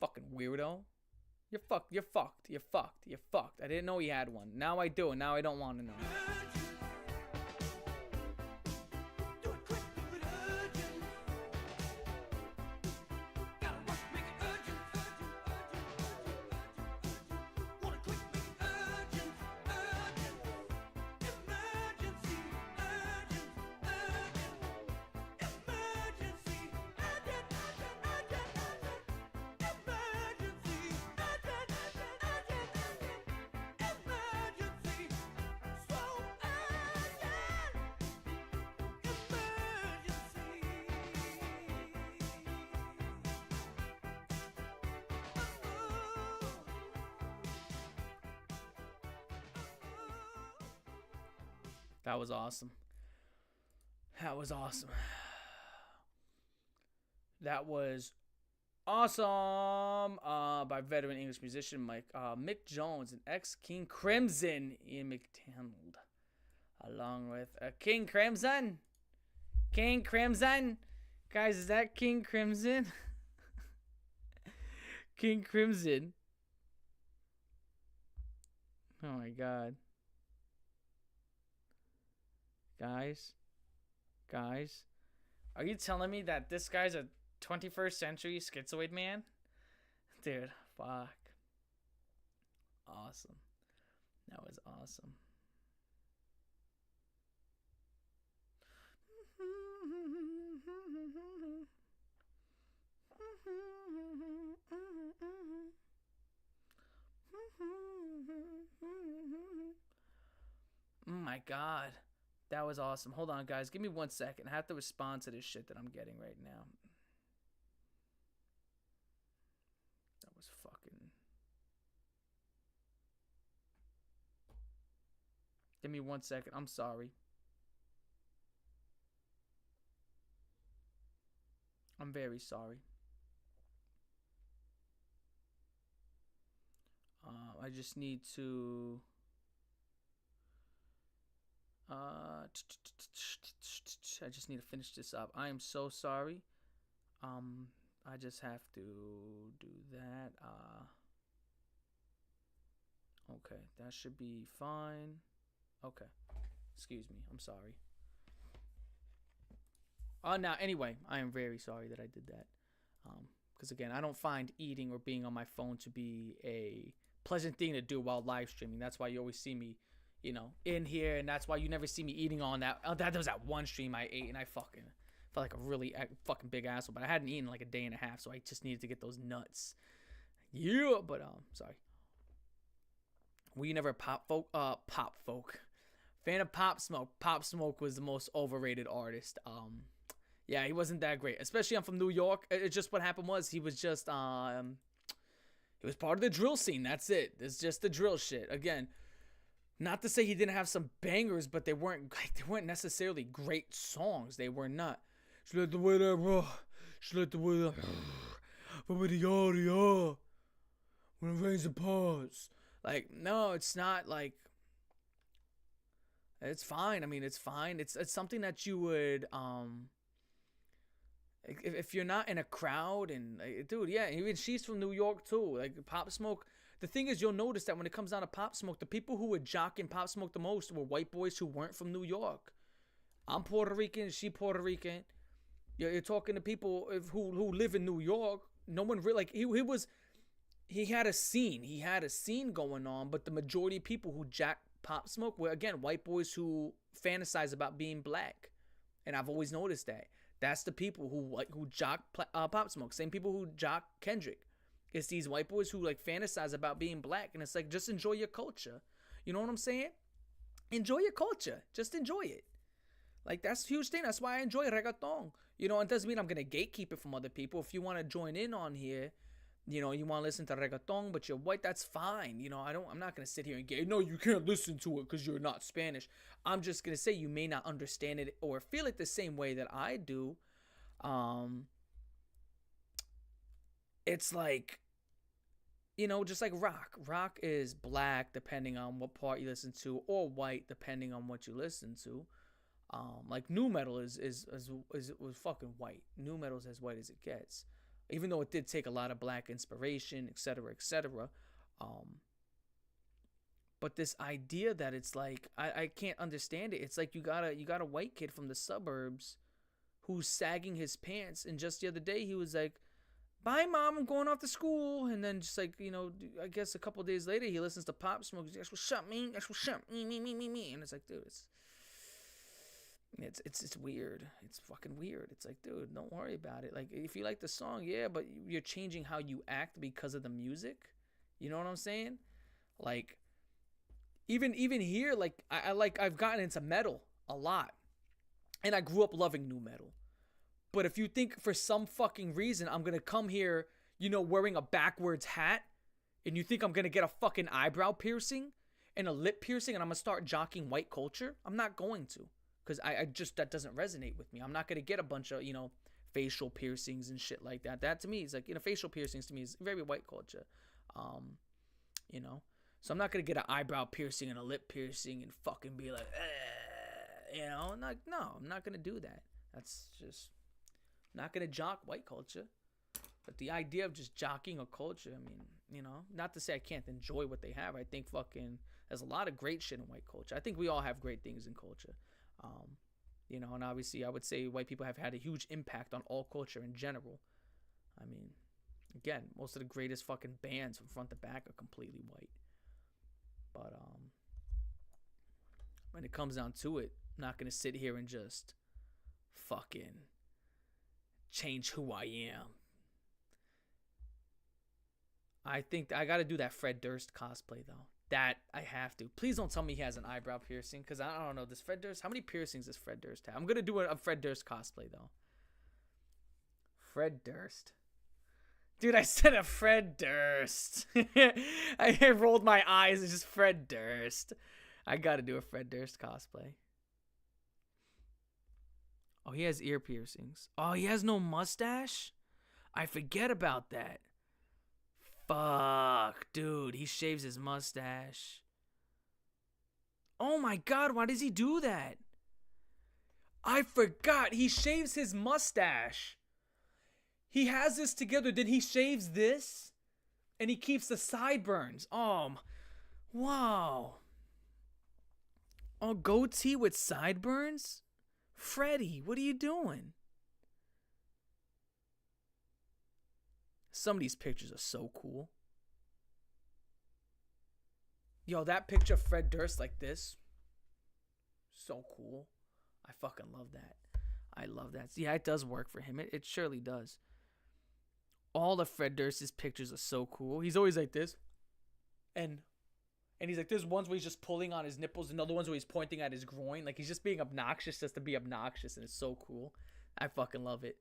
Fucking weirdo. You're fucked. You're fucked. You're fucked. You're fucked. I didn't know he had one. Now I do, and now I don't want to know. That was awesome. That was awesome. That was awesome. By veteran English musician Mick Jones and ex-King Crimson Ian McDonald, along with King Crimson. King Crimson, guys, is that King Crimson? King Crimson. Oh my God. Guys, are you telling me that this guy's a 21st century schizoid man? Dude, fuck. Awesome. That was awesome. my God. That was awesome. Hold on, guys. Give me 1 second. I have to respond to this shit that I'm getting right now. That was fucking... Give me 1 second. I'm sorry. I'm very sorry. I just need to... I just need to finish this up. I am so sorry. I just have to do that. Okay, that should be fine. Okay. Excuse me. I'm sorry. Now, anyway, I am very sorry that I did that. Because, again, I don't find eating or being on my phone to be a pleasant thing to do while live streaming. That's why you always see me, you know, in here. And that's why you never see me eating on that. That was that one stream I ate, and I fucking felt like a really fucking big asshole. But I hadn't eaten like a day and a half, so I just needed to get those nuts. Yeah, but, sorry. Were you never a pop folk? Fan of Pop Smoke. Pop Smoke was the most overrated artist. Yeah, he wasn't that great. Especially I'm from New York. It's just what happened was he was just he was part of the drill scene. That's it. It's just the drill shit. Again, not to say he didn't have some bangers, but they weren't necessarily great songs. They were not. She let the way that raw. She let the way that from the audio when it rains and pours. Like, no, it's not like. It's fine. I mean, it's fine. It's something that you would if you're not in a crowd and dude, yeah, even she's from New York too. Like Pop Smoke. The thing is, you'll notice that when it comes down to Pop Smoke, the people who were jocking Pop Smoke the most were white boys who weren't from New York. I'm Puerto Rican. She Puerto Rican. You're talking to people who live in New York. No one really like he had a scene. He had a scene going on, but the majority of people who jack Pop Smoke were, again, white boys who fantasize about being black. And I've always noticed that. That's the people who jock Pop Smoke. Same people who jock Kendrick. It's these white boys who like fantasize about being black. And it's like, just enjoy your culture. You know what I'm saying? Enjoy your culture. Just enjoy it. Like, that's a huge thing. That's why I enjoy reggaeton. You know, it doesn't mean I'm going to gatekeep it from other people. If you want to join in on here, you know, you want to listen to reggaeton, but you're white, that's fine. You know, I'm not going to sit here and no, you can't listen to it because you're not Spanish. I'm just going to say you may not understand it or feel it the same way that I do. It's like, you know, just like rock. Rock is black depending on what part you listen to, or white depending on what you listen to. Like nu metal was fucking white. Nu metal is as white as it gets. Even though it did take a lot of black inspiration, etc., etc. But this idea that it's like, I can't understand it. It's like you got a white kid from the suburbs who's sagging his pants, and just the other day he was like, "Bye, Mom, I'm going off to school." And then just like, you know, I guess a couple of days later he listens to Pop Smoke. He's like, "That's what's up, me. That's what's up, me." And it's like, dude, it's weird. It's fucking weird. It's like, dude, don't worry about it. Like, if you like the song, yeah, but you're changing how you act because of the music. You know what I'm saying? Like, even here, like, I've gotten into metal a lot, and I grew up loving nu metal. But if you think for some fucking reason I'm gonna come here, you know, wearing a backwards hat, and you think I'm gonna get a fucking eyebrow piercing and a lip piercing, and I'm gonna start jocking white culture, I'm not going to. Because I just, that doesn't resonate with me. I'm not going to get a bunch of, you know, facial piercings and shit like that. That to me is like, you know, facial piercings to me is very white culture. You know, so I'm not going to get an eyebrow piercing and a lip piercing and fucking be like, you know, like, no, I'm not going to do that. That's just not going to jock white culture. But the idea of just jocking a culture, I mean, you know, not to say I can't enjoy what they have. I think fucking, there's a lot of great shit in white culture. I think we all have great things in culture. You know, and obviously I would say white people have had a huge impact on all culture in general. I mean, again, most of the greatest fucking bands from front to back are completely white. But when it comes down to it, I'm not going to sit here and just fucking change who I am. I think I got to do that Fred Durst cosplay, though. That I have to. Please don't tell me he has an eyebrow piercing, because I don't know. Does Fred Durst? How many piercings does Fred Durst have? I'm gonna do a Fred Durst cosplay though. Fred Durst. Dude, I said a Fred Durst. I rolled my eyes. It's just Fred Durst. I gotta do a Fred Durst cosplay. Oh, he has ear piercings. Oh, he has no mustache? I forget about that. Fuck, dude. He shaves his mustache. Oh my god, why does he do that? I forgot. He shaves his mustache. He has this together, then he shaves this, and he keeps the sideburns. Wow. Oh, goatee with sideburns? Freddy, what are you doing? Some of these pictures are so cool. Yo, that picture of Fred Durst like this. So cool. I fucking love that. I love that. Yeah, it does work for him. It surely does. All of Fred Durst's pictures are so cool. He's always like this. And he's like, there's ones where he's just pulling on his nipples, and other ones where he's pointing at his groin. Like, he's just being obnoxious just to be obnoxious, and it's so cool. I fucking love it.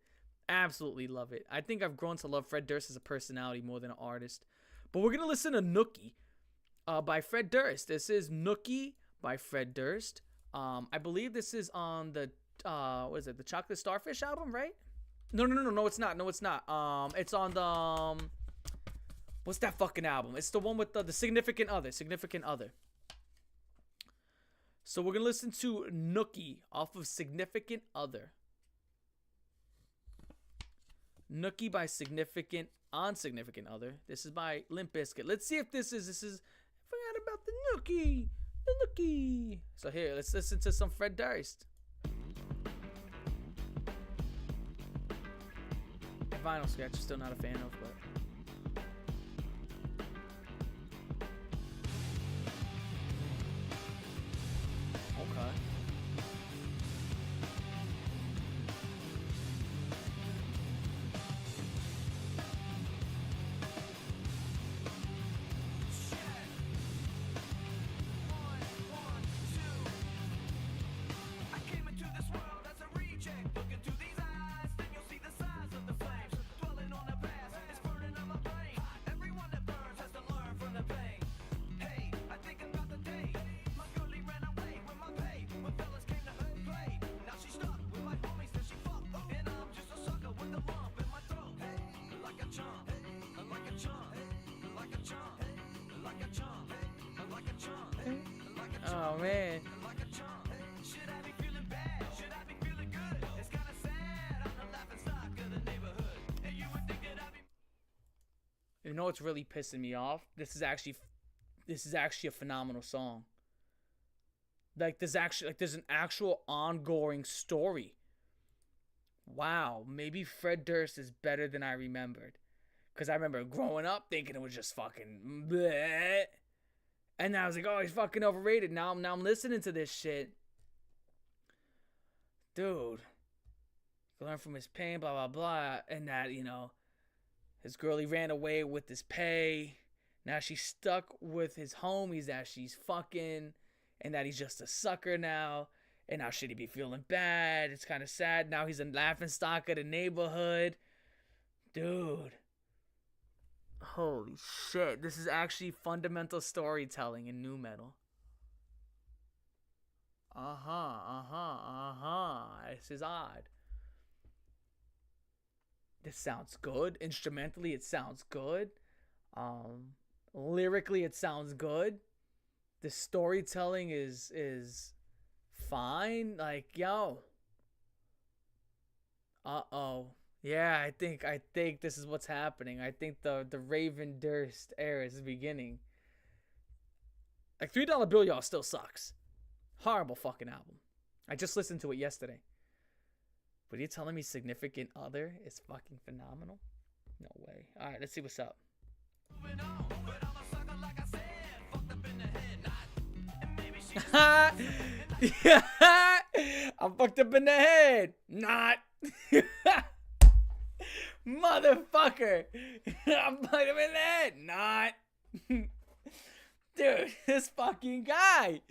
Absolutely love it. I think I've grown to love Fred Durst as a personality more than an artist. But we're going to listen to Nookie by Fred Durst. This is Nookie by Fred Durst. I believe this is on the, what is it, the Chocolate Starfish album, right? No, it's not. It's on the, what's that fucking album? It's the one with the Significant Other. So we're going to listen to Nookie off of Significant Other. Nookie by Significant Other. This is by Limp Bizkit. Let's see if this is, I forgot about the Nookie. So here, let's listen to some Fred Durst. Vinyl Scratch, still not a fan of, but okay. Oh man. You know what's really pissing me off? This is actually a phenomenal song. Like there's an actual ongoing story. Wow, maybe Fred Durst is better than I remembered. Cause I remember growing up thinking it was just fucking bleh. And I was like, oh, he's fucking overrated. Now I'm listening to this shit. Dude. Learn from his pain, blah, blah, blah. And that, his girlie ran away with his pay. Now she's stuck with his homies that she's fucking. And that he's just a sucker now. And now should he be feeling bad? It's kind of sad. Now he's a laughingstock of the neighborhood. Dude. Holy shit. This is actually fundamental storytelling in nu metal. This is odd. This sounds good. Instrumentally, it sounds good. Lyrically, it sounds good. The storytelling is fine. Like, yo. Yeah, I think this is what's happening. I think the Raven Durst era is beginning. Like, $3 Bill Y'all still sucks. Horrible fucking album. I just listened to it yesterday. But you're telling me Significant Other is fucking phenomenal? No way. Alright, let's see what's up. I'm fucked up in the head. Not. Motherfucker. I'm fucked up in the head. Not. Dude, this fucking guy.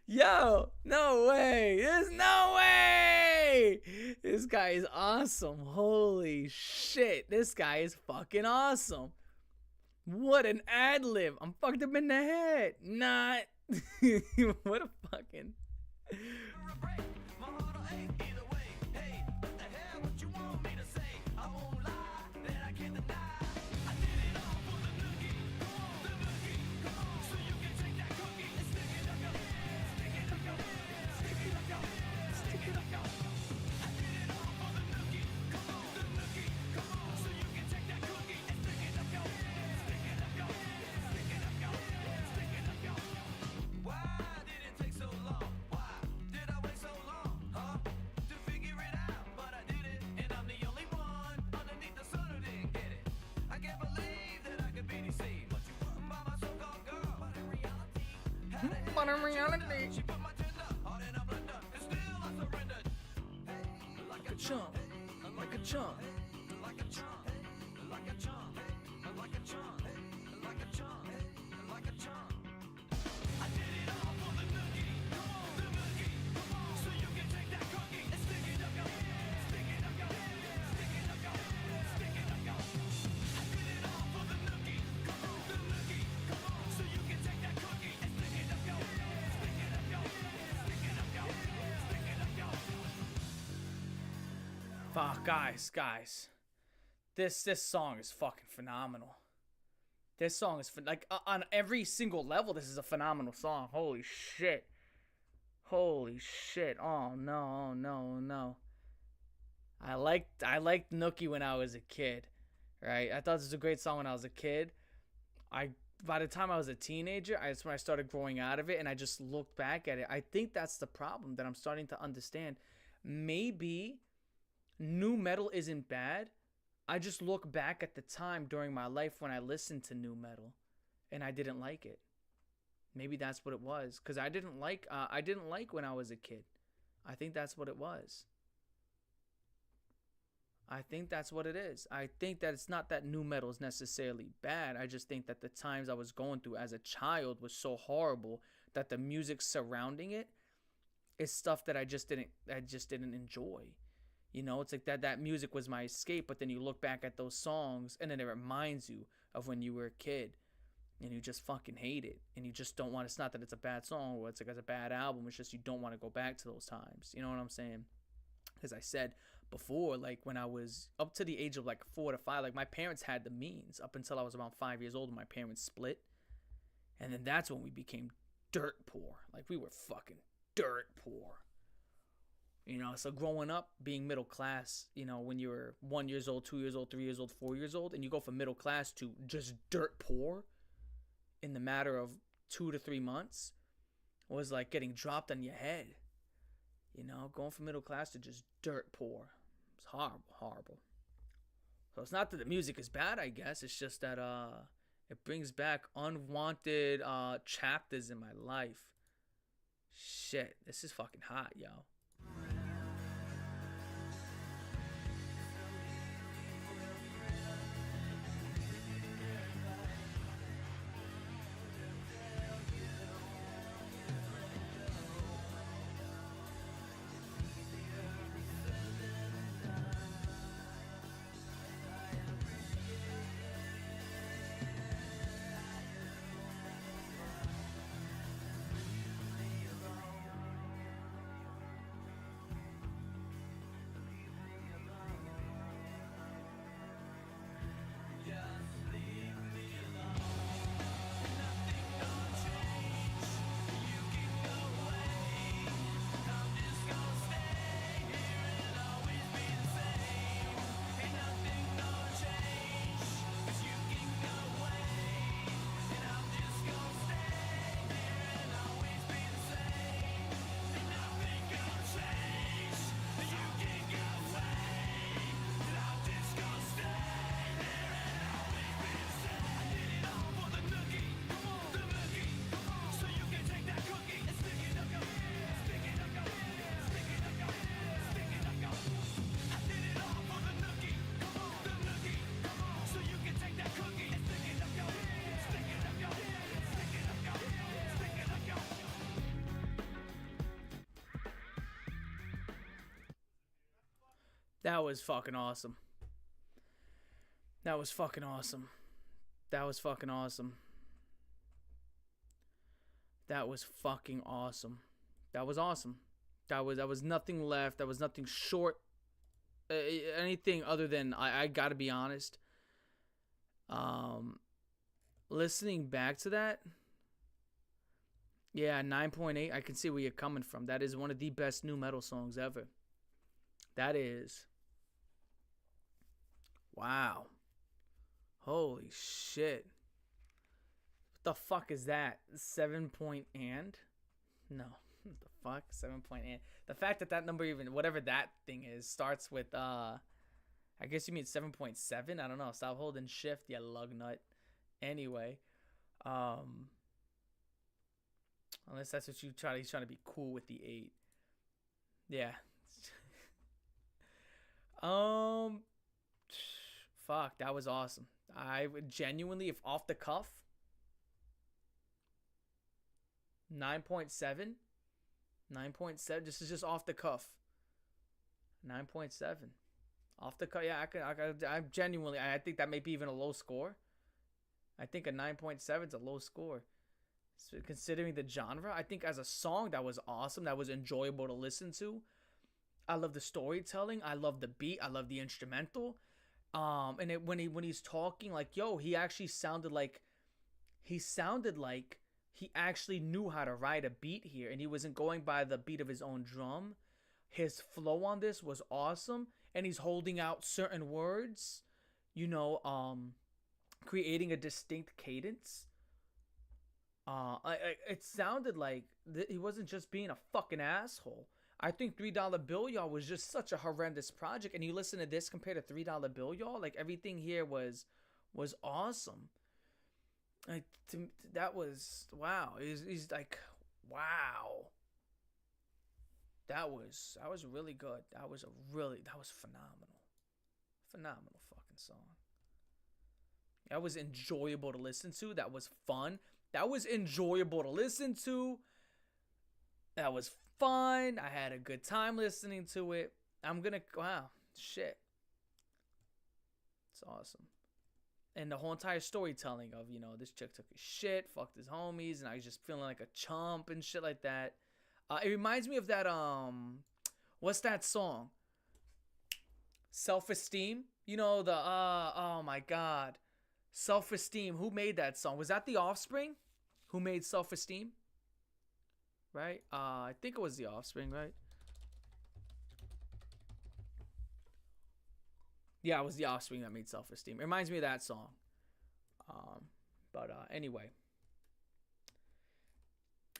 Yo, no way. There's no way. This guy is awesome. Holy shit. This guy is fucking awesome. What an ad lib. I'm fucked up in the head. Not. What a fucking. But in reality, like a chump, like a chump, like a chump, like a chump, like a chump, like a chump, like a chump. I did it all for the nookie, come on, the nookie, come on, so you can take that cookie and stick it up your head, stick it up your head, stick it up your head, stick it up your head. I did it all for the nookie, come on, the nookie, come on, so you can take that cookie and stick it up your head, stick it up your head, stick it up your head, stick it up your head. Fuck, guys. This song is fucking phenomenal. This song is like on every single level. This is a phenomenal song. Holy shit. Holy shit. Oh no. I liked Nookie when I was a kid, right? I thought this was a great song when I was a kid. By the time I was a teenager, that's when I started growing out of it, and I just looked back at it. I think that's the problem that I'm starting to understand. Maybe new metal isn't bad. I just look back at the time during my life when I listened to new metal, and I didn't like it. Maybe that's what it was, because I didn't like when I was a kid. I think that's what it was. I think that's what it is. I think that it's not that new metal is necessarily bad. I just think that the times I was going through as a child was so horrible that the music surrounding it is stuff that I just didn't enjoy. You know, it's like that music was my escape, but then you look back at those songs and then it reminds you of when you were a kid and you just fucking hate it. And you just don't want, it's not that it's a bad song or it's like it's a bad album. It's just you don't want to go back to those times. You know what I'm saying? As I said before, like when I was up to the age of like 4 to 5, like my parents had the means up until I was around 5 years old and my parents split. And then that's when we became dirt poor. Like we were fucking dirt poor. You know, so growing up, being middle class, you know, when you were 1 year old, 2 years old, 3 years old, 4 years old, and you go from middle class to just dirt poor in the matter of 2 to 3 months was like getting dropped on your head. You know, going from middle class to just dirt poor. It's horrible. So it's not that the music is bad, I guess. It's just that it brings back unwanted chapters in my life. Shit, this is fucking hot, yo. That was fucking awesome. That was fucking awesome. That was fucking awesome. That was fucking awesome. That was awesome. That was nothing left. That was nothing short. Anything other than I gotta be honest. Listening back to that, yeah, 9.8. I can see where you're coming from. That is one of the best new metal songs ever. That is. Wow. Holy shit. What the fuck is that? 7 point and? No. What the fuck? 7 point and. The fact that that number even, whatever that thing is, starts with, I guess you mean 7.7? I don't know. Stop holding shift, you lug nut. Anyway. Unless that's what he's trying to be cool with the 8. Yeah. Fuck, that was awesome. I would genuinely, if off the cuff, 9.7. 9.7. This is just off the cuff. 9.7. Off the cuff. Yeah, I genuinely, I think that may be even a low score. I think a 9.7 is a low score. So considering the genre, I think as a song, that was awesome. That was enjoyable to listen to. I love the storytelling. I love the beat. I love the instrumental. And when he's talking, like, yo, he actually sounded like he actually knew how to write a beat here, and he wasn't going by the beat of his own drum. His flow on this was awesome, and he's holding out certain words, creating a distinct cadence. It sounded like he wasn't just being a fucking asshole. I think $3 Bill Y'all was just such a horrendous project, and you listen to this compared to $3 Bill Y'all, like everything here was awesome. Like that was wow. He's like wow. That was really good. That was phenomenal fucking song. That was enjoyable to listen to. That was fun. That was enjoyable to listen to. That was fun. I had a good time listening to it. Wow, shit. It's awesome. And the whole entire storytelling of, this chick took his shit, fucked his homies, and I was just feeling like a chump and shit like that. It reminds me of that, what's that song? Self-Esteem? Oh my God. Self-Esteem. Who made that song? Was that The Offspring? Who made Self-Esteem? Right? I think it was The Offspring, right? Yeah, it was The Offspring that made Self-Esteem. It reminds me of that song. Anyway.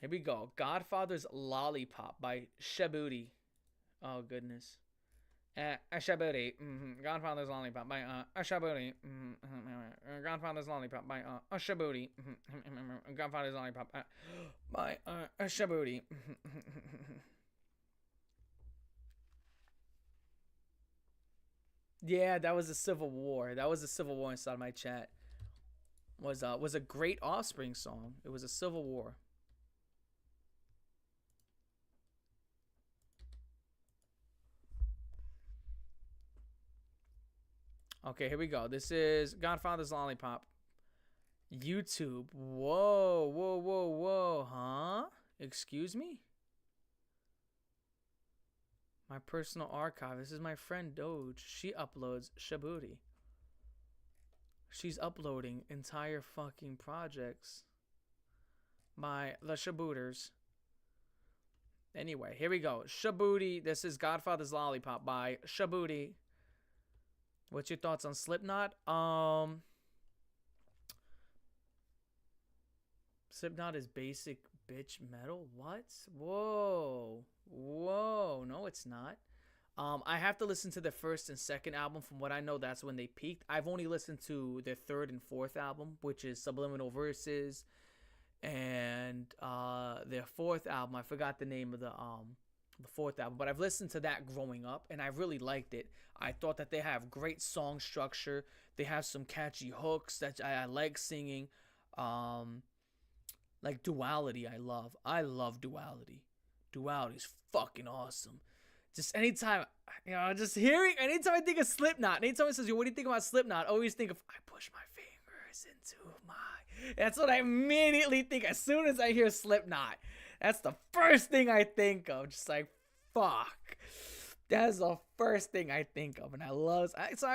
Here we go. Godfather's Lollipop by Shabuti. Oh, goodness. Shabuti. Godfather's Lollipop by Shabuti. Godfather's Lollipop by Shabuti. Godfather's Lollipop by Shabuti. Yeah, that was a civil war. That was a civil war inside my chat. Was a great Offspring song. It was a civil war. Okay, here we go. This is Godfather's Lollipop. YouTube. Whoa. Huh? Excuse me? My personal archive. This is my friend Doge. She uploads Shabuti. She's uploading entire fucking projects by the Shabooters. Anyway, here we go. Shabuti. This is Godfather's Lollipop by Shabuti. What's your thoughts on Slipknot? Slipknot is basic bitch metal? What? Whoa. No, it's not. I have to listen to the first and second album. From what I know, that's when they peaked. I've only listened to their third and fourth album, which is Subliminal Verses, and their fourth album. I forgot the name of the fourth album, but I've listened to that growing up, and I really liked it. I thought that they have great song structure. They have some catchy hooks that I like singing. Like Duality, I love Duality. Duality's fucking awesome. Just anytime, just hearing, anytime I think of Slipknot, anytime it says, yo, what do you think about Slipknot? I always think of, I push my fingers into my, that's what I immediately think as soon as I hear Slipknot. That's the first thing I think of. Just like, fuck. That's the first thing I think of. And I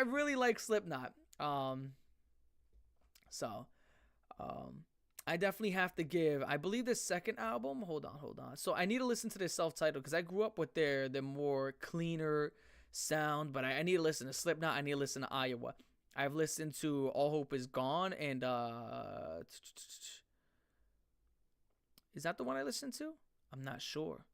really like Slipknot. I definitely have to give, I believe the second album, hold on. So I need to listen to their self-titled because I grew up with their more cleaner sound, but I need to listen to Slipknot. I need to listen to Iowa. I've listened to All Hope Is Gone and is that the one I listened to? I'm not sure.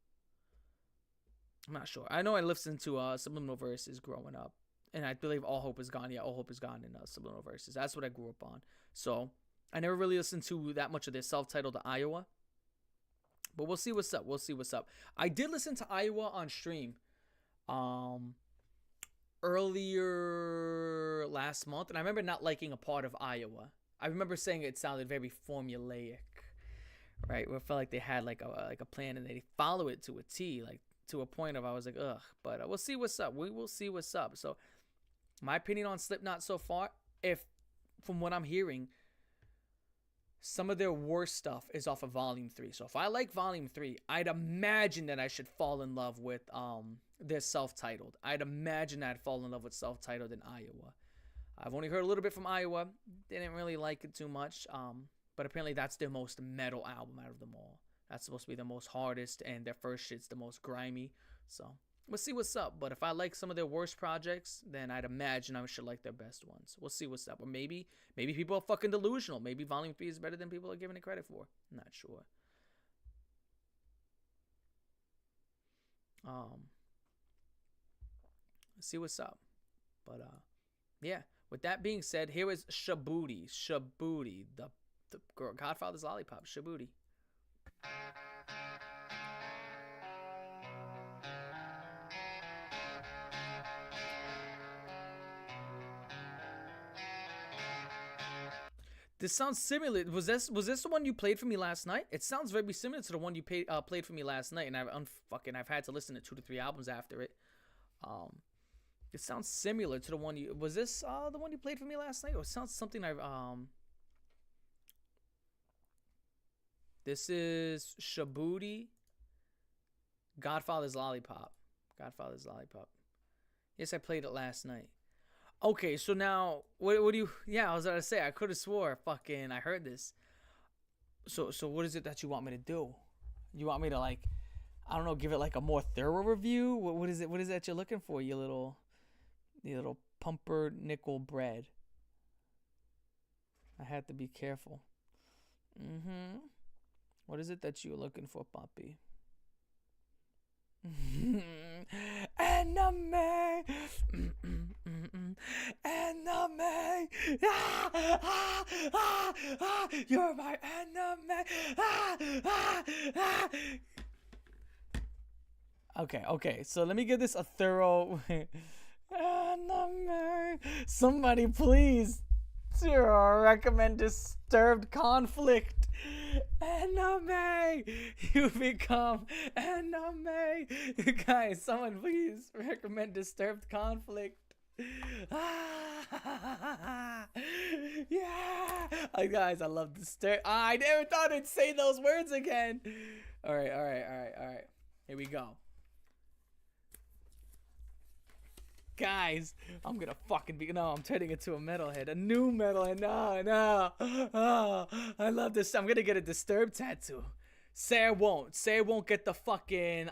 I know I listened to Subliminal Verses growing up, and I believe All Hope Is Gone. Yeah, All Hope Is Gone in Subliminal Verses. That's what I grew up on. So I never really listened to that much of their self-titled Iowa, but we'll see what's up. I did listen to Iowa on stream earlier last month, and I remember not liking a part of Iowa. I remember saying it sounded very formulaic, right? Where it felt like they had like a plan and they follow it to a T, like to a point of I was like, ugh. But we'll see what's up. We will see what's up. So my opinion on Slipknot so far, if from what I'm hearing, some of their worst stuff is off of Volume 3. So if I like Volume 3, I'd imagine that I should fall in love with their self-titled. I'd imagine I'd fall in love with self-titled in Iowa. I've only heard a little bit from Iowa. Didn't really like it too much. But apparently that's their most metal album out of them all. That's supposed to be the most hardest, and their first shit's the most grimy. So we'll see what's up. But if I like some of their worst projects, then I'd imagine I should like their best ones. We'll see what's up. Or maybe people are fucking delusional. Maybe Volume 3 is better than people are giving it credit for. I'm not sure. Let's see what's up. But yeah. With that being said, here is Shaboody, the Godfather's Lollipop, Shaboody. This sounds similar. Was this the one you played for me last night? It sounds very similar to the one you played for me last night, and I've had to listen to 2 to 3 albums after it. It sounds similar to the one you. Was this the one you played for me last night, or it sounds something I've This is Shaboody, Godfather's Lollipop. Yes, I played it last night. Okay, so now, what do you... Yeah, I was going to say, I could have swore I heard this. So what is it that you want me to do? You want me to, like, I don't know, give it, like, a more thorough review? What is it? What is that you're looking for, you little pumpernickel bread? I had to be careful. What is it that you're looking for, Poppy? Enemy! Enemy! You're my enemy! Okay, so let me give this a thorough... Enemy! Somebody please recommend Disturbed Conflict. Enemy! You become enemy! Guys, someone please recommend Disturbed Conflict. Yeah! Guys, I love Disturbed. I never thought I'd say those words again. Alright. Here we go. Guys, I'm gonna fucking be... No, I'm turning into a metalhead. A new metalhead. No. Oh, I love this. I'm gonna get a Disturbed tattoo. Say I won't get the fucking...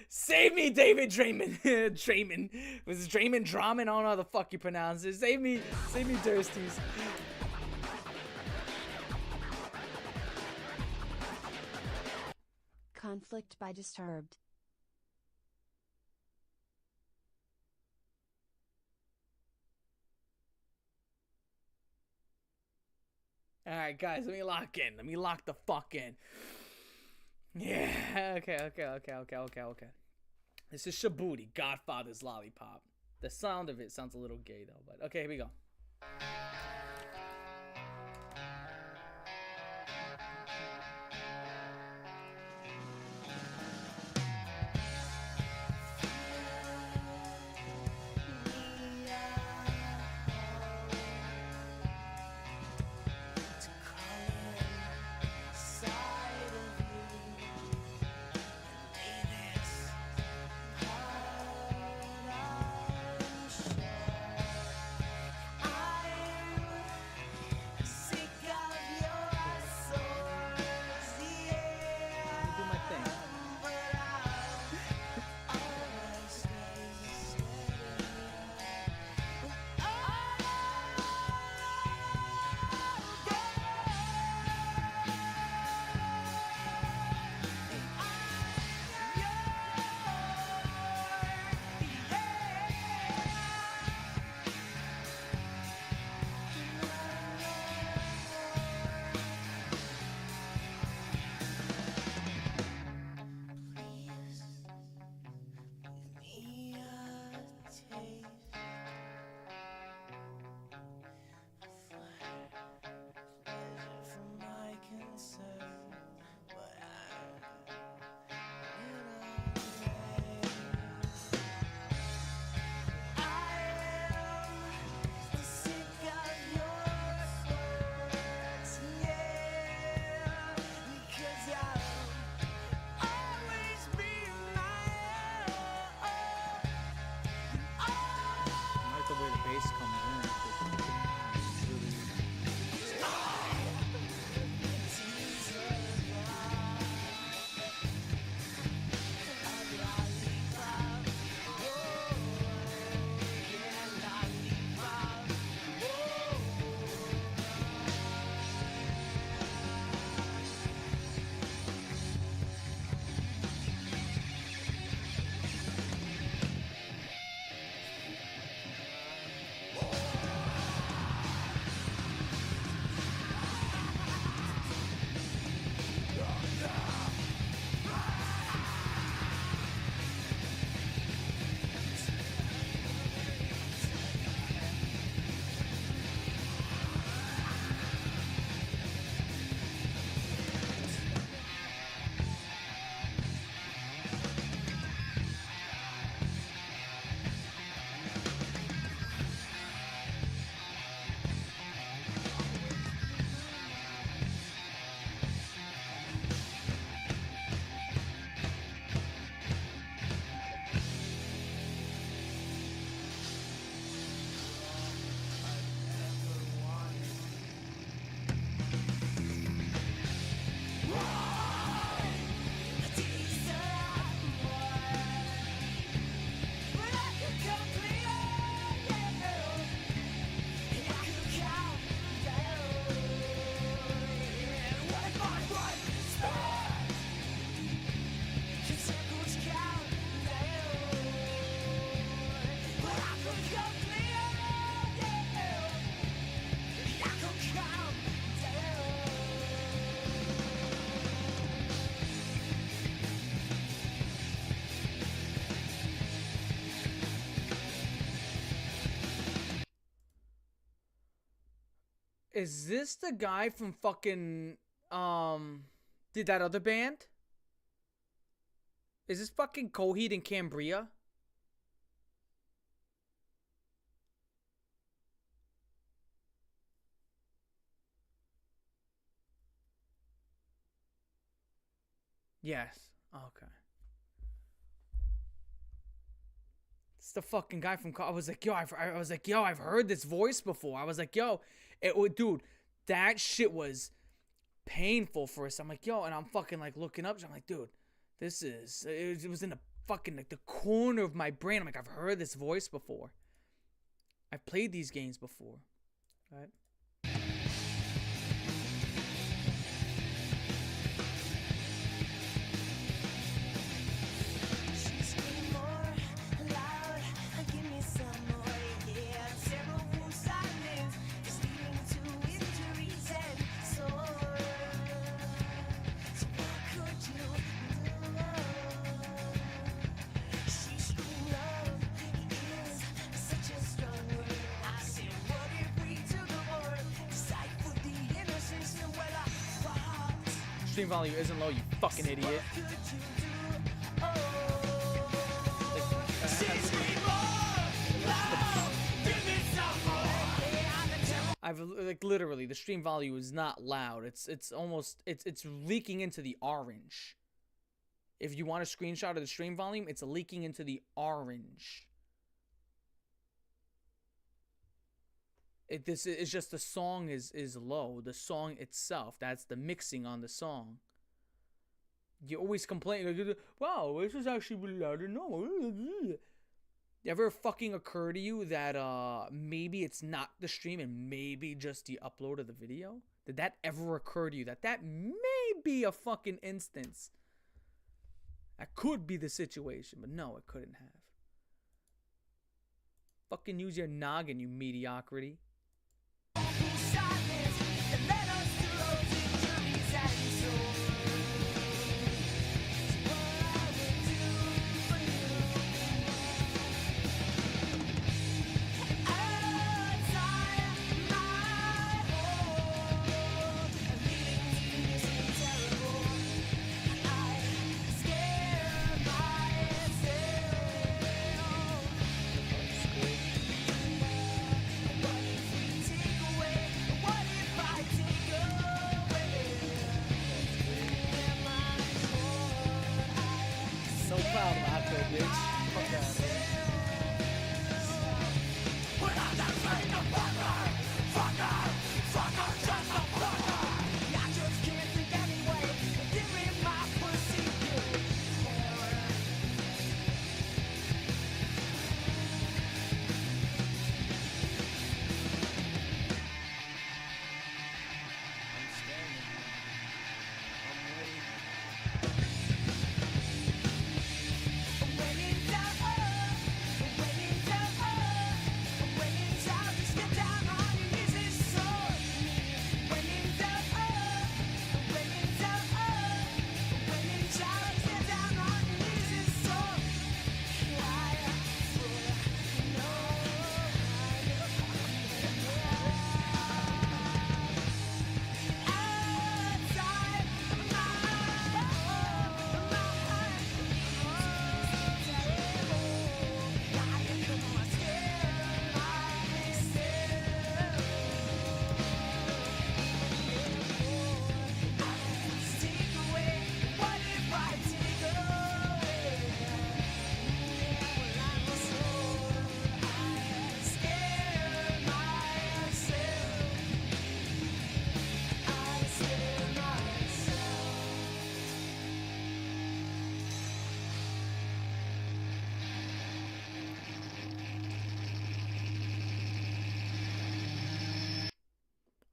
Save me, David Draymond. Draymond. Was it Draymond? Draman? I don't know how the fuck you pronounce it. Save me, Dursties. Conflict by Disturbed. Alright, guys, let me lock in. Let me lock the fuck in. Yeah, okay. This is Shaboody, Godfather's Lollipop. The sound of it sounds a little gay, though, but okay, here we go. bass comes in. Is this the guy from fucking did that other band? Is this fucking Coheed and Cambria? Yes. Okay. It's the fucking guy from. I was like, yo, I've heard this voice before. I was like, yo, dude, that shit was painful for us. I'm like, yo, and I'm fucking like looking up. I'm like, dude, this is. It was in the fucking like the corner of my brain. I'm like, I've heard this voice before. I've played these games before, right? Stream value isn't low, you fucking idiot. I've like literally the stream value is not loud. It's almost it's leaking into the orange. If you want a screenshot of the stream volume, it's leaking into the orange. This is just the song is low. The song itself, that's the mixing on the song. You always complain like, wow, this is actually really louder. No. Ever fucking occur to you that maybe it's not the stream and maybe just the upload of the video? Did that ever occur to you that may be a fucking instance? That could be the situation, but no, it couldn't have. Fucking use your noggin, you mediocrity.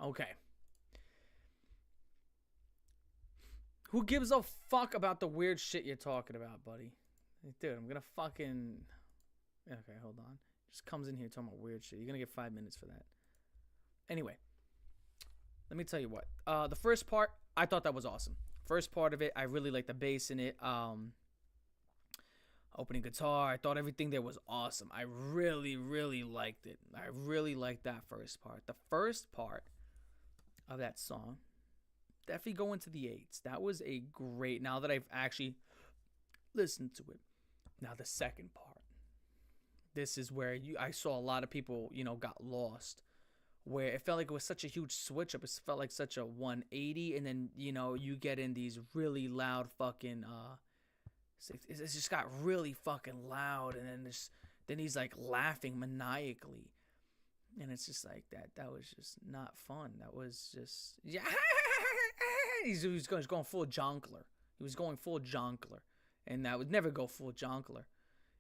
Okay. Who gives a fuck about the weird shit you're talking about, buddy? Dude, I'm gonna fucking... Okay, hold on. Just comes in here talking about weird shit. You're gonna get 5 minutes for that. Anyway. Let me tell you what. The first part, I thought that was awesome. First part of it, I really liked the bass in it. Opening guitar, I thought everything there was awesome. I really, really liked it. I really liked that first part. The first part of that song, definitely go into the 8s. That was a great, now that I've actually listened to it. Now the second part, this is where I saw a lot of people, got lost. Where it felt like it was such a huge switch up. It felt like such a 180. And then, you get in these really loud fucking, it just got really fucking loud. And then he's like laughing maniacally. And it's just like that was just not fun. That was just, yeah. He was going full jonkler. He was going full jonkler. And that would never go full jonkler.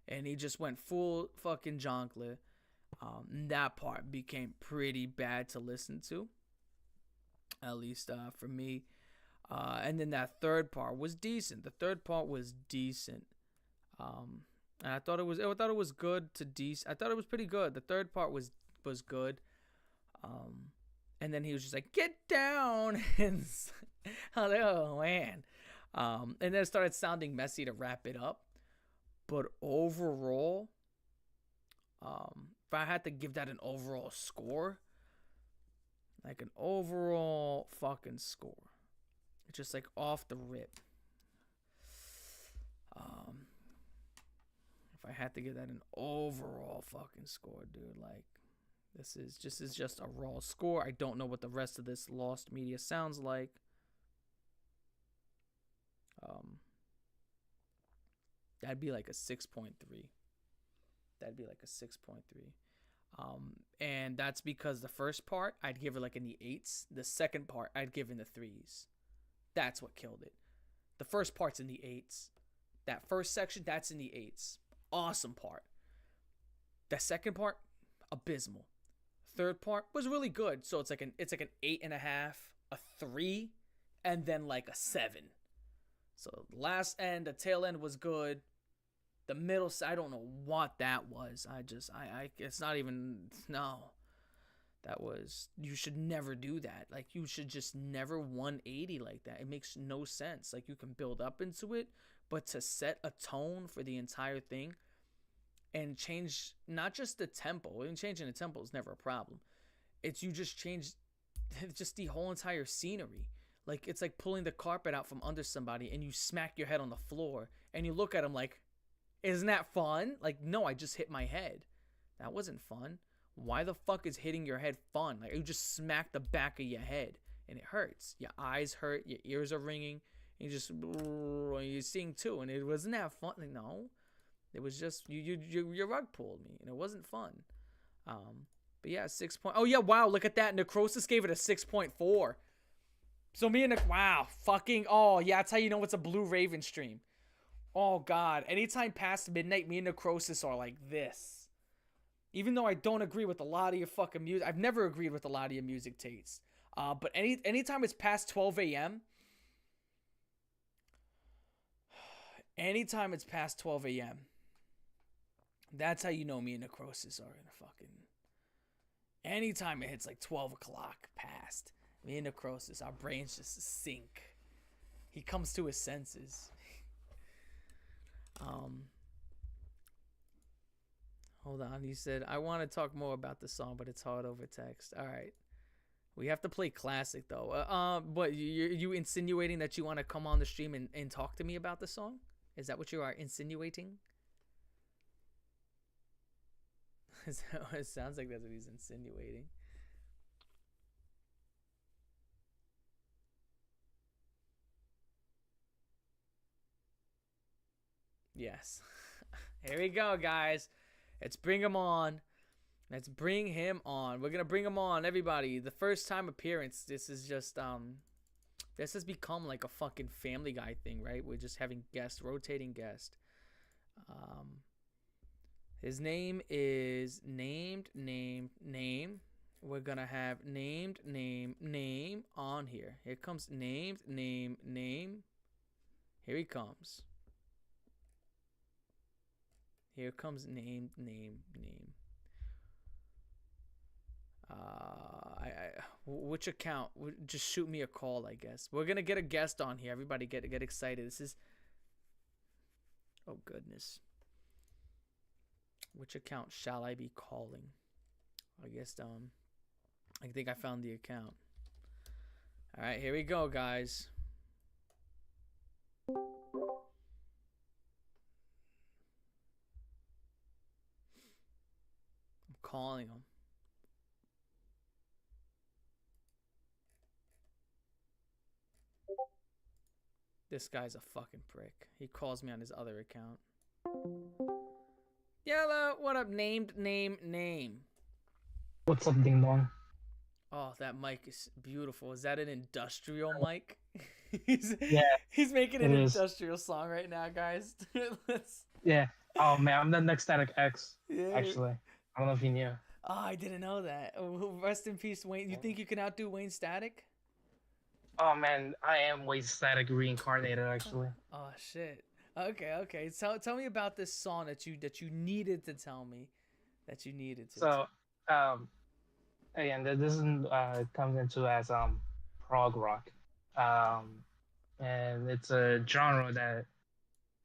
And he just went full fucking jonkler. That part became pretty bad to listen to, at least for me. And then that third part was decent. The third part was decent. And I thought it was good to decent. I thought it was pretty good. The third part was good. And then he was just like, "Get down!" And I was like, oh man. And then it started sounding messy to wrap it up. But overall, if I had to give that an overall score, like an overall fucking score, just like off the rip, if I had to give that an overall fucking score, dude, like this is just a raw score. I don't know what the rest of this Lost Media sounds like. That'd be like a 6.3. That'd be like a 6.3. And that's because the first part, I'd give it like in the 8s. The second part, I'd give in the 3s. That's what killed it. The first part's in the 8s. That first section, that's in the 8s. Awesome part. The second part, abysmal. Third part was really good. So it's like an 8.5, a 3, and then like a 7. So last end, the tail end was good. The middle, I don't know what that was. It's not even, no. That was, you should never do that. Like, you should just never 180 like that. It makes no sense. Like, you can build up into it, but to set a tone for the entire thing and change, not just the tempo. Even changing the tempo is never a problem. It's you just change just the whole entire scenery. Like, it's like pulling the carpet out from under somebody and you smack your head on the floor and you look at them like, isn't that fun? Like, no, I just hit my head. That wasn't fun. Why the fuck is hitting your head fun? Like, you just smack the back of your head and it hurts. Your eyes hurt, your ears are ringing, and you're seeing too, and it wasn't that fun. Like, no, it was just your rug pulled me, and it wasn't fun. But yeah, 6 point. Oh yeah, wow, look at that. Necrosis gave it a 6.4. So me and wow, fucking, oh yeah, that's how you know it's a Blue Raven stream. Oh god, anytime past midnight, me and Necrosis are like this. Even though I don't agree with a lot of your fucking music, I've never agreed with a lot of your music tastes. But anytime it's past 12 a.m., anytime it's past 12 a.m., that's how you know me and Necrosis are in a fucking... Anytime it hits like 12 o'clock past, me and Necrosis, our brains just sink. He comes to his senses. Hold on, he said, I want to talk more about the song, but it's hard over text. All right. We have to play classic, though. But you insinuating that you want to come on the stream and talk to me about the song? Is that what you are insinuating? It sounds like that's what he's insinuating. Yes. Here we go, guys. Let's bring him on. Let's bring him on. We're going to bring him on, everybody. The first time appearance. This is just, this has become like a fucking Family Guy thing, right? We're just having guests, rotating guest. His name is name. we're gonna have named name on here. Here comes named name. Here he comes. Here comes named name. Which account? Just shoot me a call, I guess. We're gonna get a guest on here. Everybody get excited. This is. Oh goodness. Which account shall I be calling? I guess I think I found the account. All right, here we go, guys. I'm calling him. This guy's a fucking prick. He calls me on his other account. Yellow, what up? Named name. What's up, ding dong? Oh, that mic is beautiful. Is that an industrial mic? Yeah, He's making an it is. industrial song right now, guys. Yeah. Oh man, I'm the next Static X. Yeah. Actually, I don't know if you knew. Oh, I didn't know that. Oh, rest in peace, Wayne. You think you can outdo Wayne Static? Oh man, I am way Static reincarnated actually. Oh shit. Okay. Tell me about this song that you needed to tell me. That you needed to. So, again, this is comes into as prog rock, and it's a genre that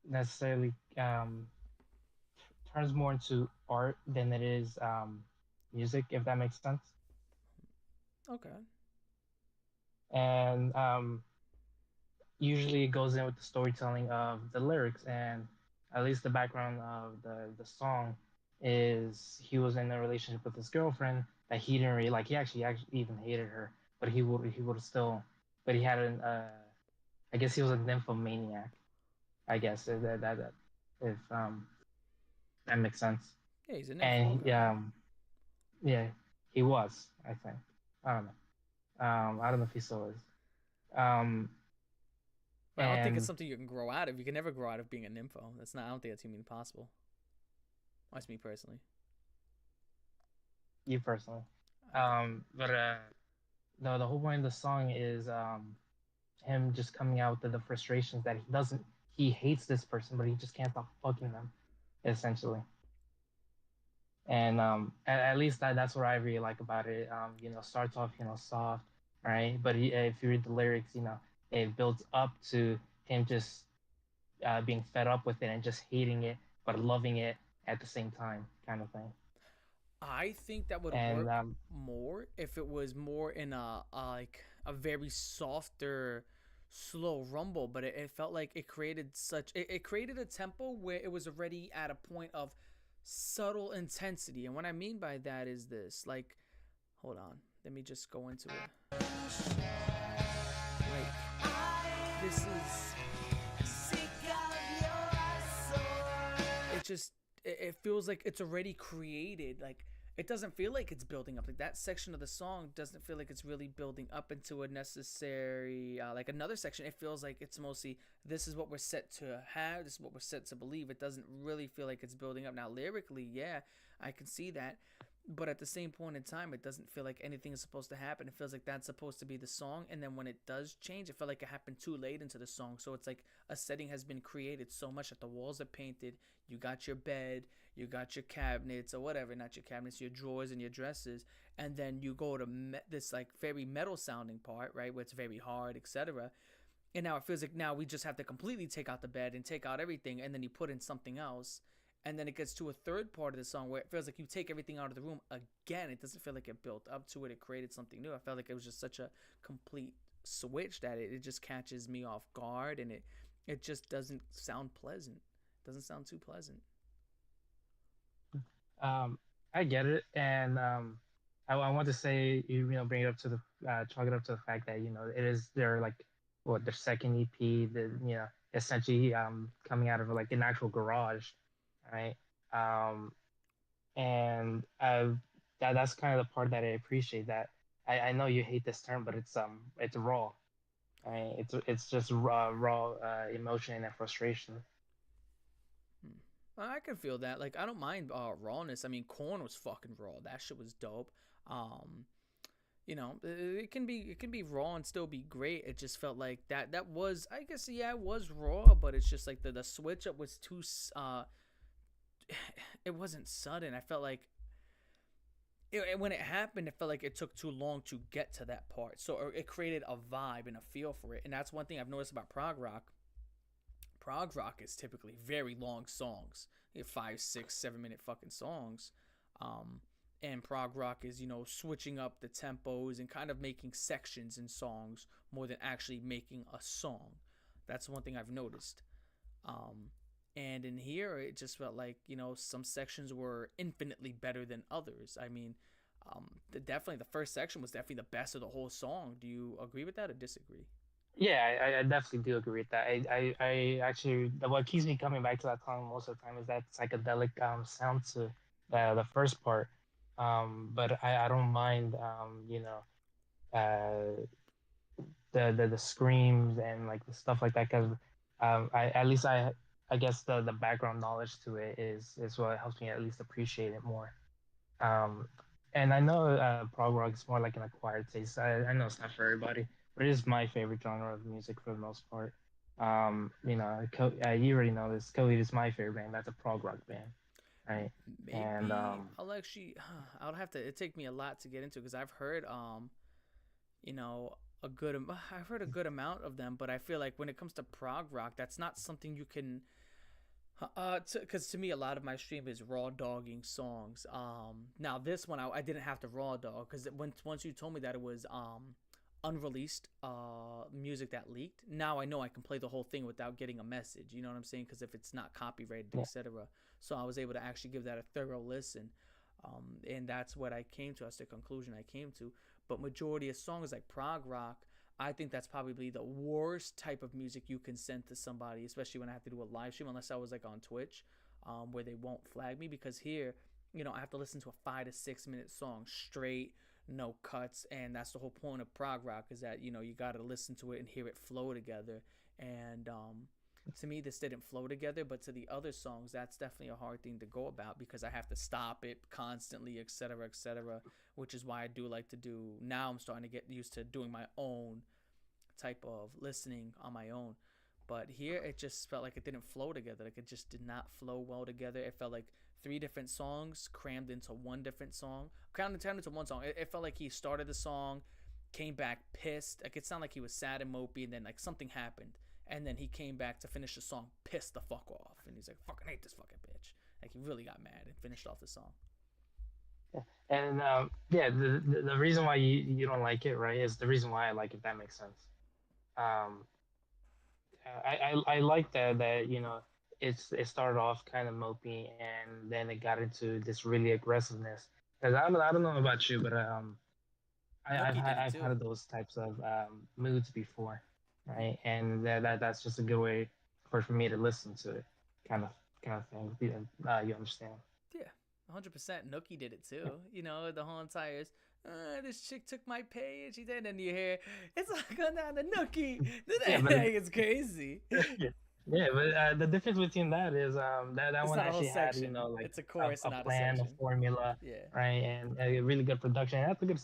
necessarily turns more into art than it is music, if that makes sense. Okay. And usually it goes in with the storytelling of the lyrics, and at least the background of the song is he was in a relationship with his girlfriend that he didn't really like. He actually even hated her, but he would still, but he had an I guess he was a nymphomaniac. I guess that if that makes sense. Yeah, he's an And info. yeah, he was. I think I don't know. I don't know if he still is. But I don't think it's And something you can grow out of. You can never grow out of being a nympho. That's not. I don't think that's even possible. That's me personally. you personally. But no, the whole point of the song is him just coming out with the frustrations that he hates this person, but he just can't stop fucking them, essentially. And at least that's what I really like about it. Starts off soft, right? But if you read the lyrics, it builds up to him just being fed up with it and just hating it, but loving it at the same time, kind of thing. I think that would And work more if it was more in like a very softer, slow rumble. But it felt like it created it created a tempo where it was already at a point of subtle intensity. And what I mean by that is this. Like, hold on, let me just go into it. Like, this is. It feels like it's already created. Like, it doesn't feel like it's building up. Like, that section of the song doesn't feel like it's really building up into a necessary like another section. It feels like it's mostly, this is what we're set to have, this is what we're set to believe. It doesn't really feel like it's building up. Now lyrically, yeah, I can see that, but at the same point in time, it doesn't feel like anything is supposed to happen. It feels like that's supposed to be the song, and then when it does change, it felt like it happened too late into the song. So it's like a setting has been created so much that the walls are painted, you got your bed, you got your cabinets or whatever, not your cabinets, your drawers and your dressers, and then you go to this like very metal sounding part, right, where it's very hard, etc. And now it feels like now we just have to completely take out the bed and take out everything, and then you put in something else. And then it gets to a third part of the song where it feels like you take everything out of the room again. It doesn't feel like it built up to it. It created something new. I felt like it was just such a complete switch that it just catches me off guard, and it just doesn't sound pleasant. It doesn't sound too pleasant. I get it, and I want to say bring it up to the chalk it up to the fact that it is their like their second EP, essentially coming out of like an actual garage, right? And that's kind of the part that I appreciate. That I know you hate this term, but it's raw, right? It's just raw emotion and frustration. I can feel that. Like, I don't mind rawness. I mean, Korn was fucking raw. That shit was dope. Um, it can be raw and still be great. It just felt like that was, I guess, yeah, it was raw, but it's just like the switch up was too it wasn't sudden. I felt like when it happened, it felt like it took too long to get to that part. So it created a vibe and a feel for it. And that's one thing I've noticed about prog rock. Prog rock is typically very long songs. You have 5, 6, 7 minute fucking songs. And prog rock is, switching up the tempos and kind of making sections in songs more than actually making a song. That's one thing I've noticed. And in here, it just felt like, some sections were infinitely better than others. I mean, definitely the first section was definitely the best of the whole song. Do you agree with that or disagree? Yeah, I definitely do agree with that. I actually, what keeps me coming back to that song most of the time is that psychedelic sound to the first part. But I don't mind, uh, the screams and like the stuff like that, because I at least I guess the background knowledge to it is what helps me at least appreciate it more. Um, and I know prog rock is more like an acquired taste. I know it's not for everybody, but it is my favorite genre of music for the most part. You already know this. Coheed is my favorite band. That's a prog rock band, right? And Maybe I'll actually, I'll have to, it take me a lot to get into because I've heard, you know, I've heard a good amount of them, but I feel like when it comes to prog rock, that's not something you can, because to me, a lot of my stream is raw dogging songs. Now this one I didn't have to raw dog because once you told me that it was unreleased music that leaked, now I know I can play the whole thing without getting a message. You know what I'm saying? Because if it's not copyrighted, yeah, etc. So I was able to actually give that a thorough listen, and that's what I came to. That's the conclusion I came to. But majority of songs like prog rock, I think that's probably the worst type of music you can send to somebody, especially when I have to do a live stream, unless I was like on Twitch, where they won't flag me. Because here, I have to listen to a 5 to 6 minute song straight, no cuts, and that's the whole point of prog rock, is that you got to listen to it and hear it flow together. And to me, this didn't flow together, but to the other songs, that's definitely a hard thing to go about because I have to stop it constantly, etc., etc., which is why I do like to do. Now I'm starting to get used to doing my own type of listening on my own. But here, it just felt like it didn't flow together. Like, it just did not flow well together. It felt like three different songs crammed into one different song. Crammed into one song. It felt like he started the song, came back pissed. Like, it sounded like he was sad and mopey, and then like something happened, and then he came back to finish the song pissed the fuck off, and he's like, "Fucking hate this fucking bitch." Like, he really got mad and finished off the song. yeah. And yeah, the reason why you don't like it, right, is the reason why I like it. That makes sense. Um, I like that it started off kind of mopey and then it got into this really aggressiveness. Because I don't know about you, but Nookie did it I've too. had those types of moods before, right? And that's just a good way for me to listen to it, kind of kind of thing. You understand? Yeah, 100%. Nookie did it too. The whole entire this chick took my page. He did, and you hear it's like going down the Nookie. Yeah, but It's crazy. yeah, but the difference between that is that It's one not a whole actually had section. like It's a chorus, a not a plan, a section. formula, Yeah. right, and a really good production. And that's a good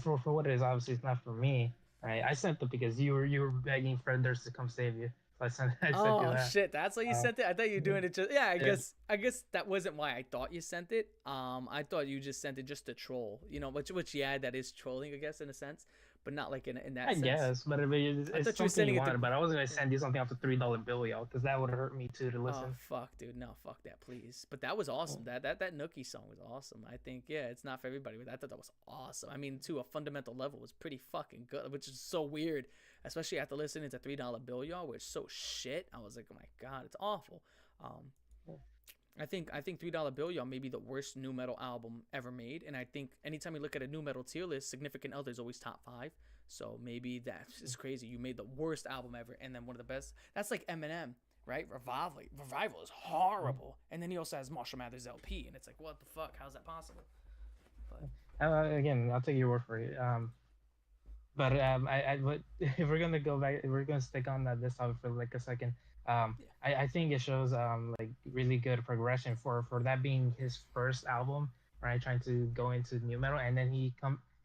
for what it is. Obviously, it's not for me, right? I sent it because you were begging for others to come save you, so I sent you Oh that. shit, that's why you Uh, sent it. I thought you were doing it just yeah. I yeah, guess I guess that wasn't why I thought you sent it. I thought you just sent it just to troll. Which yeah, that is trolling, I guess, in a sense, but not like in that I sense. guess, but I it's thought you were something sending you it to. wanted. But I wasn't gonna Yeah. send you something off the $3 bill, y'all, because that would hurt me too to Oh listen. fuck, dude, no, fuck that, please. But that was awesome. That Nookie song was awesome. I think yeah, it's not for everybody, but I thought that was awesome. I mean, to a fundamental level, it was pretty fucking good, which is so weird, especially after listening to $3 Bill Y'all, which is so shit. I was like, oh my god, it's awful. Um, I think $3 Bill Y'all may be the worst new metal album ever made, and I think anytime you look at a new metal tier list, Significant Other is always top five. So maybe that's just crazy. You made the worst album ever, and then one of the best. That's like Eminem, right? Revival is horrible, and then he also has Marshall Mathers LP, and it's like, what the fuck? How's that possible? But Again, I'll take your word for it. But but if we're gonna go back, if we're gonna stick on this topic for like a second. I think it shows like really good progression for that being his first album. right, trying to go into new metal, and then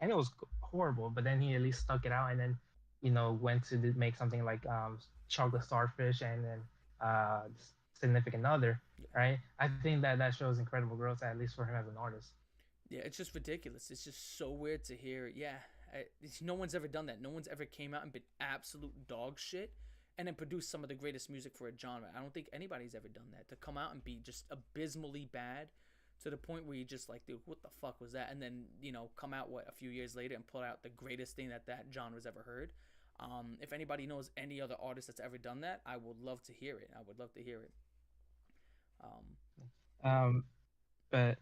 and it was horrible, but then he at least stuck it out, and then went to make something like Chocolate Starfish, and then uh, Significant Other, right? I think that shows incredible growth, at least for him as an artist. Yeah, it's just ridiculous. It's just so weird to hear. Yeah, no one's ever done that. No one's ever came out and been absolute dog shit and then produced some of the greatest music for a genre. I don't think anybody's ever done that. To come out and be just abysmally bad to the point where you just like, dude, what the fuck was that? And then, come out, a few years later and put out the greatest thing that genre's ever heard. If anybody knows any other artist that's ever done that, I would love to hear it. I would love to hear it. But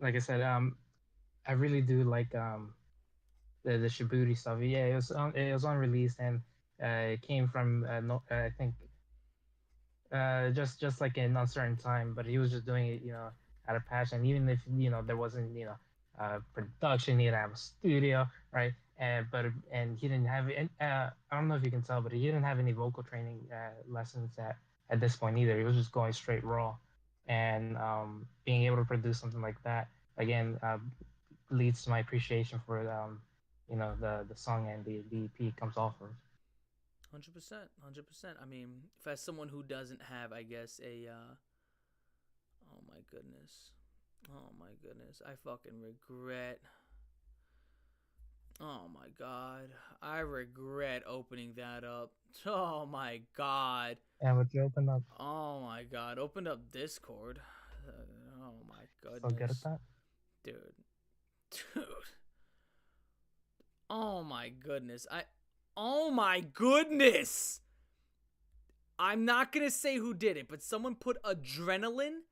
like I said, I really do like the Shibuya stuff. Yeah, it was unreleased, and it came from no, I think just like an uncertain time. But he was just doing it, out of passion. Even if there wasn't production, he didn't have a studio, right? And he didn't have I don't know if you can tell, but he didn't have any vocal training lessons at this point either. He was just going straight raw, and being able to produce something like that again leads to my appreciation for the song and the EP comes off of. 100%. I mean, if as someone who doesn't have, I guess, oh my goodness, I fucking regret. Oh my god, I regret opening that up. Oh my god. And what you open up? Oh my god, opened up Discord. Oh my goodness. So good at that, dude. Oh my goodness. Oh my goodness. I'm not gonna say who did it, but someone put Adrenaline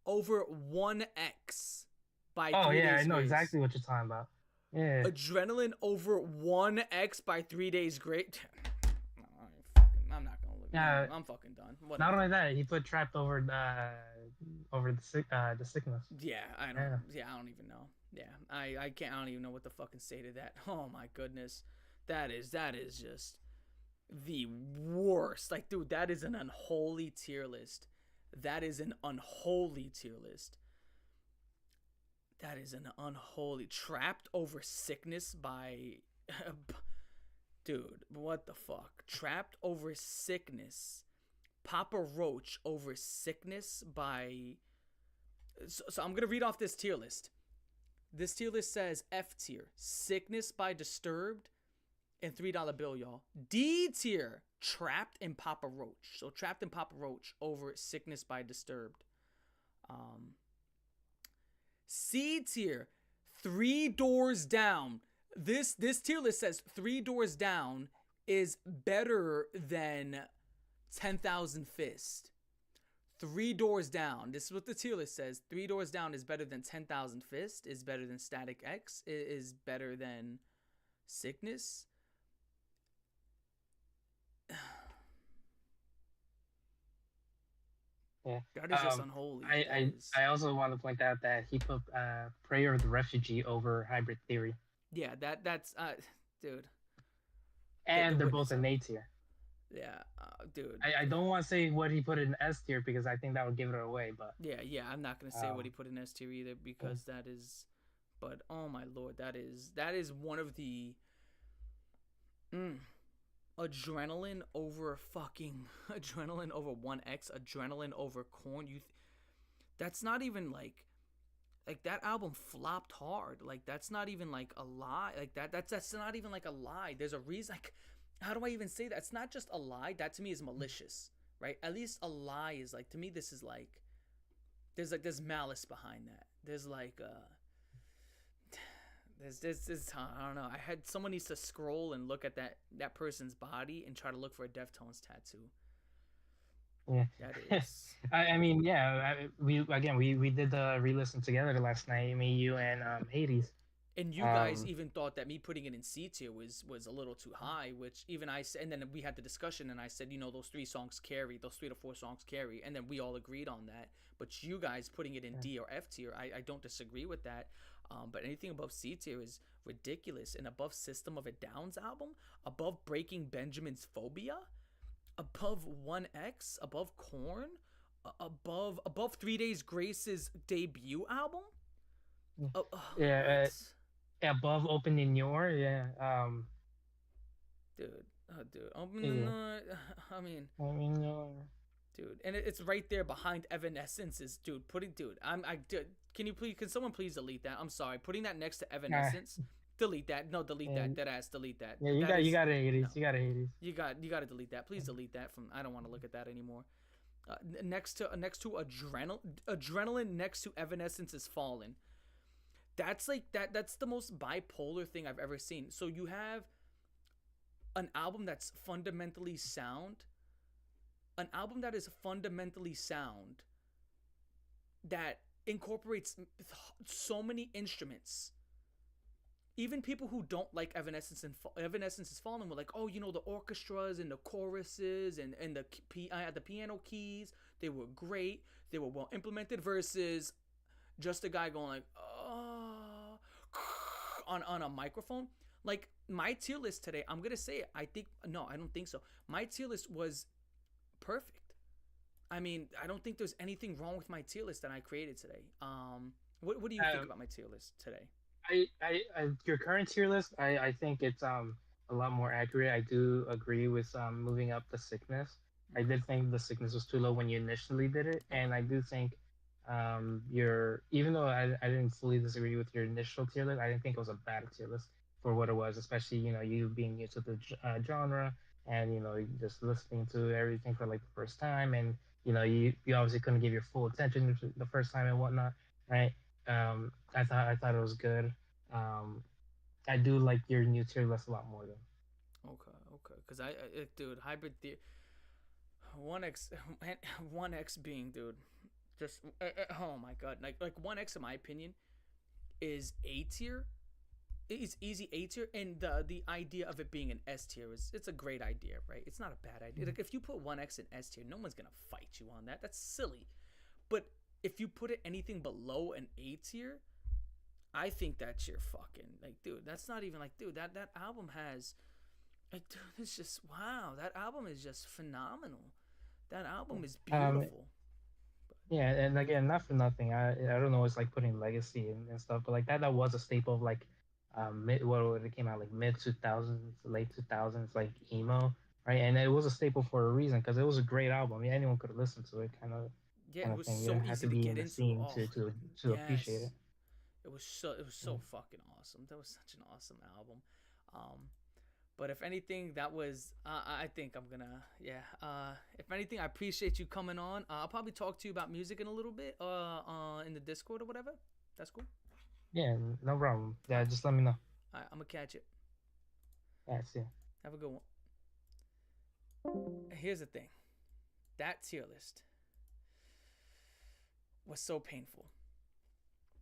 over 1X by 3 Days Grace. Oh yeah, I know exactly what you're talking about. Yeah. Adrenaline over 1X by 3 Days Grace. I'm not gonna look. Yeah, I'm fucking done. Whatever. Not only that, he put Trapped over the Sickness. Yeah, I don't. Yeah, I don't even know. Yeah, I can't. I don't even know what to fucking say to that. Oh my goodness, that is just the worst. Like, dude, that is an unholy tier list. That is an unholy tier list. That is an unholy. Trapped over Sickness by dude, what the fuck? Trapped over Sickness. Papa Roach over Sickness by so I'm gonna read off this tier list. This tier list says F tier, Sickness by Disturbed and $3 bill, y'all. D tier, Trapped and Papa Roach. So Trapped and Papa Roach over Sickness by Disturbed. C tier, 3 Doors Down. This tier list says 3 Doors Down is better than 10,000 Fist. 3 Doors Down. This is what the tier list says. 3 Doors Down is better than 10,000 Fist. Is better than Static X. Is better than Sickness. Yeah. That is just unholy. I also want to point out that he put Prayer of the Refugee over Hybrid Theory. Yeah, that's dude. And they're both in A tier. Yeah, dude. I don't want to say what he put in S tier because I think that would give it away. But yeah, I'm not gonna say what he put in S tier either because that is. But oh my lord, that is one of the. Adrenaline over 1X, Adrenaline over Korn. That's not even like that album flopped hard. Like that's not even like a lie. Like that's not even like a lie. There's a reason. Like, how do I even say that? It's not just a lie. That to me is malicious, right? At least a lie is like, to me, this is like there's malice behind that. There's like There's I don't know. I had someone needs to scroll and look at that person's body and try to look for a Deftones tattoo. Yeah, that is. I mean, yeah. We did the re-listen together last night. Me, you, and Hades. And you guys even thought that me putting it in C tier was a little too high, which even I said. And then we had the discussion, and I said, those 3 songs carry, those 3 to 4 songs carry, and then we all agreed on that. But you guys putting it in D or F tier, I don't disagree with that. But anything above C tier is ridiculous. And above System of a Down's album, above Breaking Benjamin's Phobia, above 1X, above Korn, above 3 Days Grace's debut album. Oh, Yeah, what? above opening your, yeah. Dude, dude. Yeah. I mean, I mean, your. dude, and it's right there behind Evanescence. Is dude putting dude? Dude. Can someone please delete that? I'm sorry. Putting that next to Nah, Evanescence. Delete that. No, delete that. and Dead ass. Delete that. yeah, That you is got no. Hades, you got Hades. You got to delete that. Please delete that from. I don't want to look at that anymore. Next to adrenaline next to Evanescence is Fallen. That's like that's the most bipolar thing I've ever seen. So you have an album that's fundamentally sound, an album that is fundamentally sound, that incorporates so many instruments. Even people who don't like Evanescence is Fallen were like, oh, you know, the orchestras and the choruses and the piano keys, they were great, they were well implemented, versus just a guy going like, oh, on a microphone. Like my tier list today, I'm gonna say it. I don't think so. My tier list was perfect. I mean, I don't think there's anything wrong with my tier list that I created today. What do you think about my tier list today? Your current tier list, I think it's a lot more accurate. I do agree with moving up the sickness. I Okay. did think the sickness was too low when you initially did it, and Okay. I do think your even though I didn't fully disagree with your initial tier list, I didn't think it was a bad tier list for what it was, especially you being new to the genre and just listening to everything for like the first time, and you obviously couldn't give your full attention the first time and whatnot, right? I thought it was good. Um, I do like your new tier list a lot more though. Okay. Okay. Because dude, hybrid the 1x 1x being, dude, just oh my god, like 1x in my opinion is A tier. It's easy A tier, and the idea of it being an S tier is it's a great idea, right? It's not a bad idea. Like if you put 1x in S tier, no one's gonna fight you on that. That's silly. But if you put it anything below an A tier, I think that's your fucking like, dude. That's not even like, dude. That album has like, dude. It's just wow. That album is just phenomenal. That album is Um, beautiful. yeah, and again, not for nothing. I don't know. It's like putting legacy and stuff, but like that was a staple of like what it came out like mid 2000s, late 2000s, like emo, right? And it was a staple for a reason because it was a great album. Yeah, anyone could listen to it, Yeah, kind it of was thing. You so didn't have easy to to be in get the into. scene Oh, to appreciate it. yes. It was so fucking awesome. That was such an awesome album. Um, but if anything, that was I think I'm gonna yeah. If anything, I appreciate you coming on. I'll probably talk to you about music in a little bit. In the Discord or whatever. That's cool. Yeah, no problem. All Yeah, right, just let me know. all right. I'm gonna catch it. Yeah, see. Ya. Have a good one. Here's the thing. That tier list was so painful.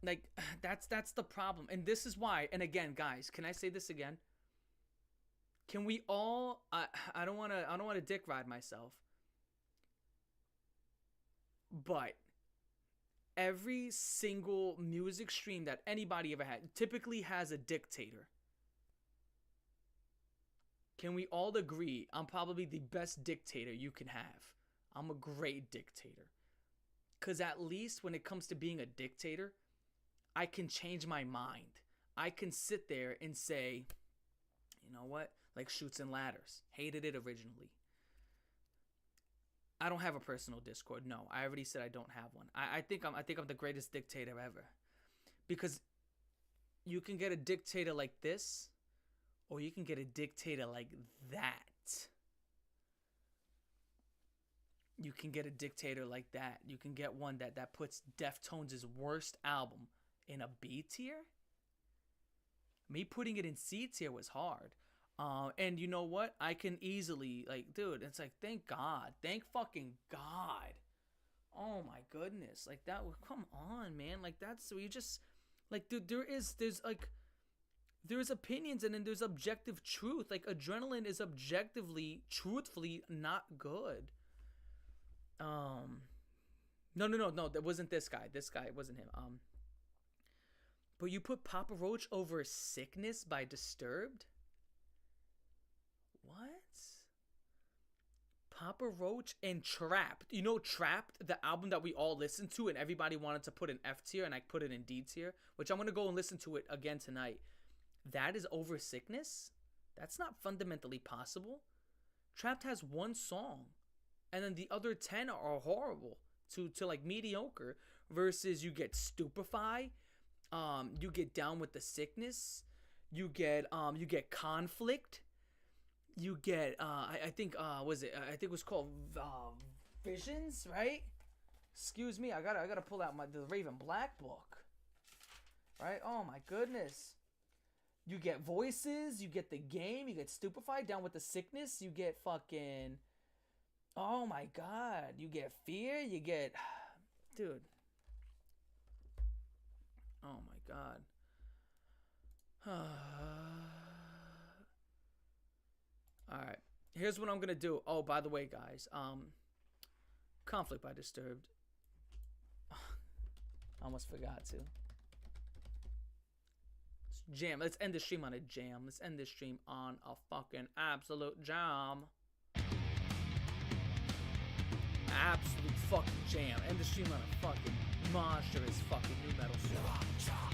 Like that's the problem, and this is why. And again, guys, can I say this again? Can we all? I don't want to dick ride myself, but every single music stream that anybody ever had typically has a dictator. Can we all agree I'm probably the best dictator you can have? I'm a great dictator. Because at least when it comes to being a dictator, I can change my mind. I can sit there and say, you know what? Like Shoots and Ladders. Hated it originally. I don't have a personal Discord. No, I already said I don't have one. I think I'm the greatest dictator ever. Because you can get a dictator like this, or you can get a dictator like that. You can get a dictator like that. You can get one that puts Deftones' worst album in a B tier. Me putting it in C tier was hard. And you know what? I can easily, like, dude, it's like, thank God. Thank fucking God. Oh my goodness. Like, that, come on, man. Like, that's, so you just, like, dude, there's opinions and then there's objective truth. Like, Adrenaline is objectively, truthfully not good. No, that wasn't this guy. This guy, it wasn't him. But you put Papa Roach over Sickness by Disturbed? What? Papa Roach and Trapped. You know Trapped, the album that we all listened to and everybody wanted to put in F tier and I put it in D tier, which I'm going to go and listen to it again tonight. That is Over Sickness? That's not fundamentally possible. Trapped has one song and then the other 10 are horrible to like mediocre, versus you get Stupefy, you get Down with the Sickness, you get Conflict, you get I think I think it was called Visions, right? Excuse me, I gotta pull out the Raven Black book, right? Oh my goodness. You get Voices, you get The Game, you get Stupefied, Down with the Sickness, you get fucking, oh my god, you get Fear, you get, dude, oh my god. Alright, here's what I'm gonna do. Oh, by the way, guys, Conflict by Disturbed. I almost forgot to. Jam. Let's end the stream on a jam. Let's end this stream on a fucking absolute jam. Absolute fucking jam. End the stream on a fucking monstrous fucking new metal song.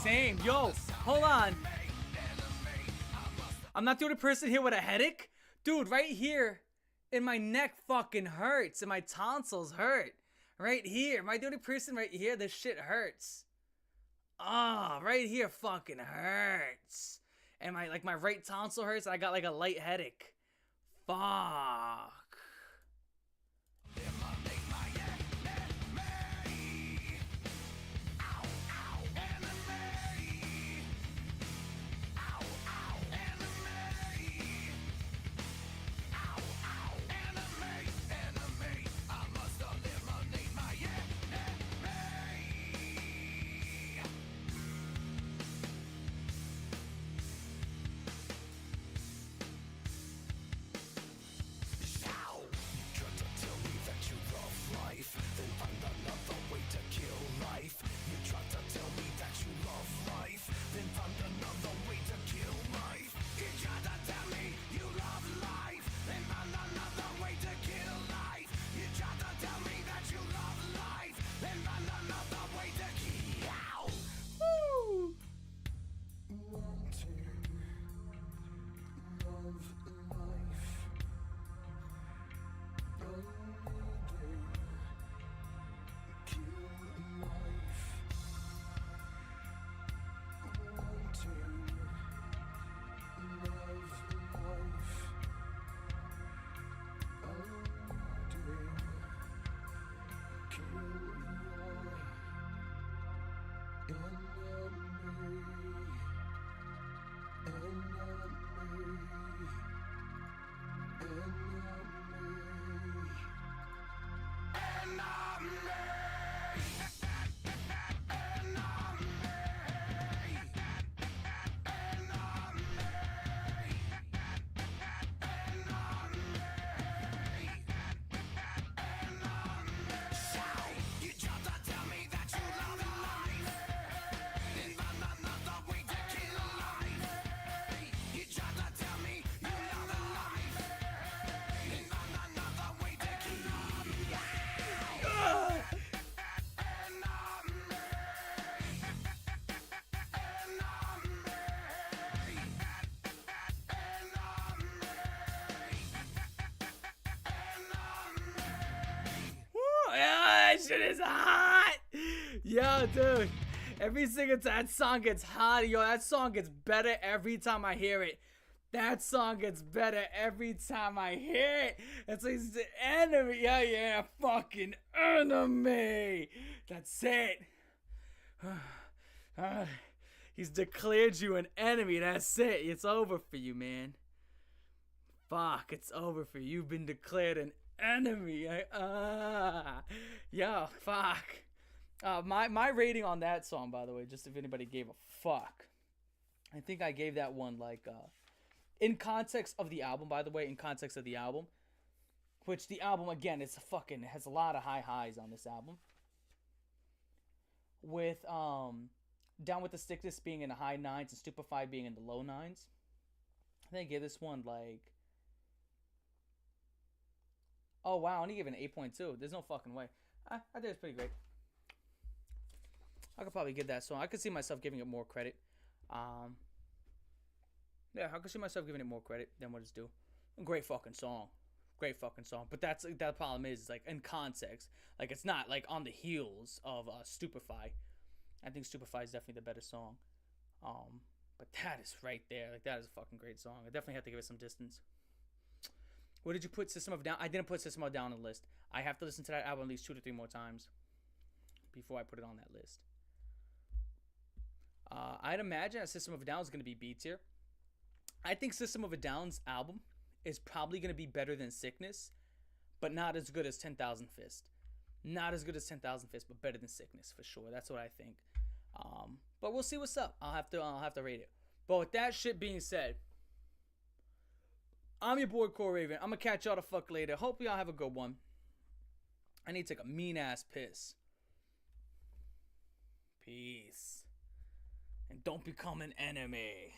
Same. Yo, hold on. I'm not the only person here with a headache. Dude, right here in my neck fucking hurts and my tonsils hurt. Right here. Am I the only person right here? This shit hurts. Ah, oh, right here fucking hurts. And my right tonsil hurts and I got like a light headache. Fuck. Yeah, that shit is hot. Yo, dude. Every single time that song gets hot, yo, that song gets better every time I hear it. That song gets better every time I hear it. It's like the enemy. Yeah, fucking enemy. That's it. He's declared you an enemy. That's it. It's over for you, man. Fuck, it's over for you. You've been declared an enemy. Yo, fuck. My rating on that song, by the way, just if anybody gave a fuck, I think I gave that one like in context of the album, by the way, in context of the album, which the album again, it's fucking has a lot of high highs on this album. With Down with the Sickness being in the high 9s and Stupefied being in the low 9s. I think I gave this one like, oh wow, I only gave it an 8.2. There's no fucking way. I think it's pretty great. I could probably give that song. I could see myself giving it more credit. Yeah, I could see myself giving it more credit than what it's due. Great fucking song. Great fucking song. But that problem is like in context. Like it's not like on the heels of Stupefy. I think Stupefy is definitely the better song. But that is right there. Like that is a fucking great song. I definitely have to give it some distance. Where did you put System of a Down? I didn't put System of a Down on the list. I have to listen to that album at least 2 to 3 more times before I put it on that list. I'd imagine that System of a Down is going to be B tier. I think System of a Down's album is probably going to be better than Sickness, but not as good as 10,000 Fist. Not as good as 10,000 Fist, but better than Sickness for sure. That's what I think. But we'll see what's up. I'll have to rate it. But with that shit being said, I'm your boy Core Raven. I'm gonna catch y'all the fuck later. Hope y'all have a good one. I need to take a mean ass piss. Peace. And don't become an enemy.